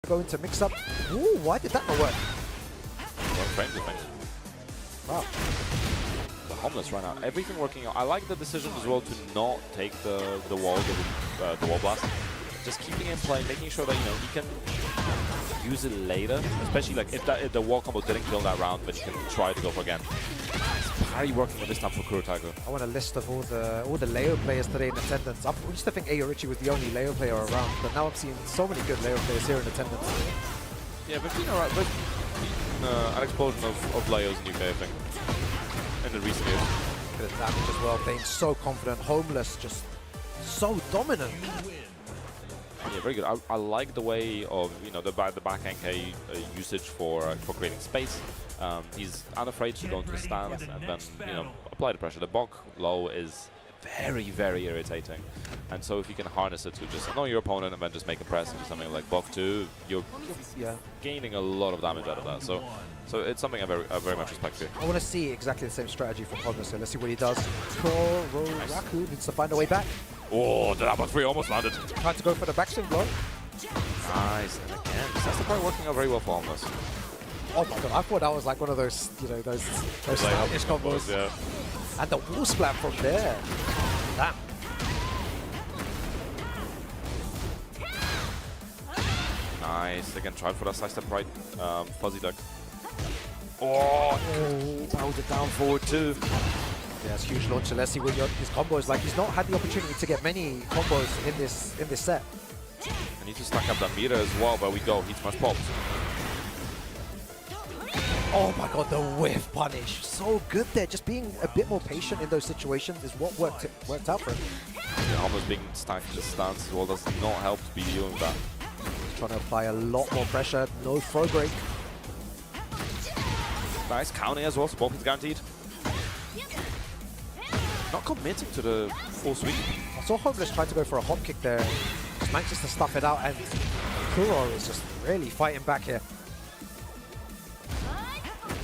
Going to mix up. Ooh, why did that not work? Wow. The Homeless right now. Everything working out. I like the decision as well to not take the wall, the wall blast. Just keeping it in play, making sure that he can use it later. Especially like if the wall combo didn't kill that round, but you can try to go for again. How are you working with this time for Kurotaku? I want a list of all the Leo players today in attendance. I used to think Richie was the only Leo player around, but now I'm seeing so many good Leo players here in attendance. Yeah, but an explosion of Leos in UK, I think, in the recent years. Good damage as well, being so confident. Homeless, just so dominant. Yeah, very good. I like the way of the backhand K usage for creating space. He's unafraid to go into a stance and then apply the pressure. The block low is very, very irritating, and so if you can harness it to just annoy your opponent and then just make a press into something like block 2, you're gaining a lot of damage out of that. So it's something I very much respect here. I want to see exactly the same strategy from Homeless. So let's see what he does. Kurotaku needs to find a way back. Oh, the upper 3 almost landed. Trying to go for the backswing blow. Nice, and again, that's the part working out very well for Homeless. Oh my god, I thought that was like one of those, those stylish combos. Yeah. And the wall splat from there. Damn. Nice. Again, tried for that side step right. Fuzzy duck. Oh, held it down forward too. Yeah, it's huge launcher. Let's see what his combo is like. He's not had the opportunity to get many combos in this set. I need to stack up that meter as well, but we go. He smash pops. Oh my god, the whiff punish. So good there. Just being a bit more patient in those situations is what worked out for him. Yeah, almost being stacked in the stance as well does not help to be doing that. He's trying to apply a lot more pressure. No throw break. Nice counting as well, so both is guaranteed. Not committing to the full sweep. I saw Homeless try to go for a hop kick there. Just manages to stuff it out, and Kuro is just really fighting back here.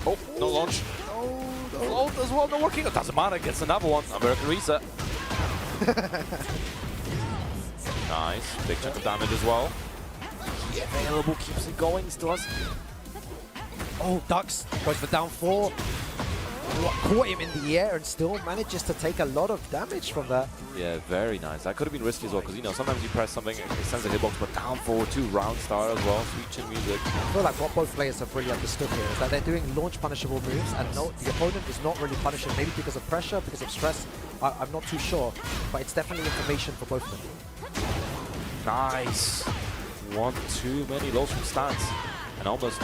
Oh, no launch. No, float as well, not working. It doesn't matter, gets another one. American reset. Nice, big chunk of damage as well. He's available, keeps it going, still has... Oh, ducks, goes for down 4. Caught him in the air and still manages to take a lot of damage from that. Yeah, very nice. That could have been risky as well, because, you know, sometimes you press something, it sends a hitbox, but down 4-2 round star as well. Sweet chin music. I feel like what both players have really understood here is that they're doing launch punishable moves, and no, the opponent is not really punishing, maybe because of pressure, because of stress. I'm not too sure, but it's definitely information for both of them. Nice. One too many lows from stance, and almost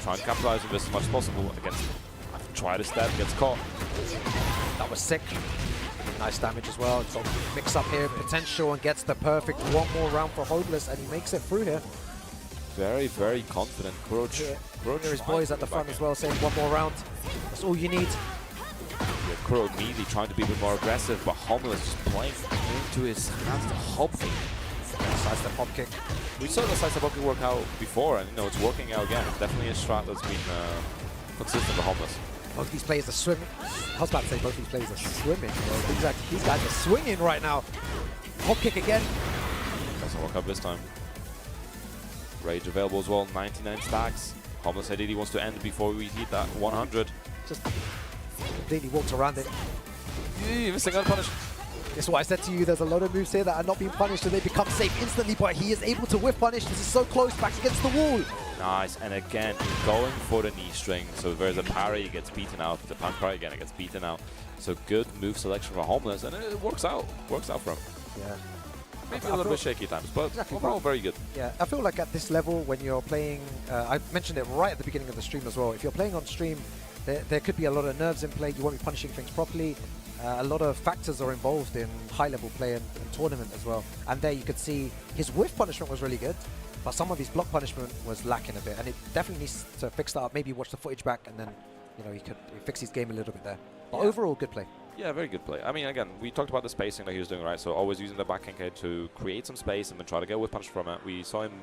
trying to capitalize on this as much as possible against. Try to stab, gets caught. That was sick. Nice damage as well. So mix up here, potential, and gets the perfect one more round for Homeless, and he makes it through here. Very, very confident. Kuro his boys at the front as well, saying one more round. That's all you need. Yeah, Kuro immediately trying to be a bit more aggressive, but Homeless just playing into his hands the hop kick. Sidestep hop kick. We saw the sidestep hop kick work out before, and you know it's working out again. It's definitely a strat that's been consistent for Homeless. Both these players are swimming. I was about to say both these players are swimming. Well, exactly. These guys are swinging right now. Hop kick again. Doesn't work out this time. Rage available as well. 99 stacks. Homeless ideally wants to end before we hit that 100. Just completely walked around it. Missing unpunished. Guess what I said to you? There's a lot of moves here that are not being punished and they become safe instantly, but he is able to whiff punish. This is so close, back against the wall. Nice, and again, going for the knee string. So if there's a parry, it gets beaten out. The punch parry again, it gets beaten out. So good move selection for Homeless, and it works out. Works out for him. Yeah. Maybe a little bit shaky at times, but overall very good. Yeah, I feel like at this level, when you're playing, I mentioned it right at the beginning of the stream as well. If you're playing on stream, there could be a lot of nerves in play. You won't be punishing things properly. A lot of factors are involved in high-level play and tournament as well. And there you could see his whiff punishment was really good, but some of his block punishment was lacking a bit, and it definitely needs to fix that up. Maybe watch the footage back, and then you know he could fix his game a little bit there. But overall, good play. Yeah, very good play. I mean, again, we talked about the spacing that he was doing, right? So always using the back NK to create some space and then try to get whiff punch from it. We saw him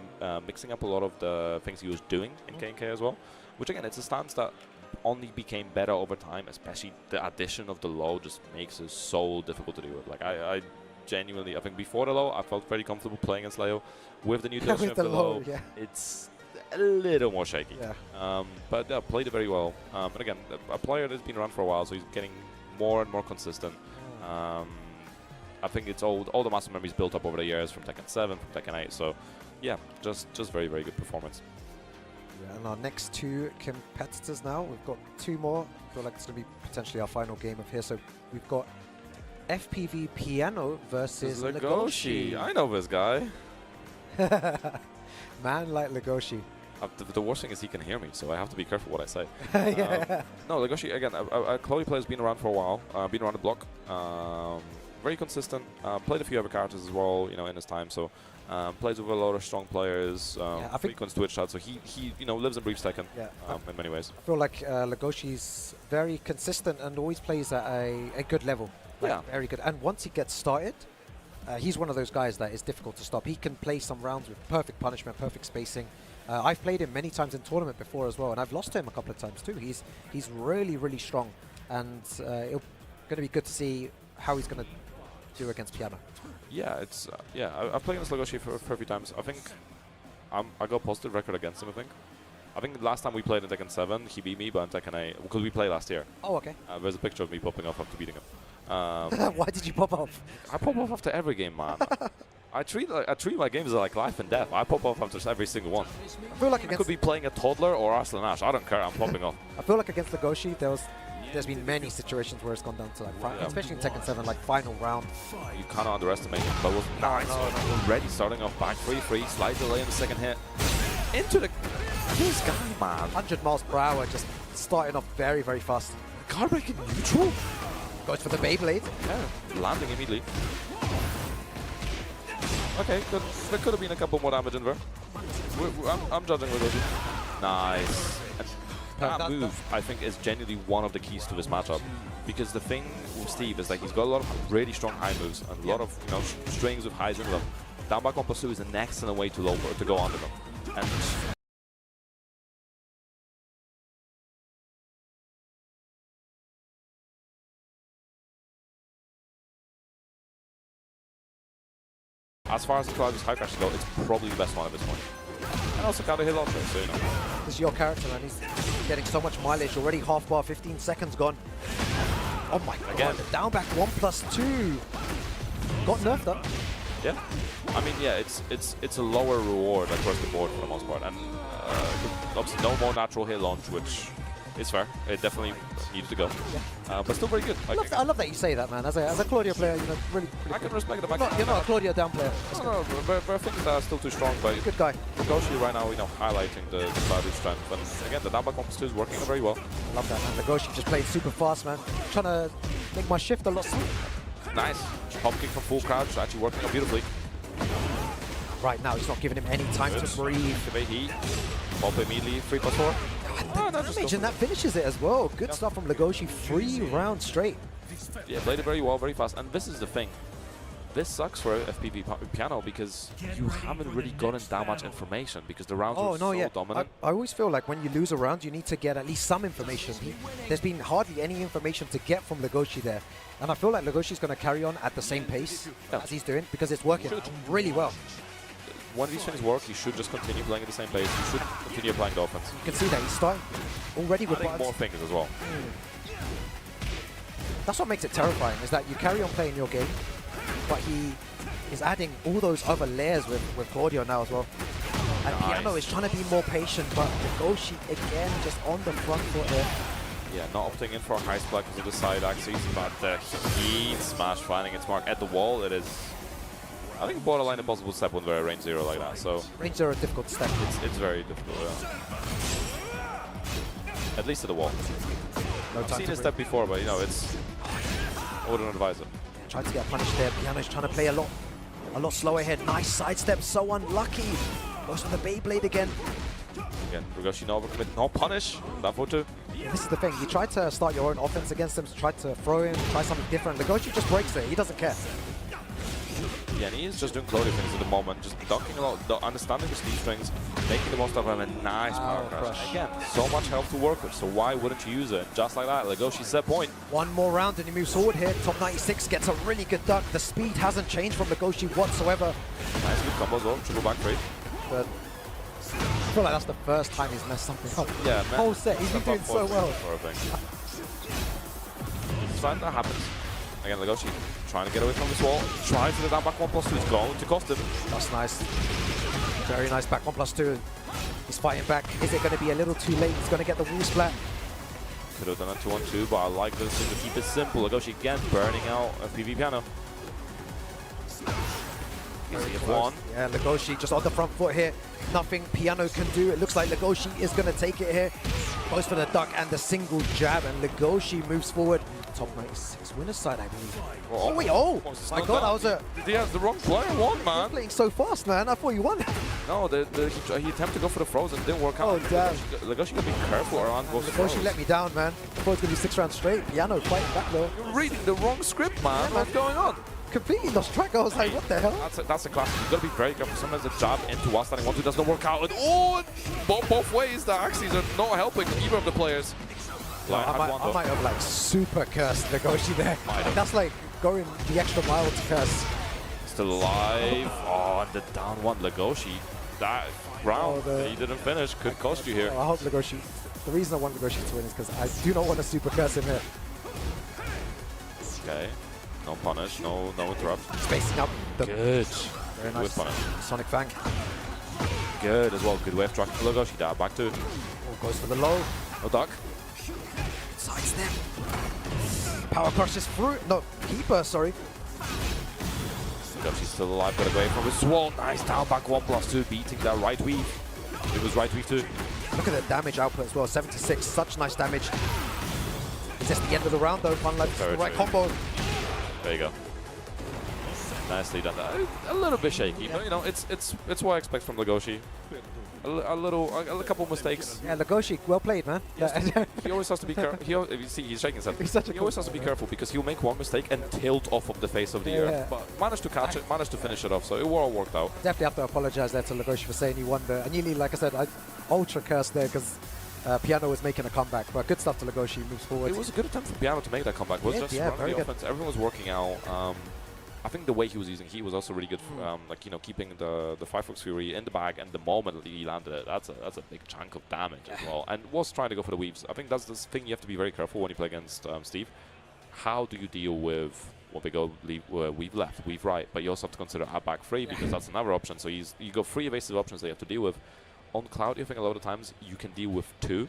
mixing up a lot of the things he was doing in KNK as well, which again, it's a stance that only became better over time, especially the addition of the low just makes it so difficult to deal with. Like I genuinely, I think before the low, I felt very comfortable playing against Leo. With the new direction of the low, it's a little more shaky. Yeah. But yeah, played it very well. And again, a player that's been around for a while, so he's getting more and more consistent. I think it's all the muscle memories built up over the years from Tekken 7, from Tekken 8. So yeah, just very, very good performance. Yeah, and our next two competitors now, we've got two more. I feel like it's going to be potentially our final game of here. So we've got FPV Piano versus Legoshi. I know this guy. Man like Legoshi. The worst thing is he can hear me, so I have to be careful what I say. Yeah. No, Legoshi, again, a Chloe player's been around for a while, been around the block. Very consistent. Played a few other characters as well, you know, in his time. So plays with a lot of strong players. Frequent Twitch chat, so he you know lives and breathes Tekken in many ways. I feel like Legoshi's very consistent and always plays at a good level. Like very good. And once he gets started, he's one of those guys that is difficult to stop. He can play some rounds with perfect punishment, perfect spacing. I've played him many times in tournament before as well, and I've lost to him a couple of times too. He's really, really strong, and it's going to be good to see how he's going to do against Piano. Yeah, it's I've played against Legoshi for a few times. I think I got a positive record against him. I think the last time we played in Tekken 7, he beat me, but in Tekken 8, because we played last year. Oh, okay. There's a picture of me popping off after beating him. Why did you pop off? I pop off after every game, man. I treat my games like life and death. I pop off after every single one. I feel like I could be playing a toddler or Arslan Ash. I don't care. I'm popping off. I feel like against Legoshi, there was there's been many situations where it's gone down to like, especially in Tekken 7, like final round. You cannot underestimate him, but was nice. Already starting off back 3-3, slight delay in the second hit. Into the... This guy, man. 100 miles per hour, just starting off very, very fast. Guard break in neutral? Goes for the Beyblade. Yeah, landing immediately. Okay, good. There could have been a couple more damage in there. I'm judging with it. Nice. And that move, I think, is genuinely one of the keys to this matchup. Because the thing with Steve is that he's got a lot of really strong high moves and a lot of strings with highs in them. Down back on +2 is an excellent way to go under them. And as far as the Cloud's high crashes go, it's probably the best one at this point. And also counter hit launcher, so you know. This is your character, man. He's getting so much mileage already. Half bar, 15 seconds gone. Oh my god, down back 1+2. Got nerfed up. Yeah. I mean, yeah, it's a lower reward across the board for the most part. And obviously no more natural hit launch, which is fair. It definitely needed to go. Yeah. But still very good. I love that you say that, man. As a Claudio player, you know, really I can respect the back. You're not a Claudio down player. No, but I think that's still too strong. But good guy. Legoshi right now, highlighting the Cloudy strength. And again, the down back +2 is working very well. Love that, man. Legoshi just played super fast, man. Trying to make my shift a lot smoother. Nice. Hop kick from full crouch, actually working out beautifully. Right now, he's not giving him any time to breathe. Activate heat. Pop immediately, 3+4. Damage, and that finishes it as well. Good stuff from Legoshi. 3 rounds straight. Yeah, played it very well, very fast. And this is the thing. This sucks for FPV Piano because you haven't really gotten that much information because the rounds are so dominant. I always feel like when you lose a round, you need to get at least some information. There's been hardly any information to get from Legoshi there. And I feel like Legoshi's going to carry on at the same pace as he's doing because it's working really well. When these things work, you should just continue playing at the same pace. You should continue applying the offense. You can see that he's starting already with more fingers as well. That's what makes it terrifying, is that you carry on playing your game, but he is adding all those other layers with Claudio now as well. And Piano is trying to be more patient, but Legoshi again just on the front foot there. Yeah, not opting in for a high spike because of the side axes, but the heat smash finding its mark at the wall. It is, I think, borderline impossible to step on very range 0 like that. So range 0 is difficult to step. It's very difficult. Yeah. At least at the wall. I've seen it step before, but it's. I wouldn't advise it. Tried to get punished there. Piano's trying to play a lot slower ahead. Nice sidestep. So unlucky. Goes for the Beyblade again. Again, Legoshi no overcommit, no punish. Down for 2. This is the thing. You try to start your own offense against him. Try to throw him. Try something different. Legoshi just breaks it. He doesn't care. Yeah, and he is just doing Claudio things at the moment, just dunking a lot, understanding the speed strings, making the most of them, and nice power crash. Again, so much health to work with, so why wouldn't you use it? Just like that, Legoshi set point. One more round and he moves forward here. Top 96 gets a really good duck. The speed hasn't changed from Legoshi whatsoever. Nice good combo as well, triple back trade. But I feel like that's the first time he's messed something up. Yeah, man. Whole set, he's been doing so well. It's fine, that happens. Again, Legoshi trying to get away from this wall. Trying to the down back 1+2. It's going to cost him. That's nice. Very nice back 1+2. He's fighting back. Is it going to be a little too late? He's going to get the wall splat. Could have done a 2-on-2, but I like this thing to keep it simple. Legoshi again burning out a PV Piano. One. Yeah, Legoshi just on the front foot here. Nothing Piano can do. It looks like Legoshi is going to take it here. Goes for the duck and the single jab, and Legoshi moves forward. Top 96 winner's side, I believe. Oh wait, oh my god, that was a... Did he have the wrong player? Won, man. You're playing so fast, man. I thought you won. No, he attempted to go for the frozen, didn't work out. Oh, damn. Legoshi got to be careful around those throws. Legoshi let me down, man. I thought it was going to be 6 rounds straight. Piano fighting back, though. You're reading the wrong script, man. What's going on? Completely lost track. I was like, what the hell? That's a classic. You've got to be very careful. Sometimes the jab into while standing 1-2 doesn't work out. And both ways, the axes are not helping either of the players. I might have like super cursed Legoshi there. That's like going the extra mile to curse. Still alive. Oh, and the down one. Legoshi. That round that he didn't finish could cost you here. I hope Legoshi. The reason I want Legoshi to win is because I do not want to super curse him here. Okay. No punish, no interrupt. Spacing up. Good. Very nice. Punish. Sonic Fang. Good as well. Good wave track for Legoshi. Down back 2. Goes for the low. No duck. Sidestep. them. Power crushes through. No, keeper, sorry. She's still alive, got away from his swan. Nice down back 1+2, beating that right weave. It was right weave too. Look at the damage output as well, 76, such nice damage. Is this the end of the round though? Fun, like the right combo. There you go. Nicely done. A little bit shaky, but you know, it's what I expect from Legoshi. A couple mistakes. Yeah, Legoshi, well played, man. He always has to be careful. You see, he's shaking his head. He always has to be careful because he'll make one mistake and tilt off of the face of the earth. But managed to catch it, managed to finish it off, so it all worked out. Definitely have to apologize there to Legoshi for saying he won the. And Nearly, like I said, I ultra cursed there because Piano was making a comeback. But good stuff to Legoshi, moves forward. It was a good attempt for Piano to make that comeback. Was just running the offense. Everyone was working out. I think the way he was using he was also really good for, like, you know, keeping the Firefox Fury in the bag, and the moment he landed it, that's a big chunk of damage as well. And was trying to go for the weaves. I think that's the thing you have to be very careful when you play against Steve. How do you deal with when they go weave left, weave right, but you also have to consider back free because that's another option. So you go 3 evasive options that you have to deal with. On Cloud, I think a lot of times you can deal with 2,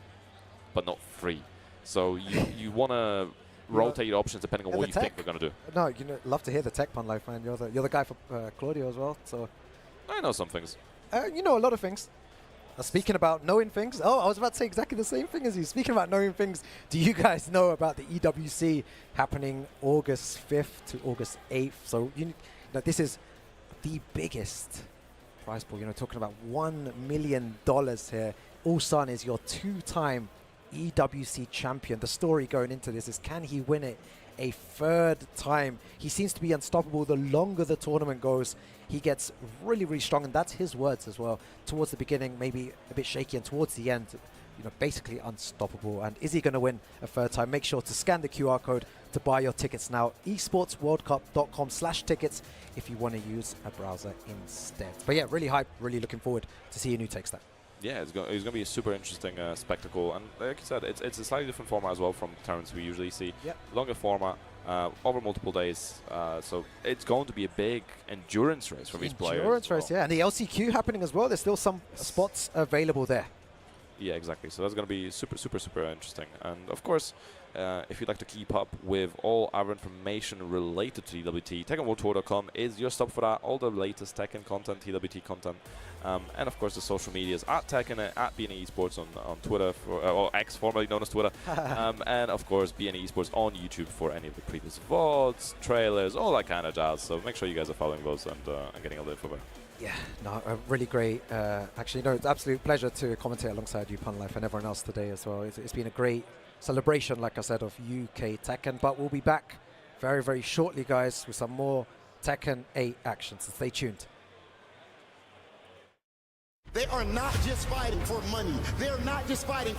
but not 3. So you want to rotate your options depending on what you think we're going to do. No, love to hear the tech, Pun Life, man. You're the guy for Claudio as well, so. I know some things. You know a lot of things. Speaking about knowing things, I was about to say exactly the same thing as you. Speaking about knowing things, do you guys know about the EWC happening August 5th to August 8th? So this is the biggest prize pool. Talking about $1 million here. Ulsan is your 2-time EWC champion. The story going into this is, can he win it a 3rd time? He seems to be unstoppable. The longer the tournament goes, he gets really, really strong, and that's his words as well. Towards the beginning, maybe a bit shaky, and towards the end, basically unstoppable. And is he going to win a 3rd time? Make sure to scan the QR code to buy your tickets now. esportsworldcup.com/tickets if you want to use a browser instead. But yeah, really hype, really looking forward to see a new tech stack. Yeah, it's going to be a super interesting spectacle, and like you said, it's a slightly different format as well from the tournaments we usually see. Yep. Longer format, over multiple days, so it's going to be a big endurance race for these players. Endurance race, yeah, and the LCQ happening as well. There's still some spots available there. Yeah, exactly. So that's going to be super, super, super interesting. And of course, if you'd like to keep up with all our information related to TWT, TekkenWorldTour.com is your stop for that. All the latest Tekken content, TWT content, and of course the social medias at Tekken, at BNE Esports on Twitter, or X, formerly known as Twitter, and of course BNE Esports on YouTube for any of the previous VODs, trailers, all that kind of jazz. So make sure you guys are following those and getting a little info there. Yeah, no, really great. Actually, no, it's an absolute pleasure to commentate alongside you, Pun Life, and everyone else today as well. It's been a great celebration, like I said, of UK Tekken, but we'll be back very, very shortly, guys, with some more Tekken 8 action, so stay tuned. They are not just fighting for money. They're not just fighting.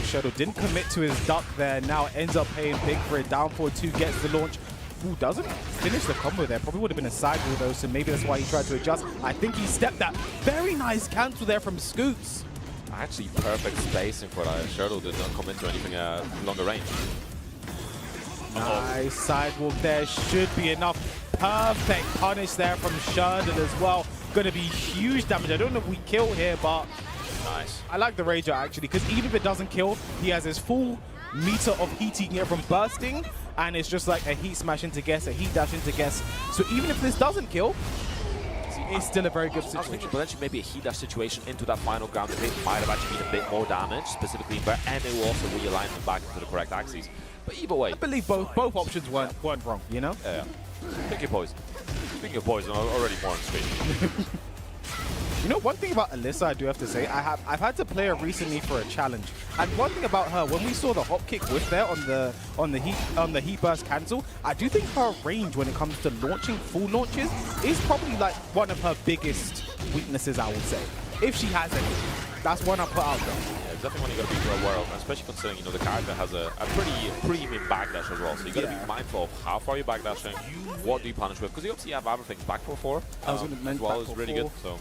Shadow didn't commit to his duck there, now ends up paying big for it. Down 4-2, gets the launch. Ooh, doesn't finish the combo there. Probably would have been a sidewall though, so maybe that's why he tried to adjust. I think he stepped that. Very nice cancel there from Scoops. Actually, perfect spacing for that. Shadow did not come into anything longer range. Nice sidewalk there, should be enough. Perfect punish there from Sherdon as well. Going to be huge damage. I don't know if we kill here, but nice. I like the Rager actually, because even if it doesn't kill, he has his full meter of heating here from bursting, and it's just like a heat smash into guess, a heat dash into guess. So even if this doesn't kill, it's still a very good situation. I was thinking potentially maybe a heat dash situation into that final ground. It might have actually been a bit more damage, specifically, and it will also realign them back into the correct axes. But either way, I believe both options weren't wrong, you know? Yeah. Pick your poison. Speaking of poison, already more on speed. You know, one thing about Alyssa, I do have to say, I've had to play her recently for a challenge, and one thing about her, when we saw the hop kick whiff there on the heat burst cancel, I do think her range when it comes to launching full launches is probably like one of her biggest weaknesses, I would say, if she has any. That's one I put out there. Yeah, it's definitely one you got to be aware of, especially considering the character has a pretty premium backdash as well. So you got to be mindful of how far you're backdashing, what do you punish with, because you obviously have other things. Back 4-4 as well is really good. So.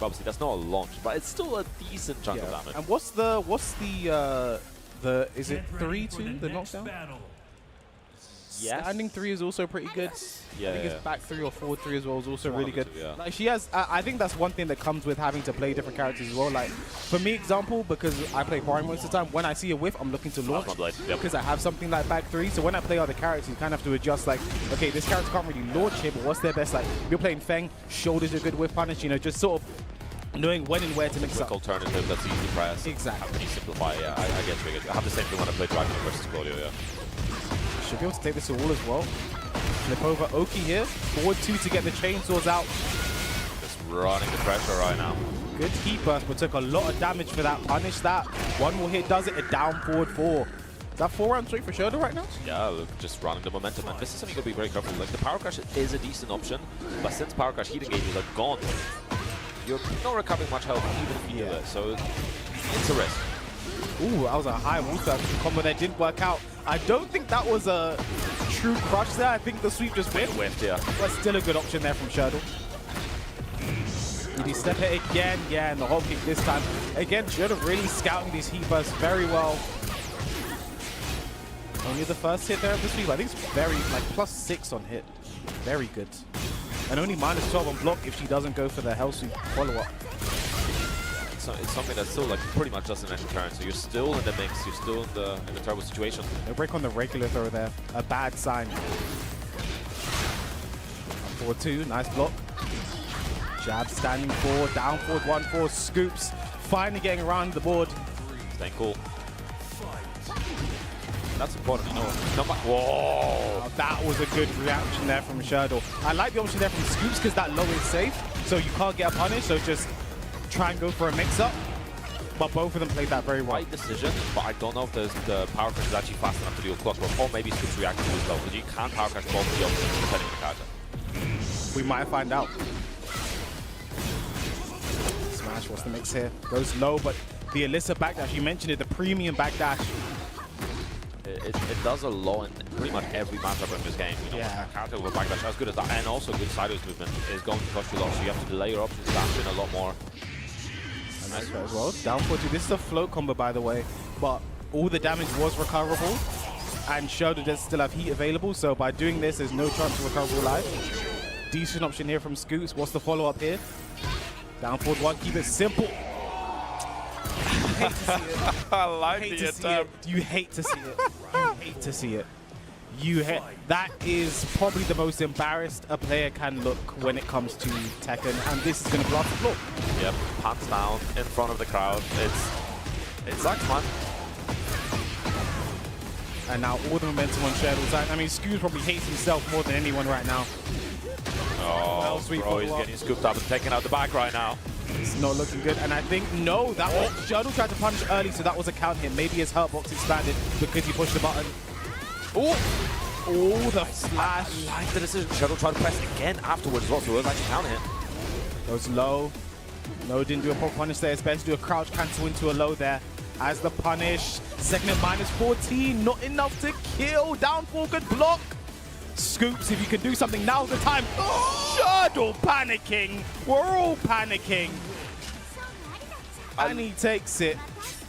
Obviously, that's not a launch, but it's still a decent chunk of damage. And what's the is it 3-2 the knockdown? Standing 3 is also pretty good. Yeah, I think it's back 3 or forward 3 as well is also really good. Yeah. Like she has, I think that's one thing that comes with having to play different characters as well. Like for me, example, because I play Quarry most of the time, when I see a whiff, I'm looking to launch because I have something like back 3. So when I play other characters, you kind of have to adjust. Like, okay, this character can't really launch here, but what's their best? Like if you're playing Feng, shoulders a good whiff punish. You know, just sort of knowing when and where to mix up. Alternative that's easy to press. Exactly. How can you simplify? Yeah, I get triggered. I have the same thing when I play Dragon versus Claudio. Yeah. Should be able to take this to wall as well. Flip over Oki here. Forward 2 to get the chainsaws out. Just running the pressure right now. Good heat burst, but took a lot of damage for that. Punish that. One more hit does it. A down forward 4. Is that 4 round straight for Shoulder right now? Yeah, look, just running the momentum. And this is something you've got to be very careful. Like, the Power Crash is a decent option, but since Power Crash heat engages are gone, you're not recovering much health even if you do it. So it's a risk. Ooh, that was a high water combo that didn't work out. I don't think that was a true crush there. I think the sweep just whiffed. Yeah. But still a good option there from Shurdle. Did he step it again? Yeah, and the hop kick this time. Again, Shurdle really scouting these heat bursts very well. Only the first hit there of the sweep. I think it's very, like, +6 on hit. Very good. And only -12 on block if she doesn't go for the hell sweep follow-up. It's something that's still like pretty much just an extra turn, so you're still in the mix, you're still in the terrible situation. No break on the regular throw there, a bad sign. Forward 2, nice block. Jab standing 4, down forward 1-4, scoops, finally getting around the board. Staying cool. That's important, you know. Come back. Whoa! Oh, that was a good reaction there from Shurdle. I like the option there from Scoops because that low is safe, so you can't get a punish, so just try and go for a mix-up. But both of them played that very well. Right decision, but I don't know if the Power Crash is actually fast enough to do a clock roll, or maybe Scoops reacting as well, because you can't Power Crash both of the options depending on the character. We might find out. Smash, what's the mix here? Goes low, but the Alyssa backdash, you mentioned it, the premium backdash. It does a lot in pretty much every matchup in this game. You know, a character with a backdash as good as that, and also good sideways movement is going to cost you a lot, so you have to delay your options, dash in a lot more. And nice as well. Down 4-2. This is a float combo, by the way, but all the damage was recoverable, and Shurdle does still have heat available, so by doing this, there's no chance of recoverable life. Decent option here from Scoops. What's the follow-up here? Down forward 1, keep it simple. I like the attempt. You hate to see it. You hate to see it. That is probably the most embarrassed a player can look when it comes to Tekken, and this is going to blast the floor. Yep, pants down in front of the crowd. It sucks, man. And now all the momentum on Shurdle's side. I mean, Scoops probably hates himself more than anyone right now. Oh, bro, he's getting scooped up and taking out the back right now. It's not looking good, and I think, no, that was, Shurdle tried to punish early, so that was a count hit. Maybe his hurt box expanded because he pushed the button. Oh, the slash. I like the decision. Shurdle tried to press again afterwards as well, so it was actually a count hit. Goes low. No, didn't do a proper punish there. It's better to do a crouch cancel into a low there. As the punish, second at -14, not enough to kill. Down 4, good block. Scoops, if you can do something, now's the time. Shurdle panicking. We're all panicking. And he takes it.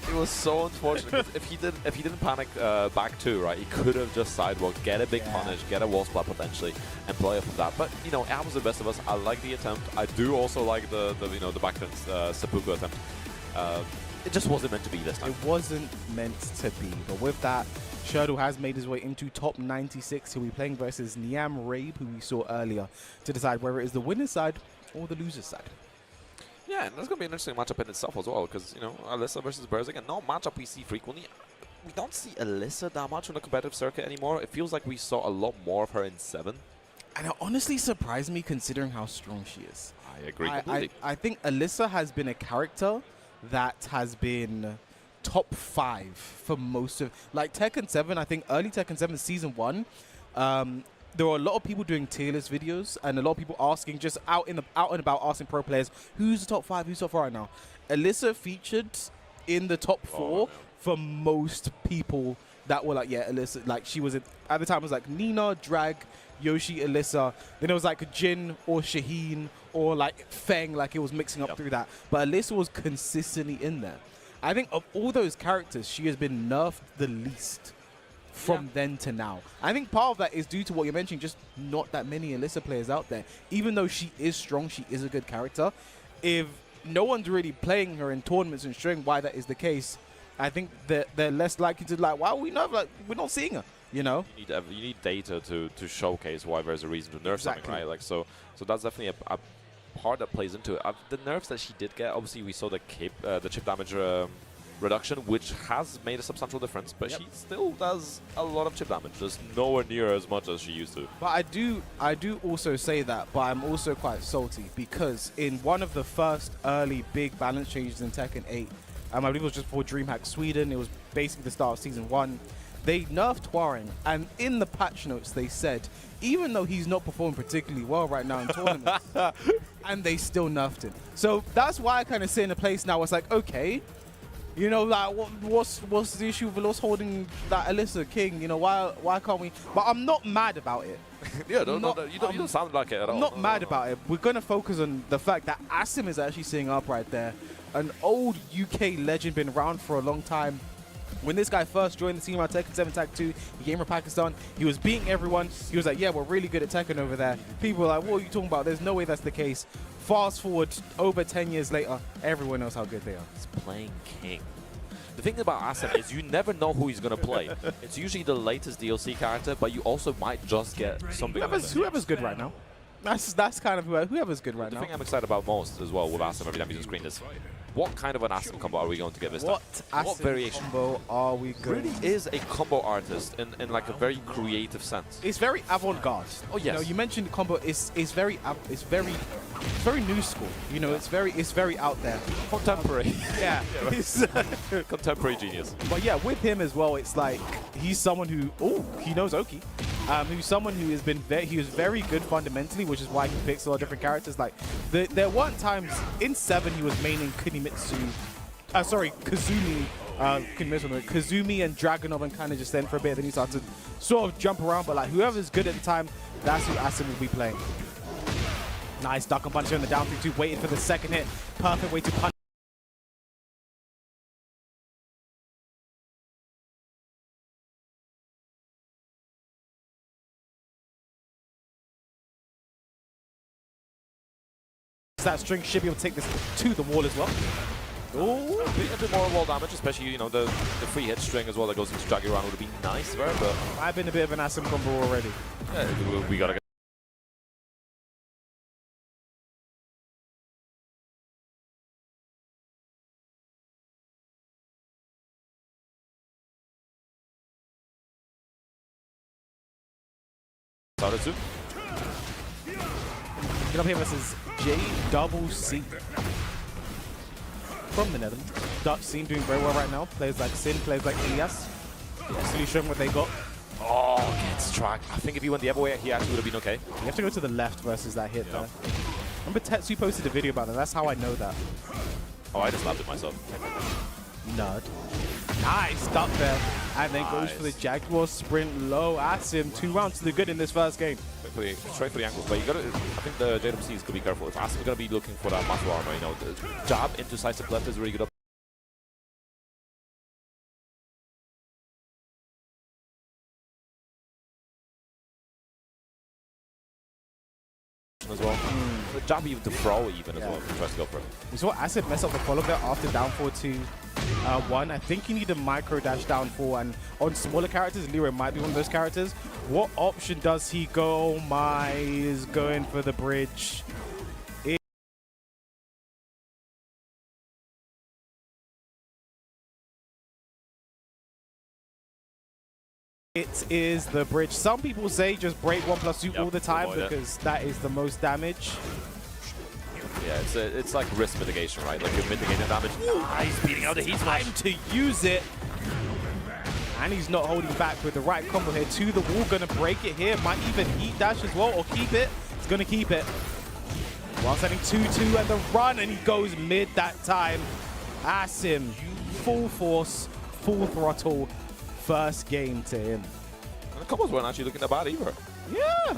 It was so unfortunate. 'Cause if he didn't panic back 2, right, he could have just sidewalked, get a big punish, get a wall splat potentially, and play off of that. But you know, it happens to the best of us. I like the attempt. I do also like the back seppuku attempt. It just wasn't meant to be this time. It wasn't meant to be. But with that, Shurdle has made his way into top 96. He'll be playing versus Niam Rabe, who we saw earlier, to decide whether it is the winner's side or the loser's side. Yeah, and that's going to be an interesting matchup in itself as well, because, you know, Alyssa versus Berserk, and no matchup we see frequently. We don't see Alyssa that much on the competitive circuit anymore. It feels like we saw a lot more of her in 7. And it honestly surprised me considering how strong she is. I agree completely. I think Alyssa has been a character that has been top 5 for most of, like Tekken 7, I think early Tekken 7 season 1, there were a lot of people doing tier list videos and a lot of people asking, just out and about asking pro players, who's the top 5, who's top 4 right now. Alyssa featured in the top 4 for most people that were like, yeah, Alyssa, like she was, at the time it was like Nina, Drag, Yoshi, Alyssa, then it was like Jin or Shaheen or like Feng, like it was mixing up through that. But Alyssa was consistently in there. I think of all those characters, she has been nerfed the least from then to now. I think part of that is due to what you're mentioning, just not that many Alyssa players out there. Even though she is strong, she is a good character. If no one's really playing her in tournaments and showing why that is the case, I think that they're less likely to like, wow, we're not seeing her. You know, you need data to showcase why there's a reason to nerf something, right? Like so that's definitely a part that plays into it. The nerfs that she did get, obviously we saw the chip damage reduction, which has made a substantial difference, but she still does a lot of chip damage, just nowhere near as much as she used to. But I do also say that, but I'm also quite salty because in one of the first early big balance changes in Tekken 8, I believe it was just before DreamHack Sweden, it was basically the start of Season 1, they nerfed Hwoarang, and in the patch notes they said, even though he's not performing particularly well right now in tournaments, and they still nerfed him. So that's why I kind of sit in a place now where it's like, okay, you know, like what's the issue with us holding that Alyssa King? You know, why can't we? But I'm not mad about it. Yeah, you don't sound like it at all. I'm not mad about it. We're gonna focus on the fact that Asim is actually sitting up right there, an old UK legend, been around for a long time. When this guy first joined the team around Tekken 7 Tag 2, he came from Pakistan. He was beating everyone. He was like, yeah, we're really good at Tekken over there. People were like, what are you talking about? There's no way that's the case. Fast forward over 10 years later, everyone knows how good they are. He's playing King. The thing about Asim is you never know who he's going to play. It's usually the latest DLC character, but you also might just get something. Whoever's good right now. That's kind of whoever's good right now. The thing I'm excited about most as well with Asim every time he's on screen is what kind of an Asim combo are we going to get this time? What variation combo are we going really is a combo artist in like a very creative sense. It's very avant-garde. Oh yes. You know, you mentioned the combo is very new school. You know, it's very out there. Contemporary. Yeah. Contemporary genius. But yeah, with him as well, it's like he's someone who he knows Oki. Who's someone who has been he was very good fundamentally, which is why he picks a lot of different characters. Like there weren't times in 7 he was maining Kazumi and Dragunov and kind of just then for a bit. Then he started to sort of jump around. But like whoever's good at the time, that's who Asim will be playing. Nice duck and punch on the down 3-2, waiting for the second hit. Perfect way to punch. That string should be able to take this to the wall as well. Oh, a bit more wall damage, especially, you know, the free hit string as well that goes into drag around would have been nice, right? But I've been a bit of an Asim combo already. Yeah, we gotta get. Started soon. Get up here versus JCC from the Netherlands. Dutch scene doing very well right now. Players like Sin, players like Elias. Really showing what they got. Oh, gets tracked. I think if he went the other way, he actually would have been okay. You have to go to the left versus that hit there. Remember Tetsu posted a video about that. That's how I know that. Oh, I just laughed at myself. Nerd. Nice duck there. And then goes for the Jaguar sprint low. Asim 2 rounds to the good in this first game. Straight for the ankles, but you gotta. I think the JWCs could be careful. If Asim's gonna be looking for that muscle armor, you know, the jab into decisive left is really good. As well. The jab even to throw even as well if he tries to go for it. We saw Asim mess up the follow there after down 4-2-1. I think you need a micro dash down 4, and on smaller characters, Leroy might be one of those characters. What option does he go? Oh my, is going for the bridge. It is the bridge. Some people say just break 1+2 all the time because that is the most damage. Yeah, it's like risk mitigation, right? Like you're mitigating damage. Nice, beating out the heat smash. Time to use it. And he's not holding back with the right combo here to the wall. Gonna break it here. Might even heat dash as well or keep it. He's gonna keep it. While sending 2-2 and the run, and he goes mid that time. Asim, full force, full throttle. First game to him. And the combos weren't actually looking that bad either. Yeah,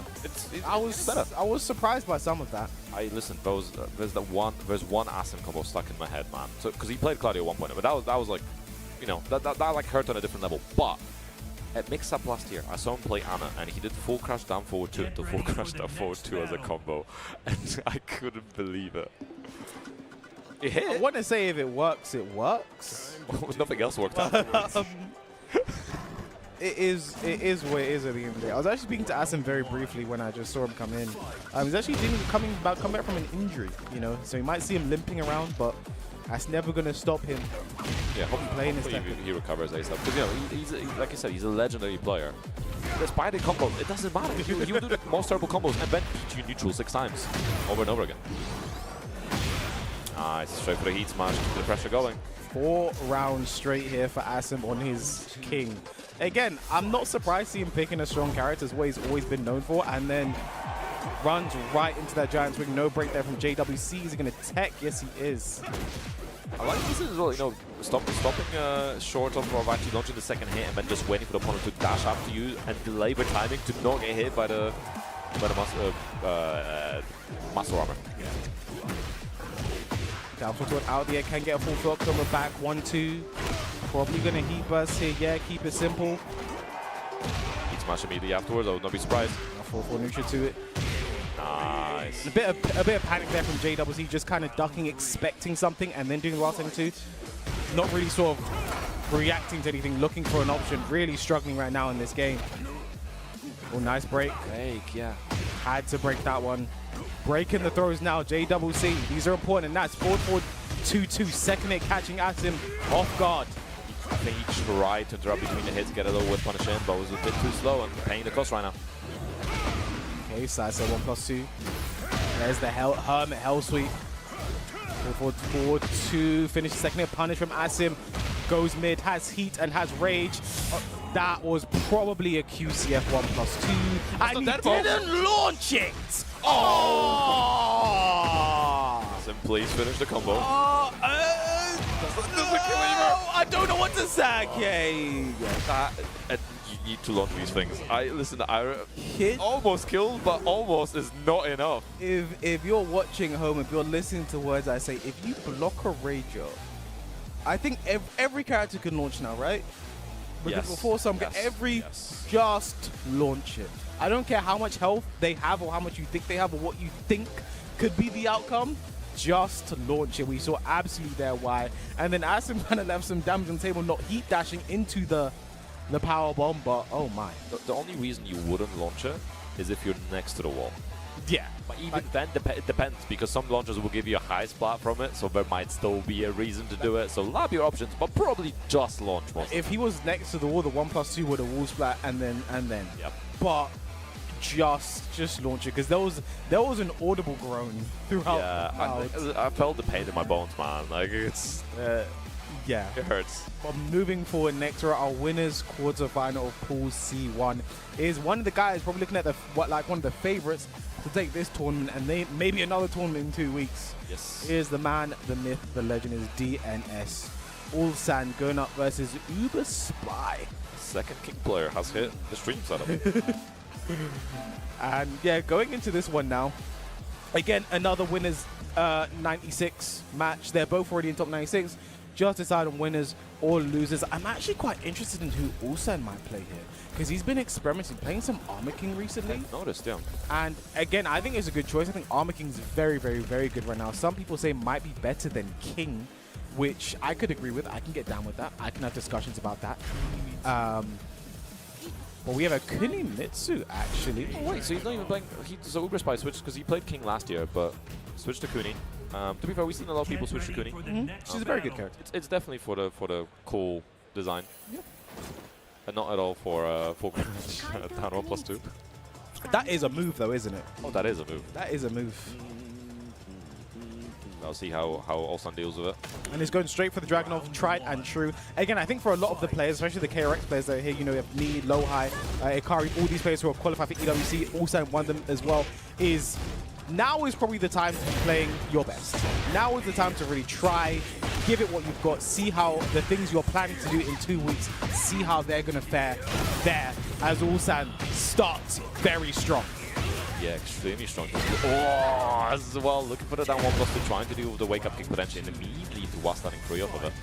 I was surprised by some of that. Listen, there's one Asim combo stuck in my head, man. So because he played Claudio at one point, but that was like, you know, that like hurt on a different level. But At mix-up last year, I saw him play Ana, and he did full crash down forward 2 into full crash down forward 2 as a combo, and I couldn't believe it. It hit. I want to say if it works, it works. Nothing else worked afterwards. It is what it is at the end of the day. I was actually speaking to Asim very briefly when I just saw him come in. He's actually coming back from an injury, you know, so you might see him limping around, but that's never going to stop him. Yeah, playing his hopefully he recovers ASAP. Because, you know, he's like I said, he's a legendary player. Despite the combos, it doesn't matter. He will do the most terrible combos and then beat you neutral 6 times over and over again. Nice, straight for the heat smash, keep the pressure going. 4 rounds straight here for Asim on his king. Again, I'm not surprised to see him picking a strong character. It's what he's always been known for. And then runs right into that giant swing. No break there from JWC. Is he going to tech? Yes, he is. I like this as well, you know, stopping short of actually launching the second hit and then just waiting for the opponent to dash after you and delay the timing to not get hit by the muscle armor. Down for it out there, can get a full block on the back. 1-2. Probably going to heat burst here. Yeah, keep it simple. Heat smash immediately afterwards. I would not be surprised. 4-4 neutral to it. Nice. A bit of panic there from JWC, just kind of ducking, expecting something, and then doing the last thing too. Not really sort of reacting to anything, looking for an option. Really struggling right now in this game. Oh, nice break. Break, yeah. Had to break that one. Breaking the throws now, JWC. These are important, and that's forward 2-2. Second hit catching Asim off guard. I think he tried to interrupt between the hits, get a little whip punish in, but was a bit too slow and paying the cost right now. Okay, Sasa 1+2. There's the Hermit Hell Sweep. Forward 2. Finish the second hit punish from Asim. Goes mid, has heat and has rage. That was probably a QCF 1+2. And he didn't launch it! Oh! Asim, please finish the combo. I don't know what to say. Okay. You need to launch these things. I almost killed, but almost is not enough. If you're watching at home, if you're listening to words I say, if you block a Rager, I think every character can launch now, right? Because before just launch it. I don't care how much health they have or how much you think they have or what you think could be the outcome. Just launch it. We saw absolutely there why. And then Asim kind of left some damage on the table, not heat dashing into the power bomb, but oh my. The only reason you wouldn't launch it is if you're next to the wall. Yeah. But even then, it depends, because some launchers will give you a high splat from it, so there might still be a reason to do it. So lab your options, but probably just launch most. If he was next to the wall, the 1+2 would have wall splat and then. Yep. But just launch it, because there was an audible groan throughout. Yeah, I felt the pain in my bones, man. Like, it's yeah, it hurts. But moving forward, next are our winners quarterfinal of Pool C1 is one of the guys probably looking at one of the favorites to take this tournament and maybe another tournament in 2 weeks. Yes. Here's the man, the myth, the legend is DNS. Ulsan going up versus Uber Spy. Second King player has hit the stream setup. And yeah, going into this one now, again, another winners 96 match. They're both already in top 96. Just decide on winners or losers. I'm actually quite interested in who Ulsan might play here, because he's been experimenting, playing some Armor King recently. I've noticed, yeah. And again, I think it's a good choice. I think Armor King is very, very, very good right now. Some people say might be better than King, which I could agree with. I can get down with that. I can have discussions about that. But we have a Kunimitsu, actually. Oh, wait, so he's not even playing... So Uber Spy switched, because he played King last year, but switched to Kuni. To be fair, we've seen a lot of people switch to Kuni. She's a very good character. It's definitely for the cool design. Yep. And not at all for full crash down 1+2. That is a move, though, isn't it? Oh, that is a move. That is a move. I'll see how Ulsan deals with it. And he's going straight for the Dragunov, tried and true. Again, I think for a lot of the players, especially the KRX players that are here, you know, we have Lee, Low High, Ikari, all these players who are qualified for EWC, Ulsan one of them as well, now is probably the time to be playing your best. Now is the time to really try, give it what you've got, see how the things you're planning to do in 2 weeks, see how they're going to fare there as Ulsan starts very strong. Yeah, extremely strong. Oh, as well, looking for the down 1+2, trying to do the wake-up kick potentially, and immediately to was standing free off of it.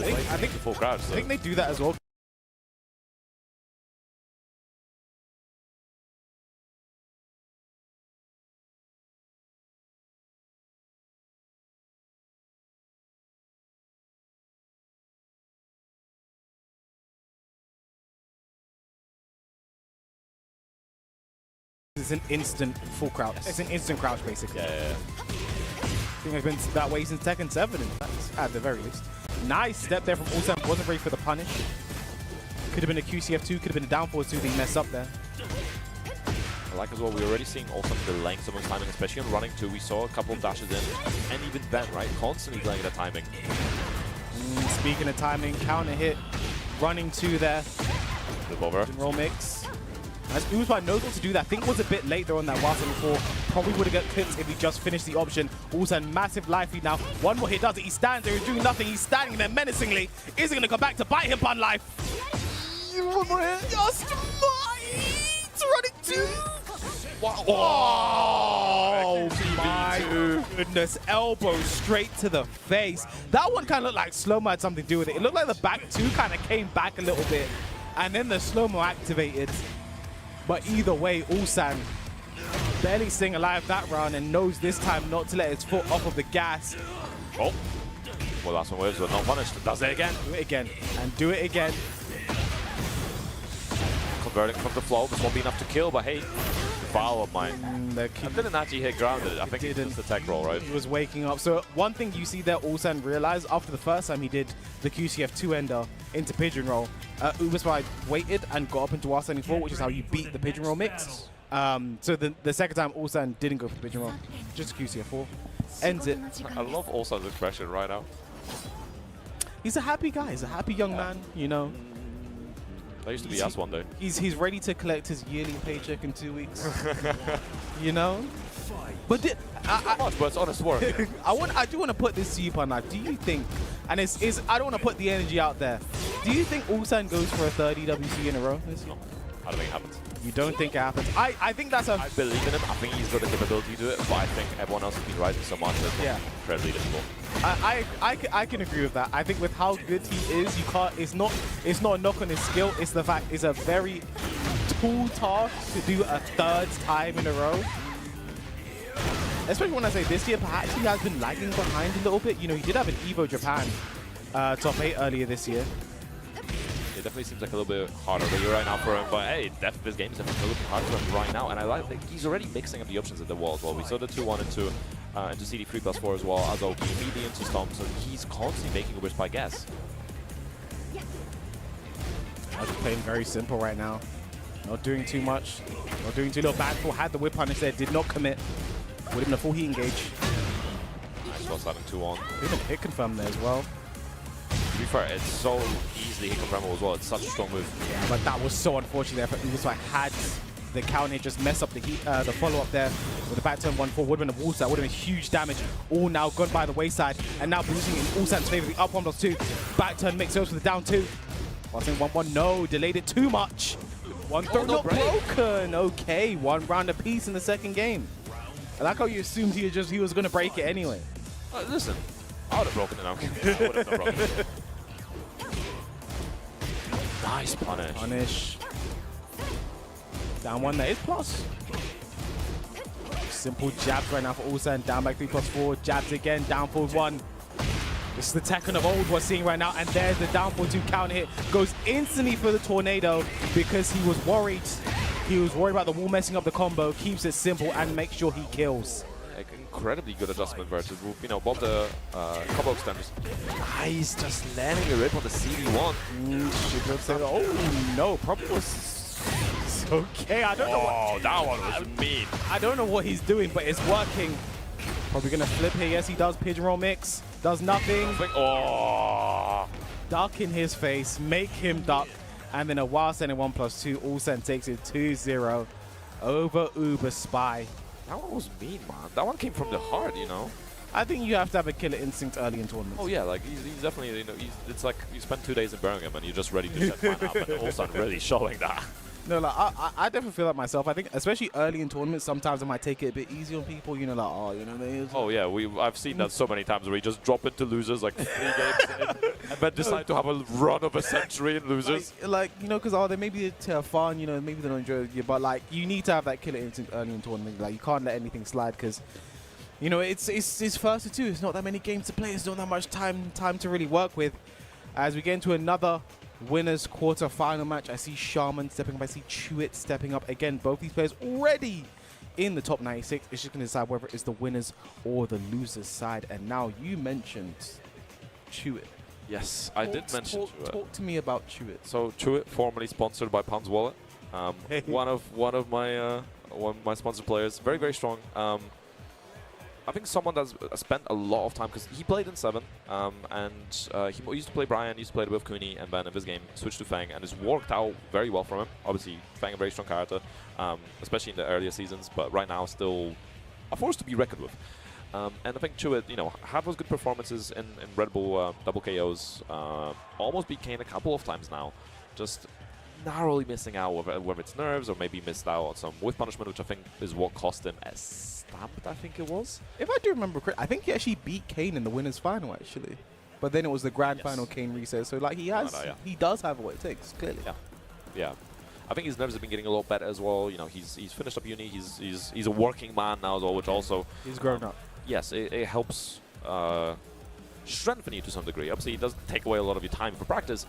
I think full crowd. I think they do that as well. It's an instant full crouch. It's an instant crouch, basically. Yeah. I think it's been that way since Tekken 7, in fact, at the very least. Nice step there from Ulsan. Wasn't ready for the punish. Could have been a QCF2, could have been a down forward 2 that he messed up there. I like as well, we're already seeing Ulsan delaying some of his timing, especially on running 2. We saw a couple of dashes in, and even Ben, right? Constantly delaying the timing. Speaking of timing, counter hit, running 2 there. Flip over. Roll mix. As Uzbek knows what to do that. I think it was a bit late there on that whilst before. Probably would have got clipped if he just finished the option. Ulsan, massive life lead now. One more hit does it. He stands there, he's doing nothing. He's standing there menacingly. Is he going to come back to bite him on life? One more hit. Just might. Running 2. Wow. Oh my goodness. Elbow straight to the face. That one kind of looked like slow-mo had something to do with it. It looked like the back 2 kind of came back a little bit. And then the slow-mo activated. But either way, Ulsan barely staying alive that round and knows this time not to let his foot off of the gas. Oh. Well, that's one waves, but not punished. Does it again. Do it again. And do it again. Converting from the flow. This won't be enough to kill, but hey, follow-up mine. It didn't actually hit grounded. I think it didn't. It's the tech roll, right? He was waking up. So one thing you see there, Ulsan realized after the first time he did the QCF2 ender into pigeon roll, Ubaspai waited and got up into R74, which is how you beat the pigeon roll mix. So the second time, Ulsan didn't go for the pigeon roll, just QCF4. Ends it. I love Ulsan's expression right now. He's a happy guy. He's a happy young man, you know. That used to be us one day. He's ready to collect his yearly paycheck in 2 weeks. You know? But not much, but it's honest work. I do want to put this to you, Pana. Do you think, and I don't want to put the energy out there, do you think Ulsan goes for a 3rd EWC in a row? No, I don't think it happens. You don't think it happens? I think that's a... I believe in him. I think he's got the capability to do it, but I think everyone else has been rising so much that it's incredibly difficult. I can agree with that. I think with how good he is, you can't. It's not a knock on his skill. It's the fact it's a very tall task to do a 3rd time in a row. Especially when I say this year, perhaps he has been lagging behind a little bit. You know, he did have an Evo Japan top 8 earlier this year. It definitely seems like a little bit harder right now for him, but hey, this game is definitely looking hard for him right now, and I like that he's already mixing up the options at the wall as well. We saw the 2-1 into CD3+4 as well, Azoki immediately into Stomp, so he's constantly making a wish by guess. I'm playing very simple right now. Not doing too much, not doing too little. Backfall had the whip punish there, did not commit. Would have been a full heat engage. Nice well starting 2-1. Even hit confirm there as well. To be fair, it's so easily hit confirmable as well. It's such a strong move. Yeah, but that was so unfortunate there for Ubaspai. Had the counter just mess up the follow-up there with the back turn 1-4. Would have been a wall set. Would have been huge damage. All now gone by the wayside. And now boosting in Ulsan's favor. The up 1+2. Back turn mix goes for the down 2. Passing 1-1. No, delayed it too much. One throw not broken. Okay, 1 round apiece in the second game. I like how you assumed he was going to break it anyway. Listen, I would have broken it now. I would have not broken it. Nice punish. Punish. Down 1 there is plus. Simple jabs right now for Ulsan. Down back 3+4. Jabs again. Down forward 1. This is the Tekken of old we're seeing right now. And there's the down forward 2 counter hit. Goes instantly for the tornado because he was worried. He was worried about the wall messing up the combo. Keeps it simple and makes sure he kills. Like, incredibly good adjustment versus, you know, both the combo extenders. Nice, just landing a rip on the CD1. Oh no, probably was okay. I don't know. Oh, that one was mean. I don't know what he's doing, but it's working. Probably gonna flip here. Yes, he does. Pigeon roll mix. Does nothing. Oh. Duck in his face. Make him duck. And then a wild sending 1+2. Ulsan takes it 2-0 over Ubaspai. That one was mean, man. That one came from the heart, you know. I think you have to have a killer instinct early in tournaments. Oh yeah, like he's definitely, you know, it's like you spend 2 days in Birmingham and you're just ready to set one up, and Ulsan really showing that. No, like I definitely feel like myself. I think especially early in tournaments, sometimes I might take it a bit easy on people. You know, like Oh yeah, I've seen that so many times where we just drop into losers like 3 games in, and then decide to have a run of a century in losers. Like you know, because they maybe to have fun. You know, maybe they don't enjoy it, but like you need to have that killer instinct early in tournament. Like you can't let anything slide because. You know, it's first to 2. It's not that many games to play. It's not that much time to really work with. As we get into another Winners quarter-final match. I see Shaman stepping up. I see Chewit stepping up. Again, both these players already in the top 96. It's just going to decide whether it's the winners or the losers side. And now you mentioned Chewit. Yes, I did mention Chewit. Talk to me about Chewit. So Chewit, formerly sponsored by Pound's Wallet, one of my sponsored players, very, very strong. I think someone that's spent a lot of time, because he played in 7, and he used to play Brian, used to play a bit of Cooney, and then in this game switched to Fang, and it's worked out very well for him. Obviously, Fang a very strong character, especially in the earlier seasons, but right now still a force to be reckoned with. And I think Chewit, you know, had those good performances in Red Bull double KOs, almost beat Kane a couple of times now, just narrowly missing out whether it's nerves or maybe missed out on some whiff punishment, which I think is what cost him a stamped, I think it was. If I do remember correctly, I think he actually beat Kane in the winners final, actually. But then it was the grand final Kane reset, so like he does have what it takes, clearly. Yeah. I think his nerves have been getting a lot better as well. You know, he's finished up uni. He's a working man now as well, which also he's grown up. Yes, it helps strengthen you to some degree. Obviously, it doesn't take away a lot of your time for practice,